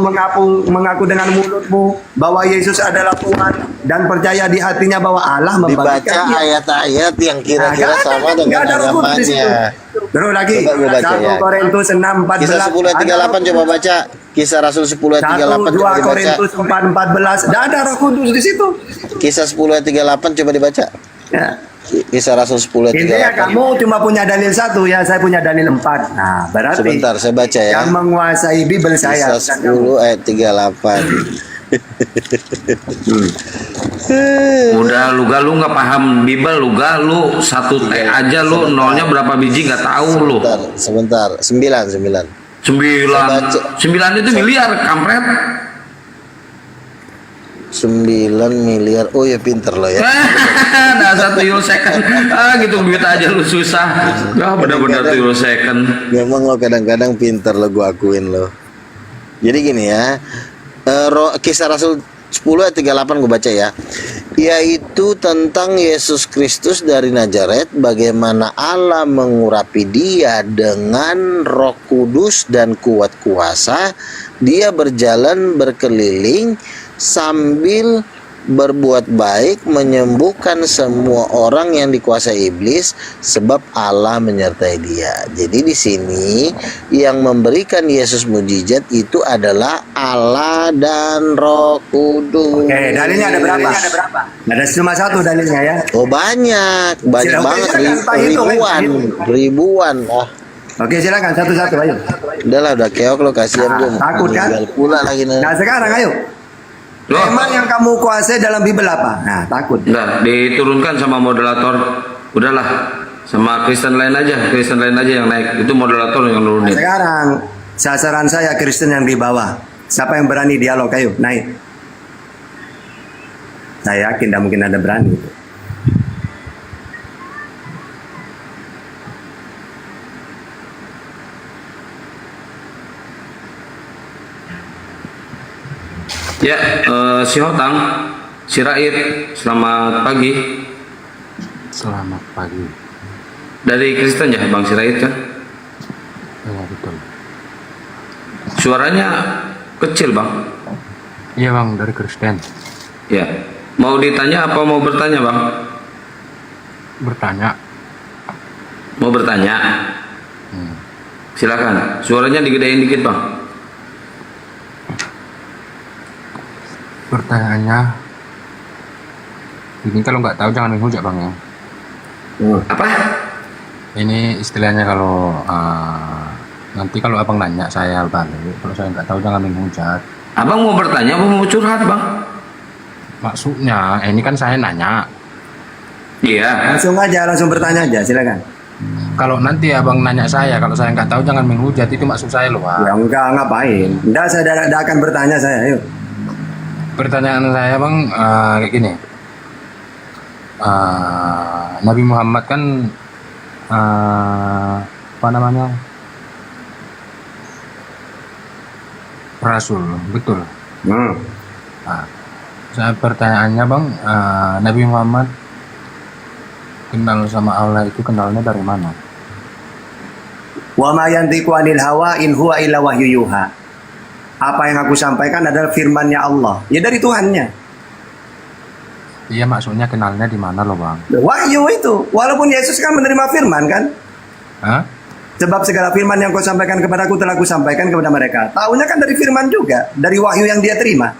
mengaku dengan mulutmu bahwa Yesus adalah Tuhan dan percaya di hatinya bahwa Allah Dibaca membagikan Dia. ayat-ayat yang kira-kira Nah, sama nggak dengan ada Roh Kudus di situ. agamanya. Terus lagi, Coba gue baca 1 ya. Korintus 6:14. Kisah 10 ayat 38 coba baca. Kisah Rasul 10 ayat 38 1 coba 2 dibaca. Korintus 4:14. Tidak ada Roh Kudus di situ. Kisah 10 ayat 38 coba dibaca. Ya. Kisah Rasul 10 ayat Intinya 38. kamu cuma punya dalil 1, ya saya punya dalil 4. Nah, berarti Sebentar, saya baca ya. yang menguasai Bible saya. Kisah 10 ayat 38. Udah lu nggak paham Bible, lu satu T aja lu nolnya berapa biji nggak tahu lu. Sebentar. 9. 9 itu miliar kampret. 9 miliar. Oh ya pinter lo ya. Dasar tuyul second. Gitu duit aja lu susah. Bener-bener tuyul second. Memang lo kadang-kadang pinter lo, gua akuin lo. Jadi gini ya, Kisah Rasul 10 ayat 38 gue baca ya, yaitu tentang Yesus Kristus dari Nazaret, bagaimana Allah mengurapi dia dengan Roh Kudus dan kuat kuasa. Dia berjalan berkeliling sambil berbuat baik, menyembuhkan semua orang yang dikuasai iblis, sebab Allah menyertai dia. Jadi di sini yang memberikan Yesus mujizat itu adalah Allah dan Roh Kudus. Oke, dalilnya ada berapa? Ada cuma 1 dalilnya ya. Oh banyak Silakan, banget, silakan, hitung. ribuan. Oke, silakan satu-satu ayo. Udahlah, udah keok lo, kasihan gue. Takut kan? Meninggal pula lagi nih. Nah, sekarang ayo. Tema yang kamu kuasai dalam Bible apa? Nah, takut. Udah diturunkan sama moderator. Udahlah, sama Kristen lain aja yang naik. Itu moderator yang nurunin. Sekarang sasaran saya Kristen yang di bawah. Siapa yang berani dialog? Ayo, naik. Saya yakin tidak mungkin ada berani. Ya, si Hotang, si Raid, selamat pagi. Selamat pagi. Dari Kristen ya, Bang Sirait kan? Ya betul. Suaranya kecil, Bang. Iya Bang, dari Kristen. Ya. Mau ditanya apa mau bertanya, Bang? Bertanya. Mau bertanya? Silakan. Suaranya digedein dikit, Bang. Pertanyaannya, ini kalau nggak tahu jangan menghujat Bang ya. Apa? Ini istilahnya kalau nanti kalau abang nanya saya balik, kalau saya nggak tahu jangan menghujat. Abang mau bertanya apa mau curhat, Bang? Maksudnya, ini kan saya nanya. Iya. Langsung bertanya aja, silakan. kalau nanti abang nanya saya, kalau saya nggak tahu jangan menghujat, itu maksud saya loh, Bang. Ya enggak, ngapain? Enggak, saya tidak akan bertanya saya. Ayo. Pertanyaan saya, Bang, kayak gini. Nabi Muhammad kan apa namanya? Rasul, betul. Nah, saya pertanyaannya, Bang, Nabi Muhammad kenal sama Allah itu kenalnya dari mana? Wa ma yantiqu 'anil hawa in huwa illa wahyu yuha. Apa yang aku sampaikan adalah firman-Nya Allah. Ya dari Tuhannya. Iya, maksudnya kenalnya di mana loh, Bang? Wahyu itu. Walaupun Yesus kan menerima firman kan? Hah? Sebab segala firman yang kau sampaikan kepadaku telah ku sampaikan kepada mereka. Tahunya kan dari firman juga, dari wahyu yang dia terima.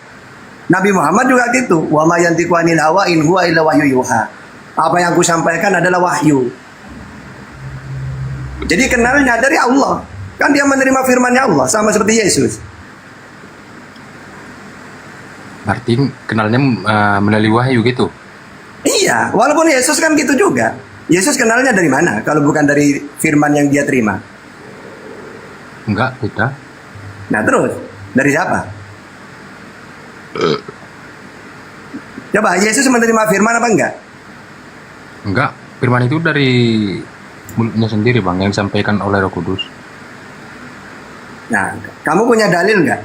Nabi Muhammad juga gitu. Wa ma yantiqu 'anil hawa in huwa illa wahyu yuha. Apa yang aku sampaikan adalah wahyu. Jadi kenalnya dari Allah. Kan dia menerima firman-Nya Allah sama seperti Yesus. Berarti kenalnya melalui wahyu gitu? Iya, walaupun Yesus kan gitu juga. Yesus kenalnya dari mana kalau bukan dari firman yang dia terima? Enggak, tidak. Nah terus, dari siapa? Coba, Yesus menerima firman apa enggak? Enggak, firman itu dari mulutnya sendiri, Bang, yang disampaikan oleh Roh Kudus. Nah, kamu punya dalil enggak?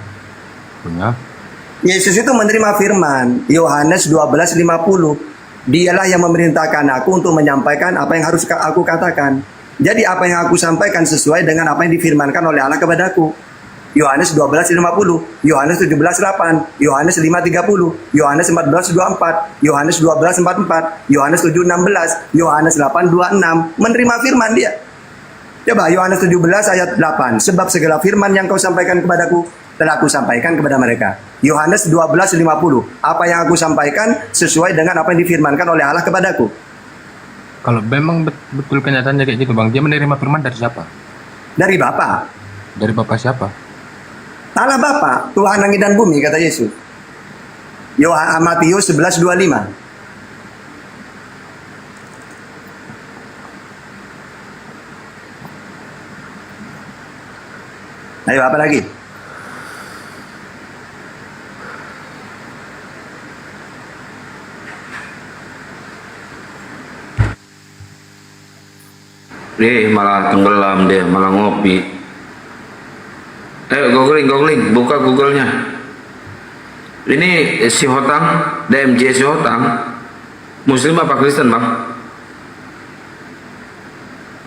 Punya. Yesus itu menerima firman. Yohanes 12:50. Dialah yang memerintahkan aku untuk menyampaikan apa yang harus aku katakan. Jadi apa yang aku sampaikan sesuai dengan apa yang difirmankan oleh Allah kepadaku. Yohanes 12:50, Yohanes 17:8, Yohanes 5:30, Yohanes 14:24, Yohanes 12:44, Yohanes 7:16, Yohanes 8:26. Menerima firman dia. Coba Yohanes 17 ayat 8. Sebab segala firman yang kau sampaikan kepadaku telah aku sampaikan kepada mereka. Yohanes 12:50. Apa yang aku sampaikan sesuai dengan apa yang difirmankan oleh Allah kepadaku. Kalau memang betul kenyataannya kayak gitu, Bang, dia menerima firman dari siapa? Dari Bapa. Dari Bapa siapa? Allah Bapa, Tuhan langit dan bumi, kata Yesus. Matius 11:25. Ayo, apa lagi? Nih malah tenggelam dia, malah ngopi. Ayo googling, buka Google-nya. Ini si Hotang, DMJ si Hotang, Muslim apa Kristen, Bang?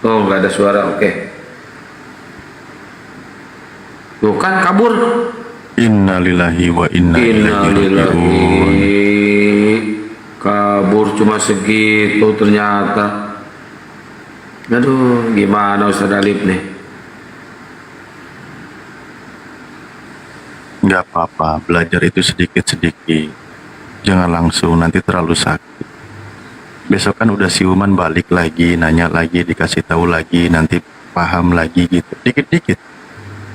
Oh, nggak ada suara, oke. Tuh kan kabur. Innalillahi wa inna ilaihi raji'un. Kabur cuma segitu ternyata. Aduh, gimana Ustaz Alif nih? Nggak apa-apa, belajar itu sedikit-sedikit. Jangan langsung, nanti terlalu sakit. Besok kan udah siuman balik lagi, nanya lagi, dikasih tahu lagi, nanti paham lagi gitu. Dikit-dikit.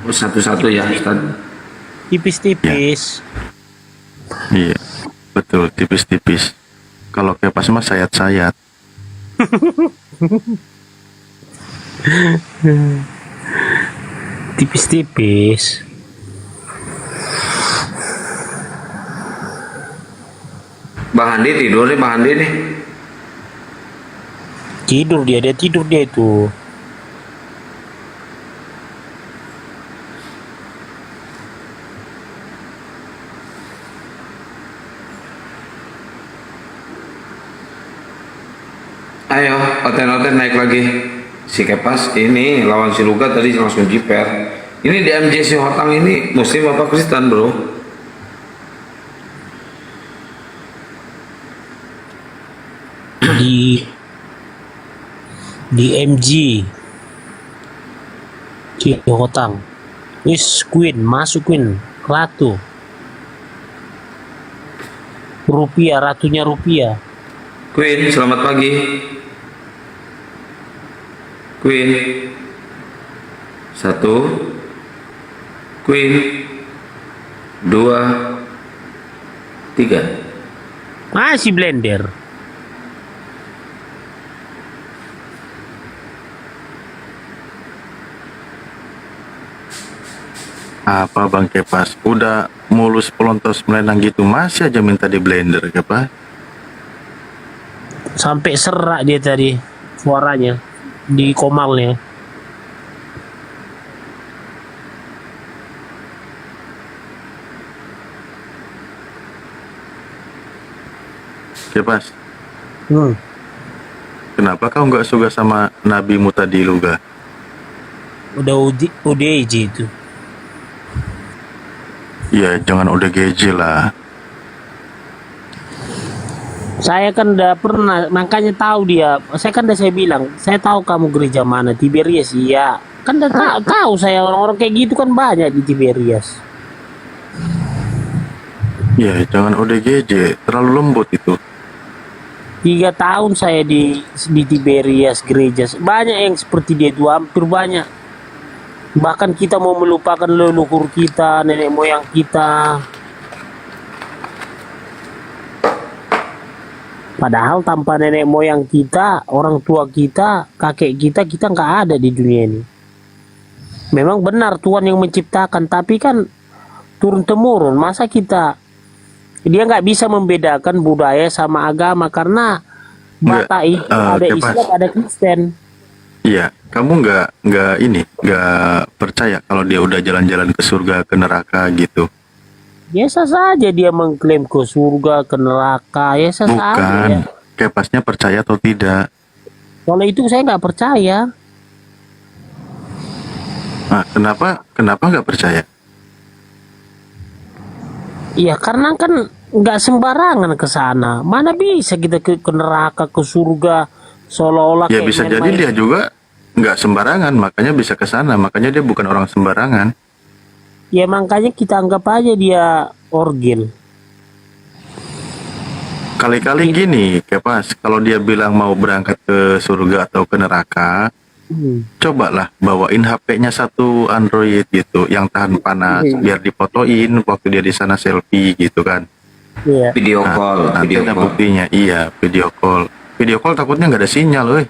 Oh, satu-satu ya, Ustaz. Tipis-tipis. Iya, betul, tipis-tipis. Kalau kepas mah sayat-sayat. Tipis-tipis. Bang Andi tidur nih, Bang Andi nih. Tidur dia tidur dia itu. Ayo, oten-oten naik lagi. Si Kepas ini lawan si Luka tadi langsung jiper. Ini DMJ si Hotang ini Muslim apa Kristen, bro? Di MG si Hotang. Wis Queen, masuk Queen, ratu. Rupiah, ratunya rupiah. Queen, selamat pagi. Queen. 1 Queen 2 3. Masih blender. Apa Bang Kepas? Udah mulus pelontos melenang gitu masih aja minta di blender Kepas? Sampai serak dia tadi suaranya di komalnya. Kepas? Kenapa kau nggak suka sama nabimu tadi Luga? Udah ODJ itu. Ya jangan udah geje lah. Saya kan udah pernah, makanya tahu dia. Saya bilang, saya tahu kamu gereja mana, Tiberias. Iya, kan udah tahu saya orang-orang kayak gitu kan banyak di Tiberias. Ya jangan udah geje, terlalu lembut itu. 3 tahun saya di Tiberias gereja. Banyak yang seperti dia itu, hampir banyak. Bahkan kita mau melupakan leluhur kita, nenek moyang kita. Padahal tanpa nenek moyang kita, orang tua kita, kakek kita nggak ada di dunia ini. Memang benar Tuhan yang menciptakan, tapi kan turun-temurun. Masa dia nggak bisa membedakan budaya sama agama, karena Batak itu ada Islam, ada Kristen. Iya, kamu nggak percaya kalau dia udah jalan-jalan ke surga, ke neraka gitu? Biasa saja dia mengklaim ke surga, ke neraka. Biasa saja. Bukan, Kepasnya percaya atau tidak? Kalau itu saya nggak percaya. Nah, kenapa nggak percaya? Iya, karena kan nggak sembarangan ke sana. Mana bisa kita ke neraka, ke surga, seolah-olah Ya kayak bisa jadi main-main. dia juga nggak sembarangan, makanya bisa ke sana. Makanya dia bukan orang sembarangan. Ya makanya kita anggap aja dia orgil. Kali-kali gini, Kepas, kalau dia bilang mau berangkat ke surga atau ke neraka, cobalah bawain HP-nya satu Android gitu, yang tahan panas, biar difotoin waktu dia di sana selfie gitu kan. Iya. Video call, Nanti video ada call. buktinya, iya video call. Video call takutnya nggak ada sinyal, weh.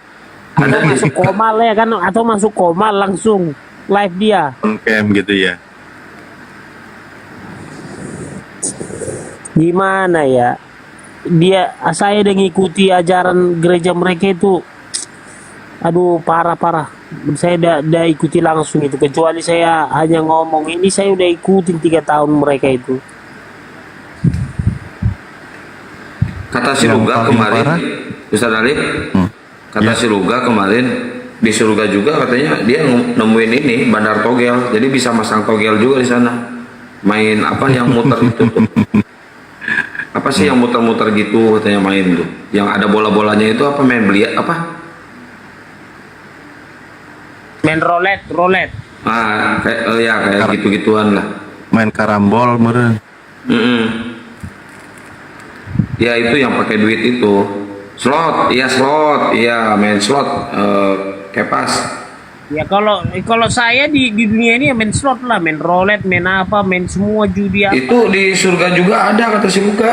Atau masuk komal ya kan, atau masuk komal langsung live dia. On cam gitu ya. Gimana ya? Saya udah ngikuti ajaran gereja mereka itu, aduh parah. Saya udah ikuti langsung itu, kecuali saya hanya ngomong. Ini saya udah ikutin 3 tahun mereka itu. Kata si Luga kemarin, Ustaz Alif, kata si Luga kemarin di surga juga katanya dia nemuin ini bandar togel, jadi bisa masang togel juga di sana. Main apa yang muter itu? Apa sih yang muter-muter gitu katanya main tuh? Yang ada bola-bolanya itu apa, main beliat apa? Main roulette. Ah, kayak gitu-gituan lah. Main karambol meren. Ya itu yang pakai duit itu. Slot, iya main slot, Kepas. Ya kalau saya di dunia ini ya main slot lah, main roulette, main apa, main semua judi apa. Itu di surga juga ada kata si Luga.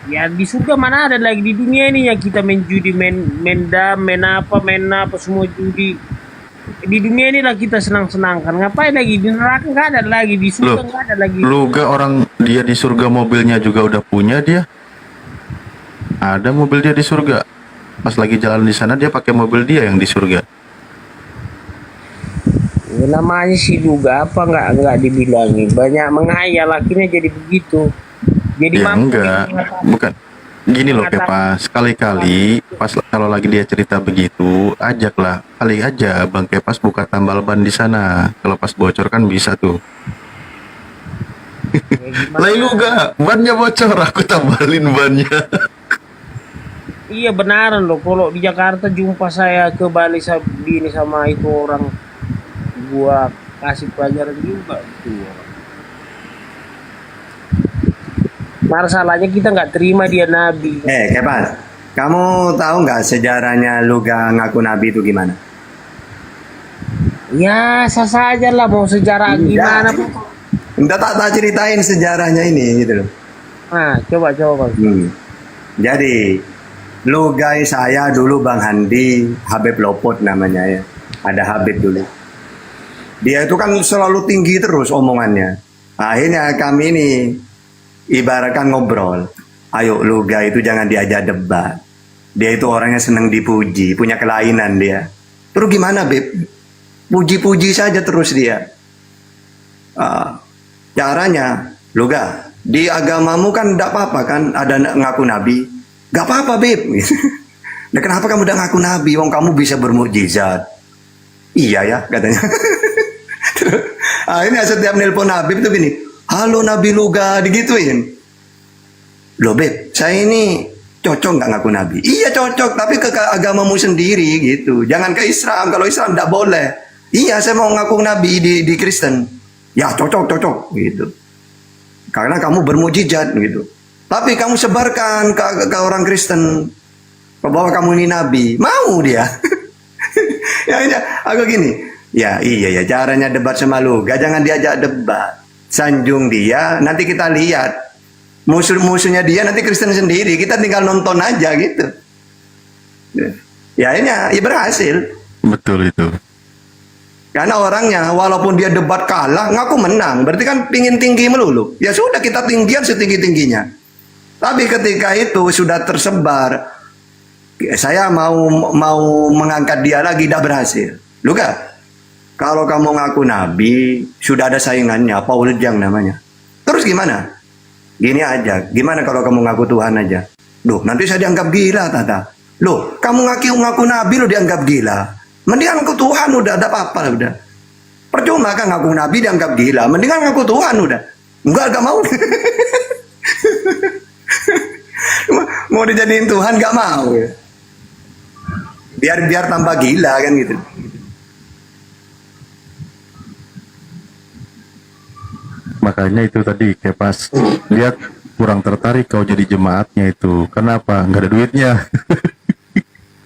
Ya di surga mana ada lagi, di dunia ini yang kita main judi, main dam, main apa semua judi. Di dunia ini lah kita senang-senangkan. Ngapain lagi di neraka? Nggak ada lagi, di surga nggak ada lagi. Luga orang dia di surga mobilnya juga udah punya dia. Ada mobil dia di surga. Pas lagi jalan di sana dia pakai mobil dia yang di surga. Ya, namanya sih juga apa nggak dibilangin, banyak menghayal akhirnya jadi begitu. Jadi Ya enggak, bukan. Gini loh Kepas, sekali-kali pas kalau lagi dia cerita begitu, ajaklah kali aja Bang Kepas buka tambal ban di sana. Kalau pas bocor kan bisa tuh. Lai Luga, bannya bocor, aku tambalin bannya. Iya benaran loh, kalau di Jakarta jumpa saya ke Bali sama itu orang, gua kasih pelajaran juga tuh orang. Masalahnya kita nggak terima dia nabi. Kepas, kamu tahu nggak sejarahnya Luga ngaku nabi itu gimana? Ya sah saja lah, mau sejarah gimana pun. Enggak, tak ceritain sejarahnya ini gitu loh. Nah, coba Bang. Jadi Luga saya dulu Bang Handi, Habib Lopot namanya ya. Ada Habib dulu. Dia itu kan selalu tinggi terus omongannya. Akhirnya kami ini ibaratkan ngobrol. Ayo Luga itu jangan diajak debat. Dia itu orangnya senang dipuji, punya kelainan dia. Terus gimana Beb? Puji-puji saja terus dia. Caranya, Luga, di agamamu kan tidak apa-apa kan ada ngaku nabi. Gak apa-apa Beb. Nah, kenapa kamu udah ngaku nabi? Wong kamu bisa bermukjizat. Iya ya katanya. Akhirnya setiap nelpon Habib itu gini, halo Nabi Luga, digituin. Loh Beb, saya ini cocok nggak ngaku Nabi? Iya cocok, tapi ke agamamu sendiri gitu. Jangan ke Islam, kalau Islam nggak boleh. Iya saya mau ngaku Nabi di Kristen. Ya cocok gitu. Karena kamu bermujizat gitu. Tapi kamu sebarkan ke orang Kristen bahwa kamu ini Nabi. Mau dia. Ya aku gini. Ya iya ya caranya debat sama Luga, jangan diajak debat. Sanjung dia, nanti kita lihat. Musuh-musuhnya dia nanti Kristen sendiri, kita tinggal nonton aja gitu. Ya ini ya berhasil. Betul itu. Karena orangnya walaupun dia debat kalah, ngaku menang. Berarti kan pingin tinggi melulu. Ya sudah kita tinggian setinggi-tingginya. Tapi ketika itu sudah tersebar, saya mau mengangkat dia lagi, tidak berhasil. Luga, kalau kamu ngaku nabi, sudah ada saingannya, Paul Jang namanya. Terus gimana? Gini aja, gimana kalau kamu ngaku Tuhan aja? Loh, nanti saya dianggap gila, Tata. Loh, kamu ngaku nabi, lo dianggap gila. Mendingan ngaku Tuhan udah, ada apa-apa udah. Percuma kan ngaku nabi dianggap gila, mendingan ngaku Tuhan udah. Enggak mau. Mau dijadiin Tuhan, gak mau. Biar tambah gila kan gitu. Makanya itu tadi kayak pas lihat kurang tertarik kau jadi jemaatnya itu. Kenapa? Nggak ada duitnya.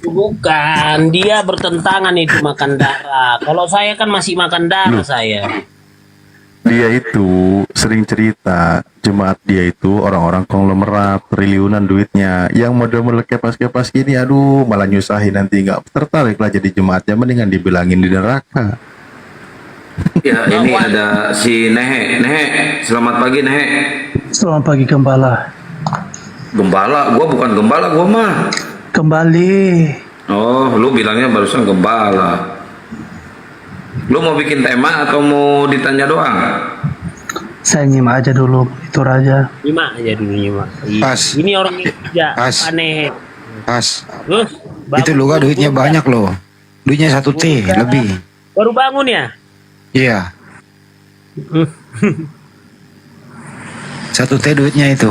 Bukan, dia bertentangan itu makan darah. Kalau saya kan masih makan darah saya. Dia itu sering cerita jemaat dia itu orang-orang konglomerat, triliunan duitnya. Yang model-model kepas-kepas gini, aduh malah nyusahin nanti nggak tertarik lah jadi jemaatnya. Mendingan dibilangin di neraka. Ya, ini ada si Nehe. Nehe, selamat pagi Nehe. Selamat pagi Gembala. Gembala? Gua bukan gembala, gua mah. Kembali. Oh, lu bilangnya barusan gembala. Lu mau bikin tema atau mau ditanya doang? Saya nyimak aja dulu, itu Raja. Nyimak aja dulu, nyimak. Pas. Ini orang kerja, Pas. aneh. Pas. Bagus. Itu Luga duitnya banyak loh. Duitnya 1 T lebih. Baru bangun ya? Iya. 1 T duitnya itu.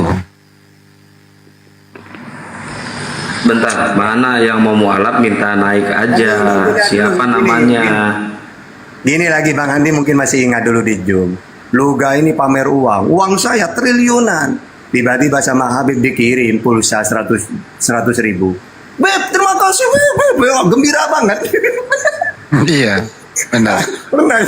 Bentar, mana yang mau mualaf minta naik aja. Siapa namanya? Gini lagi Bang Andi mungkin masih ingat dulu di Zoom. Luga ini pamer uang. Uang saya triliunan. Tiba-tiba sama Habib dikirim pulsa 100 ribu. Beb, terima kasih Beb. Oh, gembira banget. Iya, benar. Benar.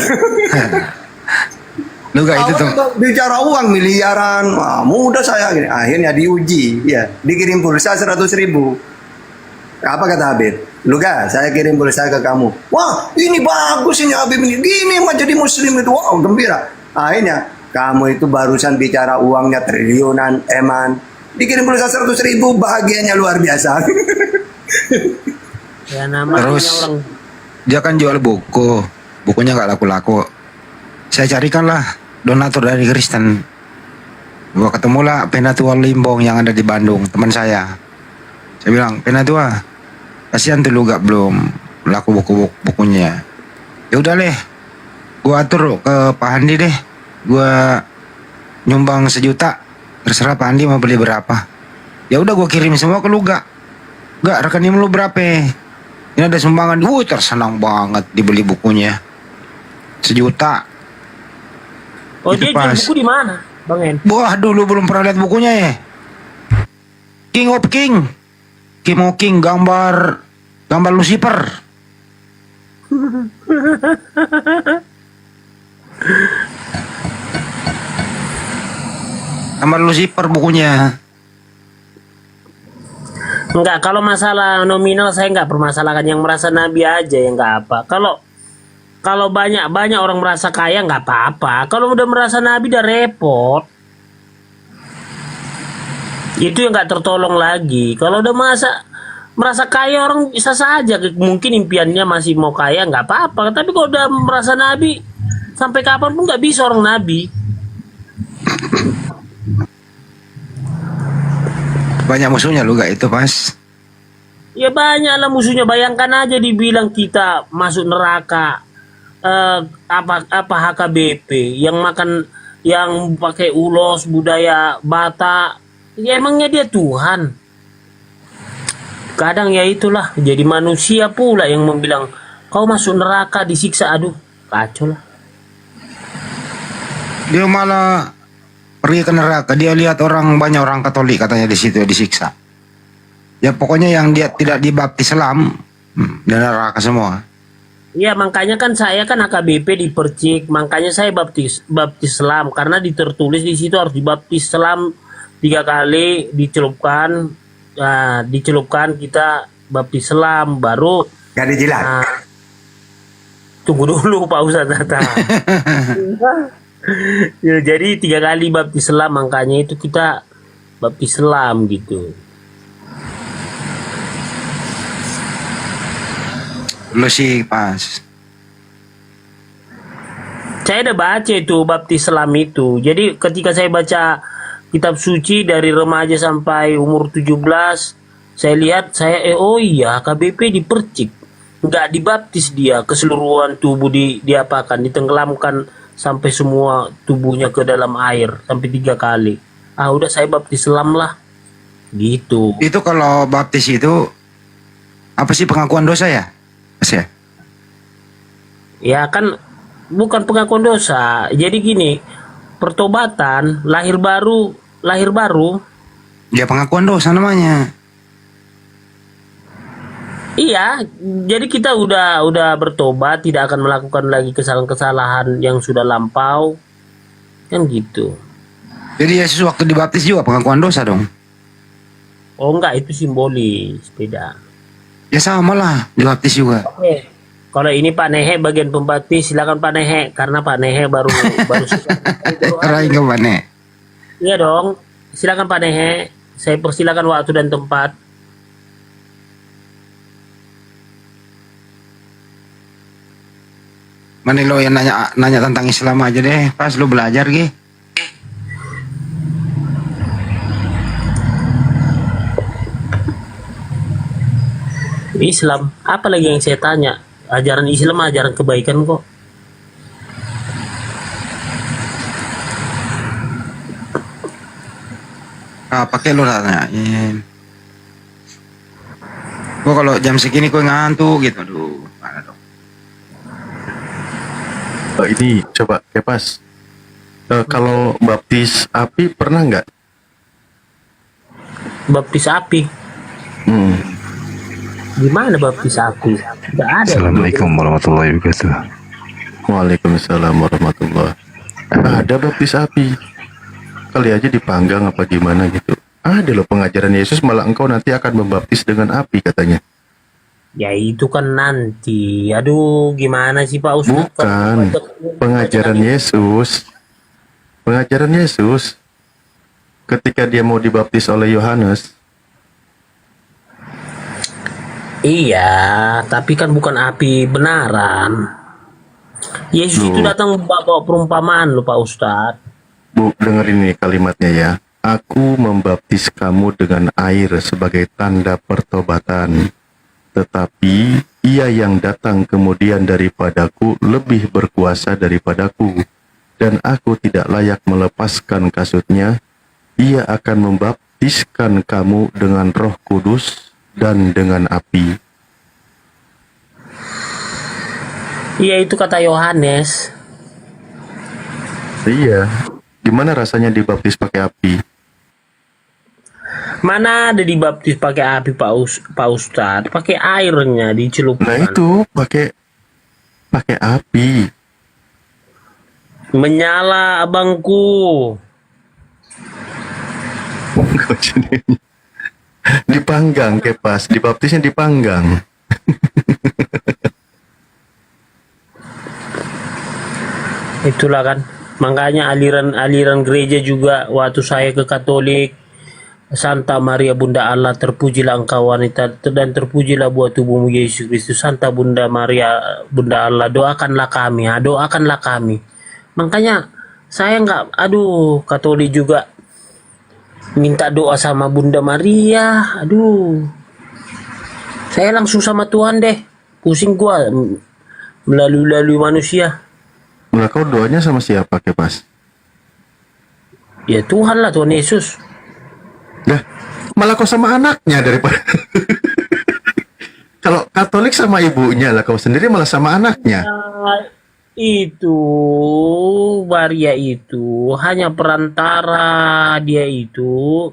Luga itu tuh. Bicara uang miliaran, wah, mudah saya gini. Akhirnya diuji, ya, dikirim pulsa 100 ribu. Apa kata Habib? Luga, saya kirim pulsa ke kamu. Wah, ini bagus ini Habib ini. Gini mah jadi muslim itu, wow, gembira. Akhirnya kamu itu barusan bicara uangnya triliunan, eman. Dikirim pulsa 100 ribu, bahagianya luar biasa. Ya namanya Terus orang. dia kan jual buku. Bukunya nggak laku-laku. Saya carikanlah donatur dari Kristen. Gua ketemulah Penatua Limbong yang ada di Bandung, teman saya. Saya bilang, Penatua, kasihan tuh Luga belum laku bukunya. Ya udah deh, gua atur ke Pak Handi deh. Gua nyumbang 1 juta. Terserah Pak Handi mau beli berapa. Ya udah gua kirim semua ke Luga. Gak, rekening lu berapa? Ini ada sumbangan. Tersenang banget dibeli bukunya. 1 juta. Oh, Itu dia jual buku di mana, Bang En? Wah, dulu belum pernah lihat bukunya ya. King of King. King of King, gambar Lucifer. Gambar Lucifer bukunya. Enggak, kalau masalah nominal saya enggak permasalahkan, yang merasa nabi aja yang enggak apa. Kalau kalau banyak orang merasa kaya nggak apa-apa. Kalau udah merasa nabi udah repot. Itu yang nggak tertolong lagi. Kalau udah merasa kaya orang bisa saja, mungkin impiannya masih mau kaya nggak apa-apa. Tapi kalau udah merasa nabi, sampai kapan pun nggak bisa orang nabi. Banyak musuhnya lu gak itu, Mas? Ya banyak lah musuhnya. Bayangkan aja dibilang kita masuk neraka, apa HKBP yang makan, yang pakai ulos budaya Batak. Ya emangnya dia Tuhan? Kadang ya itulah, jadi manusia pula yang membilang kau masuk neraka disiksa. Aduh, kacau lah. Dia malah pergi ke neraka. Dia lihat banyak orang Katolik katanya di situ disiksa. Ya pokoknya yang dia tidak dibaptis Islam, dia neraka semua. Ya makanya kan saya kan AKBP di Percik, makanya saya baptis Islam karena tertulis di situ harus dibaptis Islam 3 kali, dicelupkan kita baptis Islam baru. Gak dijilat. Tunggu dulu Pak Ustadz Tata. Ya, jadi 3 kali baptis Islam, makanya itu kita baptis Islam gitu. Lu sih pas. Saya udah baca itu baptis Islam itu. Jadi ketika saya baca kitab suci dari remaja sampai umur 17, saya lihat oh iya KBP di Percik. Nggak dibaptis dia, keseluruhan tubuh diapakan, ditenggelamkan sampai semua tubuhnya ke dalam air sampai 3 kali. Udah saya baptis Islam lah. Gitu. Itu kalau baptis itu apa sih, pengakuan dosa ya? Mas ya? Ya kan bukan pengakuan dosa. Jadi gini, pertobatan, lahir baru. Ya pengakuan dosa namanya. Iya, jadi kita udah bertobat, tidak akan melakukan lagi kesalahan-kesalahan yang sudah lampau. Kan gitu. Jadi Yesus waktu dibaptis juga pengakuan dosa dong? Oh enggak, itu simbolis, beda. Ya sama lah, dibaptis juga. Oke. Kalau ini Pak Nehe bagian pembaptis, silakan Pak Nehe, karena Pak Nehe baru Rai ke Pak Nehe. Iya dong, silakan Pak Nehe. Saya persilakan waktu dan tempat. Mana lo yang nanya tentang Islam aja deh, pas lo belajar Gi. Islam, apa lagi yang saya tanya? Ajaran Islam ajaran kebaikan kok. Pakai lo tanyain. Gua kalau jam segini gua ngantuk gitu, aduh. Mana dong? Ini coba Kepas. Kalau baptis api pernah nggak? Baptis api? Gimana baptis api? Nggak ada. Assalamualaikum warahmatullahi wabarakatuh. Waalaikumsalam warahmatullahi. Ada baptis api. Kali aja dipanggang apa gimana gitu. Ada loh pengajaran Yesus, malah engkau nanti akan membaptis dengan api katanya. Ya itu kan nanti. Aduh, gimana sih Pak Ustadz? Bukan. Pengajaran Yesus. Pengajaran Yesus. Ketika dia mau dibaptis oleh Yohanes. Iya, tapi kan bukan api benaran. Yesus itu datang bawa perumpamaan loh Pak Ustadz. Bu, dengerin nih kalimatnya ya. Aku membaptis kamu dengan air sebagai tanda pertobatan. Tetapi ia yang datang kemudian daripadaku lebih berkuasa daripadaku, dan aku tidak layak melepaskan kasutnya. Ia akan membaptiskan kamu dengan Roh Kudus dan dengan api. Iya, itu kata Yohanes. Iya, gimana rasanya dibaptis pakai api? Mana ada dibaptis pakai api Pak Ustadz? Pakai airnya dicelupkan. Nah itu pakai api. Menyala abangku. Dipanggang Kepas, dibaptisnya dipanggang. Itulah kan. Makanya aliran gereja juga waktu saya ke Katolik, Santa Maria Bunda Allah, terpujilah engkau wanita dan terpujilah buah tubuhmu Yesus Kristus. Santa Bunda Maria Bunda Allah, doakanlah kami, doakanlah kami. Makanya saya nggak, Katolik juga minta doa sama Bunda Maria, saya langsung sama Tuhan deh, pusing gua melalui manusia. Lah kau doanya sama siapa, Kepas? Ya Tuhan lah, Tuhan Yesus. Dah, malah kau sama anaknya daripada kalau Katolik sama ibunya, lah kau sendiri malah sama anaknya. Itu Maria itu hanya perantara, dia itu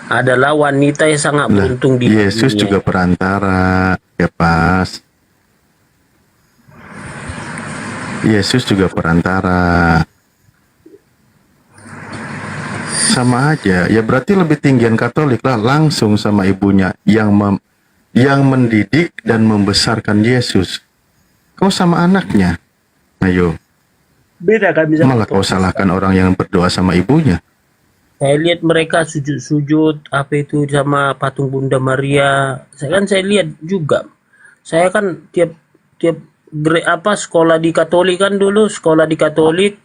adalah wanita yang sangat beruntung di Yesus dunia. juga perantara, Kepas. Yesus juga perantara. Sama aja, ya berarti lebih tinggian Katolik lah, langsung sama ibunya yang mendidik dan membesarkan Yesus. Kau sama anaknya, ayo. Beda kan bisa. Malah kau salahkan orang yang berdoa sama ibunya. Saya lihat mereka sujud-sujud apa itu sama patung Bunda Maria. Saya lihat juga. Saya kan tiap sekolah di Katolik kan dulu, sekolah di Katolik.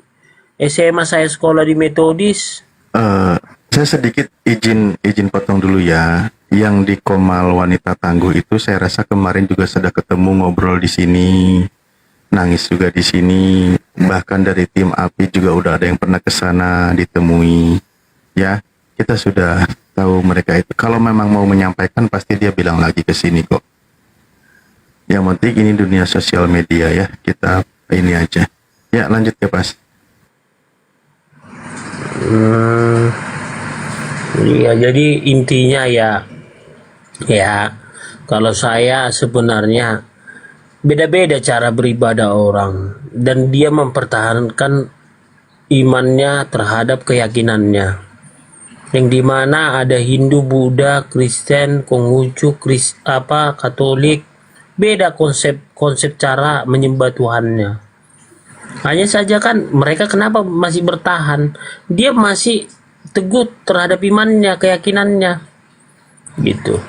SMA saya sekolah di Metodis. Saya sedikit izin potong dulu ya. Yang di Komal Wanita Tangguh itu saya rasa kemarin juga sudah ketemu, ngobrol di sini, nangis juga di sini. Bahkan dari tim API juga udah ada yang pernah ke sana ditemui. Ya, kita sudah tahu mereka itu. Kalau memang mau menyampaikan pasti dia bilang lagi ke sini kok. Yang penting ini dunia sosial media ya, kita ini aja. Ya, lanjut ya, Pas. Iya, jadi intinya ya kalau saya sebenarnya beda-beda cara beribadah orang, dan dia mempertahankan imannya terhadap keyakinannya, yang dimana ada Hindu, Buddha, Kristen, Konghucu, Katolik, beda konsep cara menyembah Tuhannya. Hanya saja kan mereka kenapa masih bertahan, dia masih teguh terhadap imannya, keyakinannya, gitu.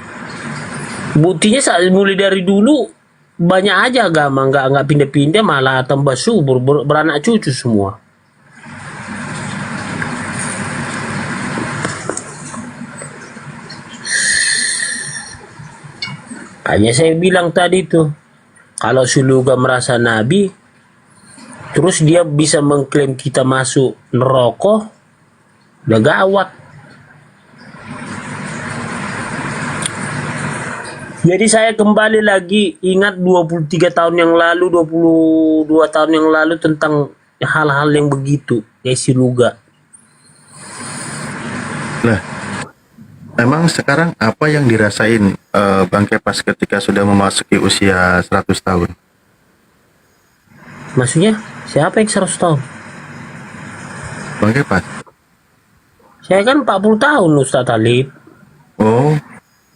Buktinya saat mulai dari dulu banyak aja agama nggak pindah-pindah, malah tambah subur, beranak cucu semua. Hanya saya bilang tadi tuh, kalau Suluga merasa nabi, terus dia bisa mengklaim kita masuk neraka, udah gawat. Jadi saya kembali lagi ingat 23 tahun yang lalu, 22 tahun yang lalu tentang hal-hal yang begitu, kayak Suluga. Lah, emang sekarang apa yang dirasain Bang Kepas ketika sudah memasuki usia 100 tahun? Maksudnya siapa yang 100 tahun? Bang Kepas? Saya kan 40 tahun Ustaz Talib. Oh,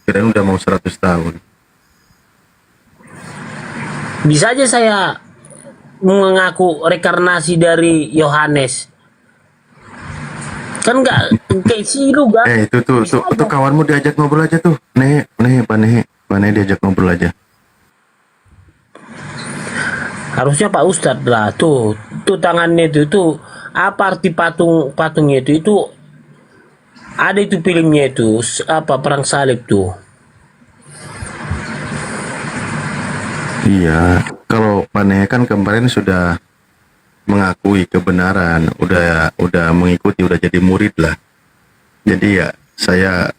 kirain udah mau 100 tahun. Bisa aja saya mengaku rekarnasi dari Yohanes. Kan enggak kayak Suluga. Itu kawanmu diajak ngobrol aja tuh. Pane diajak ngobrol aja. Harusnya Pak Ustadz lah tuh tangannya itu apa arti patungnya itu ada itu filmnya itu apa perang salib tuh. Iya, kalau Pane kan kemarin sudah mengakui kebenaran, udah mengikuti, udah jadi murid lah. Jadi ya saya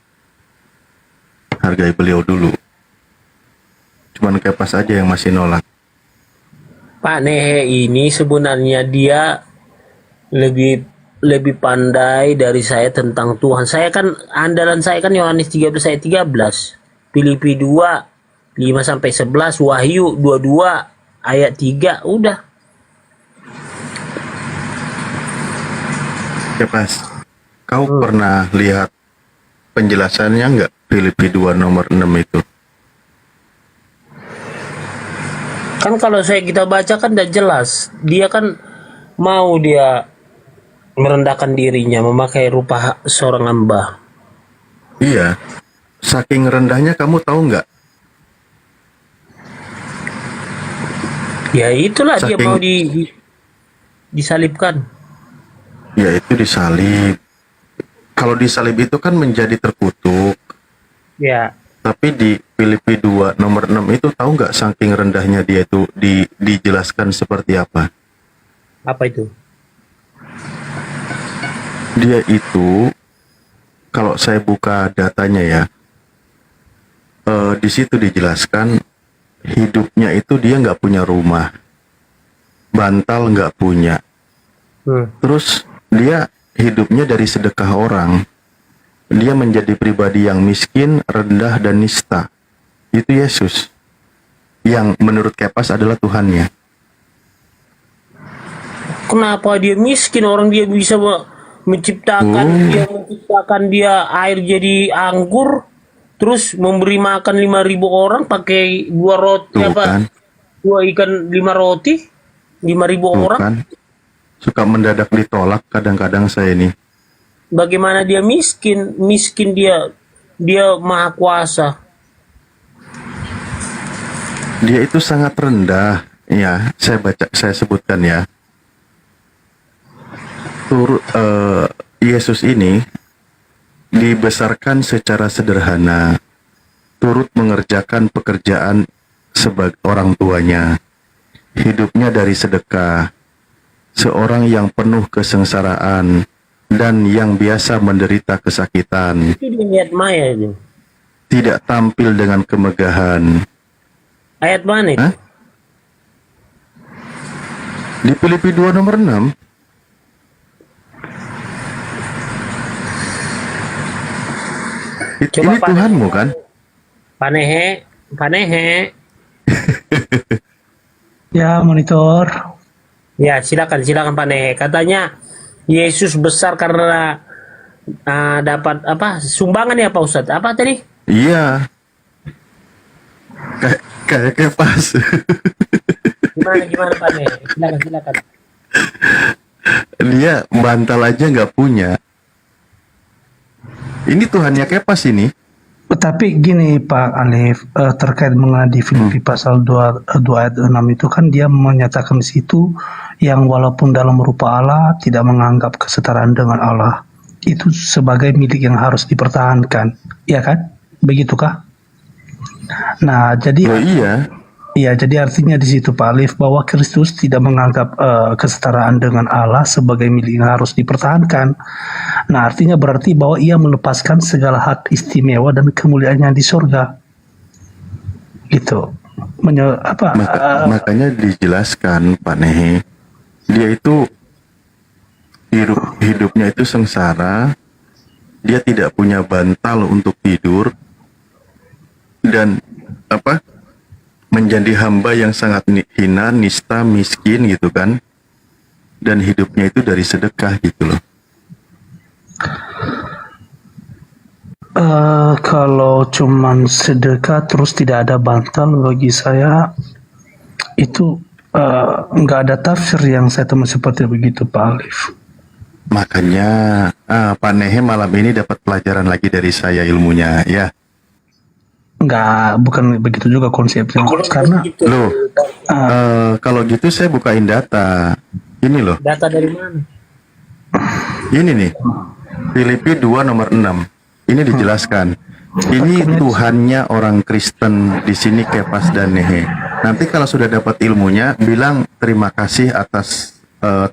hargai beliau dulu. Cuman Kepas aja yang masih nolak. Pak Nehe ini sebenarnya dia lebih pandai dari saya tentang Tuhan. Saya kan andalan saya kan Yohanes 13 ayat 13, Filipi 2 5 sampai 11, Wahyu 22 ayat 3, udah. Kepas, kau pernah lihat penjelasannya nggak Filipi 2 nomor 6 itu? Kan kalau kita baca kan udah jelas. Dia kan mau dia merendahkan dirinya, memakai rupa seorang hamba. Iya, saking rendahnya kamu tahu nggak? Ya itulah dia Saking- mau disalibkan. Ya itu disalib. Kalau disalib itu kan menjadi terkutuk. Ya, Tapi di Filipi 2 nomor 6 itu tahu nggak saking rendahnya dia itu dijelaskan seperti apa? apa itu? Dia itu kalau saya buka datanya ya, di situ dijelaskan hidupnya itu dia nggak punya rumah, bantal nggak punya. Terus dia hidupnya dari sedekah orang. Dia menjadi pribadi yang miskin, rendah, dan nista. Itu Yesus. Yang menurut Kepas adalah Tuhannya. Kenapa dia miskin? Orang dia bisa menciptakan dia air jadi anggur, terus memberi makan 5.000 orang pakai 2 roti Tuh kan, 2 ikan 5 roti 5.000 tuh orang. kan. Suka mendadak ditolak kadang-kadang saya ini. Bagaimana dia miskin? Miskin dia maha kuasa. Dia itu sangat rendah. Ya, saya sebutkan ya. Yesus ini dibesarkan secara sederhana, turut mengerjakan pekerjaan sebagai orang tuanya, hidupnya dari sedekah, seorang yang penuh kesengsaraan dan yang biasa menderita kesakitan, Itu di ayat Maya itu. tidak tampil dengan kemegahan. Ayat mana itu? Hah? Di Filipi 2 nomor 6. Coba Ini Tuhanmu kan? Panehe. Ya, monitor. Ya, silakan Panehe. Katanya Yesus besar karena dapat apa? Sumbangan ya Pak Ustadz? Apa tadi? Iya. Kayak pas. Gimana Panehe? Silakan. Dia bantal aja nggak punya. Ini Tuhannya Kepas ini. Tapi gini Pak Alif, terkait mengenai Filipi pasal 2 ayat 6 itu kan dia menyatakan di situ yang walaupun dalam rupa Allah tidak menganggap kesetaraan dengan Allah itu sebagai milik yang harus dipertahankan, ya kan? Begitukah? Nah, jadi Oh iya. iya, jadi artinya di situ Pak Alif bahwa Kristus tidak menganggap kesetaraan dengan Allah sebagai milik yang harus dipertahankan. Nah, artinya berarti bahwa ia melepaskan segala hak istimewa dan kemuliaannya di surga. Gitu. Makanya dijelaskan Pak Nehe, dia itu hidupnya itu sengsara, dia tidak punya bantal untuk tidur, dan menjadi hamba yang sangat hina, nista, miskin gitu kan, dan hidupnya itu dari sedekah gitu loh. Kalau cuman sedekah terus tidak ada bantal, bagi saya itu nggak ada tafsir yang saya temui seperti begitu Pak Alif. Makanya Pak Nehe malam ini dapat pelajaran lagi dari saya ilmunya ya. Nggak, bukan begitu juga konsepnya. Karena Loh, kalau gitu saya bukain data. Ini loh. Data dari mana? Ini nih. Filipi 2 nomor 6. Ini dijelaskan. Ini Tuhannya orang Kristen di sini Kepas dan Nehe. Nanti kalau sudah dapat ilmunya, bilang terima kasih atas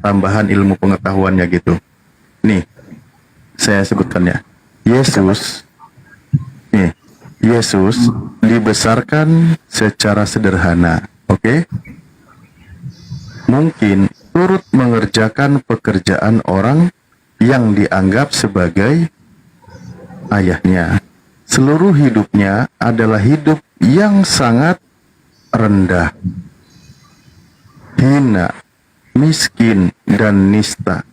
tambahan ilmu pengetahuannya gitu. Nih, saya sebutkan ya. Yesus dibesarkan secara sederhana, oke? Mungkin turut mengerjakan pekerjaan orang yang dianggap sebagai ayahnya. Seluruh hidupnya adalah hidup yang sangat rendah, hina, miskin, dan nista.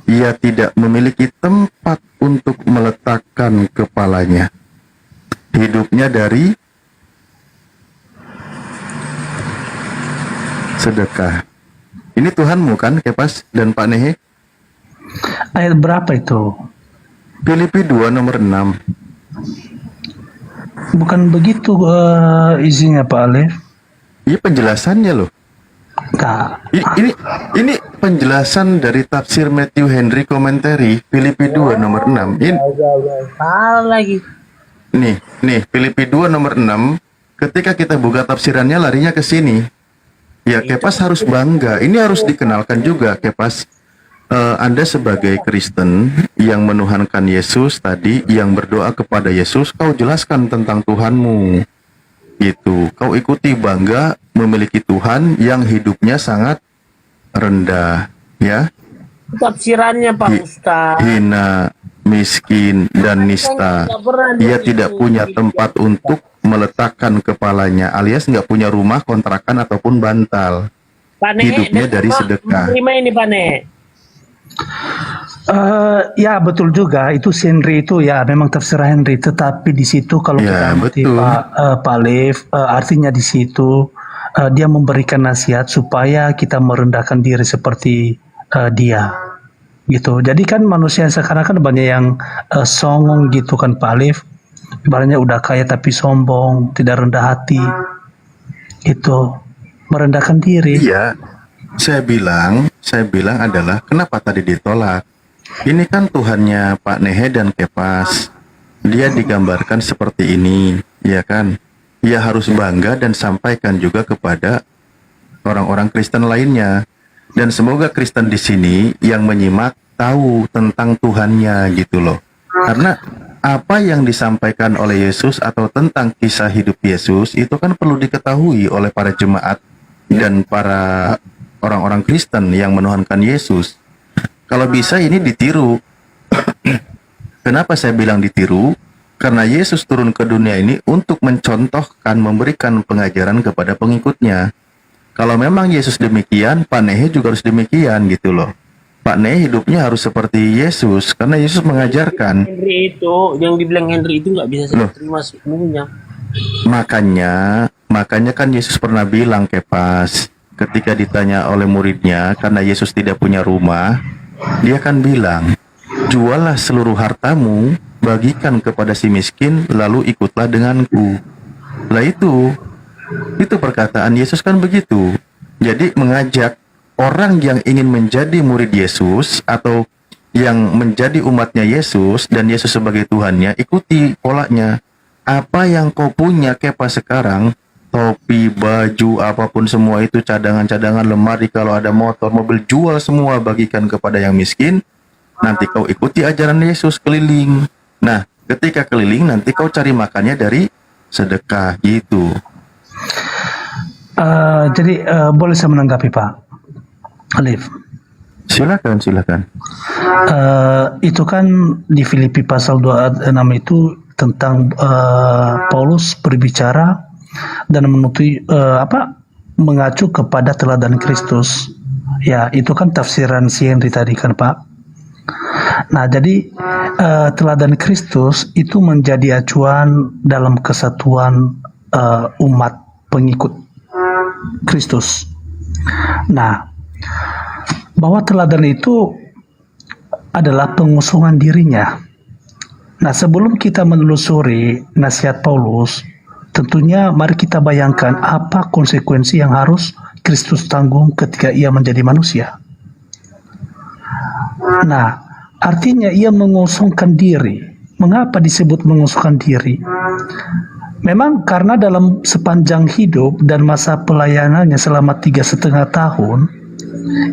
Ia tidak memiliki tempat untuk meletakkan kepalanya. Hidupnya dari sedekah. Ini Tuhanmu kan, Kepas dan Pak Nehe? Ayat berapa itu? Filipi 2 nomor 6. Bukan begitu isinya Pak Alif. Iya penjelasannya loh. Nah, Ini penjelasan dari tafsir Matthew Henry Commentary Filipi 2 nomor 6. Ini Salah lagi. nih Filipi 2 nomor 6. Ketika kita buka tafsirannya larinya ke sini. Ya Kepas harus bangga. Ini harus dikenalkan juga Kepas. Anda sebagai Kristen yang menuhankan Yesus tadi, yang berdoa kepada Yesus, kau jelaskan tentang Tuhanmu. Gitu. Kau ikuti bangga memiliki Tuhan yang hidupnya sangat rendah, ya. Tafsirannya Pak Ustaz. Hina, miskin, dan nista. Ia tidak punya tempat untuk meletakkan kepalanya, alias nggak punya rumah, kontrakan, ataupun bantal. Pak Ne, Hidupnya dari sedekah. Terima ini Pak Ne. Ya betul juga, itu Henry itu ya memang tafsir Henry, tetapi di situ kalau kita amati Pak Alif, artinya di situ dia memberikan nasihat supaya kita merendahkan diri seperti dia gitu. Jadi kan manusia sekarang kan banyak yang songong gitu kan Pak Alif, ibaratnya udah kaya tapi sombong, tidak rendah hati itu, merendahkan diri. Iya, saya bilang adalah kenapa tadi ditolak. Ini kan Tuhannya Pak Nehe dan Kepas. Dia digambarkan seperti ini, ya kan? Ia harus bangga dan sampaikan juga kepada orang-orang Kristen lainnya. Dan semoga Kristen di sini yang menyimak tahu tentang Tuhannya gitu loh. Karena apa yang disampaikan oleh Yesus atau tentang kisah hidup Yesus itu kan perlu diketahui oleh para jemaat dan para orang-orang Kristen yang menuhankan Yesus. Kalau bisa ini ditiru. Kenapa saya bilang ditiru? Karena Yesus turun ke dunia ini untuk mencontohkan, memberikan pengajaran kepada pengikutnya. Kalau memang Yesus demikian, Pak Nehe juga harus demikian gitu loh. Pak Nehe hidupnya harus seperti Yesus, karena Yesus mengajarkan. Henry itu, yang dibilang Henry itu nggak bisa saya terima sepenuhnya. Makanya kan Yesus pernah bilang Kepas, ketika ditanya oleh muridnya, karena Yesus tidak punya rumah, dia kan bilang, jualah seluruh hartamu, bagikan kepada si miskin, lalu ikutlah denganku. Lah itu perkataan Yesus kan begitu. Jadi mengajak orang yang ingin menjadi murid Yesus atau yang menjadi umatnya Yesus dan Yesus sebagai Tuhannya, ikuti polanya. Apa yang kau punya Kepas sekarang, topi, baju, apapun semua itu, cadangan-cadangan, lemari, kalau ada motor, mobil, jual semua, bagikan kepada yang miskin. Nanti kau ikuti ajaran Yesus keliling. Nah, ketika keliling nanti kau cari makannya dari sedekah gitu. Jadi boleh saya menanggapi Pak Alif? Silakan. Itu kan di Filipi pasal 2 ayat 6 itu tentang Paulus berbicara dan mengacu kepada teladan Kristus. Ya, itu kan tafsiran si Henry tadi kan Pak. Nah, jadi teladan Kristus itu menjadi acuan dalam kesatuan umat pengikut Kristus. Nah, bahwa teladan itu adalah pengusungan dirinya. Nah, sebelum kita menelusuri nasihat Paulus, tentunya mari kita bayangkan apa konsekuensi yang harus Kristus tanggung ketika ia menjadi manusia. Nah, artinya ia mengosongkan diri. Mengapa disebut mengosongkan diri? Memang karena dalam sepanjang hidup dan masa pelayanannya selama 3,5 tahun,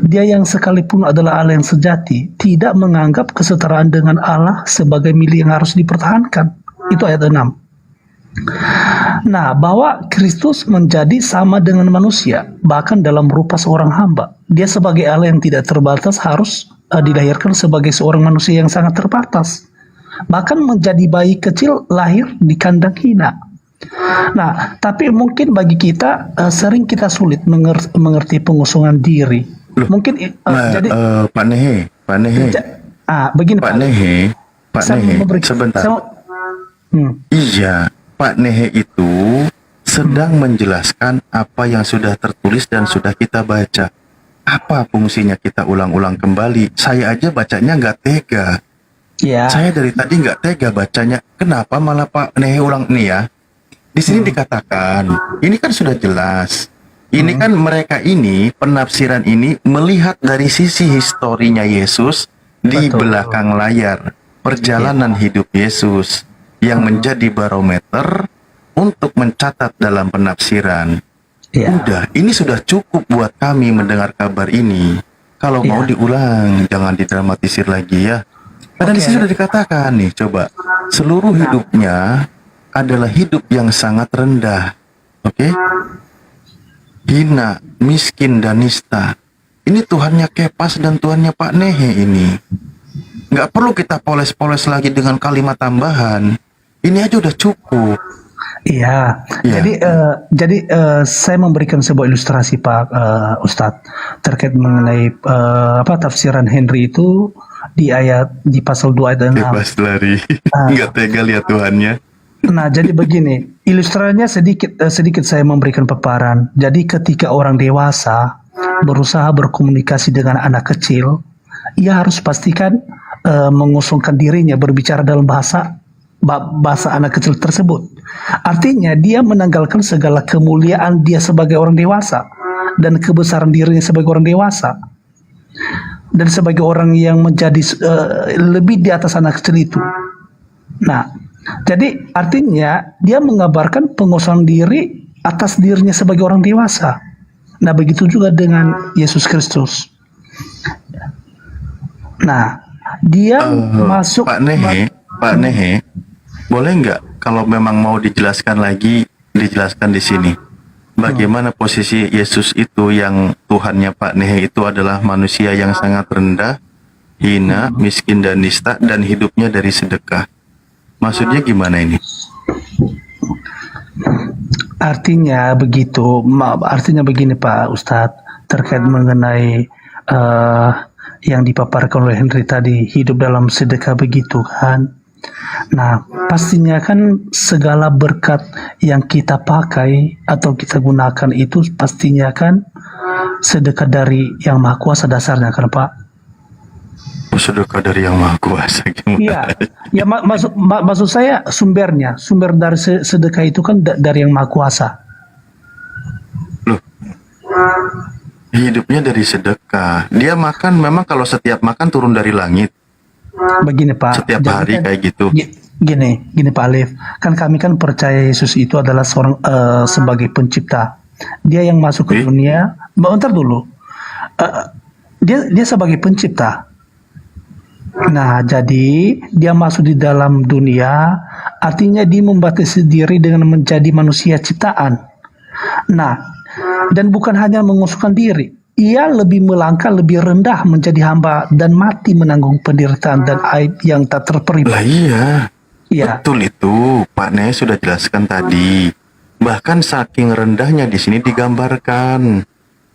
dia yang sekalipun adalah Allah yang sejati, tidak menganggap kesetaraan dengan Allah sebagai milik yang harus dipertahankan. Itu ayat 6. Nah, bahwa Kristus menjadi sama dengan manusia, bahkan dalam rupa seorang hamba. Dia sebagai Allah yang tidak terbatas harus dilahirkan sebagai seorang manusia yang sangat terbatas. Bahkan menjadi bayi kecil lahir di kandang hina. Nah, tapi mungkin bagi kita sering kita sulit mengerti pengusungan diri. Mungkin jadi Pak Nehe. Begini Pak Nehe, sebentar. Iya, Pak Nehe itu sedang menjelaskan apa yang sudah tertulis dan sudah kita baca. Apa fungsinya kita ulang-ulang kembali? Saya aja bacanya nggak tega. Ya. Saya dari tadi nggak tega bacanya. Kenapa malah Pak Nehe ulang nih ya? Di sini dikatakan, ini kan sudah jelas. Ini kan mereka ini, penafsiran ini melihat dari sisi historinya Yesus di belakang layar. Perjalanan hidup Yesus yang menjadi barometer untuk mencatat dalam penafsiran. Udah, ini sudah cukup buat kami mendengar kabar ini. Kalau mau diulang, jangan didramatisir lagi ya. Karena di sini sudah dikatakan nih, coba. Seluruh hidupnya adalah hidup yang sangat rendah. Oke? Hina, miskin, dan nista. Ini Tuhannya Kepas dan Tuhannya Pak Nehe ini. Nggak perlu kita poles-poles lagi dengan kalimat tambahan. Ini aja udah cukup. Iya. Jadi saya memberikan sebuah ilustrasi Pak Ustadz terkait mengenai tafsiran Henry itu di pasal 2 ayat 6. Bebas lari. Nggak tega lihat Tuhannya. Nah, jadi begini, ilustrasinya sedikit saya memberikan paparan. Jadi ketika orang dewasa berusaha berkomunikasi dengan anak kecil, ia harus pastikan mengosongkan dirinya berbicara dalam bahasa anak kecil tersebut. Artinya dia menanggalkan segala kemuliaan dia sebagai orang dewasa dan kebesaran dirinya sebagai orang dewasa dan sebagai orang yang menjadi lebih di atas anak kecil itu. Nah, jadi artinya dia mengabarkan pengosongan diri atas dirinya sebagai orang dewasa. Nah, begitu juga dengan Yesus Kristus. Nah, dia masuk Pak Nehe, boleh nggak kalau memang mau dijelaskan lagi, dijelaskan di sini. Bagaimana posisi Yesus itu yang Tuhannya Pak Nehe itu adalah manusia yang sangat rendah, hina, miskin dan nista, dan hidupnya dari sedekah. Maksudnya gimana ini? Artinya begitu, artinya begini Pak Ustadz, terkait mengenai yang dipaparkan oleh Henry tadi, hidup dalam sedekah begitu kan. Nah, pastinya kan segala berkat yang kita pakai atau kita gunakan itu pastinya kan sedekah dari Yang Maha Kuasa dasarnya kan Pak. Sedekah dari Yang Maha Kuasa gimana? Iya, maksud saya sumber dari sedekah itu kan dari Yang Maha Kuasa. Loh, hidupnya dari sedekah. Dia makan memang kalau setiap makan turun dari langit. Begini Pak, setiap hari kayak gitu. Gini Pak Alif, kan kami kan percaya Yesus itu adalah seorang sebagai pencipta. Dia yang masuk ke dunia. Bentar dulu, dia sebagai pencipta. Nah, jadi dia masuk di dalam dunia, artinya dia membatasi diri dengan menjadi manusia ciptaan. Nah, dan bukan hanya mengosongkan diri, ia lebih melangkah lebih rendah menjadi hamba dan mati menanggung penderitaan dan aib yang tak terperi. Iya. Betul itu, Pak Nehe sudah jelaskan tadi. Bahkan saking rendahnya di sini digambarkan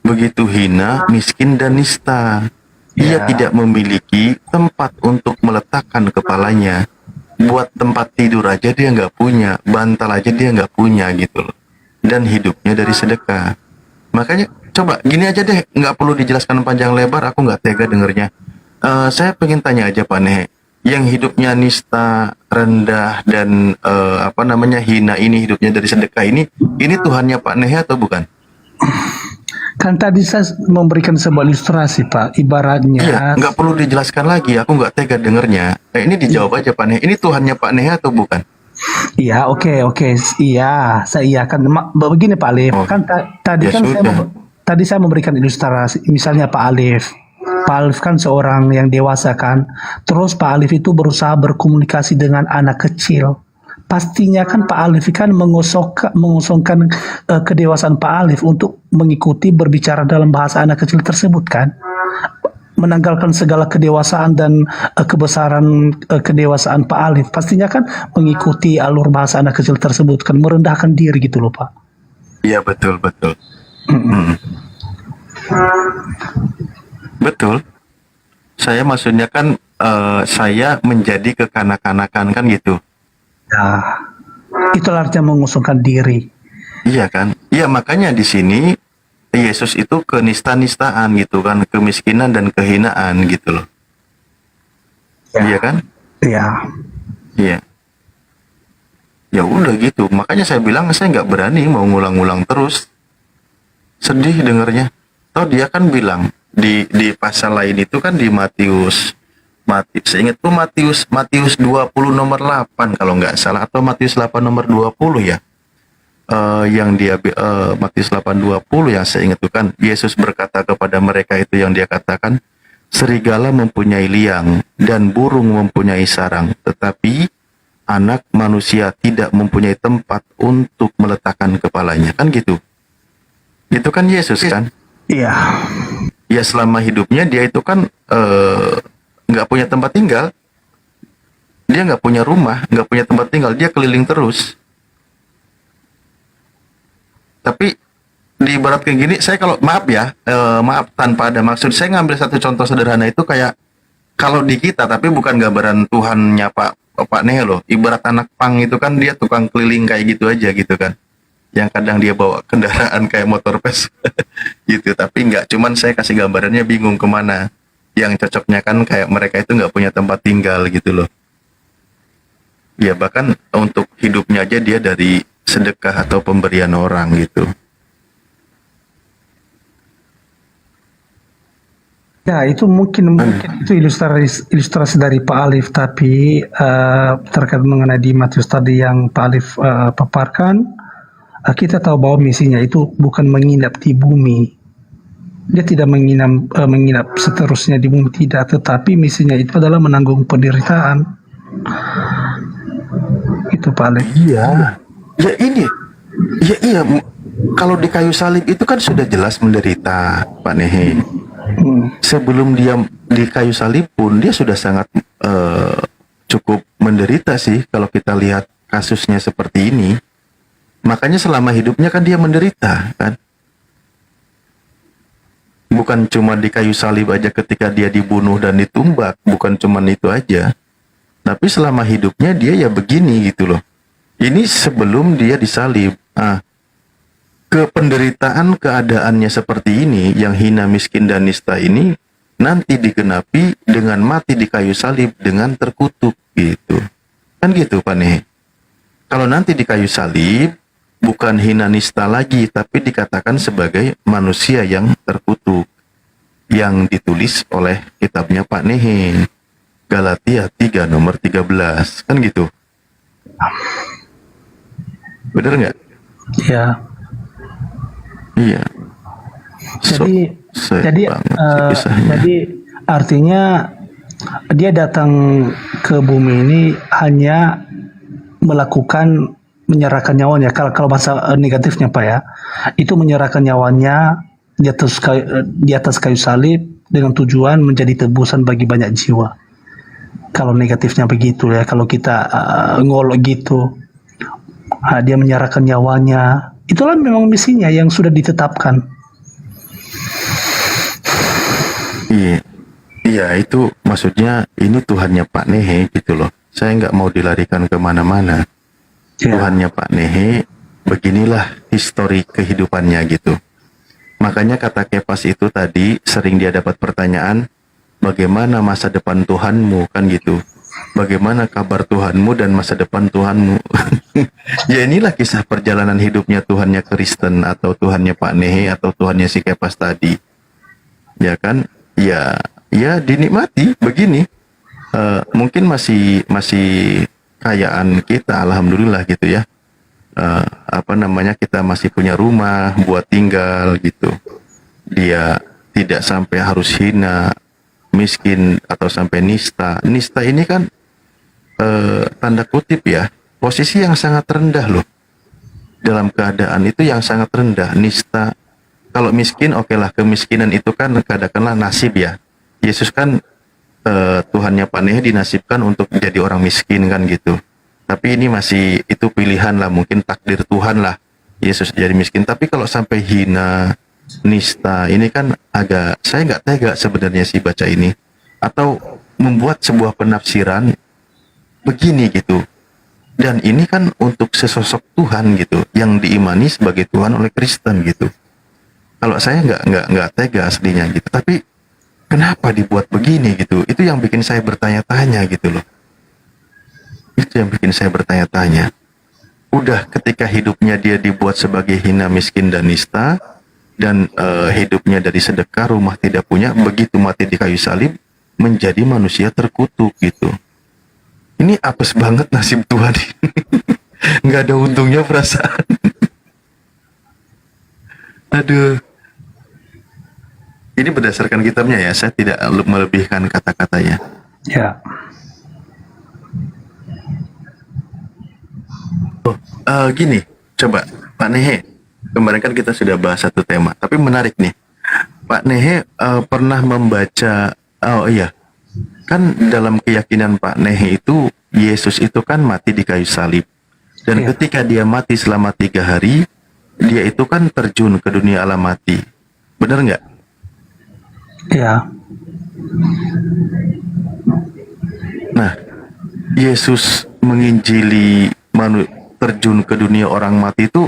begitu hina, miskin dan nista. Ia tidak memiliki tempat untuk meletakkan kepalanya. Buat tempat tidur aja dia nggak punya, bantal aja dia nggak punya gitu loh. Dan hidupnya dari sedekah. Makanya coba gini aja deh, nggak perlu dijelaskan panjang lebar, aku nggak tega dengernya. Saya pengen tanya aja Pak Nehe, yang hidupnya nista, rendah dan hina ini, hidupnya dari sedekah ini Tuhannya Pak Nehe atau bukan? Kan tadi saya memberikan sebuah ilustrasi Pak, ibaratnya. Iya, nggak perlu dijelaskan lagi, aku nggak tega dengernya. Ini dijawab aja Pak Nehe, ini Tuhannya Pak Nehe atau bukan? Iya, oke, iya, saya kan begini Pak Alif, kan tadi kan tadi saya memberikan ilustrasi, misalnya Pak Alif kan seorang yang dewasa kan, terus Pak Alif itu berusaha berkomunikasi dengan anak kecil. Pastinya kan Pak Alif kan mengosongkan kedewasaan Pak Alif untuk mengikuti berbicara dalam bahasa anak kecil tersebut kan, menanggalkan segala kedewasaan dan kebesaran kedewasaan Pak Alif. Pastinya kan mengikuti alur bahasa anak kecil tersebut kan, merendahkan diri gitu loh Pak. Iya betul. Betul. Saya maksudnya kan saya menjadi kekanak-kanakan kan gitu. Ya, itulah artinya mengosongkan diri. Iya kan? Iya, makanya di sini Yesus itu kenista-nistaan gitu kan, kemiskinan dan kehinaan gitu loh. Iya kan? Iya. Iya. Ya udah gitu. Makanya saya bilang saya nggak berani mau ngulang-ngulang terus. Sedih dengernya. Toh dia kan bilang di pasal lain itu kan di Matius, saya ingat tuh Matius 20 nomor 8 kalau nggak salah, atau Matius 8 nomor 20 ya. Yang dia Matius 8:20 yang saya ingat itu kan Yesus berkata kepada mereka itu yang dia katakan, serigala mempunyai liang dan burung mempunyai sarang, tetapi anak manusia tidak mempunyai tempat untuk meletakkan kepalanya. Kan gitu. Itu kan Yesus kan? Iya. Ya selama hidupnya dia itu kan nggak punya tempat tinggal. Dia nggak punya rumah, nggak punya tempat tinggal. Dia keliling terus. Tapi diibaratkan gini, saya kalau maaf ya, maaf tanpa ada maksud, saya ngambil satu contoh sederhana itu kayak kalau di kita, tapi bukan gambaran Tuhannya Pak Nehe loh. Ibarat anak pang itu kan dia tukang keliling kayak gitu aja gitu kan. Yang kadang dia bawa kendaraan kayak motor pes gitu, tapi nggak, cuman saya kasih gambarannya bingung kemana. Yang cocoknya kan kayak mereka itu nggak punya tempat tinggal gitu loh. Ya bahkan untuk hidupnya aja dia dari sedekah atau pemberian orang gitu. Ya, itu mungkin itu ilustrasi dari Pak Alif, tapi terkait mengenai di Matius tadi yang Pak Alif paparkan, kita tahu bahwa misinya itu bukan menginap di bumi. Dia tidak menginap seterusnya di bumi, tidak, tetapi misinya itu adalah menanggung penderitaan. Itu Pak Alif. Iya. Ya ini. Ya iya. Kalau di kayu salib itu kan sudah jelas menderita, Pak Nehe. Sebelum dia di kayu salib pun dia sudah sangat cukup menderita sih kalau kita lihat kasusnya seperti ini. Makanya selama hidupnya kan dia menderita kan. Bukan cuma di kayu salib aja ketika dia dibunuh dan ditumbak, bukan cuma itu aja. Tapi selama hidupnya dia ya begini gitu loh. Ini sebelum dia disalib. Kependeritaan keadaannya seperti ini, yang hina, miskin, dan nista ini, nanti digenapi dengan mati di kayu salib dengan terkutuk gitu. Kan gitu Pak Nehe. Kalau nanti di kayu salib, bukan hina nista lagi, tapi dikatakan sebagai manusia yang terkutuk. Yang ditulis oleh kitabnya Pak Nehe. Galatia 3 nomor 13. Kan gitu. Bener nggak? Ya. Iya. Jadi artinya dia datang ke bumi ini hanya melakukan menyerahkan nyawanya. Kalau bahasa negatifnya Pak ya, itu menyerahkan nyawanya di atas kayu salib dengan tujuan menjadi tebusan bagi banyak jiwa. Kalau negatifnya begitu ya, kalau kita ngolok gitu, dia menyerahkan nyawanya. Itulah memang misinya yang sudah ditetapkan. Iya itu maksudnya ini Tuhannya Pak Nehe gitu loh. Saya nggak mau dilarikan kemana-mana. Tuhannya Pak Nehe, beginilah histori kehidupannya gitu. Makanya kata Kepas itu tadi sering dia dapat pertanyaan, bagaimana masa depan Tuhanmu kan gitu. Bagaimana kabar Tuhanmu dan masa depan Tuhanmu? Ya inilah kisah perjalanan hidupnya Tuhannya Kristen atau Tuhannya Pak Nehe atau Tuhannya si Kepas tadi. Ya kan? Ya dinikmati begini. Mungkin masih kayaan kita, alhamdulillah gitu ya. Kita masih punya rumah buat tinggal gitu. Dia tidak sampai harus hina, miskin atau sampai nista. Nista ini kan tanda kutip ya, posisi yang sangat rendah loh. Dalam keadaan itu yang sangat rendah, nista. Kalau miskin, oke lah, kemiskinan itu kan katakanlah nasib ya. Yesus kan Tuhannya Pak Nehe dinasibkan untuk jadi orang miskin kan gitu. Tapi ini masih itu pilihan lah, mungkin takdir Tuhan lah Yesus jadi miskin. Tapi kalau sampai hina, nista, ini kan agak, saya nggak tega sebenarnya sih baca ini. Atau membuat sebuah penafsiran begini gitu. Dan ini kan untuk sesosok Tuhan gitu, yang diimani sebagai Tuhan oleh Kristen gitu. Kalau saya nggak tega aslinya gitu. Tapi kenapa dibuat begini gitu? Itu yang bikin saya bertanya-tanya gitu loh. Itu yang bikin saya bertanya-tanya. Udah ketika hidupnya dia dibuat sebagai hina, miskin, dan nista, dan hidupnya dari sedekah, rumah tidak punya, begitu mati di kayu salib, menjadi manusia terkutuk gitu. Ini apes banget nasib Tuhan. Nggak ada untungnya perasaan. Aduh. Ini berdasarkan kitabnya ya, saya tidak melebihkan kata-katanya. Ya. Gini, coba Pak Nehe, kemarin kan kita sudah bahas satu tema, tapi menarik nih. Pak Nehe pernah membaca, oh iya, kan dalam keyakinan Pak Nehe itu, Yesus itu kan mati di kayu salib. Dan ketika dia mati selama 3 hari, dia itu kan terjun ke dunia alam mati. Benar nggak? Ya. Nah, Yesus menginjili terjun ke dunia orang mati itu,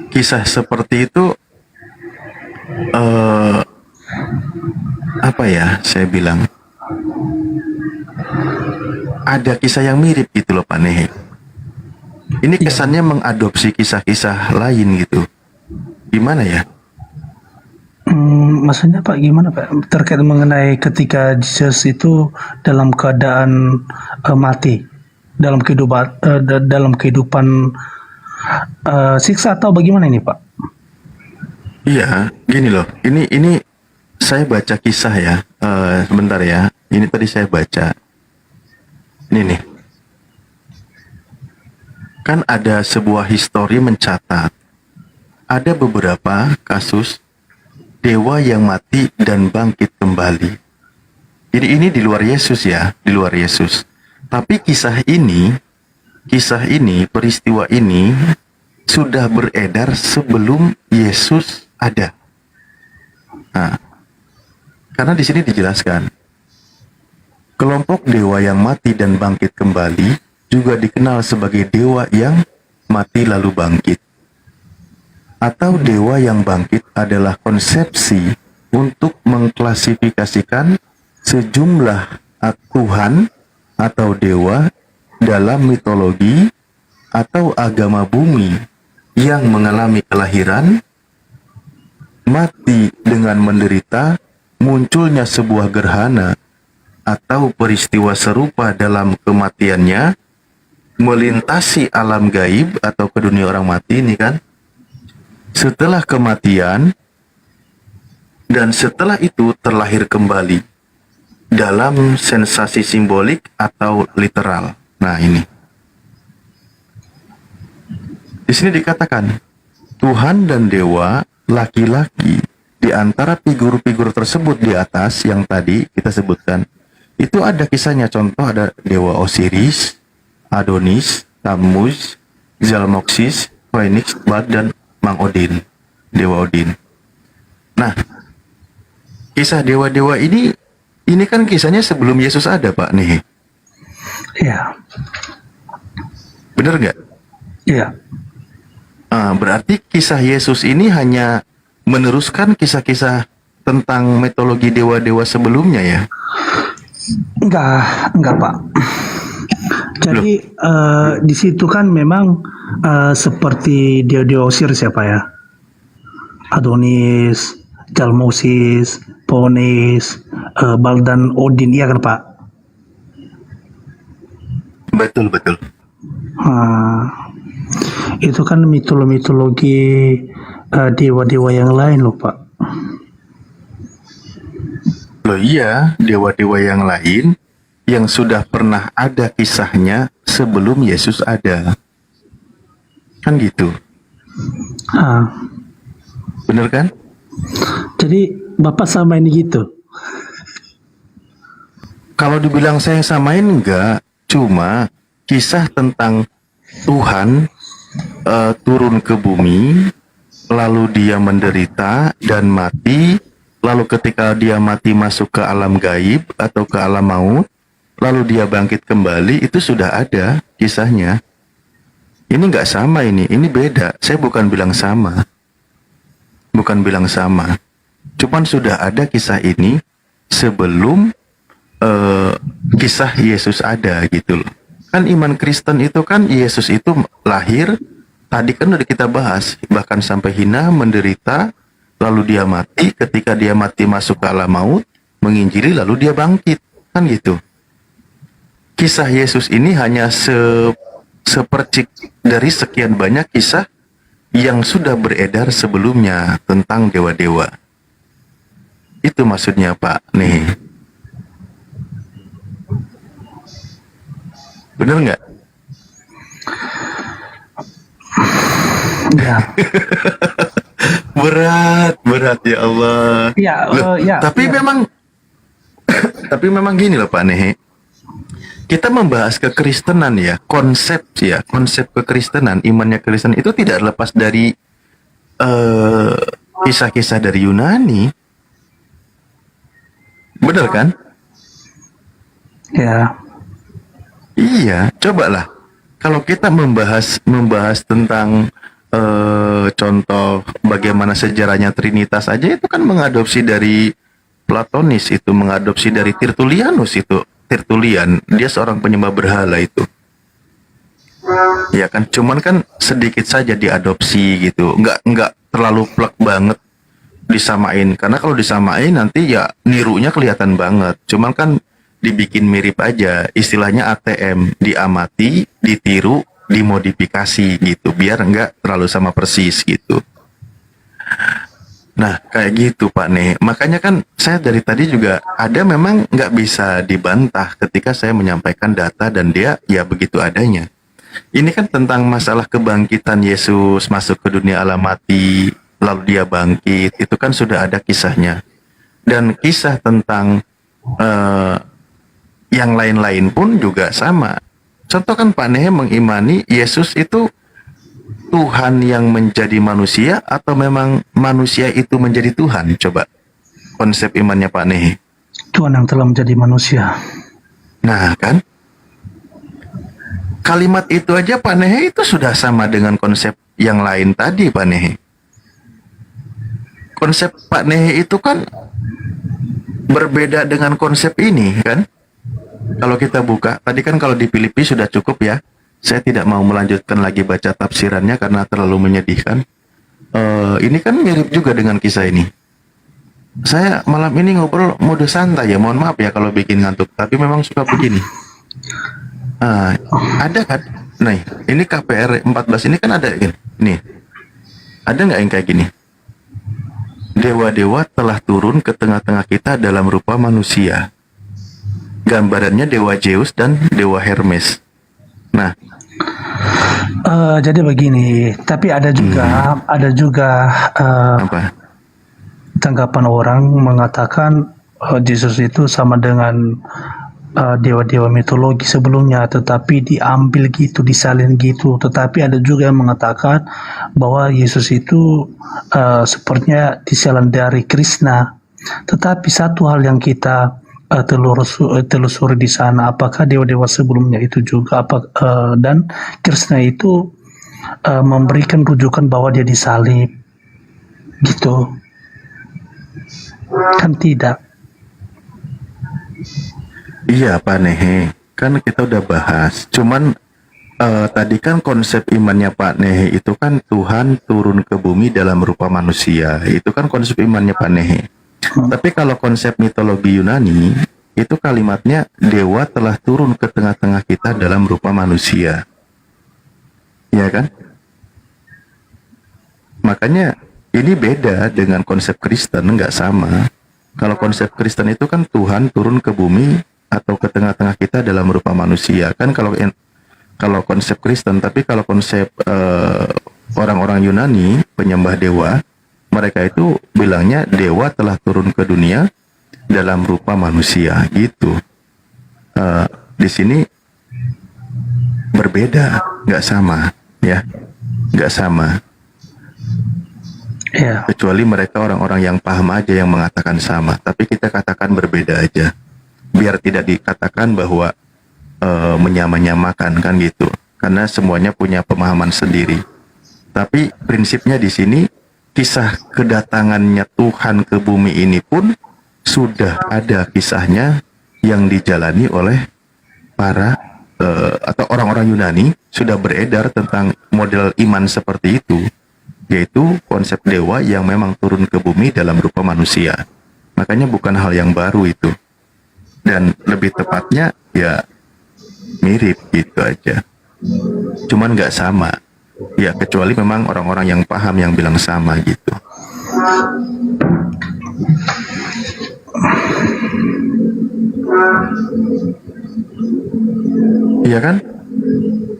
kisah seperti itu apa ya saya bilang, ada kisah yang mirip gitu loh Pak Nehe. Ini kesannya mengadopsi kisah-kisah lain gitu. Gimana ya? Maksudnya Pak gimana Pak terkait mengenai ketika Jesus itu dalam keadaan mati dalam kehidupan siksa atau bagaimana ini Pak? Iya, gini loh. Ini saya baca kisah ya. Sebentar ya. Ini tadi saya baca. Ini nih. Kan ada sebuah histori mencatat ada beberapa kasus dewa yang mati dan bangkit kembali. Jadi ini di luar Yesus ya, di luar Yesus. Tapi kisah ini, peristiwa ini sudah beredar sebelum Yesus ada. Nah, karena di sini dijelaskan, kelompok dewa yang mati dan bangkit kembali juga dikenal sebagai dewa yang mati lalu bangkit. Atau dewa yang bangkit adalah konsepsi untuk mengklasifikasikan sejumlah Tuhan atau dewa dalam mitologi atau agama bumi yang mengalami kelahiran, mati dengan menderita, munculnya sebuah gerhana atau peristiwa serupa dalam kematiannya, melintasi alam gaib atau ke dunia orang mati ini kan. Setelah kematian dan setelah itu terlahir kembali dalam sensasi simbolik atau literal. Nah ini. Di sini dikatakan Tuhan dan dewa laki-laki di antara figur-figur tersebut di atas yang tadi kita sebutkan. Itu ada kisahnya, contoh ada dewa Osiris, Adonis, Tammuz, Zalmoxis, Phoenix, Bad, dan Mang Odin, dewa Odin. Nah, kisah dewa-dewa ini kan kisahnya sebelum Yesus ada, Pak nih. Iya. Bener nggak? Iya. Berarti kisah Yesus ini hanya meneruskan kisah-kisah tentang mitologi dewa-dewa sebelumnya ya? Enggak Pak. Jadi di situ kan memang seperti dewa-dewa Osiris ya Pak ya. Adonis, Zalmoxis, Phoenix, Bal dan Odin, iya kan Pak? Betul. Itu kan mitologi dewa-dewa yang lain loh Pak. Loh iya, dewa-dewa yang lain yang sudah pernah ada kisahnya sebelum Yesus ada. Kan gitu. Bener kan? Jadi Bapak sama ini gitu? Kalau dibilang saya samain enggak, cuma kisah tentang Tuhan turun ke bumi, lalu dia menderita dan mati, lalu ketika dia mati masuk ke alam gaib atau ke alam maut, lalu dia bangkit kembali, itu sudah ada kisahnya. Ini nggak sama ini beda. Saya bukan bilang sama. bukan bilang sama. Cuman sudah ada kisah ini sebelum kisah Yesus ada gitu loh. Kan iman Kristen itu kan Yesus itu lahir, tadi kan udah kita bahas, bahkan sampai hina, menderita, lalu dia mati, ketika dia mati masuk ke alam maut, menginjili, lalu dia bangkit, kan gitu. Kisah Yesus ini hanya sepercik dari sekian banyak kisah yang sudah beredar sebelumnya tentang dewa-dewa. Itu maksudnya Pak nih. Bener nggak? Ya. berat ya Allah. Ya, Loh, ya. Tapi memang gini loh Pak Nehe. Kita membahas kekristenan ya, konsep kekristenan, imannya Kristen itu tidak lepas dari kisah-kisah dari Yunani. Bener kan? Ya. Iya, cobalah. Kalau kita membahas tentang contoh bagaimana sejarahnya Trinitas aja, itu kan mengadopsi dari Platonis, itu mengadopsi dari Tertullianus itu. Tertullian, dia seorang penyembah berhala itu. Ya kan, cuman kan sedikit saja diadopsi gitu. Nggak terlalu plek banget disamain. Karena kalau disamain nanti ya nirunya kelihatan banget. Cuman kan dibikin mirip aja, istilahnya ATM, diamati, ditiru, dimodifikasi gitu, biar nggak terlalu sama persis gitu. Nah, kayak gitu Pak Nih. Makanya kan saya dari tadi juga ada memang nggak bisa dibantah ketika saya menyampaikan data dan dia ya begitu adanya. Ini kan tentang masalah kebangkitan Yesus masuk ke dunia alam mati, lalu dia bangkit, itu kan sudah ada kisahnya. Dan kisah tentang yang lain-lain pun juga sama. Contoh kan Pak Nehe mengimani Yesus itu Tuhan yang menjadi manusia atau memang manusia itu menjadi Tuhan? Coba konsep imannya Pak Nehe. Tuhan yang telah menjadi manusia. Nah kan, kalimat itu aja Pak Nehe itu sudah sama dengan konsep yang lain tadi Pak Nehe. Konsep Pak Nehe itu kan berbeda dengan konsep ini kan. Kalau kita buka, tadi kan kalau di Filipi sudah cukup ya. Saya tidak mau melanjutkan lagi baca tafsirannya karena terlalu menyedihkan. Ini kan mirip juga dengan kisah ini. Saya malam ini ngobrol mode santai ya, mohon maaf ya kalau bikin ngantuk. Tapi memang suka begini. Ada kan? Nah, ini KPR 14 ini kan ada ini. Nih, ada nggak yang kayak gini? Dewa-dewa telah turun ke tengah-tengah kita dalam rupa manusia. Gambarannya Dewa Zeus dan Dewa Hermes. Nah, jadi begini, tapi ada juga tanggapan orang mengatakan Yesus itu sama dengan dewa-dewa mitologi sebelumnya, tetapi diambil gitu, disalin gitu. Tetapi ada juga yang mengatakan bahwa Yesus itu sepertinya disalin dari Krishna. Tetapi satu hal yang kita telusuri di sana, apakah dewa-dewa sebelumnya itu juga dan Krishna itu memberikan rujukan bahwa dia disalib gitu kan? Tidak. Iya Pak Nehe, kan kita udah bahas. Cuman tadi kan konsep imannya Pak Nehe itu kan Tuhan turun ke bumi dalam rupa manusia. Itu kan konsep imannya Pak Nehe. Tapi kalau konsep mitologi Yunani, itu kalimatnya dewa telah turun ke tengah-tengah kita dalam rupa manusia. Ya kan? Makanya ini beda dengan konsep Kristen, nggak sama. Kalau konsep Kristen itu kan Tuhan turun ke bumi atau ke tengah-tengah kita dalam rupa manusia. Kan kalau konsep Kristen, tapi kalau konsep orang-orang Yunani, penyembah dewa, mereka itu bilangnya dewa telah turun ke dunia dalam rupa manusia gitu. Di sini berbeda, nggak sama ya, nggak sama. Yeah. Kecuali mereka orang-orang yang paham aja yang mengatakan sama, tapi kita katakan berbeda aja, biar tidak dikatakan bahwa menyamakan kan gitu, karena semuanya punya pemahaman sendiri. Tapi prinsipnya di sini kisah kedatangannya Tuhan ke bumi ini pun sudah ada kisahnya yang dijalani oleh para atau orang-orang Yunani, sudah beredar tentang model iman seperti itu, yaitu konsep dewa yang memang turun ke bumi dalam rupa manusia. Makanya bukan hal yang baru itu, dan lebih tepatnya ya mirip gitu aja, cuman nggak sama ya, kecuali memang orang-orang yang paham yang bilang sama gitu. Iya kan?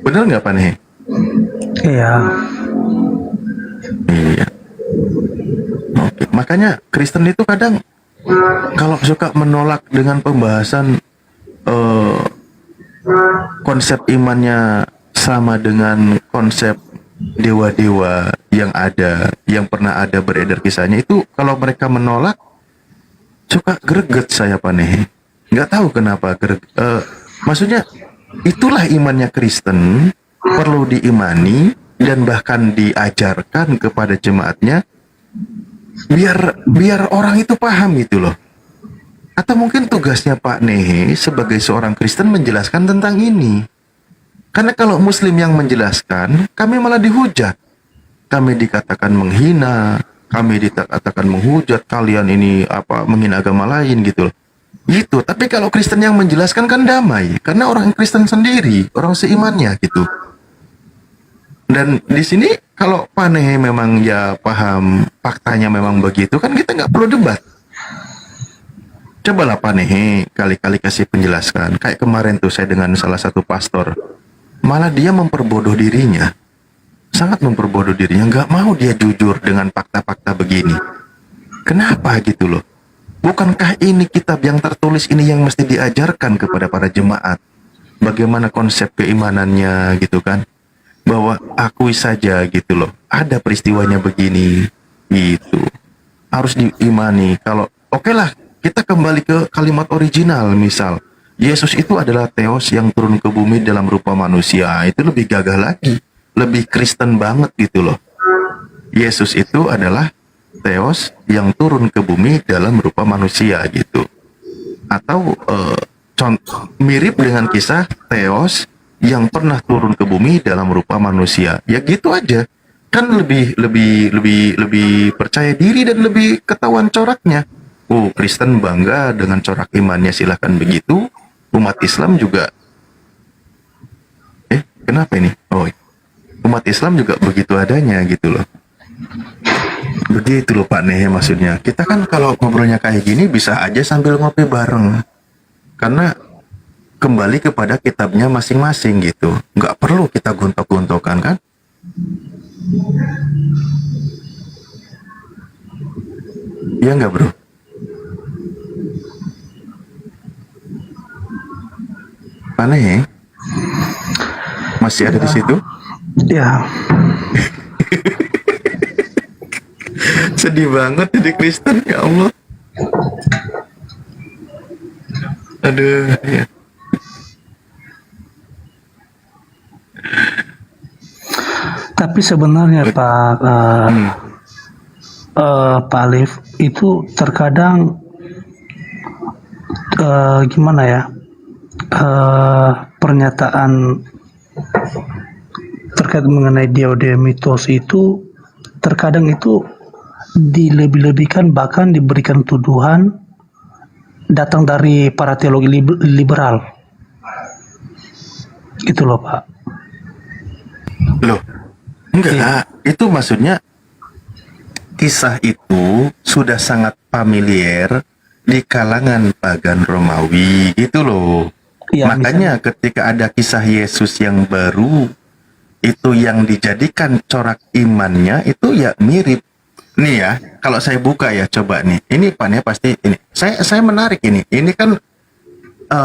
Bener nggak Pak Nih? Iya. Iya. Oke, makanya Kristen itu kadang kalau suka menolak dengan pembahasan konsep imannya sama dengan konsep dewa-dewa yang ada, yang pernah ada beredar kisahnya, itu kalau mereka menolak suka greget saya Pak Nih. Nggak tahu kenapa maksudnya itulah imannya Kristen, perlu diimani dan bahkan diajarkan kepada jemaatnya biar orang itu paham gitu loh. Atau mungkin tugasnya Pak Nehe sebagai seorang Kristen menjelaskan tentang ini. Karena kalau Muslim yang menjelaskan, kami malah dihujat. Kami dikatakan menghina, kami dikatakan menghujat, kalian ini apa, menghina agama lain gitu loh. Gitu. Tapi kalau Kristen yang menjelaskan kan damai, karena orang Kristen sendiri, orang seimannya gitu. Dan di sini kalau Pak Nehe memang ya paham faktanya memang begitu, kan kita nggak perlu debat. Cobalah Pak Nehe kali-kali kasih penjelasan. Kayak kemarin tuh saya dengan salah satu pastor, malah dia memperbodoh dirinya, sangat memperbodoh dirinya, nggak mau dia jujur dengan fakta-fakta begini. Kenapa gitu loh? Bukankah ini kitab yang tertulis ini yang mesti diajarkan kepada para jemaat? Bagaimana konsep keimanannya gitu kan? Bahwa akui saja gitu loh, ada peristiwanya begini gitu, harus diimani. Kalau oke lah, kita kembali ke kalimat original, misal Yesus itu adalah Theos yang turun ke bumi dalam rupa manusia, itu lebih gagah lagi, lebih Kristen banget gitu loh. Yesus itu adalah Theos yang turun ke bumi dalam rupa manusia gitu. Atau contoh mirip dengan kisah Theos yang pernah turun ke bumi dalam rupa manusia. Ya gitu aja. Kan lebih percaya diri dan lebih ketahuan coraknya. Oh, Kristen bangga dengan corak imannya, silahkan begitu. Umat Islam juga kenapa ini? Oh, umat Islam juga begitu adanya gitu loh. Begitu loh Pak Nehe maksudnya. Kita kan kalau ngobrolnya kayak gini bisa aja sambil ngopi bareng. Karena kembali kepada kitabnya masing-masing gitu. Nggak perlu kita gontok-gontokan kan? Iya nggak bro? Pak Nehe masih ada di situ? Ya. Sedih banget jadi Kristen, ya Allah. Aduh, ya. Tapi sebenarnya Pak Alif itu terkadang gimana ya, pernyataan terkait mengenai dewa-dewa mitos itu terkadang itu dilebih-lebihkan, bahkan diberikan tuduhan datang dari para teologi liberal. Gitu loh Pak. Loh, enggak, itu maksudnya kisah itu sudah sangat familiar di kalangan pagan Romawi gitu loh. Ya, makanya ketika ada kisah Yesus yang baru, itu yang dijadikan corak imannya itu ya mirip. Nih ya, kalau saya buka ya, coba nih. Ini Pak ya pasti ini. Saya menarik ini. Ini kan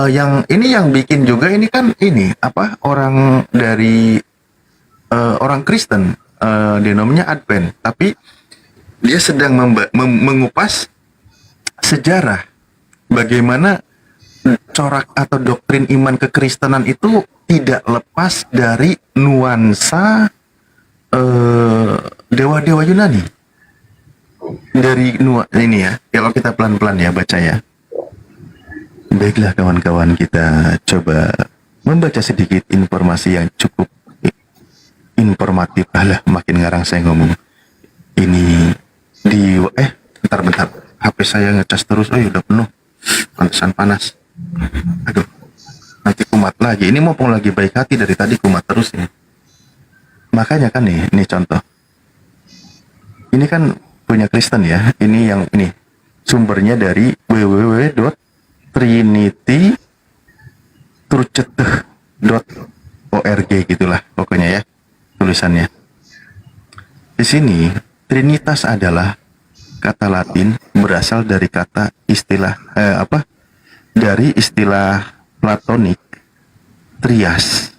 yang bikin juga ini kan ini apa, orang dari orang Kristen, denomnya Advent, tapi dia sedang mengupas sejarah bagaimana corak atau doktrin iman kekristenan itu tidak lepas dari nuansa dewa-dewa Yunani. dari ini ya, kalau kita pelan-pelan ya baca ya. Baiklah kawan-kawan, kita coba membaca sedikit informasi yang cukup informatif. Alah, makin ngarang saya ngomong. Ini di bentar, HP saya ngecas terus. Oh, udah penuh. Pantesan panas. Aduh, nanti kumat lagi. Ini mumpung lagi baik hati, dari tadi kumat terus ini. Makanya kan nih contoh. Ini kan punya Kristen ya. Ini yang ini sumbernya dari www.trinityturceteh.org gitulah pokoknya ya tulisannya. Di sini Trinitas adalah kata Latin berasal dari kata dari istilah Platonik trias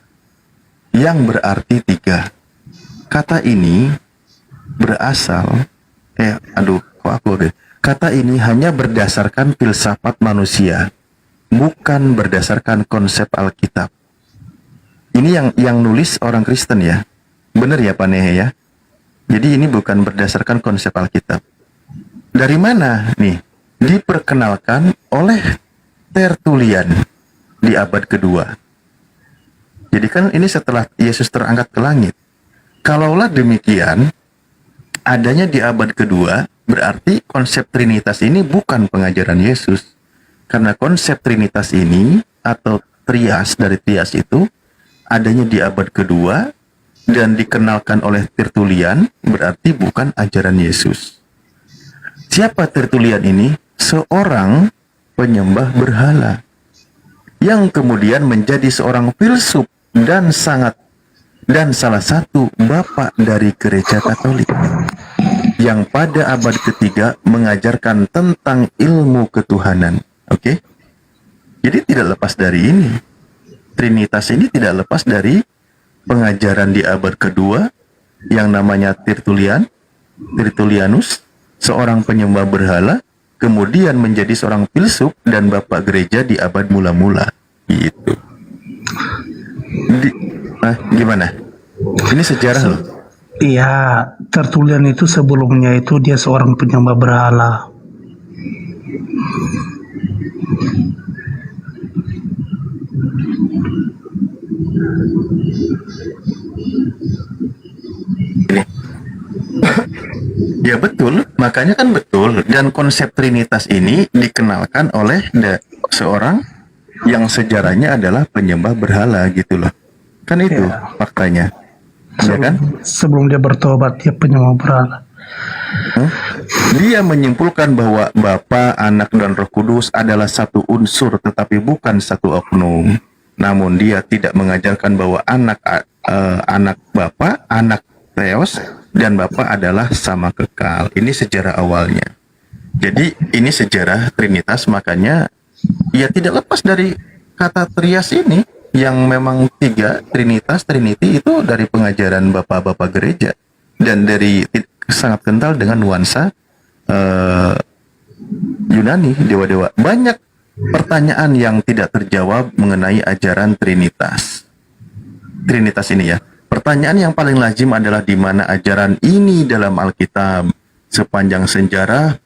yang berarti tiga. Kata ini berasal kata ini hanya berdasarkan filsafat manusia, bukan berdasarkan konsep Alkitab. Ini yang nulis orang Kristen ya. Benar ya Pak Nehe ya? Jadi ini bukan berdasarkan konsep Alkitab. Dari mana nih? Diperkenalkan oleh Tertullian di abad kedua. Jadi kan ini setelah Yesus terangkat ke langit. Kalaulah demikian, adanya di abad kedua, berarti konsep Trinitas ini bukan pengajaran Yesus. Karena konsep Trinitas ini, atau trias dari trias itu, adanya di abad kedua, dan dikenalkan oleh Tertullian, berarti bukan ajaran Yesus. Siapa Tertullian ini? Seorang penyembah berhala, yang kemudian menjadi seorang filsuf dan salah satu bapak dari gereja Katolik, yang pada abad ketiga mengajarkan tentang ilmu ketuhanan. Oke? Jadi tidak lepas dari ini. Trinitas ini tidak lepas dari pengajaran di abad kedua yang namanya Tertullianus, seorang penyembah berhala, kemudian menjadi seorang filsuf dan bapak gereja di abad mula-mula. Gitu. Gimana? Ini sejarah loh. Iya, Tertullian itu sebelumnya itu dia seorang penyembah berhala. Ya betul, makanya kan betul. Dan konsep Trinitas ini dikenalkan oleh seorang yang sejarahnya adalah penyembah berhala gitu loh. Kan itu faktanya. Ya kan? Sebelum dia bertobat dia penyembah berhala. Dia menyimpulkan bahwa Bapa, Anak, dan Roh Kudus adalah satu unsur tetapi bukan satu oknum. Namun dia tidak mengajarkan bahwa anak Bapa, anak Theos, dan Bapa adalah sama kekal. Ini sejarah awalnya. Jadi ini sejarah Trinitas, makanya ya tidak lepas dari kata trias ini yang memang tiga, Trinitas, Trinity itu dari pengajaran bapak-bapak gereja dan dari sangat kental dengan nuansa Yunani, dewa-dewa. Banyak pertanyaan yang tidak terjawab mengenai ajaran Trinitas. Trinitas ini ya. Pertanyaan yang paling lazim adalah di mana ajaran ini dalam Alkitab. Sepanjang sejarah,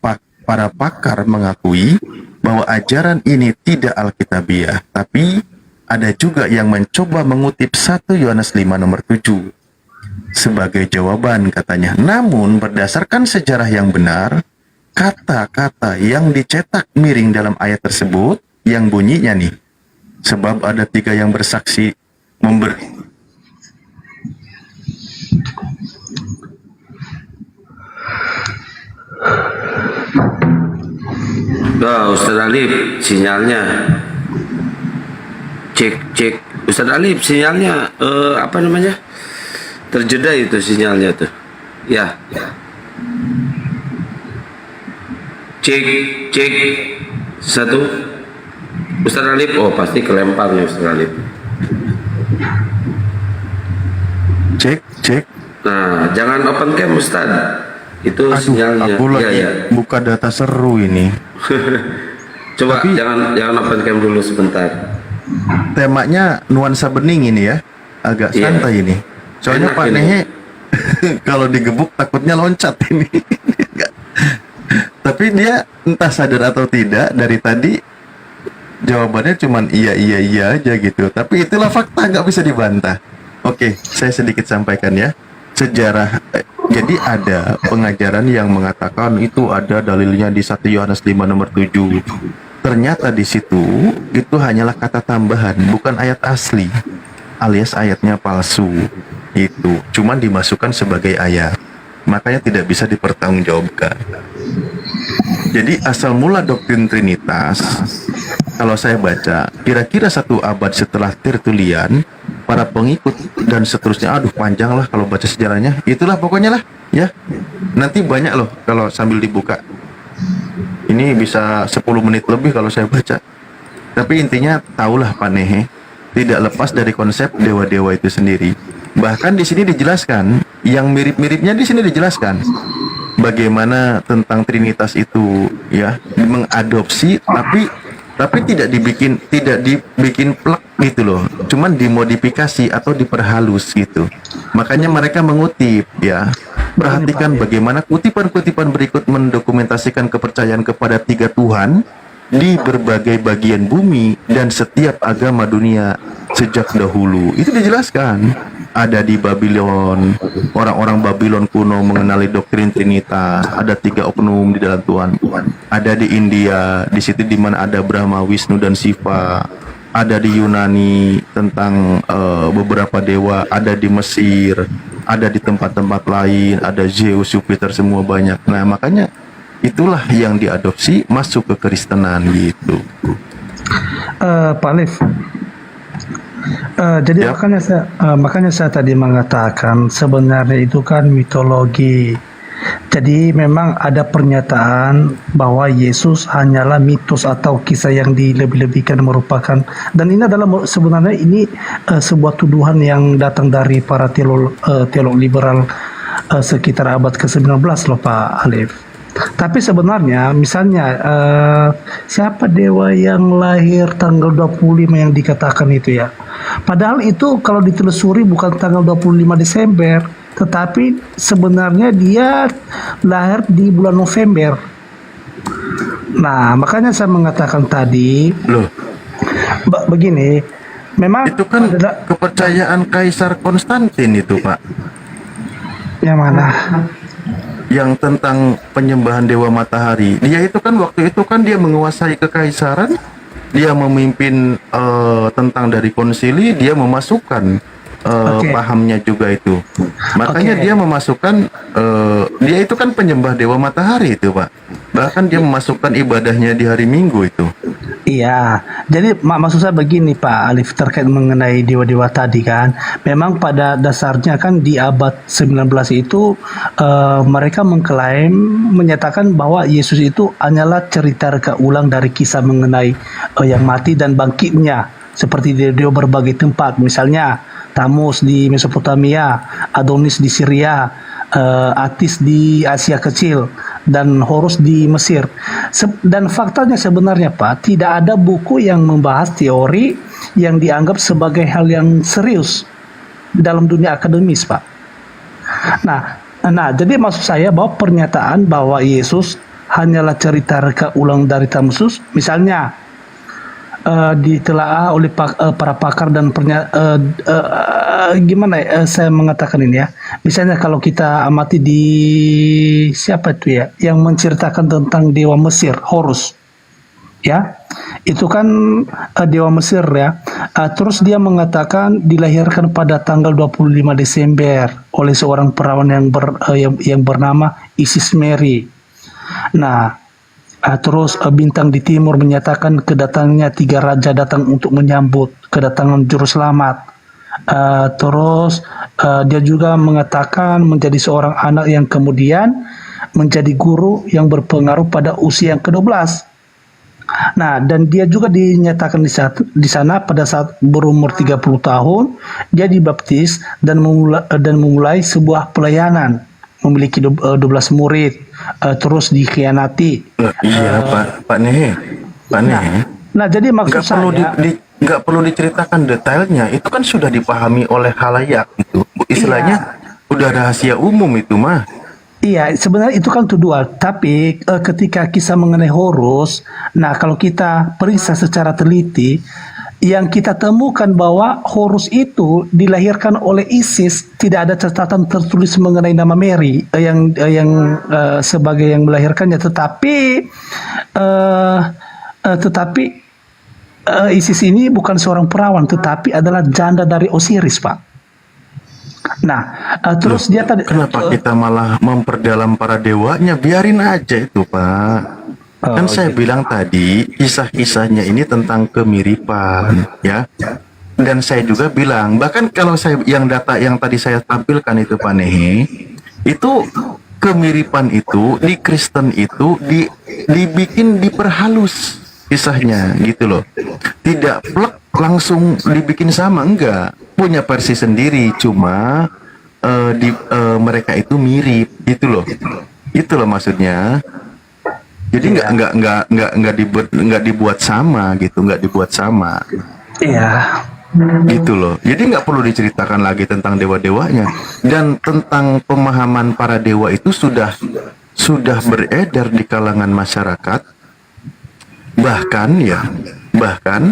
para pakar mengakui bahwa ajaran ini tidak alkitabiah, tapi ada juga yang mencoba mengutip 1 Yohanes 5 nomor 7 sebagai jawaban katanya. Namun berdasarkan sejarah yang benar, kata-kata yang dicetak miring dalam ayat tersebut yang bunyinya nih, sebab ada 3 yang bersaksi memberi. Ustaz Alif, sinyalnya cek Ustaz Alif, sinyalnya apa namanya, terjeda itu sinyalnya tuh ya. Cek satu Ustaz Alif. Oh pasti kelempar nih Ustaz Alif. Cek. Nah jangan open cam Ustaz, itu sinyalnya. Aku lagi buka data seru ini. Coba jangan open cam dulu sebentar. Temanya nuansa bening ini ya, agak santai ini. Soalnya Pak Nehe kalau digebuk takutnya loncat ini. Tapi dia entah sadar atau tidak dari tadi jawabannya cuman iya aja gitu. Tapi itulah fakta, nggak bisa dibantah. Oke, saya sedikit sampaikan ya. Sejarah, jadi ada pengajaran yang mengatakan itu ada dalilnya di 1 Yohanes 5 nomor 7. Ternyata di situ itu hanyalah kata tambahan, bukan ayat asli, alias ayatnya palsu. Itu cuman dimasukkan sebagai ayat, makanya tidak bisa dipertanggungjawabkan. Jadi asal mula doktrin Trinitas, kalau saya baca, kira-kira 1 abad setelah Tertullian, para pengikut dan seterusnya, aduh panjang lah kalau baca sejarahnya, itulah pokoknya lah ya. Nanti banyak loh kalau sambil dibuka. Ini bisa 10 menit lebih kalau saya baca. Tapi intinya tahulah Pak Nehe, tidak lepas dari konsep dewa-dewa itu sendiri. Bahkan di sini dijelaskan, yang mirip-miripnya di sini dijelaskan bagaimana tentang Trinitas itu ya mengadopsi, tapi tidak dibikin plek gitu loh, cuman dimodifikasi atau diperhalus gitu. Makanya mereka mengutip ya. Perhatikan bagaimana kutipan-kutipan berikut mendokumentasikan kepercayaan kepada 3 Tuhan di berbagai bagian bumi dan setiap agama dunia sejak dahulu. Itu dijelaskan. Ada di Babylon, orang-orang Babylon kuno mengenali doktrin Trinitas. Ada 3 oknum di dalam Tuhan. Ada di India, di situ di mana ada Brahma, Wisnu dan Siva. Ada di Yunani tentang beberapa dewa. Ada di Mesir, ada di tempat-tempat lain, ada Zeus, Jupiter, semua banyak. Nah makanya itulah yang diadopsi masuk ke Kristenan gitu. Pak Alif, jadi makanya saya tadi mengatakan sebenarnya itu kan mitologi. Jadi memang ada pernyataan bahwa Yesus hanyalah mitos atau kisah yang dilebih-lebihkan merupakan, dan ini adalah sebenarnya ini sebuah tuduhan yang datang dari para teolog liberal sekitar abad ke-19 loh Pak Alif. Tapi sebenarnya misalnya siapa dewa yang lahir tanggal 25 yang dikatakan itu ya. Padahal itu kalau ditelusuri bukan tanggal 25 Desember, tetapi sebenarnya dia lahir di bulan November. Nah, makanya saya mengatakan tadi loh, begini, memang itu kan kepercayaan Kaisar Konstantin itu, Pak. Yang mana? Yang tentang penyembahan dewa matahari. Dia itu kan waktu itu kan dia menguasai kekaisaran, dia memimpin tentang dari konsili, dia memasukkan pahamnya juga itu. Makanya dia memasukkan dia itu kan penyembah dewa matahari itu, Pak. Bahkan dia memasukkan ibadahnya di hari Minggu itu. Iya, jadi maksud saya begini Pak Alif terkait mengenai dewa-dewa tadi kan. Memang pada dasarnya kan di abad 19 itu mereka menyatakan bahwa Yesus itu hanyalah cerita reka ulang dari kisah mengenai yang mati dan bangkitnya. Seperti di berbagai tempat, misalnya Tamus di Mesopotamia, Adonis di Syria, Atis di Asia Kecil, dan Horus di Mesir. Dan faktanya sebenarnya Pak, tidak ada buku yang membahas teori yang dianggap sebagai hal yang serius dalam dunia akademis Pak. Nah, jadi maksud saya bahwa pernyataan bahwa Yesus hanyalah cerita reka ulang dari Tamus, misalnya ditelaah oleh para pakar dan gimana ya, saya mengatakan ini ya. Misalnya kalau kita amati di siapa itu ya yang menceritakan tentang dewa Mesir, Horus. Ya. Itu kan dewa Mesir ya. Terus dia mengatakan dilahirkan pada tanggal 25 Desember oleh seorang perawan yang bernama Isis Mary. Nah, terus bintang di timur menyatakan kedatangannya 3 raja datang untuk menyambut kedatangan juru selamat. Terus dia juga mengatakan menjadi seorang anak yang kemudian menjadi guru yang berpengaruh pada usia yang ke-12. Nah, dan dia juga dinyatakan di sana pada saat berumur 30 tahun dia dibaptis dan memulai sebuah pelayanan, memiliki 12 murid, terus dikhianati. Iya Pak Nehe. Nah, jadi maksud saya nggak perlu diceritakan detailnya, itu kan sudah dipahami oleh khalayak itu. Istilahnya udah rahasia umum itu mah. Iya, sebenarnya itu kan tuduhan. Tapi ketika kisah mengenai Horus, nah kalau kita periksa secara teliti, yang kita temukan bahwa Horus itu dilahirkan oleh Isis, tidak ada catatan tertulis mengenai nama Mary yang sebagai yang melahirkannya. Tetapi Isis ini bukan seorang perawan, tetapi adalah janda dari Osiris, Pak. Nah, terus dia tadi Kenapa kita malah memperdalam para dewanya? Biarin aja itu, Pak. Kan saya bilang tadi, kisah-kisahnya ini tentang kemiripan, ya. Dan saya juga bilang, bahkan kalau saya yang data yang tadi saya tampilkan itu, Pak Nehe, itu kemiripan itu di Kristen itu dibikin diperhalus kisahnya gitu loh. Tidak plek langsung dibikin sama, enggak. Punya versi sendiri, cuma mereka itu mirip gitu loh. Itu loh maksudnya. Jadi nggak dibuat sama gitu, nggak dibuat sama. Iya. Gitu loh. Jadi nggak perlu diceritakan lagi tentang dewa-dewanya, dan tentang pemahaman para dewa itu sudah beredar di kalangan masyarakat. Bahkan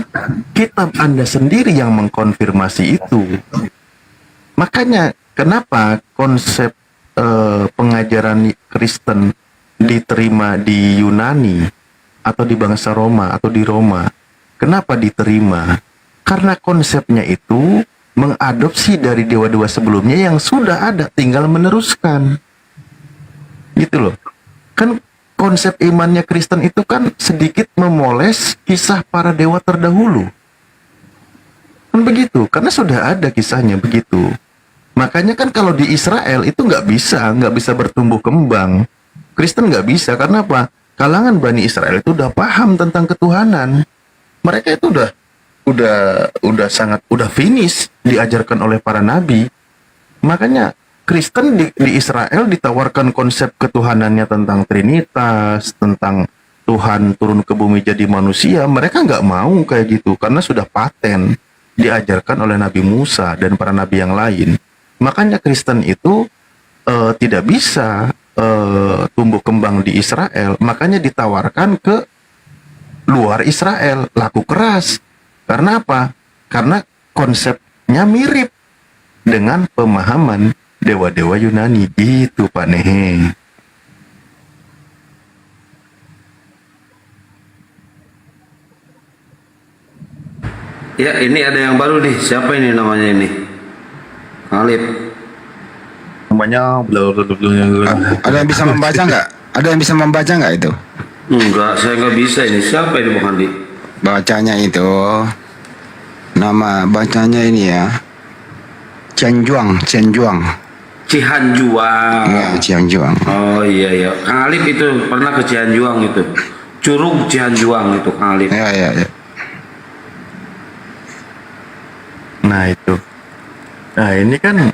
kitab Anda sendiri yang mengkonfirmasi itu. Makanya kenapa konsep pengajaran Kristen diterima di Yunani atau di bangsa Roma atau di Roma? Kenapa diterima? Karena konsepnya itu mengadopsi dari dewa-dewa sebelumnya yang sudah ada, tinggal meneruskan. Gitu loh. Kan konsep imannya Kristen itu kan sedikit memoles kisah para dewa terdahulu. Kan begitu, karena sudah ada kisahnya begitu. Makanya kan kalau di Israel itu nggak bisa bertumbuh kembang. Kristen nggak bisa, karena apa? Kalangan Bani Israel itu udah paham tentang ketuhanan. Mereka itu udah finish diajarkan oleh para nabi. Makanya Kristen di Israel ditawarkan konsep ketuhanannya tentang Trinitas, tentang Tuhan turun ke bumi jadi manusia. Mereka nggak mau kayak gitu karena sudah paten diajarkan oleh Nabi Musa dan para nabi yang lain. Makanya Kristen itu tidak bisa tumbuh kembang di Israel. Makanya ditawarkan ke luar Israel, laku keras. Karena apa? Karena konsepnya mirip dengan pemahaman dewa-dewa Yunani. Gitu, Pak Nehe. Ya, ini ada yang baru nih. Siapa ini namanya ini? Alif. Namanya Ada yang bisa membaca nggak? Ada yang bisa membaca nggak itu? Enggak, saya nggak bisa ini. Siapa ini Bang Andi? Bacanya itu, nama bacanya ini ya, Cianjuang. Cihanjuang. Ya, Cianjuang. Oh iya. Kang Alif itu pernah ke Cianjuang itu. Curug Cianjuang itu Kang Alif. Ya. Nah itu. Nah ini kan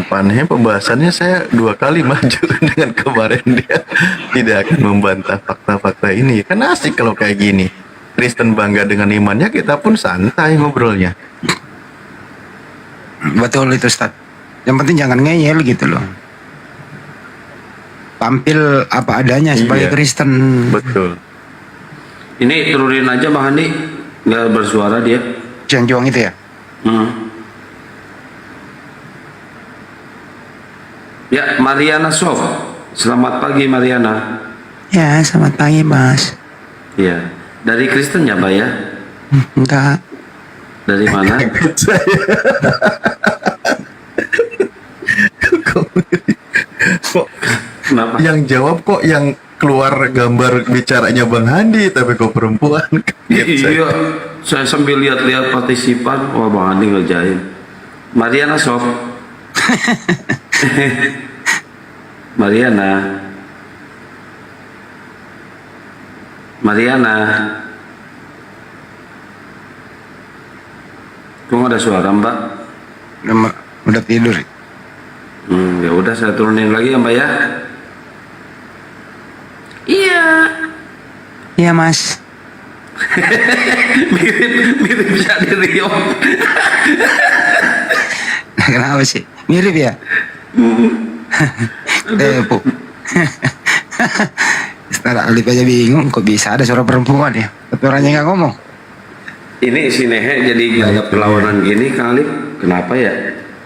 Pak Nehe pembahasannya saya 2 kali maju dengan kemarin dia tidak akan membantah fakta-fakta ini. Kan asik kalau kayak gini. Kristen bangga dengan imannya, kita pun santai ngobrolnya. Betul itu, Ustaz. Yang penting jangan ngeyel gitu loh. Tampil apa adanya sebagai Kristen. Betul. Ini turunin aja Bang Andi, nggak bersuara dia. Cianjuang itu ya? Ya, Mariana Sof. Selamat pagi Mariana. Ya, selamat pagi Mas. Ya, dari Kristen ya Mbak ya? Enggak. Dari mana? Kenapa? Yang jawab kok yang keluar gambar bicaranya Bang Handi, tapi kok perempuan. Iya, saya sambil lihat-lihat partisipan, wah Bang Handi ngerjain. Mariana Sof. Mariana. Kok nggak ada suara Mbak? Udah tidur. Ya udah saya turunin lagi ya Mbak ya. Iya. Iya Mas. mirip jadi Rio. Kenapa sih? Mirip ya? Bu. Ustaz Alif aja bingung kok bisa ada suara perempuan ya, tapi orangnya nggak ngomong. Ini si Nehe jadi gaya perlawanan gini kali, kenapa ya?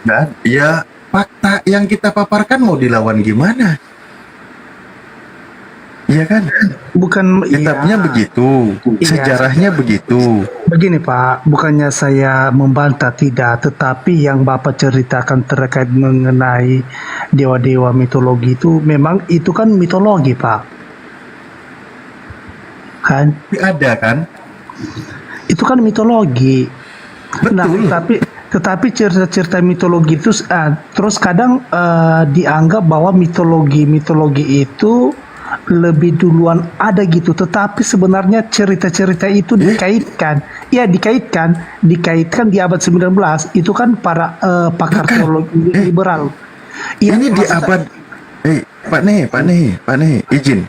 Dan ya fakta yang kita paparkan mau dilawan gimana? Iya kan? Bukan Kitabnya begitu, sejarahnya begitu. Begini Pak, bukannya saya membantah tidak, tetapi yang Bapak ceritakan terkait mengenai dewa-dewa mitologi itu memang itu kan mitologi Pak. Kan? Ada kan? Itu kan mitologi. Betul. Nah, tetapi cerita-cerita mitologi itu terus kadang dianggap bahwa mitologi itu lebih duluan ada gitu, tetapi sebenarnya cerita-cerita itu dikaitkan di abad 19 itu kan para pakar teologi liberal. Ini di abad Pak Nehe, izin.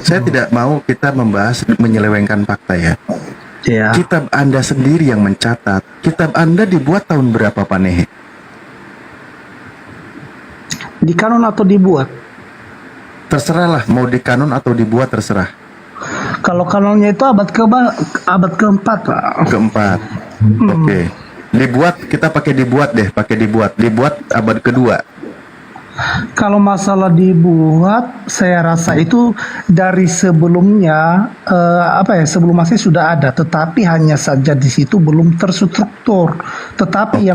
Saya tidak mau kita membahas menyelewengkan fakta ya. Ya. Kitab Anda sendiri yang mencatat. Kitab Anda dibuat tahun berapa Pak Nehe? Di kanon atau dibuat? Terserahlah, mau di kanon atau dibuat terserah. Kalau kanonnya itu abad keempat Pak. Keempat. Oke. Dibuat, kita pakai dibuat. Dibuat abad kedua. Kalau masalah dibuat, saya rasa itu dari sebelumnya sebelum Masehi sudah ada, tetapi hanya saja di situ belum terstruktur. Tetapi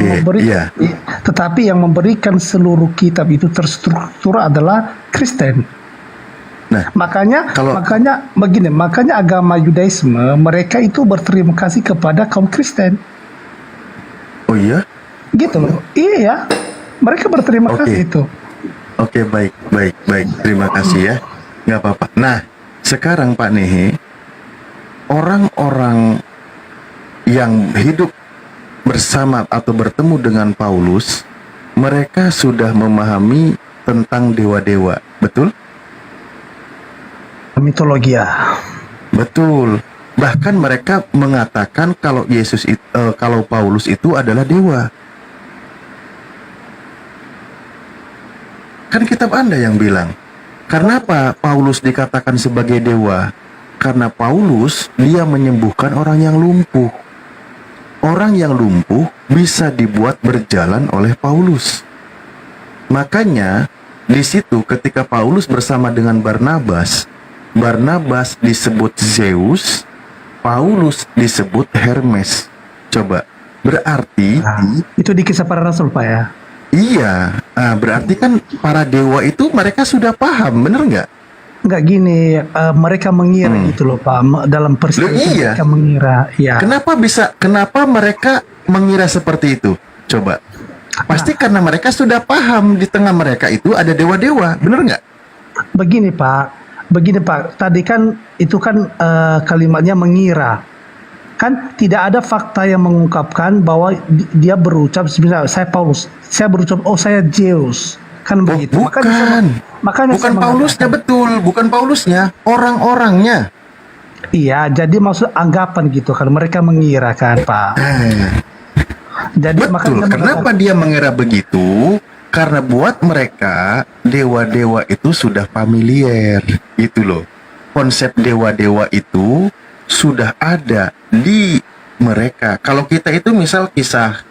yang memberikan seluruh kitab itu terstruktur adalah Kristen. Nah, makanya agama Yudaisme mereka itu berterima kasih kepada kaum Kristen. Oh iya? Gitu loh. Iya, mereka berterima kasih itu. Oke, baik. Terima kasih ya. Nggak apa-apa. Nah, sekarang Pak Nehe, orang-orang yang hidup bersama atau bertemu dengan Paulus, mereka sudah memahami tentang dewa-dewa, betul? Mitologi ya. Betul. Bahkan mereka mengatakan kalau kalau Paulus itu adalah dewa. Kan kitab Anda yang bilang. Karena apa Paulus dikatakan sebagai dewa? Karena Paulus dia menyembuhkan orang yang lumpuh. Orang yang lumpuh bisa dibuat berjalan oleh Paulus. Makanya di situ ketika Paulus bersama dengan Barnabas disebut Zeus, Paulus disebut Hermes. Coba, berarti itu di Kisah Para Rasul Pak ya? Iya, berarti kan para dewa itu mereka sudah paham, bener nggak? Nggak gini, mereka mengira gitu loh Pak, dalam peristiwa itu mereka mengira. Ya. Kenapa mereka mengira seperti itu? Coba, pasti karena mereka sudah paham di tengah mereka itu ada dewa-dewa, bener nggak? Begini Pak, tadi kan itu kan kalimatnya mengira. Kan tidak ada fakta yang mengungkapkan bahwa dia berucap sebenarnya saya Paulus, saya berucap saya Zeus, kan begitu. Makanya bukan Paulusnya, betul, bukan Paulusnya, orang-orangnya. Iya, jadi maksud anggapan gitu kan, mereka mengira kan Pak. Jadi betul. Kenapa dia mengira begitu? Karena buat mereka dewa-dewa itu sudah familiar, gitu loh. Konsep dewa-dewa itu sudah ada di mereka. Kalau kita itu misal kisah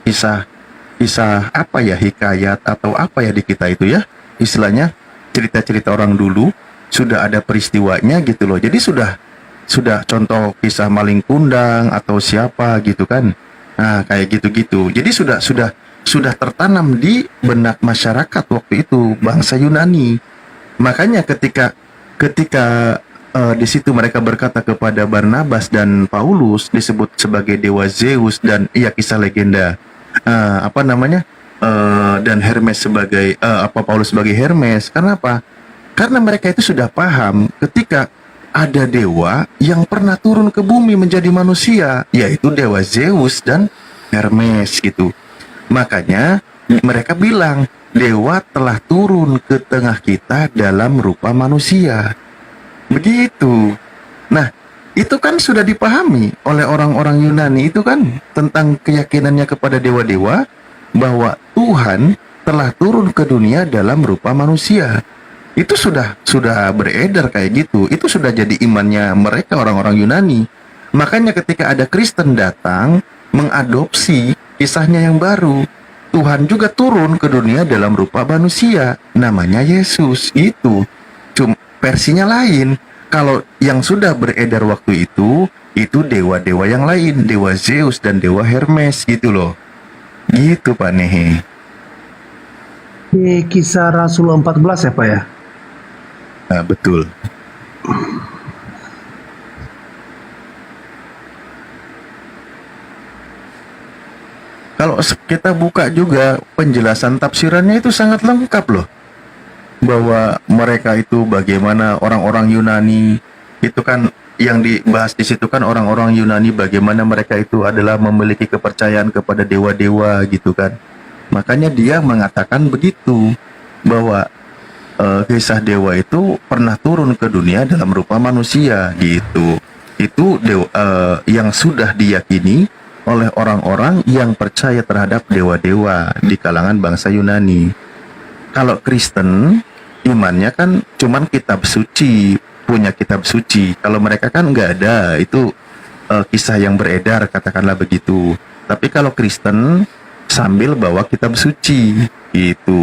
apa ya, hikayat atau apa ya di kita itu ya, istilahnya cerita-cerita orang dulu sudah ada peristiwanya gitu loh. Jadi sudah contoh kisah maling kundang atau siapa gitu kan. Nah, kayak gitu-gitu. Jadi sudah tertanam di benak masyarakat waktu itu bangsa Yunani. Makanya ketika di situ mereka berkata kepada Barnabas dan Paulus disebut sebagai dewa Zeus dan kisah legenda dan Hermes sebagai Paulus sebagai Hermes. Karena apa? Karena mereka itu sudah paham ketika ada dewa yang pernah turun ke bumi menjadi manusia, yaitu dewa Zeus dan Hermes gitu. Makanya mereka bilang dewa telah turun ke tengah kita dalam rupa manusia. Begitu. Nah, itu kan sudah dipahami oleh orang-orang Yunani itu kan tentang keyakinannya kepada dewa-dewa bahwa Tuhan telah turun ke dunia dalam rupa manusia. Itu sudah beredar kayak gitu. Itu sudah jadi imannya mereka orang-orang Yunani. Makanya ketika ada Kristen datang mengadopsi kisahnya yang baru, Tuhan juga turun ke dunia dalam rupa manusia, namanya Yesus. Itu cuma versinya lain. Kalau yang sudah beredar waktu itu dewa-dewa yang lain, dewa Zeus dan dewa Hermes gitu loh. Gitu Pak Nehe. Di Kisah Rasul 14 ya Pak ya? Nah, betul. Kalau kita buka juga penjelasan tafsirannya itu sangat lengkap loh. Bahwa mereka itu bagaimana orang-orang Yunani itu kan yang dibahas di situ kan orang-orang Yunani bagaimana mereka itu adalah memiliki kepercayaan kepada dewa-dewa gitu kan. Makanya dia mengatakan begitu bahwa kisah dewa itu pernah turun ke dunia dalam rupa manusia gitu. Itu yang sudah diyakini oleh orang-orang yang percaya terhadap dewa-dewa di kalangan bangsa Yunani. Kalau Kristen imannya kan cuman kitab suci, punya kitab suci. Kalau mereka kan nggak ada, itu kisah yang beredar katakanlah begitu. Tapi kalau Kristen sambil bawa kitab suci itu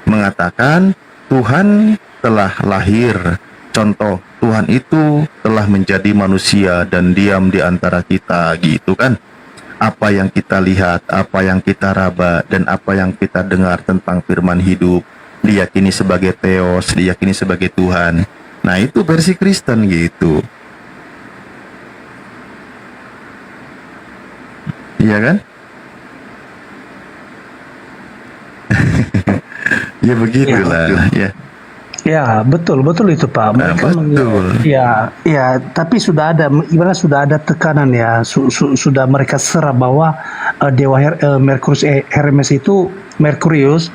mengatakan Tuhan telah lahir. Contoh, Tuhan itu telah menjadi manusia dan diam di antara kita gitu kan. Apa yang kita lihat, apa yang kita raba, dan apa yang kita dengar tentang firman hidup diyakini sebagai Theos, diyakini sebagai Tuhan. Nah itu versi Kristen gitu. Iya kan? Ya begitulah ya. Ya, betul itu Pak. Mereka betul. Ya, tapi sudah ada, ibarat sudah ada tekanan ya, sudah mereka serap bahwa dewa Hermes itu Merkurius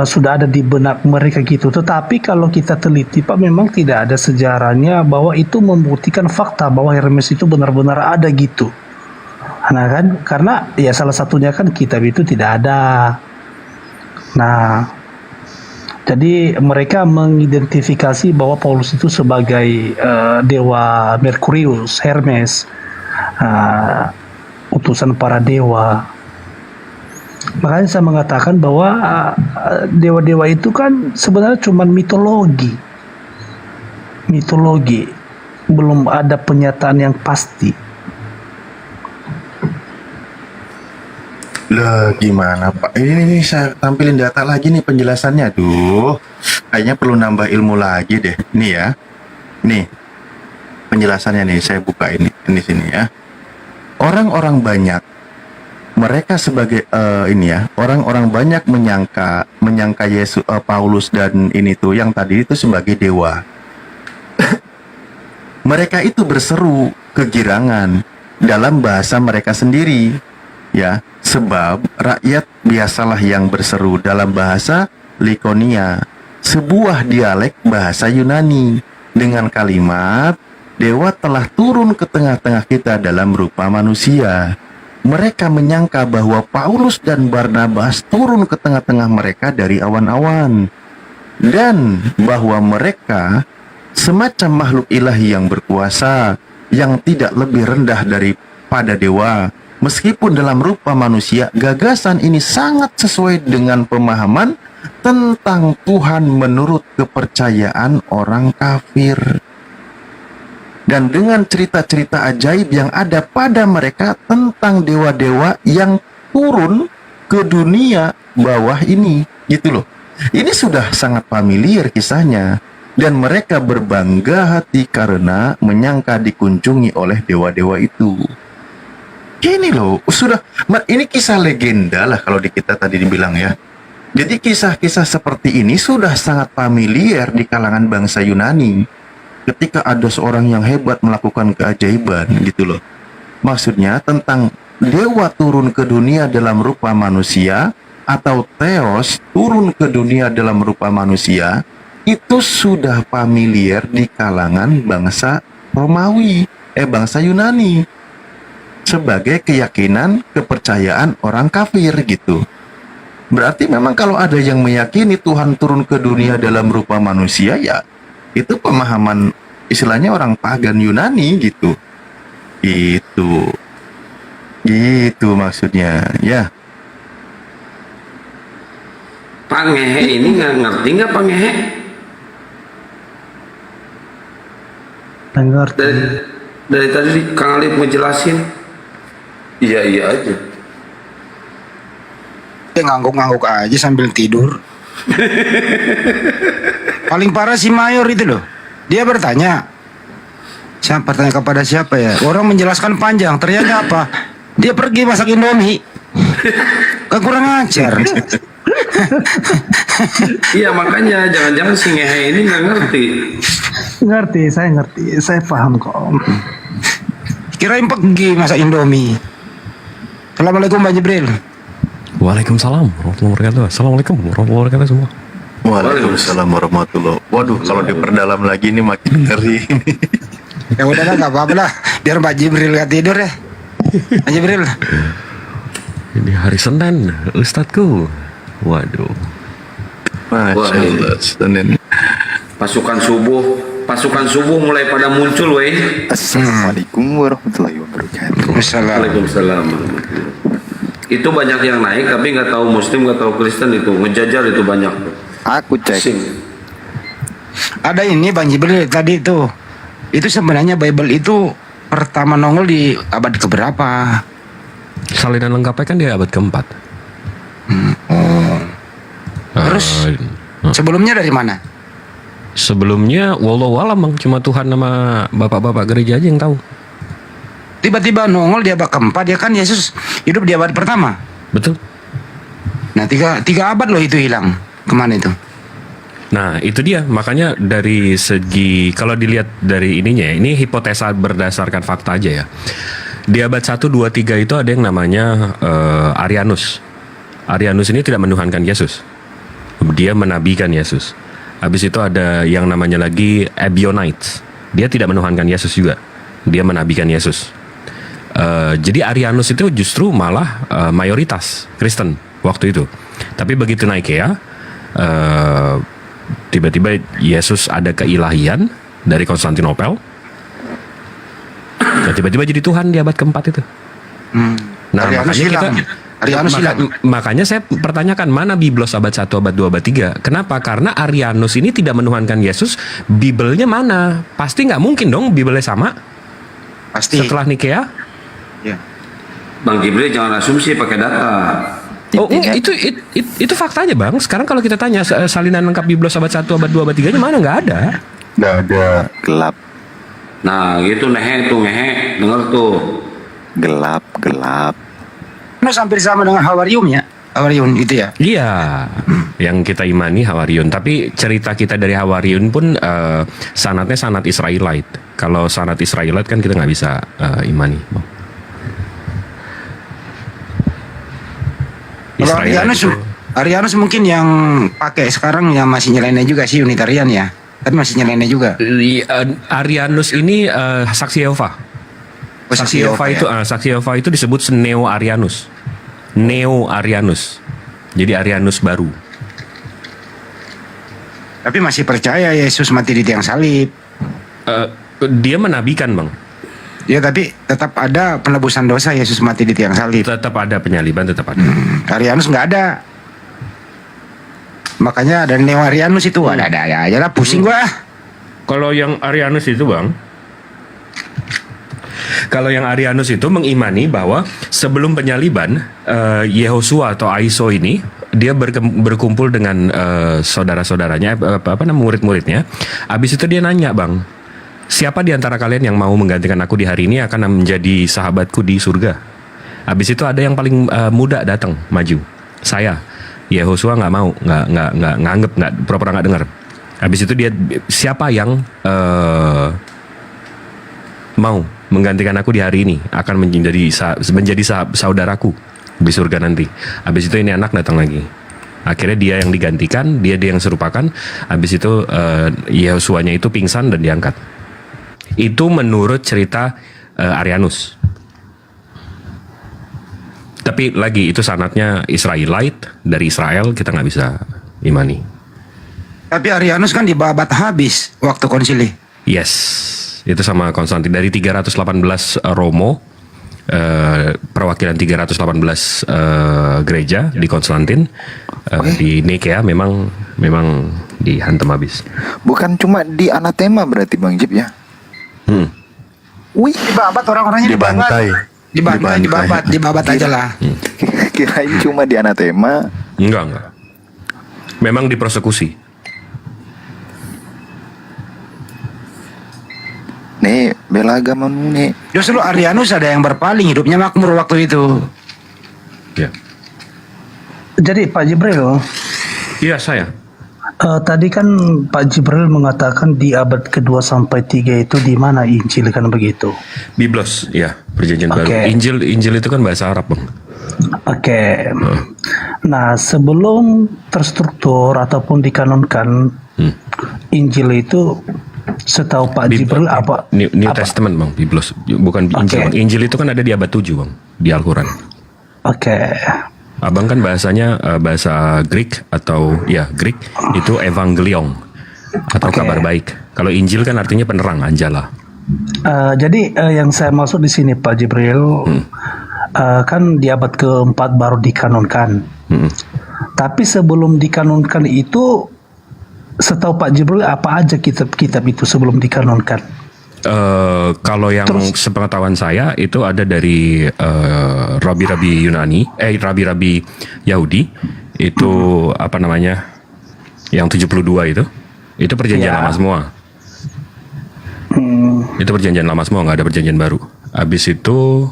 sudah ada di benak mereka gitu. Tetapi kalau kita teliti Pak, memang tidak ada sejarahnya bahwa itu membuktikan fakta bahwa Hermes itu benar-benar ada gitu. Nah kan, karena ya salah satunya kan kitab itu tidak ada. Nah, jadi mereka mengidentifikasi bahwa Paulus itu sebagai dewa Merkurius, Hermes, utusan para dewa. Makanya saya mengatakan bahwa dewa-dewa itu kan sebenarnya cuma mitologi. Mitologi, belum ada penyataan yang pasti. Lah gimana Pak? Ini saya tampilin data lagi nih penjelasannya. Duh, kayaknya perlu nambah ilmu lagi deh. Nih ya, nih penjelasannya nih saya buka ini sini ya. Orang-orang banyak, mereka sebagai ini ya, orang-orang banyak menyangka Yesus, Paulus dan ini tuh yang tadi itu sebagai dewa. Mereka itu berseru kegirangan dalam bahasa mereka sendiri. Ya, sebab rakyat biasalah yang berseru dalam bahasa Likonia, sebuah dialek bahasa Yunani, dengan kalimat, Dewa telah turun ke tengah-tengah kita dalam rupa manusia. Mereka menyangka bahwa Paulus dan Barnabas turun ke tengah-tengah mereka dari awan-awan, dan bahwa mereka semacam makhluk ilahi yang berkuasa, yang tidak lebih rendah daripada dewa. Meskipun dalam rupa manusia, gagasan ini sangat sesuai dengan pemahaman tentang Tuhan menurut kepercayaan orang kafir. Dan dengan cerita-cerita ajaib yang ada pada mereka tentang dewa-dewa yang turun ke dunia bawah ini, gitu loh. Ini sudah sangat familiar kisahnya. Dan mereka berbangga hati karena menyangka dikunjungi oleh dewa-dewa itu. Ini loh, ini kisah legenda lah kalau di kita tadi dibilang ya. Jadi kisah-kisah seperti ini sudah sangat familiar di kalangan bangsa Yunani. Ketika ada seorang yang hebat melakukan keajaiban gitu loh. Maksudnya tentang dewa turun ke dunia dalam rupa manusia atau Theos turun ke dunia dalam rupa manusia, itu sudah familiar di kalangan bangsa Romawi, bangsa Yunani. Sebagai keyakinan kepercayaan orang kafir gitu. Berarti memang kalau ada yang meyakini Tuhan turun ke dunia dalam rupa manusia, ya itu pemahaman istilahnya orang pagan Yunani gitu. Gitu maksudnya, ya. Pak Ngehe ini nggak ngerti nggak Pak Ngehe? Ngerti. Dari tadi Kang Alif ngejelasin, iya aja. Dia ngangguk-ngangguk aja sambil tidur. Paling parah si Mayor itu loh. Dia bertanya kepada siapa ya? Orang menjelaskan panjang, ternyata apa? Dia pergi masak Indomie. Kan kurang ajar. Iya makanya jangan-jangan si Ngehe ini nggak ngerti. Ngerti, saya paham kok. Kirain pergi masak Indomie. Assalamualaikum Mbak Jibril. Waalaikumsalam warahmatullahi wabarakatuh. Assalamualaikum warahmatullahi wabarakatuh semua. Waalaikumsalam warahmatullahi. Waduh, kalau diperdalam lagi ini makin ngeri. Ya udah lah, nggak apa-apa lah. Biar Mbak Jibril nggak tidur ya. Mbak Jibril. Ini hari Senin, Ustadku. Waduh. Masya Allah, Senin. Pasukan subuh mulai pada muncul, weh. Assalamualaikum warahmatullahi wabarakatuh. Waalaikumsalam. Itu banyak yang naik, tapi nggak tahu Muslim, nggak tahu Kristen itu ngejajar itu banyak. Aku cek. Ada ini Bang Jibril tadi itu. Itu sebenarnya Bible itu pertama nongol di abad keberapa? Salinan lengkapnya kan di abad keempat. Terus sebelumnya dari mana? Sebelumnya wallahu alam Bang, cuma Tuhan sama bapak-bapak gereja aja yang tahu. Tiba-tiba nongol di abad keempat, ya kan Yesus hidup di abad pertama. Betul. Nah tiga abad loh itu hilang. Kemana itu? Nah itu dia, makanya dari segi kalau dilihat dari ininya, ini hipotesa berdasarkan fakta aja ya. Di abad 1, 2, 3 itu ada yang namanya Arianus. Arianus ini tidak menuhankan Yesus. Dia menabikan Yesus. Habis itu ada yang namanya lagi Ebionites. Dia tidak menuhankan Yesus juga. Dia menabikan Yesus. Jadi Arianus itu justru malah mayoritas Kristen waktu itu. Tapi begitu Nikea, tiba-tiba Yesus ada keilahian dari Konstantinopel. Nah, tiba-tiba jadi Tuhan di abad keempat itu. Nah, makanya saya pertanyakan mana Biblos abad 1, abad 2, abad 3. Kenapa? Karena Arianus ini tidak menuhankan Yesus. Bibelnya mana? Pasti nggak mungkin dong Bibelnya sama. Pasti. Setelah Nikea. Ya. Bang Jibril jangan asumsi pakai data. Oh, itu faktanya Bang. Sekarang kalau kita tanya salinan lengkap Biblos abad 1, abad 2, abad 3 nya mana? Nggak ada. Nggak ada, gelap. Nah gitu Ngehe denger tuh. Gelap. Hampir sama dengan Hawarium gitu ya? Iya, yang kita imani Hawariun. Tapi cerita kita dari Hawariun pun sanatnya sanat Israelite. Kalau sanat Israelite kan kita nggak bisa imani. Kalau Arianus mungkin yang pakai sekarang yang masih nyeleneh juga sih Unitarian ya. Tapi masih nyeleneh juga. Arianus ini saksi Yehova. Saksi Yehova itu saksi Yehova itu disebut Neo Arianus. Jadi Arianus baru. Tapi masih percaya Yesus mati di tiang salib. Dia menabikan Bang. Ya tapi tetap ada penebusan dosa Yesus mati di tiang salib. Tetap ada penyaliban, tetap ada. Arianus nggak ada. Makanya ada Neo Arianus itu ada aja lah, pusing gua. Kalau yang Arianus itu Bang, kalau yang Arianus itu mengimani bahwa sebelum penyaliban Yehosua atau Aiso ini dia berkumpul dengan saudara-saudaranya, murid-muridnya. Habis itu dia nanya Bang, siapa di antara kalian yang mau menggantikan aku di hari ini akan menjadi sahabatku di surga? Habis itu ada yang paling muda datang maju, saya. Yehosua nggak mau, nggak nganggep, nggak pura-pura nggak dengar. Habis itu dia, siapa yang mau menggantikan aku di hari ini akan menjadi saudaraku di surga nanti. Habis itu ini anak datang lagi. Akhirnya dia yang digantikan, dia yang serupakan. Habis itu Yehosuanya itu pingsan dan diangkat. Itu menurut cerita Arianus. Tapi lagi itu sanatnya Israelite, dari Israel, kita nggak bisa imani. Tapi Arianus kan dibabat habis waktu konsili. Yes, itu sama Konstantin dari 318 Romo, perwakilan 318 gereja di Konstantin, di Nikea memang dihantam habis. Bukan cuma di anatema berarti Bang Jip ya? Wih, dibabat orang-orangnya dibabat aja lah. Kirain cuma di anatema. Enggak. Memang dipersekusi. Nih, bela agama nih. Justru Arianus ada yang berpaling, hidupnya makmur waktu itu. Ya. Jadi Pak Jibril, Iya, saya. tadi kan Pak Jibril mengatakan di abad kedua sampai 3 itu di mana Injil kan begitu? Biblos, ya, perjanjian baru. Oke. Injil itu kan bahasa Arab, Bang. Oke. Nah, sebelum terstruktur ataupun dikanonkan, Injil itu setahu Pak Jibril apa? New Testament, Bang, Biblos. Bukan Injil, Bang. Injil itu kan ada di abad 7, Bang, di Al-Quran. Oke. Abang kan bahasanya bahasa Greek atau ya Greek itu evangelion atau kabar baik. Kalau Injil kan artinya penerang, anjala. Jadi yang saya maksud di sini Pak Jibril, kan di abad keempat baru dikanonkan. Tapi sebelum dikanonkan itu, setahu Pak Jibril apa aja kitab-kitab itu sebelum dikanonkan? Kalau yang sepengetahuan saya itu ada dari rabi-rabi Yunani, rabi-rabi Yahudi itu apa namanya, yang 72 itu perjanjian lama semua. Itu perjanjian lama semua, nggak ada perjanjian baru. Habis itu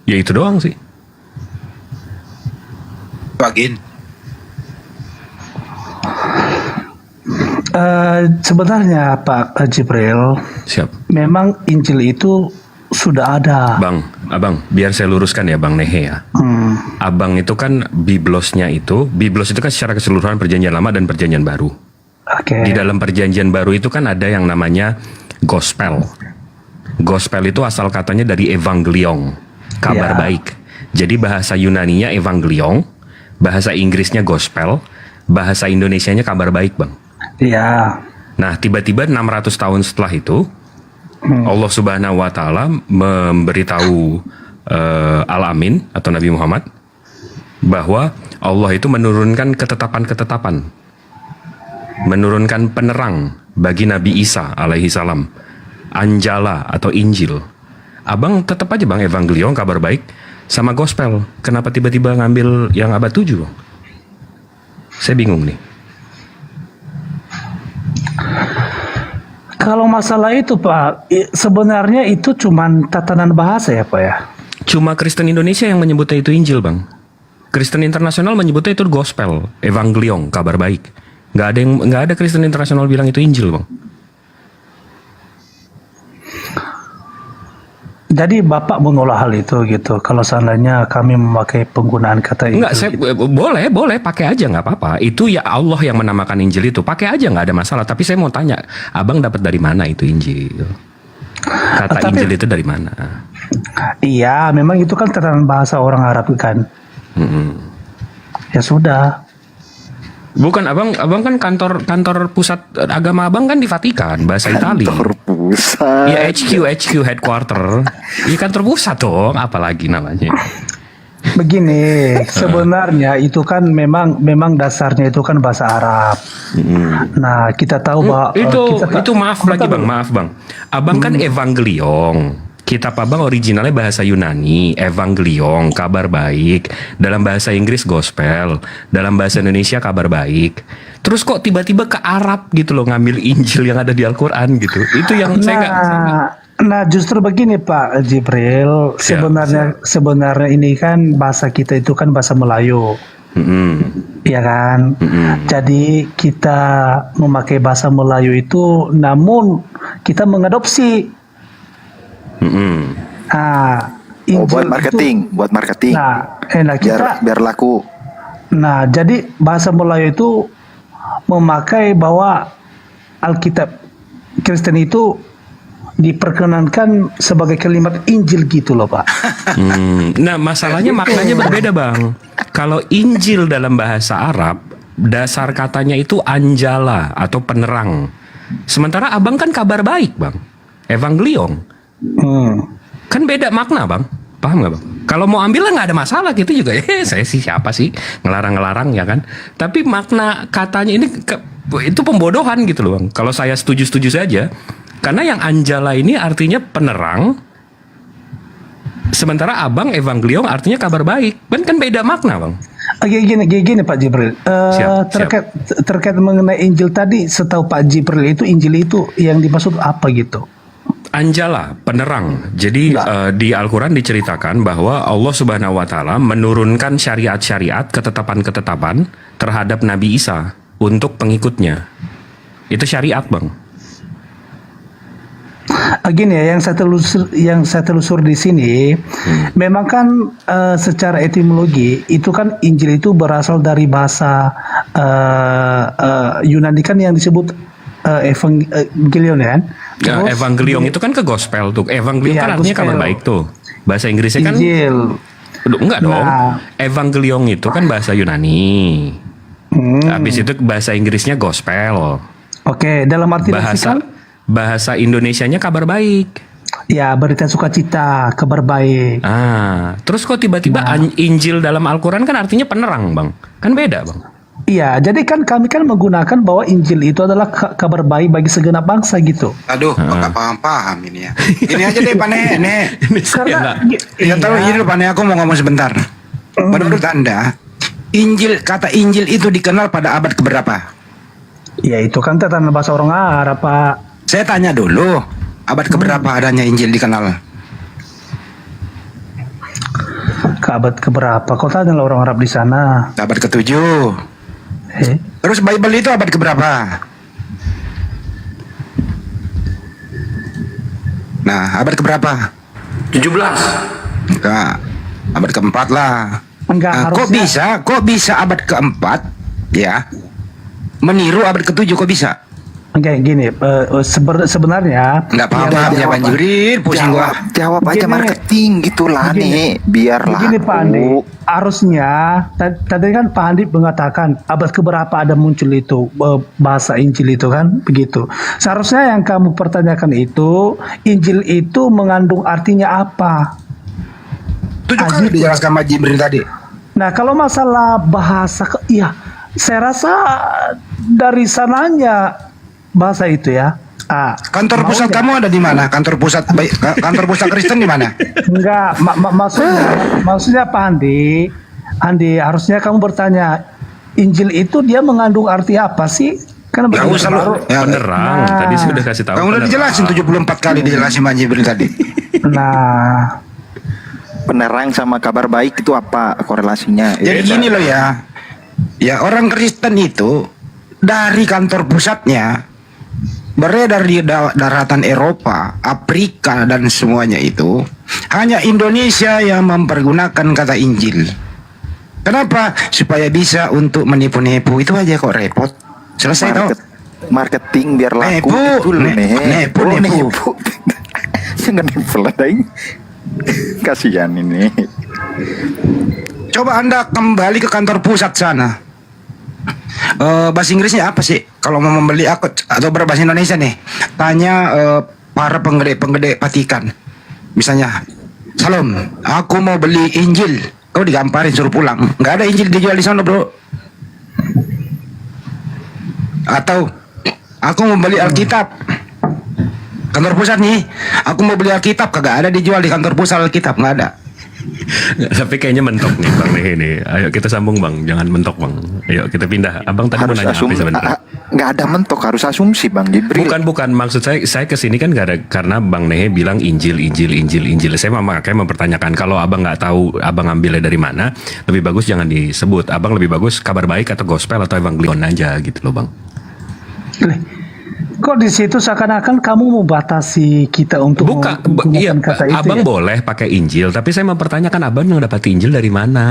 ya itu doang sih. Bagin. Sebenarnya Pak Jibril, memang Injil itu sudah ada. Abang, biar saya luruskan ya Bang Nehe ya. Abang itu kan Biblos itu kan secara keseluruhan perjanjian lama dan perjanjian baru. Di dalam perjanjian baru itu kan ada yang namanya gospel. Gospel itu asal katanya dari evangelion, kabar baik. Jadi bahasa Yunaninya evangelion, bahasa Inggrisnya gospel, bahasa Indonesianya kabar baik, Bang. Iya. Nah, tiba-tiba 600 tahun setelah itu, Allah Subhanahu wa taala memberitahu Al-Amin atau Nabi Muhammad bahwa Allah itu menurunkan ketetapan-ketetapan. Menurunkan penerang bagi Nabi Isa alaihi salam. Anjala atau Injil. Abang tetap aja Bang evangelion, kabar baik sama gospel. Kenapa tiba-tiba ngambil yang abad 7, Bang? Saya bingung nih. Kalau masalah itu Pak, sebenarnya itu cuman tatanan bahasa ya Pak ya? Cuma Kristen Indonesia yang menyebutnya itu Injil, Bang. Kristen internasional menyebutnya itu gospel, evangelion, kabar baik. Nggak ada Kristen internasional bilang itu Injil, Bang. Jadi Bapak menolak hal itu gitu. Kalau seandainya kami memakai penggunaan kata itu. Enggak, saya boleh pakai aja, nggak apa-apa. Itu ya Allah yang menamakan Injil itu. Pakai aja, nggak ada masalah. Tapi saya mau tanya, Abang dapat dari mana itu Injil? Kata Injil itu dari mana? Iya, memang itu kan tatanan bahasa orang Arab kan. Ya sudah. Bukan abang kan kantor pusat agama abang kan di Vatikan, bahasa Itali. Kantor pusat. Ya HQ headquarter. Iya kantor pusat dong, apalagi namanya. Begini, sebenarnya itu kan memang dasarnya itu kan bahasa Arab. Nah, kita tahu bahwa itu maaf bang. Abang kan evangelion. Kitab abang originalnya bahasa Yunani, evangelion, kabar baik. Dalam bahasa Inggris gospel, dalam bahasa Indonesia kabar baik. Terus kok tiba-tiba ke Arab gitu loh, ngambil Injil yang ada di Al-Quran gitu. Itu yang saya nggak. Nah, justru begini Pak Jibril, sebenarnya ini kan bahasa kita itu kan bahasa Melayu. Ya kan? Jadi kita memakai bahasa Melayu itu, namun kita mengadopsi. Buat marketing. Nah, biar laku. Nah, jadi bahasa Melayu itu memakai bahwa Alkitab Kristen itu diperkenankan sebagai kalimat Injil gitu loh Pak. Nah, masalahnya maknanya berbeda, Bang. Kalau Injil dalam bahasa Arab, dasar katanya itu anjala atau penerang. Sementara Abang kan kabar baik, Bang. Evangelion. Kan beda makna, Bang. Paham nggak, Bang? Kalau mau ambil nggak ada masalah gitu juga. Saya sih siapa sih ngelarang-ngelarang ya kan? Tapi makna katanya ini itu pembodohan gitu loh, Bang. Kalau saya setuju-setuju saja. Karena yang anjala ini artinya penerang, sementara Abang Evangelion artinya kabar baik. Kan beda makna, Bang. Gini Pak Jibril. Terkait mengenai Injil tadi, setahu Pak Jibril itu Injil itu yang dimaksud apa gitu? Anjala, penerang. Jadi di Al-Quran diceritakan bahwa Allah Subhanahu wa Ta'ala menurunkan syariat-syariat, ketetapan-ketetapan terhadap Nabi Isa untuk pengikutnya. Itu syariat, Bang. Gini ya, yang saya telusur di sini, memang kan secara etimologi itu kan Injil itu berasal dari bahasa Yunani kan yang disebut Evangelion ya. Nah, Evangelion itu kan ke gospel tuh. Evangelion kan artinya kabar baik tuh. Bahasa Inggrisnya kan Injil. Enggak dong. Evangelion itu kan bahasa Yunani. Habis itu bahasa Inggrisnya gospel. Oke, dalam arti bahasa Indonesianya kabar baik. Ya, berita sukacita, kabar baik. Terus kok tiba-tiba Injil dalam Al-Quran kan artinya penerang, Bang. Kan beda, Bang. Iya, jadi kan kami kan menggunakan bahwa Injil itu adalah kabar baik bagi segenap bangsa gitu. Aduh, nggak paham-paham ini ya. Ini aja deh Pak Nek. Karena ya tahu ini Pak Nek, aku mau ngomong sebentar. Menurut Anda, kata Injil itu dikenal pada abad keberapa? Ya itu kan tatan bahasa orang Arab, Pak. Saya tanya dulu, abad keberapa adanya Injil dikenal? Abad keberapa? Kau tanya orang Arab di sana. Abad ke-7. Terus Bible itu abad keberapa? Nah, abad keberapa? 17. Enggak, abad keempat lah. Enggak, harusnya. Kok bisa abad keempat ya meniru abad ke-7, kok bisa? Enggak, gini, sebenarnya nggak paham ya Pak Jibril, pusing gua. Jawab aja marketing gitulah nih, biar begini Pak Andi, harusnya tadi kan Pak Andi mengatakan abad keberapa ada muncul itu bahasa Injil itu kan begitu. Seharusnya yang kamu pertanyakan itu Injil itu mengandung artinya apa? Itu juga dijelaskan Pak Jibril tadi. Nah, kalau masalah bahasa, iya, saya rasa dari sananya bahasa itu ya. Kantor pusat kamu ada di mana? Kantor pusat Kristen di mana? Enggak, maksudnya Pak Andi harusnya kamu bertanya Injil itu dia mengandung arti apa sih? Karena penerang. Tadi saya udah kasih tahu. Kamu udah dijelasin 74 kali dijelasin Pak Jibril tadi. Nah, penerang sama kabar baik itu apa korelasinya? Jadi gini loh ya. Ya orang Kristen itu dari kantor pusatnya beredar di daratan Eropa, Afrika dan semuanya itu hanya Indonesia yang mempergunakan kata Injil. Kenapa? Supaya bisa untuk menipu-nipu, itu aja kok repot. Selesai toh. Marketing biar laku. Nipu. Jangan nipu lah, kasihan ini. Coba Anda kembali ke kantor pusat sana. Bahasa Inggrisnya apa sih? Kalau mau membeli atau berbahasa Indonesia nih, tanya para penggede Vatikan. Misalnya, Salam, aku mau beli Injil. Kau digamparin suruh pulang. Nggak ada Injil dijual di sana, bro. Atau aku mau beli Alkitab. Kantor pusat nih, aku mau beli Alkitab, kagak ada dijual di kantor pusat Alkitab, nggak ada. Tapi kayaknya mentok nih Bang Nehe nih. Ayo kita sambung Bang, jangan mentok Bang. Ayo kita pindah. Abang tadi mau nanya apa sebenarnya? Nggak ada mentok, harus asumsi Bang Jibril. Bukan. Maksud saya kesini kan karena Bang Nehe bilang Injil. Saya makanya mempertanyakan kalau Abang nggak tahu Abang ambilnya dari mana, lebih bagus jangan disebut. Abang lebih bagus kabar baik atau gospel atau evangelion aja gitu loh Bang. Kok di situ seakan-akan kamu membatasi kita untuk menggunakan kata itu? Abang boleh pakai Injil, tapi saya mempertanyakan Abang yang dapat Injil dari mana?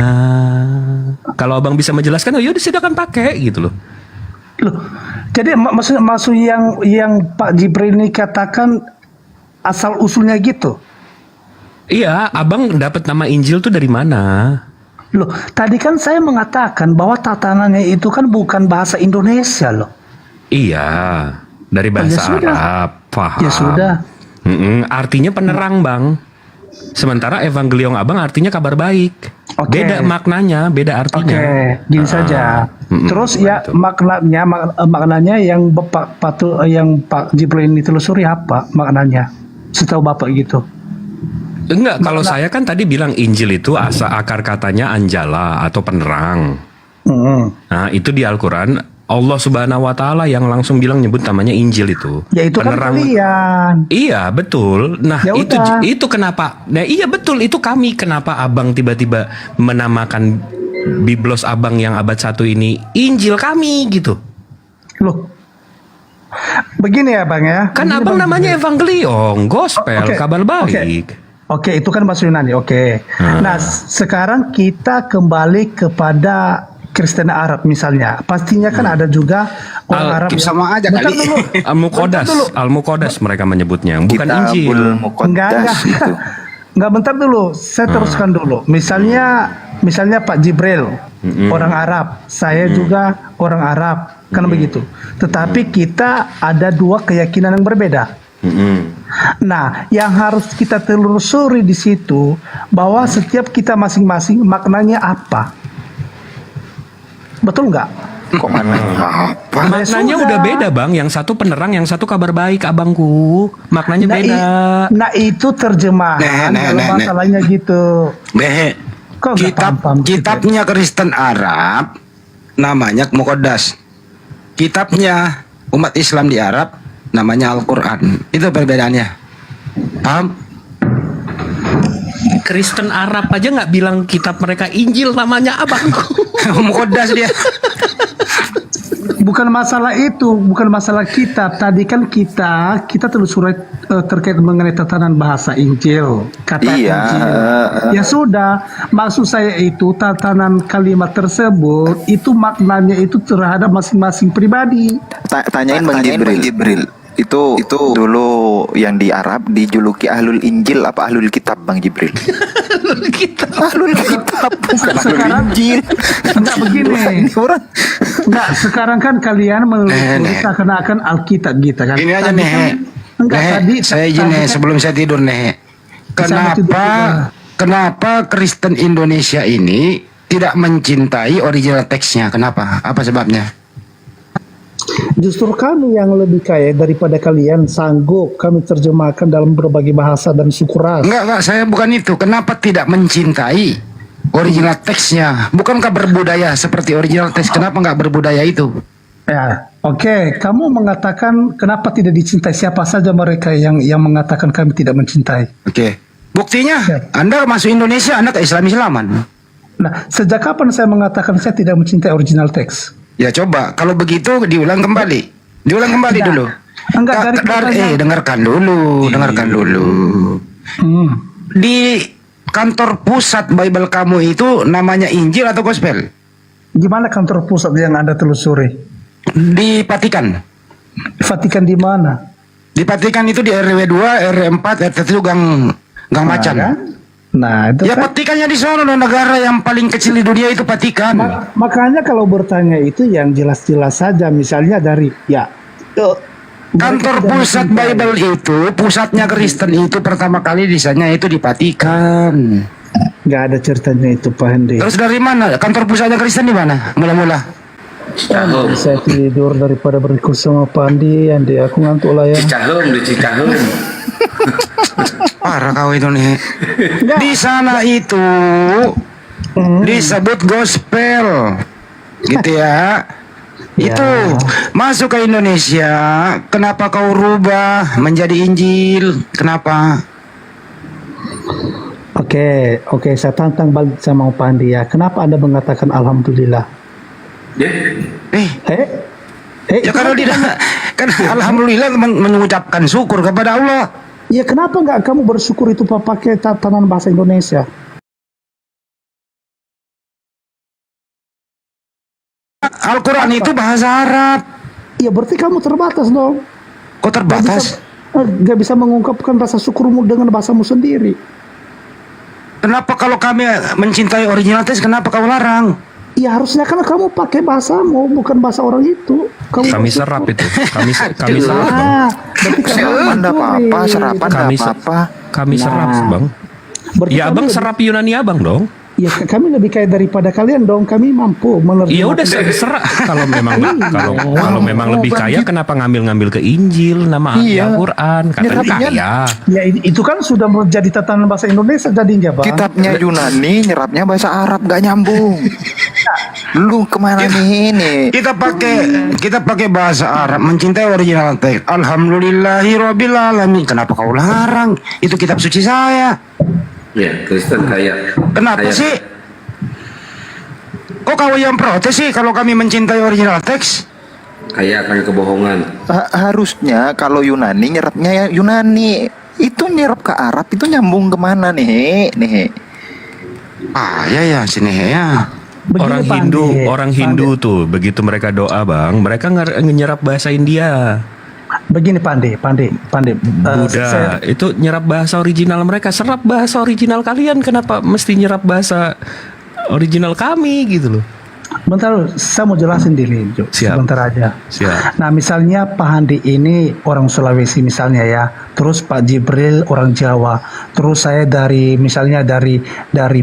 Kalau Abang bisa menjelaskan, oh yaudah silakan pakai gitu loh. Jadi maksud yang Pak Jibril ini katakan asal usulnya gitu. Iya, abang dapat nama Injil tuh dari mana? Loh, tadi kan saya mengatakan bahwa tatanannya itu kan bukan bahasa Indonesia loh. Iya, dari bahasa sudah. Arab, paham. Ya sudah. Artinya penerang, Bang. Sementara evangelion abang artinya kabar baik. Oke. Beda maknanya, beda artinya. Oke, gini saja. Terus ya maknanya yang Pak Jibril ini telusuri apa maknanya? Setahu Bapak gitu. Enggak, kalau saya kan tadi bilang Injil itu akar katanya anjala atau penerang. Nah, itu di Al-Quran Allah Subhanahu wa Ta'ala yang langsung bilang nyebut namanya Injil itu. Ya itu penerang. kan kalian. Iya, betul. Nah, Ya udah. itu kenapa? Nah, iya betul, itu kami. Kenapa abang tiba-tiba menamakan Biblos abang yang abad 1 ini Injil kami gitu? Loh. Begini ya, Bang ya. Kan Begini, abang Bang, namanya evangelion, gospel, Oke, kabar baik. Oke, itu kan bahasa Yunani. Oke. Nah, sekarang kita kembali kepada Kristen Arab misalnya. Pastinya kan ada juga orang Arab yang- sama aja Bentar kali. dulu. Al-Muqaddas mereka menyebutnya, bukan Injil. Enggak. Enggak, bentar dulu. Saya teruskan dulu. Misalnya Pak Jibril, orang Arab. Saya juga orang Arab. Kan begitu. Tetapi kita ada dua keyakinan yang berbeda. Nah, yang harus kita telusuri di situ bahwa setiap kita masing-masing maknanya apa? Betul nggak? Kok maknanya apa? Maknanya udah beda, Bang. Yang satu penerang, yang satu kabar baik, abangku. Maknanya beda. Nah, itu terjemahan kalau masalahnya gitu. Kok nggak paham? Kitabnya Kristen Arab namanya Muqaddas. Kitabnya umat Islam di Arab namanya Al-Quran. Itu perbedaannya. Paham? Kristen Arab aja nggak bilang kitab mereka Injil, namanya abangku. Muqaddas dia. Bukan masalah itu, bukan masalah kitab. Tadi kan kita telusuri terkait mengenai tatanan bahasa Injil, kata Injil. Ya sudah, maksud saya itu tatanan kalimat tersebut itu maknanya itu terhadap masing-masing pribadi. Tanyain Bang Jibril. Itu dulu yang di Arab dijuluki Ahlul Injil apa Ahlul Kitab Bang Jibril? Ahlul Kitab bukan Ahlul Injil. Enggak begini. Enggak, sekarang kan kalian menelusuri seakan-akan Alkitab gitu kan. Ini aja nih. Saya izin nih sebelum saya tidur nih. Kenapa Kristen Indonesia ini tidak mencintai original teksnya? Kenapa? Apa sebabnya? Justru kami yang lebih kaya daripada kalian sanggup kami terjemahkan dalam berbagai bahasa dan suku ras. Enggak, saya bukan itu. Kenapa tidak mencintai original teksnya? Bukankah berbudaya seperti original teks? Kenapa nggak berbudaya itu? Ya, oke. Kamu mengatakan kenapa tidak dicintai? Siapa saja mereka yang mengatakan kami tidak mencintai? Oke. Buktinya, Anda masuk Indonesia, Anda ke Islam-Islaman. Nah, sejak kapan saya mengatakan saya tidak mencintai original teks? Ya coba, kalau begitu diulang kembali. Diulang kembali dulu. Enggak, dengarkan dulu. Di kantor pusat Bible kamu itu namanya Injil atau Gospel? Gimana kantor pusat yang Anda telusuri? Di Vatikan. Vatikan di mana? Di Vatikan itu di RW 2, RW 4, RT 1 Gang Macan. Nah, itu ya kan, Vatikannya di sana, negara yang paling kecil di dunia itu Vatikan. Makanya kalau bertanya itu yang jelas-jelas saja, misalnya dari kantor pusat Bible itu, pusatnya Kristen itu pertama kali di sana itu di Vatikan. Nggak ada ceritanya itu, Pak Hendy. Terus dari mana? Kantor pusatnya Kristen di mana? Mula-mula. Saya tidur daripada berdiskusi sama Pak Andi aku ngantuk lah ya. Di Cicahum. Parah kau itu nih. Di sana itu disebut gospel, gitu ya. Itu masuk ke Indonesia. Kenapa kau rubah menjadi Injil? Kenapa? Oke, saya tantang balik sama Pak Andi ya. Kenapa Anda mengatakan Alhamdulillah? Ya kalau tidak, kan Alhamdulillah mengucapkan syukur kepada Allah. Ya kenapa nggak kamu bersyukur itu pakai tatanan bahasa Indonesia? Al-Quran itu bahasa Arab. Ya berarti kamu terbatas dong. Kok terbatas? nggak bisa mengungkapkan rasa syukurmu dengan bahasamu sendiri. Kenapa kalau kami mencintai original teks, kenapa kau larang? Ya harusnya kan kamu pakai bahasamu, bukan bahasa orang itu. Kami serap itu. Kami serap, Bang. Serapan enggak apa-apa, serapan enggak apa-apa. Kami serap, Bang. Ya Abang serap Yunani Abang dong. Ya kami lebih kaya daripada kalian dong. Kami mampu menerjemahkan. Ya udah serap. Kalau memang kalau memang lebih kaya, kenapa ngambil ke Injil nama Al-Quran? Katanya kaya. Ya itu kan sudah menjadi tatanan bahasa Indonesia jadinya, Bang. Kitabnya Yunani nyerapnya bahasa Arab, gak nyambung. Lu kemana nih ini? Kita pakai bahasa Arab, mencintai original teks. Alhamdulillahirabbil alamin. Kenapa kau larang? Itu kitab suci saya. Ya, Kristen kaya. Kenapa sih? Kok kau yang protes sih kalau kami mencintai original teks? Kaya akan kebohongan. Harusnya kalau Yunani nyerapnya ya Yunani. Itu nyerap ke Arab itu nyambung kemana nih? Ya sini ya. Begini, orang Hindu tuh begitu mereka doa, Bang, mereka nyerap bahasa India. Begini Pandey. Buddha itu nyerap bahasa original mereka, serap bahasa original kalian, kenapa mesti nyerap bahasa original kami gitu loh. Bentar, saya mau jelasin dulu, Jo. Sebentar aja. Siap. Nah, misalnya Pak Handi ini orang Sulawesi misalnya ya, terus Pak Jibril orang Jawa, terus saya dari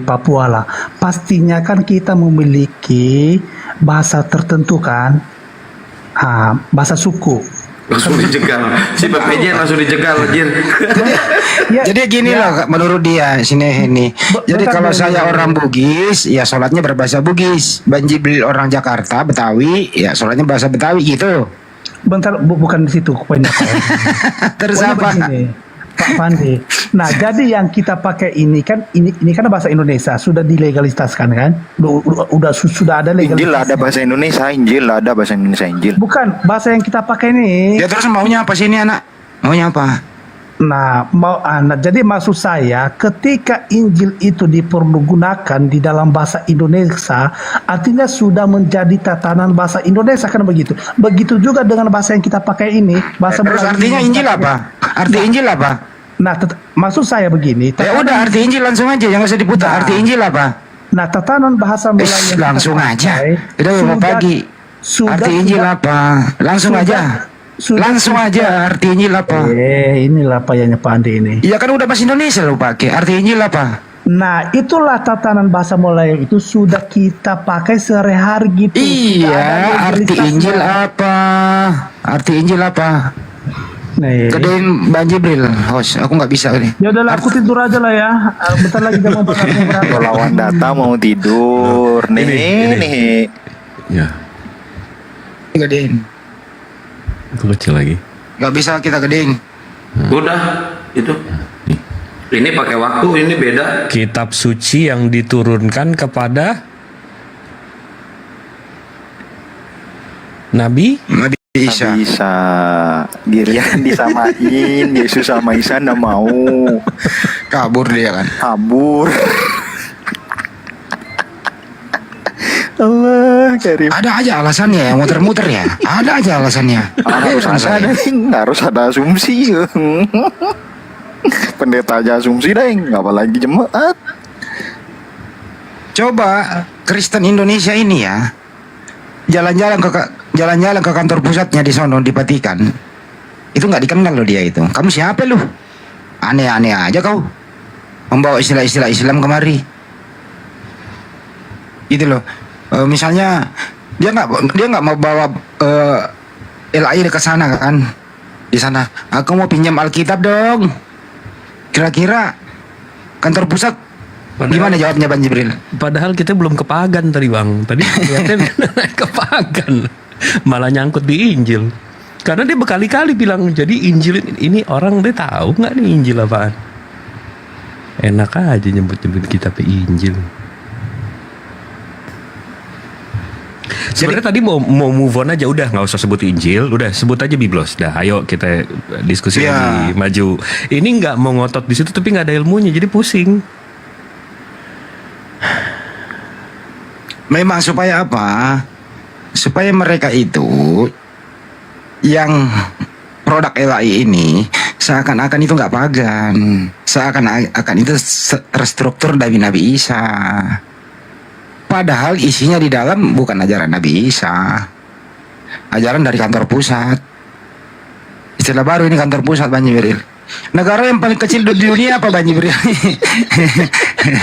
Papua lah. Pastinya kan kita memiliki bahasa tertentu kan, bahasa suku. Langsung dijegal. Si PPJ langsung dijegal, anjir. Jadi gini loh menurut dia ini. Jadi kalau saya orang Bugis, ya sholatnya berbahasa Bugis. Bang Jibril orang Jakarta, Betawi, ya sholatnya bahasa Betawi gitu. Bentar, bukan di situ poinnya. Terus apa? Pak Pandi. Nah, jadi yang kita pakai ini kan bahasa Indonesia sudah dilegalistaskan kan? Sudah ada legalitas. Injil ada bahasa Indonesia, Injil. Bukan, bahasa yang kita pakai ini. Ya terus maunya apa sih ini anak? Maunya apa? Nah, jadi maksud saya ketika Injil itu dipergunakan di dalam bahasa Indonesia, artinya sudah menjadi tatanan bahasa Indonesia kan begitu. Begitu juga dengan bahasa yang kita pakai ini, bahasa terus artinya Injil apa? Arti Injil apa? Nah, maksud saya begini. Ya udah arti Injil langsung aja, jangan usah diputar. Arti Injil apa? Nah, tatanan bahasa Melayu langsung aja. Udah mau pagi. Arti Injil apa? Langsung aja. Langsung aja arti Injil apa? Inilah payahnya Pak Andi ini. Iya kan udah bahasa Indonesia lo pakai. Arti Injil apa? Nah, itulah tatanan bahasa Melayu itu sudah kita pakai sehari-hari gitu. Iya, arti Injil apa? Arti Injil apa? Gedein Bang Jibril, host, aku nggak bisa nih. Ya udahlah, aku tidur aja lah ya. Bentar lagi jam 4 lawan data mau tidur nih. Ya. Gedein. Itu kecil lagi. Nggak bisa kita gedein. Udah, itu. Ini pakai waktu, ini beda. Kitab suci yang diturunkan kepada Nabi Isa. Giliran disamain Yesus sama Isa nggak mau. Kabur dia kan. Kabur. Allah Karim. Ada aja alasannya yang muter-muter ya. Ada aja alasannya. Harus ada asumsi. Pendeta aja asumsi deh, apalagi jemaat. Coba Kristen Indonesia ini ya, jalan-jalan ke kantor pusatnya di sono di Vatikan. Itu nggak dikenal loh dia itu. Kamu siapa lu? Aneh-aneh aja kau. Membawa istilah-istilah Islam kemari. Gitu loh. Misalnya dia nggak mau bawa LAI ke sana kan? Di sana, aku mau pinjam Alkitab dong. Kira-kira kantor pusat gimana jawabnya Bang Jibril? Padahal kita belum ke pagan tadi Bang. Tadi lihatnya naik ke pagan, malah nyangkut di Injil. Karena dia berkali-kali bilang, jadi Injil ini orang dia tahu nggak nih Injil apaan? Enak aja nyebut-nyebut kitab Injil. Sebenarnya tadi mau move on aja, udah nggak usah sebut Injil, udah sebut aja Biblos. Dah, ayo kita diskusi lagi, maju. Ini nggak mau ngotot di situ tapi nggak ada ilmunya, jadi pusing. Memang supaya apa? Supaya mereka itu yang produk LAI ini seakan-akan itu nggak pagan, seakan-akan itu terstruktur dari Nabi Isa. Padahal isinya di dalam bukan ajaran Nabi Isa, ajaran dari kantor pusat. Istilah baru ini kantor pusat, Bang Jibril. Negara yang paling kecil di dunia apa, Bang Jibril?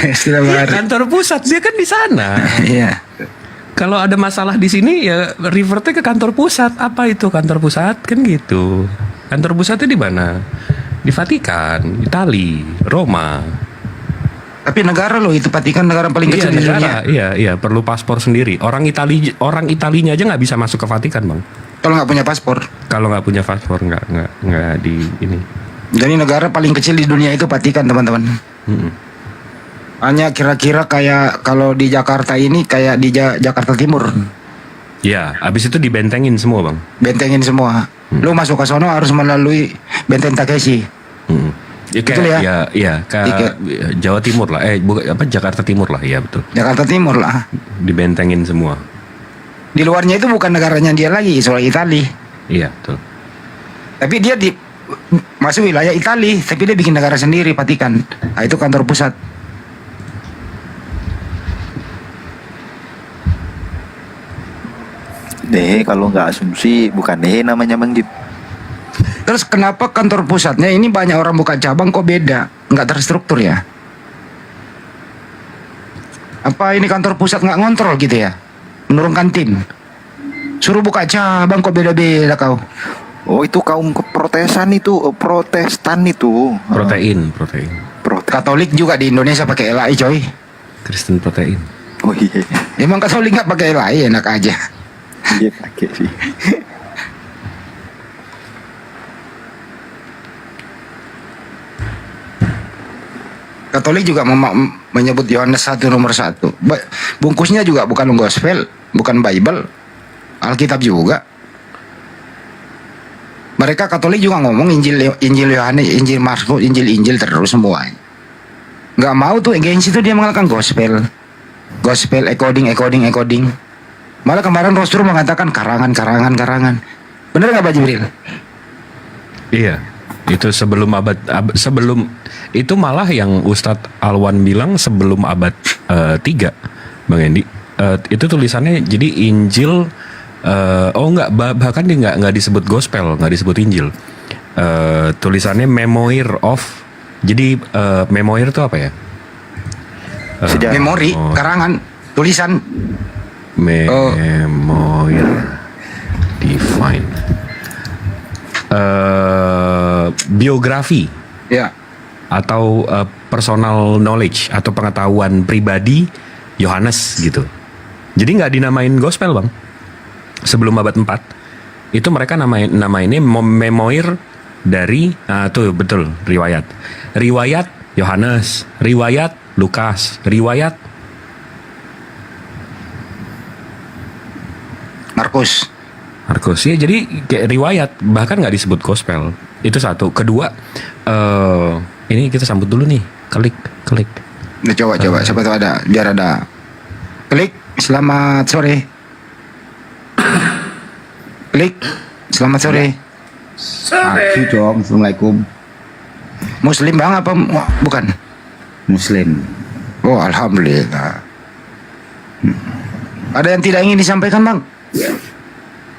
Istilah baru. Kantor pusat dia kan di sana. Iya. Kalau ada masalah di sini ya revertnya ke kantor pusat. Apa itu kantor pusat? Kan gitu. Kantor pusatnya di mana? Di Vatikan, Itali, Roma. Tapi negara loh itu, Vatikan negara paling kecil di dunia. Iya, perlu paspor sendiri. Orang Italinya aja nggak bisa masuk ke Vatikan, Bang. Kalau nggak punya paspor. Kalau nggak punya paspor nggak di ini. Jadi negara paling kecil di dunia itu Vatikan, teman-teman. Hanya kira-kira kayak kalau di Jakarta ini kayak di Jakarta Timur. Ya, habis itu dibentengin semua, Bang. Bentengin semua. Lu masuk ke sono harus melalui Benteng Takeshi. Ya, Betul ya? Iya, ke Jawa Timur lah. Jakarta Timur lah, iya betul. Jakarta Timur lah. Dibentengin semua. Di luarnya itu bukan negaranya dia lagi, soal Itali. Iya, betul. Tapi dia masuk wilayah Itali, tapi dia bikin negara sendiri, Vatikan. Nah, itu kantor pusat. Deh, kalau nggak asumsi bukan deh namanya Bang Jip. Terus kenapa kantor pusatnya ini banyak orang buka cabang kok beda? Nggak terstruktur ya? Apa ini kantor pusat nggak ngontrol gitu ya? Menurunkan tim. Suruh buka cabang kok beda-beda kau. Oh, itu kaum Protestan itu. Protein. Katolik juga di Indonesia pakai LAI, coy. Kristen protein. Oh iya. Emang Katolik nggak pakai LAI, enak aja. Iya pakai sih. Katolik juga menyebut Yohanes 1 nomor 1. Bungkusnya juga bukan gospel, bukan Bible, Alkitab juga. Mereka Katolik juga ngomong Injil Yohanes, Injil Markus, Injil terus semua. Nggak mau tuh gengsi itu dia mengatakan gospel, encoding. Malah kemarin Rasul mengatakan karangan. Bener nggak Pak Jibril? Iya, itu sebelum itu malah yang Ustadz Alwan bilang sebelum abad 3, Bang Endi. Itu tulisannya jadi Injil. Bahkan dia nggak disebut gospel, nggak disebut Injil. Tulisannya Memoir of. Jadi Memoir itu apa ya? Memori, karangan, tulisan. Memoir Divine. Biografi. Ya. Atau personal knowledge atau pengetahuan pribadi Yohanes gitu. Jadi nggak dinamain gospel, Bang. Sebelum abad 4 itu mereka namainnya memoir dari tuh betul riwayat Yohanes, riwayat Lukas, riwayat Markus ya. Jadi kayak riwayat, bahkan nggak disebut gospel. Itu satu. Kedua, ini kita sambut dulu nih. Klik. Nah, coba siapa tahu ada, biar ada. Klik. Selamat sore. Klik. Selamat sore. Assalamualaikum. Muslim Bang apa bukan? Muslim. Oh, alhamdulillah. Ada yang tidak ingin disampaikan, Bang?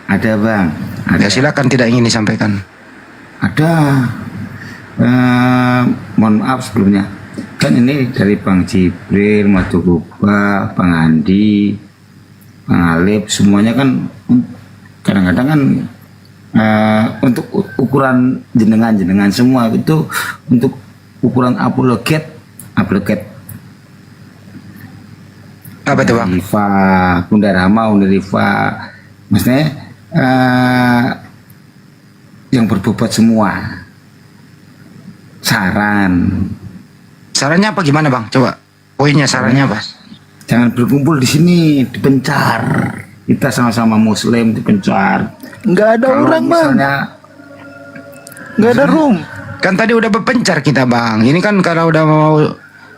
Ada, Bang. Ya, silakan, tidak ingin disampaikan. Ada. Mohon maaf sebelumnya. Kan ini dari Bang Jibril, Madu Guba, Bang Andi, Bang Alif, semuanya kan kadang-kadang kan untuk ukuran jenengan semua itu untuk ukuran apologet apa itu Bang? Rifa, Bunda Rama, Bunda Rifa, maksudnya yang berbobot semua. Sarannya apa gimana Bang? Coba poinnya sarannya apa? Jangan berkumpul di sini, dipencar. Kita sama-sama Muslim dipencar. Nggak ada Kalau orang misalnya, Bang. Nggak ada room. Kan tadi udah berpencar kita Bang. Ini kan kalau udah mau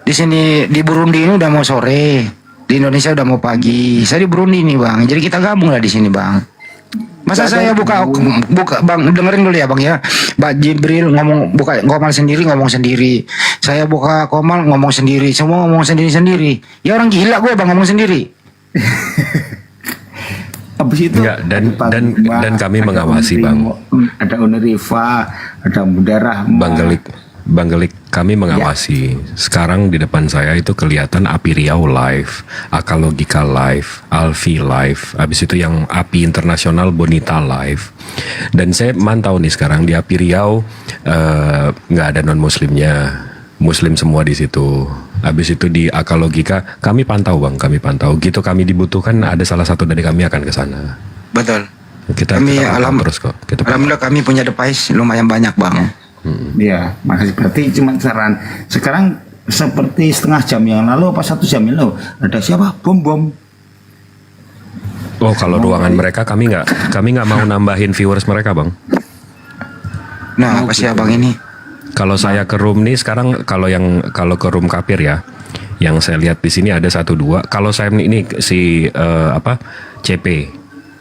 di sini di Burundi ini udah mau sore. Di Indonesia udah mau pagi. Saya di Burundi nih Bang. Jadi kita gabung lah di sini Bang. Masa Gak saya ada. buka Bang, dengerin dulu ya Bang ya. Mbak Jibril buka komal sendiri, ngomong sendiri. Saya buka komal ngomong sendiri, semua ngomong sendiri-sendiri. Ya orang gila gue Bang ngomong sendiri. Habis itu Enggak, dan kami mengawasi Bang. Ada Unirifa, ada Mudarah, Bang Gelik, kami mengawasi. Sekarang di depan saya itu kelihatan Api Riau live, Akalogika live, Alfi live, habis itu yang Api Internasional Bonita live. Dan saya mantau nih sekarang di Api Riau nggak ada non muslimnya, muslim semua di situ. Habis itu di Akalogika kami pantau Bang, kami pantau. Gitu kami dibutuhkan ada salah satu dari kami akan ke sana. Betul. Kita Kami terus kok. Alhamdulillah kami punya device lumayan banyak Bang. Ya, makasih. Berarti cuma saran. Sekarang seperti setengah jam yang lalu apa 1 jam yang lalu ada siapa? Bom. Oh, kalau ruangan mereka kami nggak mau nambahin viewers mereka Bang. Nah, apa sih Abang ini? Kalau saya ke room nih sekarang kalau ke room Kapir ya, yang saya lihat di sini ada 1 2. Kalau saya ini si CP.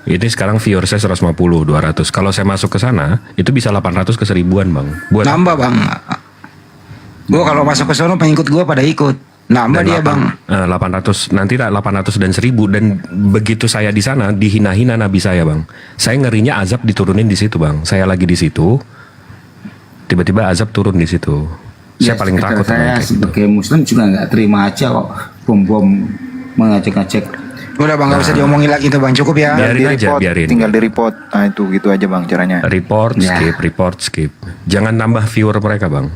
Ini sekarang viewersnya 150, 200. Kalau saya masuk ke sana, itu bisa 800 ke 1000-an Bang. Buat Nambah Bang. Gue kalau masuk ke sono pengikut gue pada ikut. Nambah dia Bang. 800 nanti 800 dan 1000, dan begitu saya di sana dihina-hina nabi saya Bang. Saya ngerinya azab diturunin di situ Bang. Saya lagi di situ, tiba-tiba azab turun di situ. Saya paling takut Saya kayak gitu. sebagai Muslim juga nggak terima aja kok bom mengajak-ajak. Udah Bang, nggak usah diomongin lagi tuh Bang, cukup ya. Biarin. Tinggal di report. Nah itu gitu aja Bang caranya. Report skip. Jangan nambah viewer mereka Bang.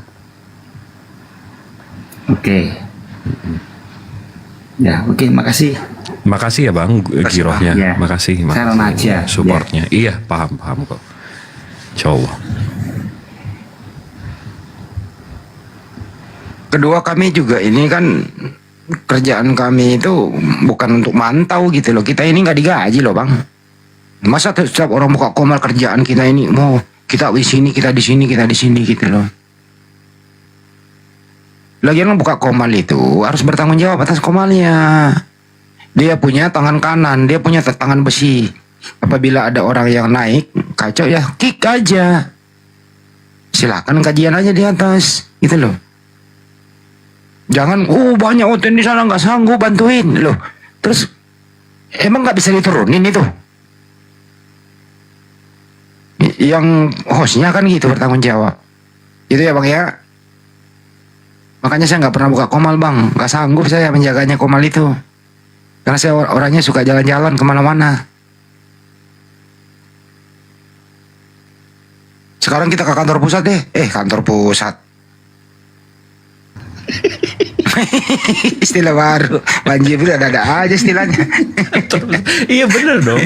Oke. Ya, oke, makasih. Makasih ya Bang girohnya. Ya. Makasih Saran aja. supportnya. Iya, paham kok. Coba. Kedua kami juga ini kan kerjaan kami itu bukan untuk mantau gitu loh. Kita ini nggak digaji loh Bang. Masa setiap orang buka komal kerjaan kita ini mau kita di sini, kita di sini, kita di sini gitu loh. Lagian buka komal itu harus bertanggung jawab atas komalnya. Dia punya tangan kanan, dia punya tangan besi. Apabila ada orang yang naik kacau ya kick aja. Silakan kajian aja di atas gitu loh. Jangan, banyak OTN di sana nggak sanggup bantuin loh. Terus emang nggak bisa diturunin itu? Yang hostnya kan gitu bertanggung jawab. Itu ya Bang ya. Makanya saya nggak pernah buka komal Bang. Nggak sanggup saya menjaganya komal itu. Karena saya orangnya suka jalan-jalan kemana-mana. Sekarang kita ke kantor pusat deh. Kantor pusat. Istilah baru Bang Jibril ada aja istilahnya. Iya bener dong.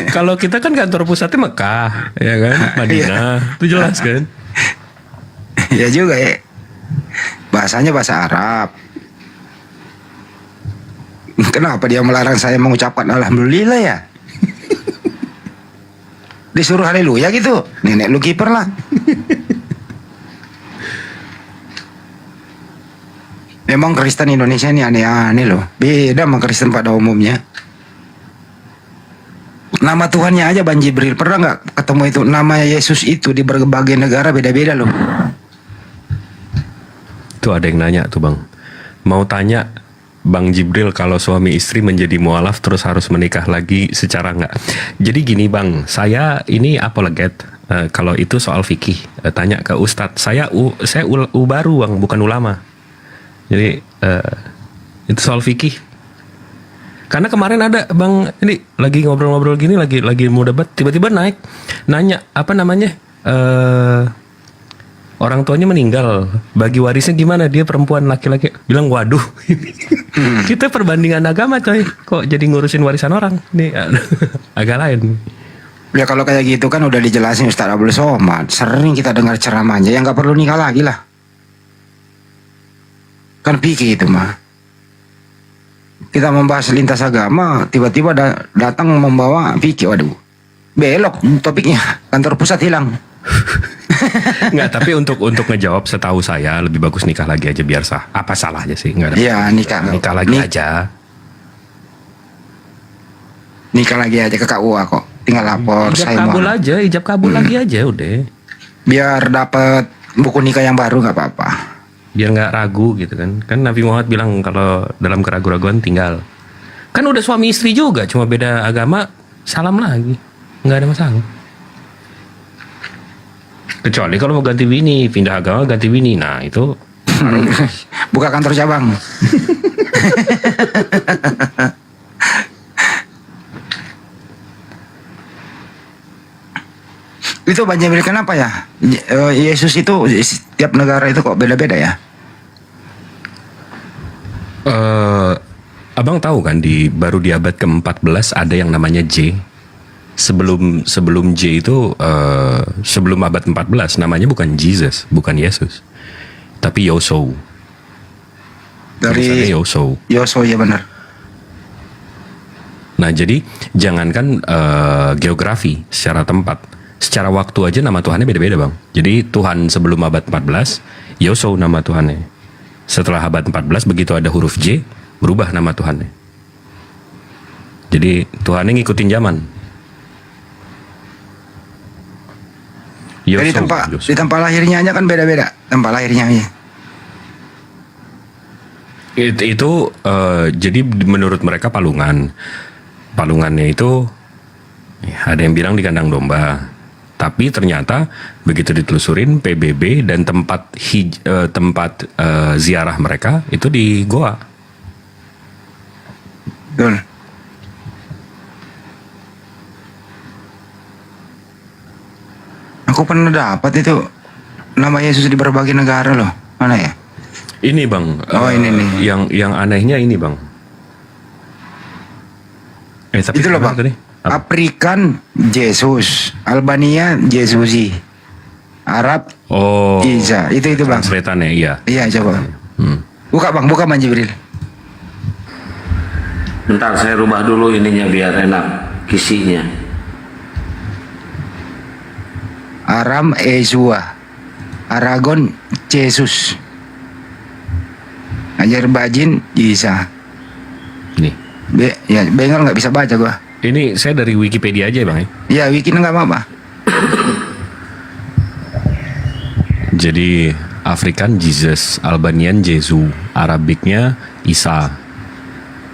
Kalau kita kan kantor pusatnya Mekah, ya kan, Madinah, itu jelas kan. Ya juga ya. Bahasanya bahasa Arab. Kenapa dia melarang saya mengucapkan alhamdulillah ya? Disuruh haleluya gitu. Nenek lu kiper lah. Memang Kristen Indonesia ini aneh-aneh loh. Beda sama Kristen pada umumnya. Nama Tuhannya aja Bang Jibril. Pernah nggak ketemu itu? Nama Yesus itu di berbagai negara beda-beda loh. Tuh ada yang nanya tuh Bang. Mau tanya Bang Jibril kalau suami istri menjadi mualaf terus harus menikah lagi secara nggak? Jadi gini Bang, saya ini apologet. Kalau itu soal fikih, tanya ke Ustadz. Saya baru Bang, bukan ulama. Jadi itu soal fikih. Karena kemarin ada Bang ini lagi ngobrol-ngobrol gini, lagi mau debat, tiba-tiba nanya apa namanya, orang tuanya meninggal, bagi warisnya gimana? Dia perempuan, laki-laki. Bilang waduh, kita perbandingan agama coy, kok jadi ngurusin warisan orang? Ini agak lain. Ya kalau kayak gitu kan udah dijelasin Ustaz Abdul Somad. Sering kita dengar ceramahnya, yang nggak perlu nikah lagi lah. Kan pikir itu mah. Kita membahas lintas agama, tiba-tiba datang membawa fikih, waduh, belok topiknya, kantor pusat hilang. Nggak, tapi untuk ngejawab setahu saya lebih bagus nikah lagi aja biar sah. Apa salahnya sih? Nggak ada. Iya nikah lagi aja. Nikah lagi aja ke KUA kok. tinggal lapor Ijab saya kabul mau. aja, ijab kabul lagi aja udah. Biar dapat buku nikah yang baru nggak apa-apa. Biar nggak ragu gitu kan. Kan Nabi Muhammad bilang kalau dalam keraguan-raguan tinggal. Kan udah suami istri juga, cuma beda agama, salam lagi. Nggak ada masalah. Kecuali kalau mau ganti bini, pindah agama ganti bini. Nah, itu buka kantor cabang. Itu Bang Jibril, kenapa ya? Yesus itu setiap negara itu kok beda-beda ya? Abang tahu kan baru di abad ke-14 ada yang namanya J. Sebelum J itu sebelum abad 14 namanya bukan Jesus, bukan Yesus. Tapi Yoso. Dari Yoso. Yoso ya benar. Nah, jadi jangankan geografi secara tempat, secara waktu aja nama Tuhannya beda-beda, Bang. Jadi Tuhan sebelum abad 14, Yoso nama Tuhannya. Setelah abad 14 begitu ada huruf J, berubah nama Tuhannya. Jadi Tuhannya ngikutin zaman. Jadi di tempat lahirnya aja kan beda-beda, tempat lahirnya aja. Itu jadi menurut mereka palungannya itu ada yang bilang di kandang domba, tapi ternyata begitu ditelusurin PBB dan tempat ziarah mereka itu di goa. Betul. Aku pernah dapat itu nama Yesus di berbagai negara loh. Mana ya? Ini Bang. Oh ini nih. Yang anehnya ini Bang. Tapi itu loh Bang. Afrikan Yesus, Albania Yesusi, Arab Isa. Itu Bang. Translatannya iya. Iya coba. Buka Bang Jibril. Bentar, saya rubah dulu ininya biar enak kisinya. Aram Ezua, Aragon Jesus, Azerbaijan Isa. Nih. Bengal nggak bisa baca gua. Ini saya dari Wikipedia aja Bang ya. Iya, Wiki nggak apa-apa. Jadi Afrikan Jesus, Albanian Jesu, Arabiknya Isa,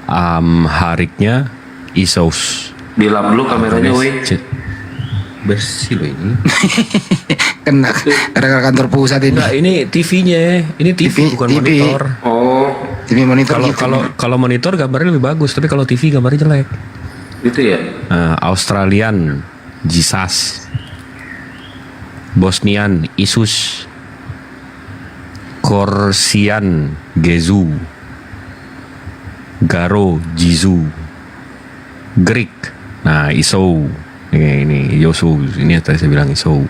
Amhariknya Isos. Dilap dulu kameranya, woi. Bersih loh ini. Kena kantor pusat ini. Enggak, ini TV-nya. Ini TV bukan monitor. Oh. TV monitor. Kalau monitor gambarnya lebih bagus, tapi kalau TV gambarnya jelek. Itu ya. Australian Jesus, Bosnian Isus, Korsian Gezu, Garo Jizu, Greek. Nah, Isou. Ini Yosu, ini tadi saya bilang Isou.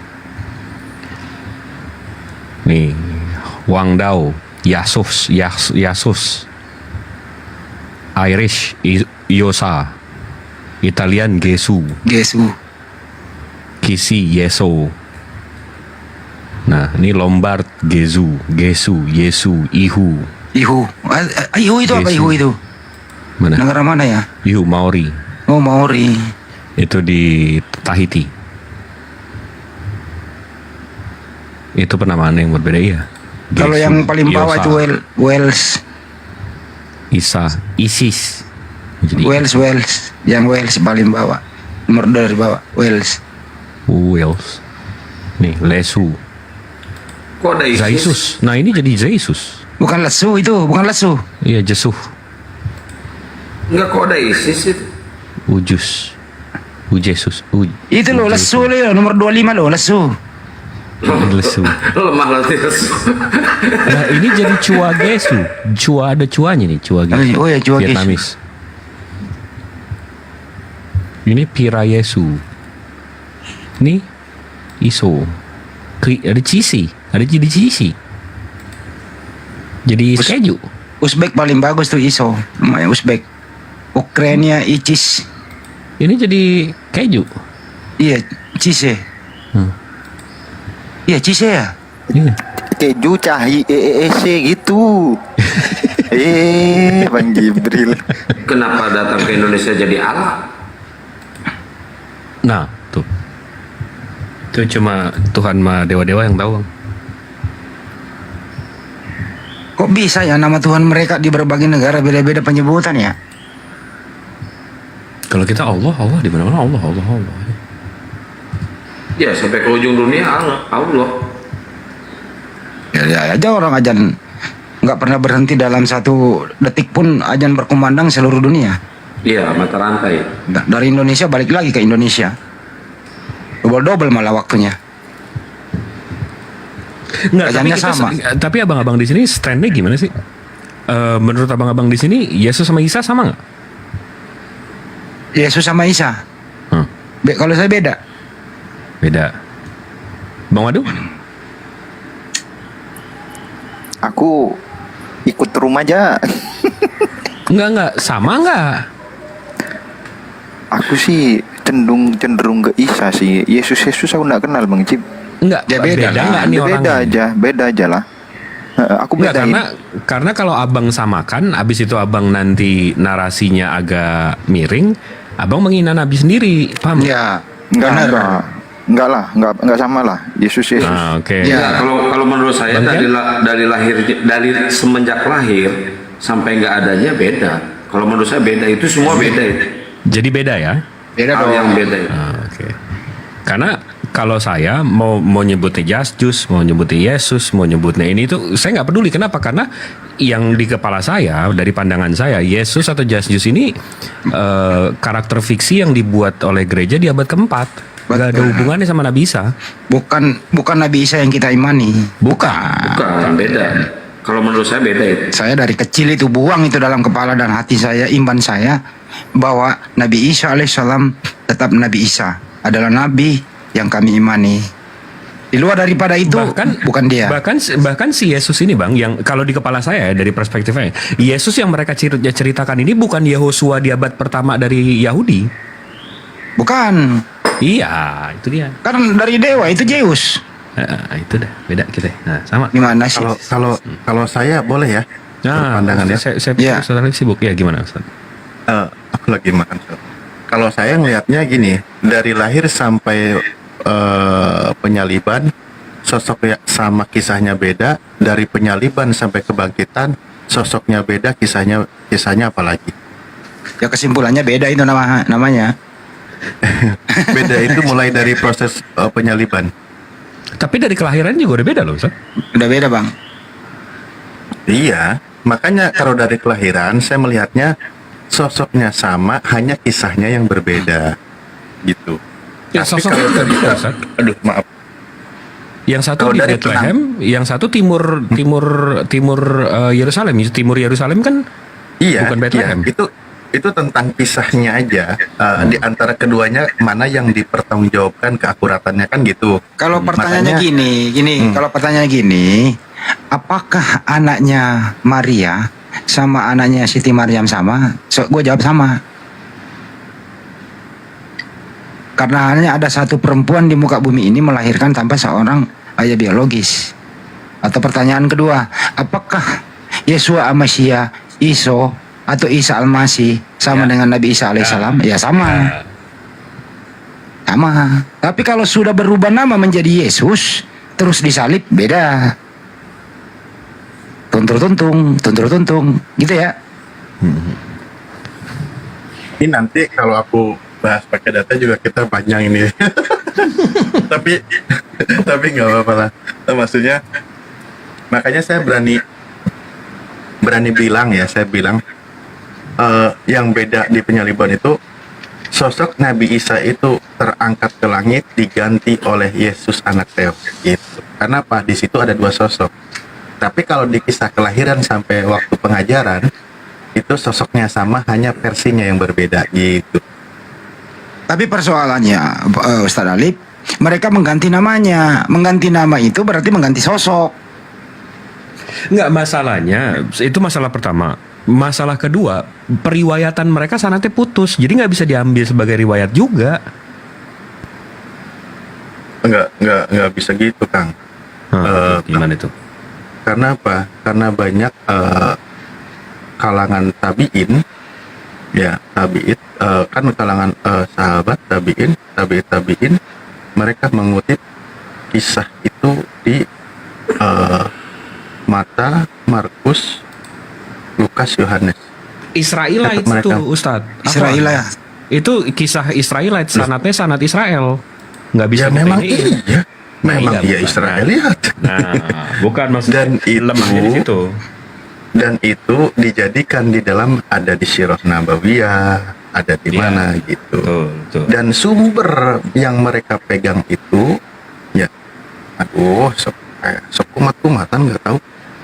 Nih, Wangdao, Yasus, Irish, Iosa, Italian Gesu, Kisi, Yeso. Nah, ini Lombard, Gesu, Yesu, Ihu. Ihu itu apa Ihu itu? Mana? Negara mana ya? Ihu Maori. Oh Maori. Itu di Tahiti. Itu penamaan yang berbeda ya. Kalau yang paling bawah itu Wales. Isis. Jadi Wales. Yang Wales paling bawah. Nomor dari bawah Wales. Nih Lesu. Kok ada Zaisus. Nah ini jadi Zaisus. Bukan lesu itu, bukan lesu. Iya Jesuh. Enggak, kok ada Isis itu. Ujus. Ujesus. Itu loh lesu loh, nomor 25 loh lesu. Lesu. Lemah lah Lesu. Nah ini jadi Chua Gesu. Ada cuanya nih, Chua Gesu. Oh ya Chua Gesu. Vietnamis. Ini Pira Yesu. Ini Iso. Ada Cisi. Ada jadi Cisi. Jadi keju. Uzbek paling bagus tuh Iso. Namanya Uzbek. Ukraina Icis. Ini jadi keju. Iya, Cise. Iya, Cise ya. Iya. Keju cahi gitu. Bang Jibril. Kenapa datang ke Indonesia jadi Allah? Nah, tuh. Itu cuma Tuhan sama dewa-dewa yang tahu, Bang. Kok bisa ya nama Tuhan mereka di berbagai negara beda-beda penyebutan ya? Kalau kita Allah di mana-mana Allah. Ya sampai ke ujung dunia Allah. Ya aja orang ajan nggak pernah berhenti dalam 1 detik pun ajan berkumandang seluruh dunia. Iya, mata rantai. Dari Indonesia balik lagi ke Indonesia. Double malah waktunya. Enggak, Ajannya sama. Tapi abang-abang di sini standnya gimana sih? Menurut abang-abang di sini Yesus sama Isa sama nggak? Yesus sama Isa. Kalau saya beda. Beda. Bang Wadu? Aku ikut rumah aja. Enggak, sama enggak? Aku sih cenderung ke Isa sih. Yesus aku nggak kenal Bang Cip. Enggak, Ya beda lah. enggak nih orangnya. Beda aja lah. Aku Enggak, bedain. karena kalau abang samakan, abis itu abang nanti narasinya agak miring, abang menghina Nabi sendiri, paham? Ya, enggak sama lah. Yesus. Oke. Ya, kalau menurut saya Bang dari semenjak lahir sampai nggak adanya beda. Kalau menurut saya beda, itu semua beda itu. Jadi beda ya? Beda Hal dong. yang beda itu. Oke. Karena kalau saya mau nyebutnya Justus, mau nyebutnya Yesus, mau nyebutnya ini itu saya nggak peduli. Kenapa? Karena yang di kepala saya, dari pandangan saya, Yesus atau Justus ini karakter fiksi yang dibuat oleh gereja di abad keempat. Gak ada hubungannya sama Nabi Isa. Bukan Nabi Isa yang kita imani. Bukan, beda. Kalau menurut saya beda itu. Saya dari kecil itu buang itu dalam kepala dan hati saya, iman saya, bahwa Nabi Isa alaihissalam tetap Nabi Isa adalah Nabi yang kami imani. Di luar daripada itu bukan dia. Bahkan si Yesus ini Bang, yang kalau di kepala saya dari perspektifnya, Yesus yang mereka ceritakan ini bukan Yehosua di abad pertama dari Yahudi. Bukan. Iya, itu dia. Kan dari dewa itu Zeus. Itu dah beda kita. Nah, sama. Gimana sih? Kalau saya boleh ya? Pandangannya. Saya saudara sibuk ya, gimana Ustaz? Aku lagi makan. Kalau saya ngelihatnya gini, dari lahir sampai penyaliban, sosok sama kisahnya beda. Dari penyaliban sampai kebangkitan, sosoknya beda, kisahnya apalagi? Ya kesimpulannya beda itu namanya. Beda itu mulai dari proses penyaliban. Tapi dari kelahiran juga udah beda loh Ustaz. Udah beda Bang. Iya, makanya kalau dari kelahiran saya melihatnya sosoknya sama, hanya kisahnya yang berbeda, gitu. Ya, sosoknya juga beda Ustaz. Aduh, maaf. Yang satu di Bethlehem, yang satu timur Yerusalem. Timur Yerusalem kan bukan Bethlehem. Iya, itu tentang kisahnya aja. Di antara keduanya mana yang dipertanggungjawabkan keakuratannya kan gitu. Kalau pertanyaannya kalau pertanyaannya gini, apakah anaknya Maria sama anaknya Siti Maryam sama? Gue jawab sama. Karena hanya ada satu perempuan di muka bumi ini melahirkan tanpa seorang ayah biologis. Atau pertanyaan kedua, apakah Yesua Amasia Iso atau Isa Al-Masih sama dengan Nabi Isa alaihissalam? Ya sama. Sama. Tapi kalau sudah berubah nama menjadi Yesus terus disalib, beda. Tuntur-tuntung gitu ya. Ini nanti kalau aku bahas pakai data juga kita panjang ini. tapi nggak apa-apa lah. Maksudnya makanya saya berani bilang yang beda di penyaliban itu sosok Nabi Isa itu terangkat ke langit diganti oleh Yesus anak Theos gitu. Karena apa? Di situ ada dua sosok. Tapi kalau di kisah kelahiran sampai waktu pengajaran itu sosoknya sama, hanya versinya yang berbeda gitu. Tapi persoalannya Ustaz Alif, mereka mengganti namanya. Mengganti nama itu berarti mengganti sosok. Enggak, masalahnya itu masalah pertama. Masalah kedua, periwayatan mereka sangatnya putus, jadi nggak bisa diambil sebagai riwayat juga. Nggak bisa gitu, Kang. Gimana itu? Karena apa? Karena banyak kalangan tabiin Ya, kan kalangan sahabat tabiin, mereka mengutip kisah itu di Mata, Markus, Lukas, Yohanes. Israelite Tetap itu mereka. Ustadz. Israelite. Itu kisah Israelite, sanatnya sanat Israel. Nggak bisa Ya, kita memang iniin. iya. Memang iya, dia bukan. Israeliat. Nah, bukan maksudnya Dan lemahnya di situ. Dan itu dijadikan di dalam, ada di Sirah Nabawiyah, ada di Iya. mana gitu. Betul. Dan sumber yang mereka pegang itu, ya, aduh, sok kumat-kumatan nggak tahu.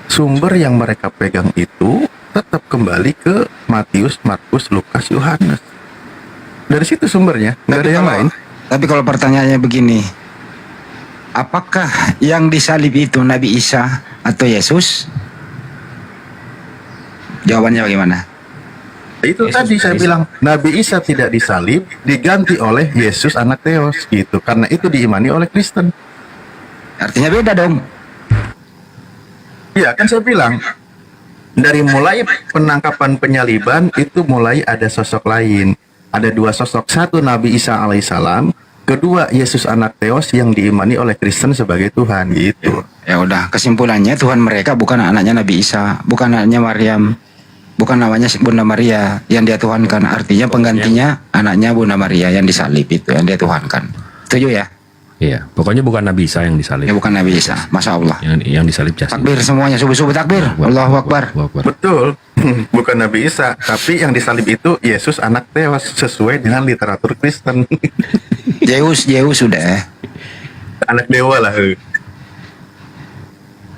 Sumber yang mereka pegang itu tetap kembali ke Matius, Markus, Lukas, Yohanes. Dari situ sumbernya, nggak ada yang lain. Tapi kalau pertanyaannya begini, apakah yang disalib itu Nabi Isa atau Yesus? Jawabannya bagaimana? Itu tadi saya bilang, Nabi Isa tidak disalib, diganti oleh Yesus anak Theos gitu. Karena itu diimani oleh Kristen. Artinya beda dong. Iya, kan saya bilang, dari mulai penangkapan penyaliban itu mulai ada sosok lain. Ada dua sosok, satu Nabi Isa alaihissalam, kedua Yesus anak Theos yang diimani oleh Kristen sebagai Tuhan gitu. Ya udah, kesimpulannya Tuhan mereka bukan anaknya Nabi Isa, bukan anaknya Maryam, bukan namanya Bunda Maria yang dia tuhankan. Artinya penggantinya anaknya Bunda Maria yang disalib itu yang dia tuhankan. Setuju ya? Iya, pokoknya bukan Nabi Isa yang disalib. Ya bukan Nabi Isa, Masya Allah. Yang disalib jasad. Takbir semuanya, subuh-subuh takbir. Allahu Akbar. Betul, bukan Nabi Isa, tapi yang disalib itu Yesus anak Theos sesuai dengan literatur Kristen. Zeus sudah. Anak dewa lah.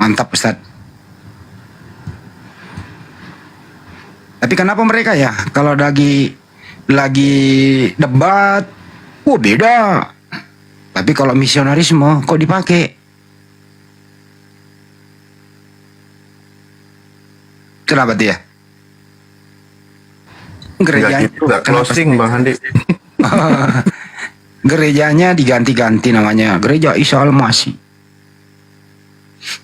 Mantap Ustaz. Tapi kenapa mereka ya kalau lagi debat, beda. Tapi kalau misionarisme kok dipakai? Kenapa dia? Gerejanya Nggak gitu, nggak closing Bang Handi. Gerejanya diganti-ganti namanya Gereja Isa Al-Masih.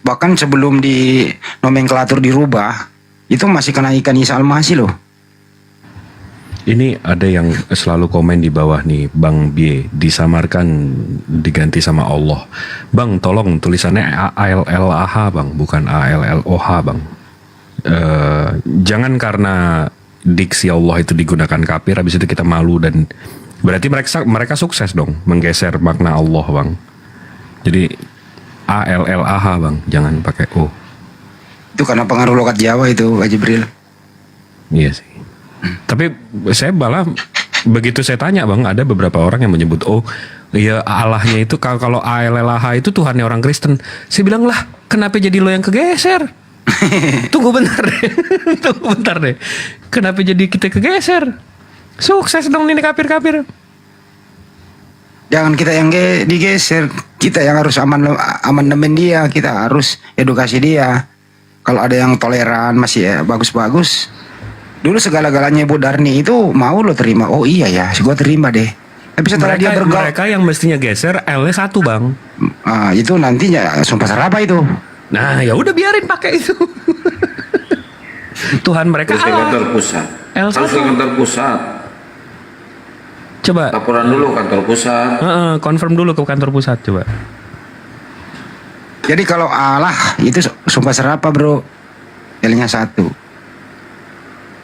Bahkan sebelum di nomenklatur dirubah, itu masih kenaikan Isa Al-Masih loh. Ini ada yang selalu komen di bawah nih, Bang B, disamarkan diganti sama Allah. Bang, tolong tulisannya ALLAH Bang, bukan ALLOH Bang. Jangan karena diksi Allah itu digunakan kafir, habis itu kita malu dan berarti mereka sukses dong menggeser makna Allah Bang. Jadi ALLAH Bang, jangan pakai O. Itu karena pengaruh logat Jawa itu, Pak Jibril. Iya sih. Tapi saya malah begitu saya tanya Bang, ada beberapa orang yang menyebut iya Allahnya itu kalau ALLAH itu Tuhannya orang Kristen. Saya bilang lah, kenapa jadi lo yang kegeser? Tunggu bentar deh. Kenapa jadi kita kegeser? Sukses dong ini kafir-kafir. Jangan kita yang digeser, kita yang harus amandemen dia, kita harus edukasi dia. Kalau ada yang toleran masih ya bagus-bagus. Dulu segala-galanya Bu Darni itu mau lo terima. Oh iya ya, gue terima deh. Tapi setelah dia bergaul, mereka yang mestinya geser L-nya 1 Bang. Itu nantinya sumpah serapa itu. Nah, ya udah biarin pakai itu. Tuhan mereka Terus ke kantor pusat. L1. Harus ke kantor pusat. Coba laporan dulu kantor pusat. Confirm dulu ke kantor pusat coba. Jadi kalau Allah itu sumpah serapa bro, L-nya 1.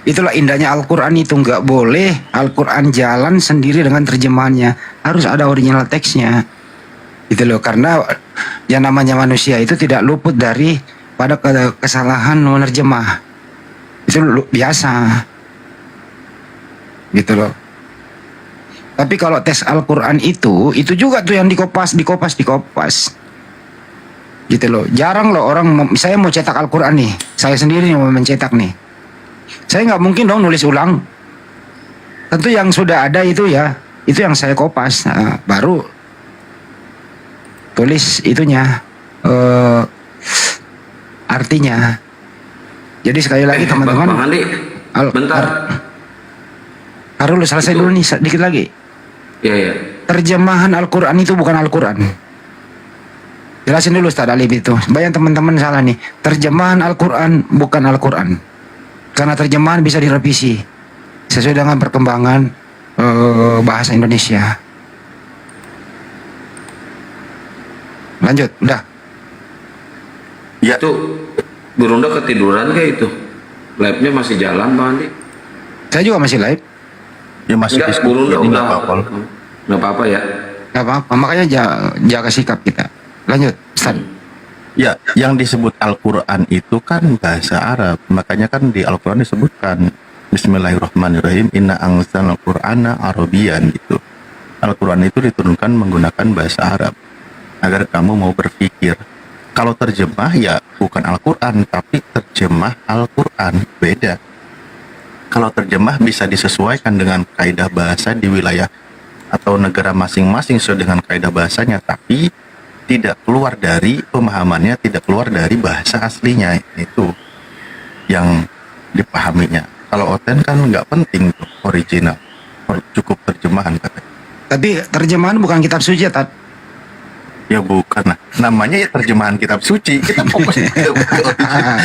Itulah indahnya Al-Quran itu, nggak boleh Al-Quran jalan sendiri dengan terjemahannya, harus ada original teksnya gitu loh, karena yang namanya manusia itu tidak luput dari pada kesalahan menerjemah, itu biasa gitu loh. Tapi kalau tes Al-Quran itu juga tuh yang dikopas gitu loh. Jarang loh orang, saya mau cetak Al-Quran nih, saya sendiri yang mau mencetak nih, saya nggak mungkin dong nulis ulang. Tentu yang sudah ada itu ya, itu yang saya kopas, baru tulis itunya, artinya. Jadi sekali lagi teman-teman, Bang Andi, bentar. Harus selesai dulu nih, sedikit lagi. Iya. Terjemahan Al-Quran itu bukan Al-Quran. Jelasin dulu Ustaz Alif itu. Banyak teman-teman salah nih. Terjemahan Al-Quran bukan Al-Quran. Karena terjemahan bisa direvisi. sesuai dengan perkembangan bahasa Indonesia. Lanjut, udah. Ya. Itu Burunda ketiduran kayak itu. Live-nya masih jalan Bang Andi? Saya juga masih live. Ya masih Enggak, diskusi, Burunda jadi udah. nggak apa-apa. Nggak apa-apa ya. Gak apa-apa, makanya jaga sikap kita. Lanjut, Ustaz. Ya, yang disebut Al-Quran itu kan bahasa Arab. Makanya kan di Al-Quran disebutkan Bismillahirrahmanirrahim, Inna anzalnal Qur'ana Arabian gitu. Al-Quran itu diturunkan menggunakan bahasa Arab agar kamu mau berpikir. Kalau terjemah ya bukan Al-Quran, tapi terjemah Al-Quran, beda. Kalau terjemah bisa disesuaikan dengan kaidah bahasa di wilayah atau negara masing-masing sesuai dengan kaidah bahasanya, tapi tidak keluar dari pemahamannya, tidak keluar dari bahasa aslinya. Itu yang dipahaminya. Kalau oten kan nggak penting tuh, original, cukup terjemahan katanya. Tapi terjemahan bukan kitab suci, Tat. Ya bukan, nah namanya ya terjemahan kitab suci. Kita fokus ke original.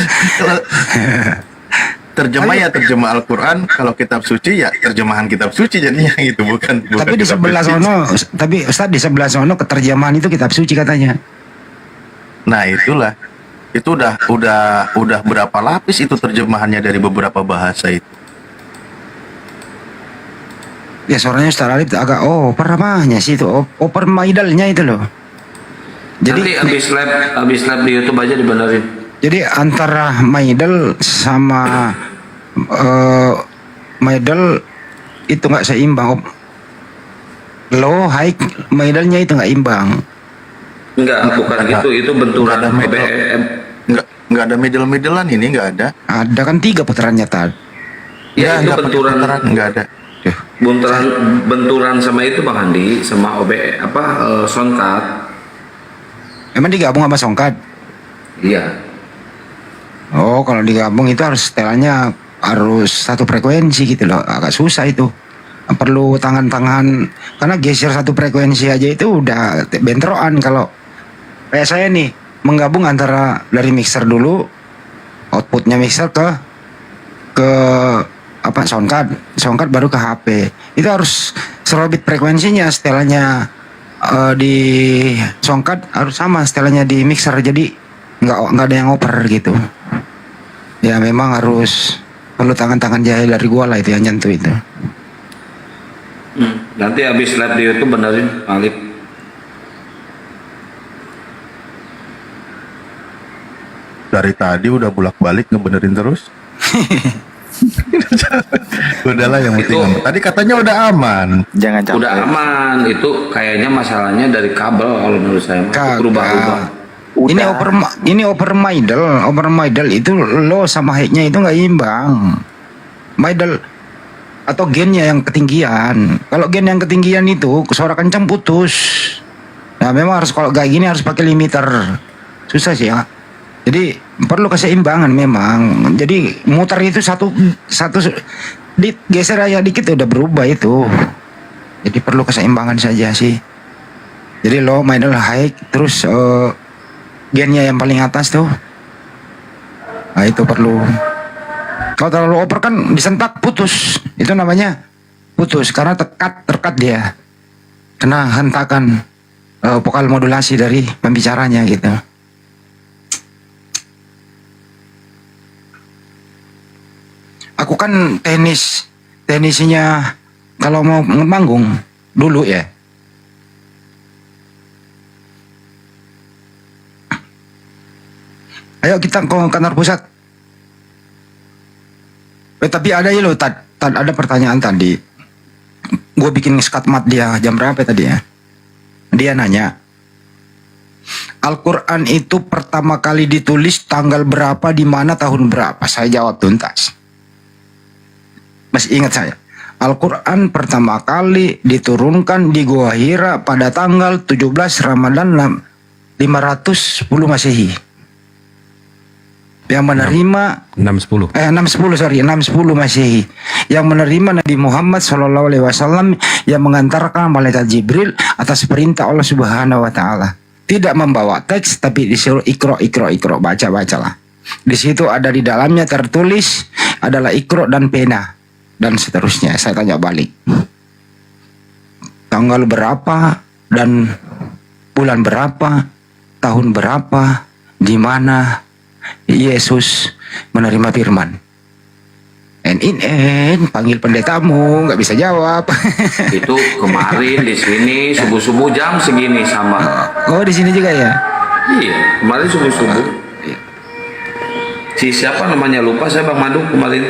Terjemah ya terjemah Al-Quran, kalau kitab suci ya terjemahan kitab suci jadinya gitu, bukan Tapi di kitab sebelah suci. sono, tapi Ustaz di sebelah sono keterjemahan itu kitab suci katanya. Nah itulah, itu udah berapa lapis itu terjemahannya dari beberapa bahasa itu. Ya suaranya Ustaz Alif agak namanya sih itu oper maidalnya itu loh. Jadi habis live di YouTube aja dibenerin. Jadi antara maidal sama maidal itu nggak seimbang. Low high maidalnya itu nggak imbang. Enggak, bukan gitu. Itu benturan BBM. Nggak ada middle-middlean ini, nggak ada. Ada kan 3 putarannya Tad. Ya, itu benturan. Nggak ada. Benturan sama itu Bang Andi, sama soundcard. Emang digabung sama songkat? Iya. Oh, kalau digabung itu harus setelannya harus satu frekuensi gitu loh. Agak susah itu. Perlu tangan-tangan, karena geser satu frekuensi aja itu udah bentrokan. Kalau kayak saya nih, menggabung antara dari mixer dulu, outputnya mixer ke soundcard baru ke HP. Itu harus serobit frekuensinya, setelannya di soundcard harus sama setelannya di mixer, jadi nggak ada yang oper gitu. Ya memang harus perlu tangan-tangan jahil dari gua lah itu yang nyentuh itu. Nanti habis live di YouTube benerin Alif. Dari tadi udah bolak-balik ngebenerin terus. Udahlah yang penting. Tadi katanya udah aman. Jangan capek. Udah aman. Itu kayaknya masalahnya dari kabel kalau menurut saya. Berubah-ubah. Ini over middle itu low sama high-nya itu nggak imbang. Middle atau gennya yang ketinggian. Kalau gen yang ketinggian itu suara kencang putus. Nah memang harus, kalau kayak gini harus pakai limiter. Susah sih ya. Jadi perlu keseimbangan memang. Jadi muter itu satu geser aja dikit udah berubah itu. Jadi perlu keseimbangan saja sih. Jadi low, middle, high, terus gennya yang paling atas tuh. Nah itu perlu. Kalau terlalu over kan disentak putus. Itu namanya putus karena terkat dia. Kena hentakan vokal modulasi dari pembicaranya gitu. Aku kan teknisinya kalau mau manggung dulu ya. Ayo kita ke kantor pusat. Tapi ada ya loh, Tad, ada pertanyaan tadi. Gue bikin skatmat dia jam berapa tadi ya? Dia nanya, Al-Quran itu pertama kali ditulis tanggal berapa, di mana, tahun berapa? Saya jawab tuntas. Masih ingat saya. Al-Quran pertama kali diturunkan di Gua Hira pada tanggal 17 Ramadan 510 Masehi. Yang menerima 610 Masehi. Yang menerima Nabi Muhammad SAW yang mengantarkan malaikat Jibril atas perintah Allah Subhanahu wa taala. Tidak membawa teks tapi disuruh ikro, baca-bacalah. Di situ ada, di dalamnya tertulis adalah ikro dan pena. dan seterusnya. Saya tanya balik, tanggal berapa dan bulan berapa, tahun berapa, di mana Yesus menerima firman? Panggil pendetamu, nggak bisa jawab. Itu kemarin di sini subuh-subuh jam segini sama. Oh, di sini juga ya? Iya, kemarin subuh-subuh. Si siapa namanya lupa saya, Bang Madu kemarin.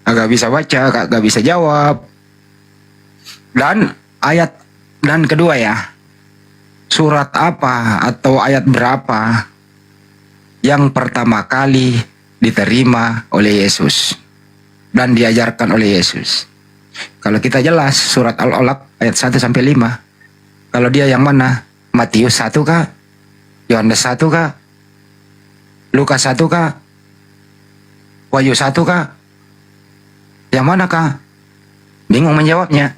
Agak bisa baca, agak bisa jawab. Dan kedua ya, surat apa atau ayat berapa yang pertama kali diterima oleh Yesus dan diajarkan oleh Yesus? Kalau kita jelas surat Al-Alaq ayat 1 sampai 5. Kalau dia yang mana? Matius 1 kah? Yohanes 1 kah? Lukas 1 kah? Wahyu 1 kah? Yang mana kah? Bingung menjawabnya.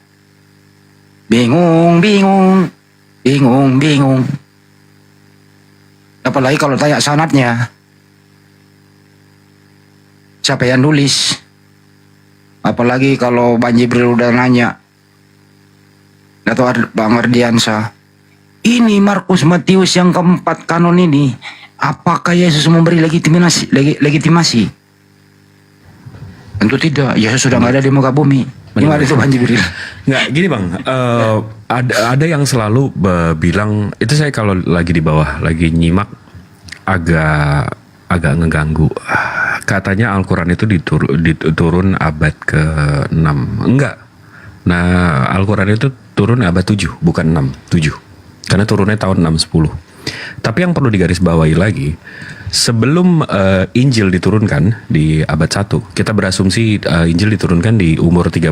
Bingung. Apalagi kalau tanya sanadnya. Siapa yang nulis? Apalagi kalau Bang Jibril udah nanya, atau Bang Ardiansa, ini Markus Matius yang keempat kanon ini, apakah Yesus memberi legitimasi? Tentu tidak. Yesus sudah nggak ada di muka bumi. Gimana itu Bang Jibril? Nggak, gini Bang, ada yang selalu bilang, itu saya kalau lagi di bawah, lagi nyimak, agak ngeganggu. Katanya Al-Quran itu diturun abad ke-6. Enggak. Nah, Al-Quran itu turun abad 7, bukan 6, 7. Karena turunnya tahun 610. Tapi yang perlu digarisbawahi lagi, sebelum Injil diturunkan di abad 1, kita berasumsi Injil diturunkan di umur 30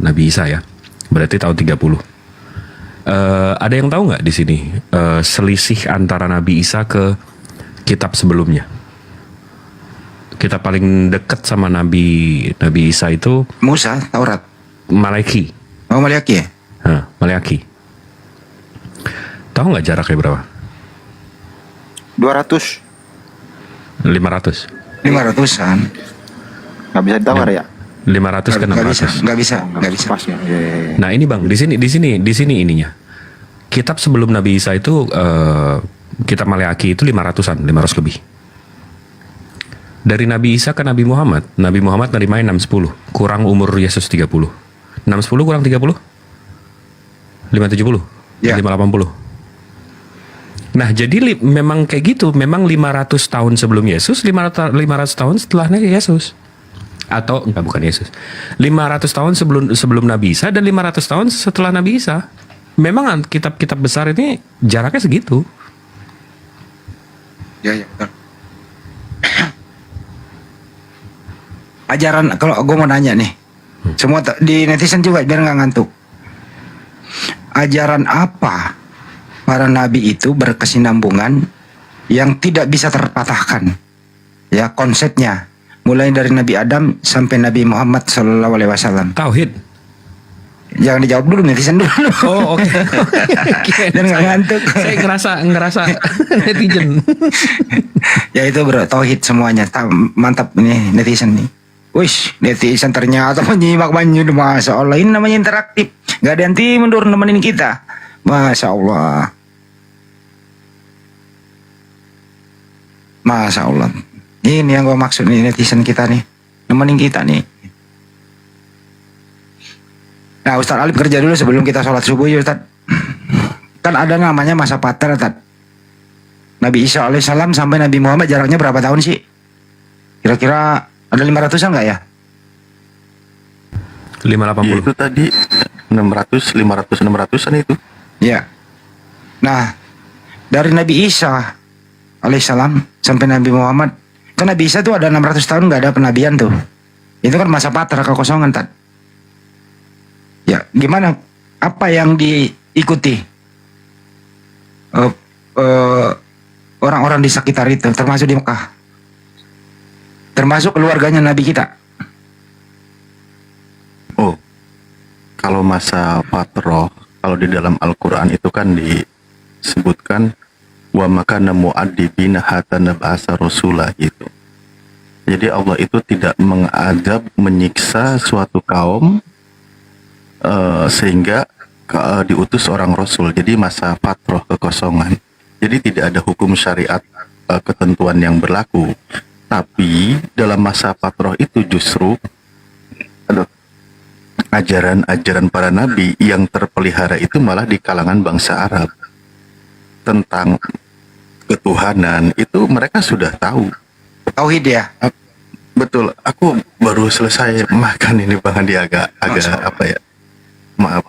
Nabi Isa ya. Berarti tahun 30. Ada yang tahu nggak di sini selisih antara Nabi Isa ke kitab sebelumnya? Kitab paling dekat sama Nabi Isa itu Musa, Taurat. Malaki. Oh, Malaki ya? Malaki. Tahu nggak jaraknya berapa? 200. 500. 500-an. Nggak bisa ditawar ya? 500 ke 600. Nggak bisa. Pas ya. Nah ini Bang, di sini ininya. Kitab sebelum Nabi Isa itu kitab Maleaki itu 500-an, 500 lebih. Dari Nabi Isa ke Nabi Muhammad nerimain 610, kurang umur Yesus 30. 610 kurang 30? 570? Ya. 580. Nah, jadi memang kayak gitu, memang 500 tahun sebelum Yesus, 500 tahun setelahnya Yesus. Atau enggak, bukan Yesus. 500 tahun sebelum Nabi Isa dan 500 tahun setelah Nabi Isa. Memang kitab-kitab besar ini jaraknya segitu. Ya, betul. Ajaran, kalau gue mau nanya nih, semua di netizen juga biar nggak ngantuk. Ajaran apa para nabi itu berkesinambungan yang tidak bisa terpatahkan? Ya, konsepnya mulai dari Nabi Adam sampai Nabi Muhammad SAW. Tauhid. Jangan dijawab dulu, netizen dulu. Oh, oke. Dan nggak ngantuk. Saya ngerasa netizen. Ya itu bro, tauhid semuanya. Mantap nih netizen nih. Wish, netizen ternyata menyimak banyak. Masya Allah, ini namanya interaktif. Gak ada yang mundur nemenin kita. Masya Allah. Masya Allah. Ini yang gue maksud nih, netizen kita nih. Nemenin kita nih. Nah, Ustaz Alif kerja dulu sebelum kita sholat subuh ya Ustaz. Kan ada namanya masa pater Ustaz. Nabi Isa alaihissalam sampai Nabi Muhammad jaraknya berapa tahun sih? Kira-kira ada 500-an nggak ya? 580. Ya, itu tadi 600-an itu. Ya. Nah, dari Nabi Isa alaihissalam sampai Nabi Muhammad, kan Nabi Isa tuh ada 600 tahun nggak ada penabian tuh. Itu kan masa pater, kekosongan Tad. Ya, gimana? Apa yang diikuti orang-orang di sekitar itu, termasuk di Mekah, termasuk keluarganya Nabi kita? Oh, kalau masa patroh, kalau di dalam Al-Quran itu kan disebutkan wa makana mu'addibina hatta nab'asa rasulah gitu. Jadi Allah itu tidak mengadab, menyiksa suatu kaum sehingga diutus orang Rasul. Jadi masa fatroh, kekosongan. Jadi tidak ada hukum syariat ketentuan yang berlaku. Tapi dalam masa fatroh itu justru ajaran-ajaran para nabi yang terpelihara itu malah di kalangan bangsa Arab. Tentang ketuhanan itu mereka sudah tahu. Tauhid ya? Betul. Aku baru selesai makan ini Bang Andi, agak apa ya? Maaf.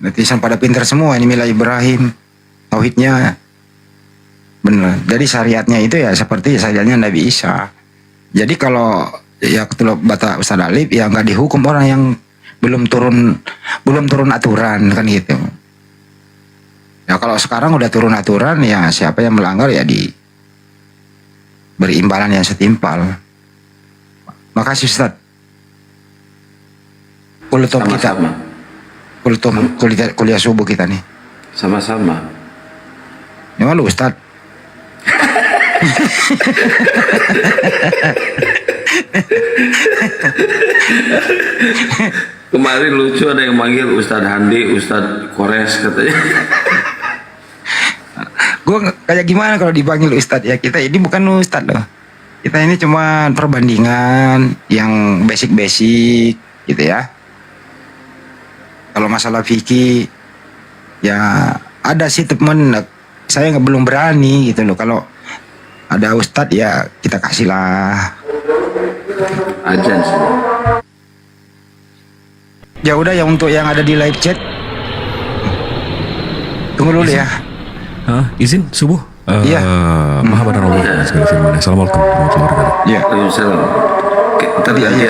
Netizen pada pintar semua ini Mila Ibrahim. Tauhidnya benar. Jadi syariatnya itu ya seperti syariatnya Nabi Isa. Jadi kalau ya ketua bata Ustaz Alif ya nggak dihukum orang yang belum turun aturan kan gitu. Ya kalau sekarang udah turun aturan ya siapa yang melanggar ya beri imbalan yang setimpal. Makasih Ustaz. Kultum kita. Kultum kuliah subuh kita nih. Sama-sama. Ya malu Ustaz. Kemarin lucu ada yang manggil Ustadz Handi, Ustadz Kores katanya. Gue kayak gimana kalau dipanggil Ustadz ya, kita ini bukan Ustadz loh. Kita ini cuma perbandingan yang basic-basic gitu ya. Kalau masalah fikih ya ada sih temen, saya belum berani gitu loh. Kalau ada Ustadz ya kita kasihlah. Ajan sih. Ya udah ya untuk yang ada di live chat. Tunggu dulu ya. Izin subuh. Iya. Maha Assalamualaikum warahmatullahi wabarakatuh. Iya. Waalaikumsalam. Tadi aja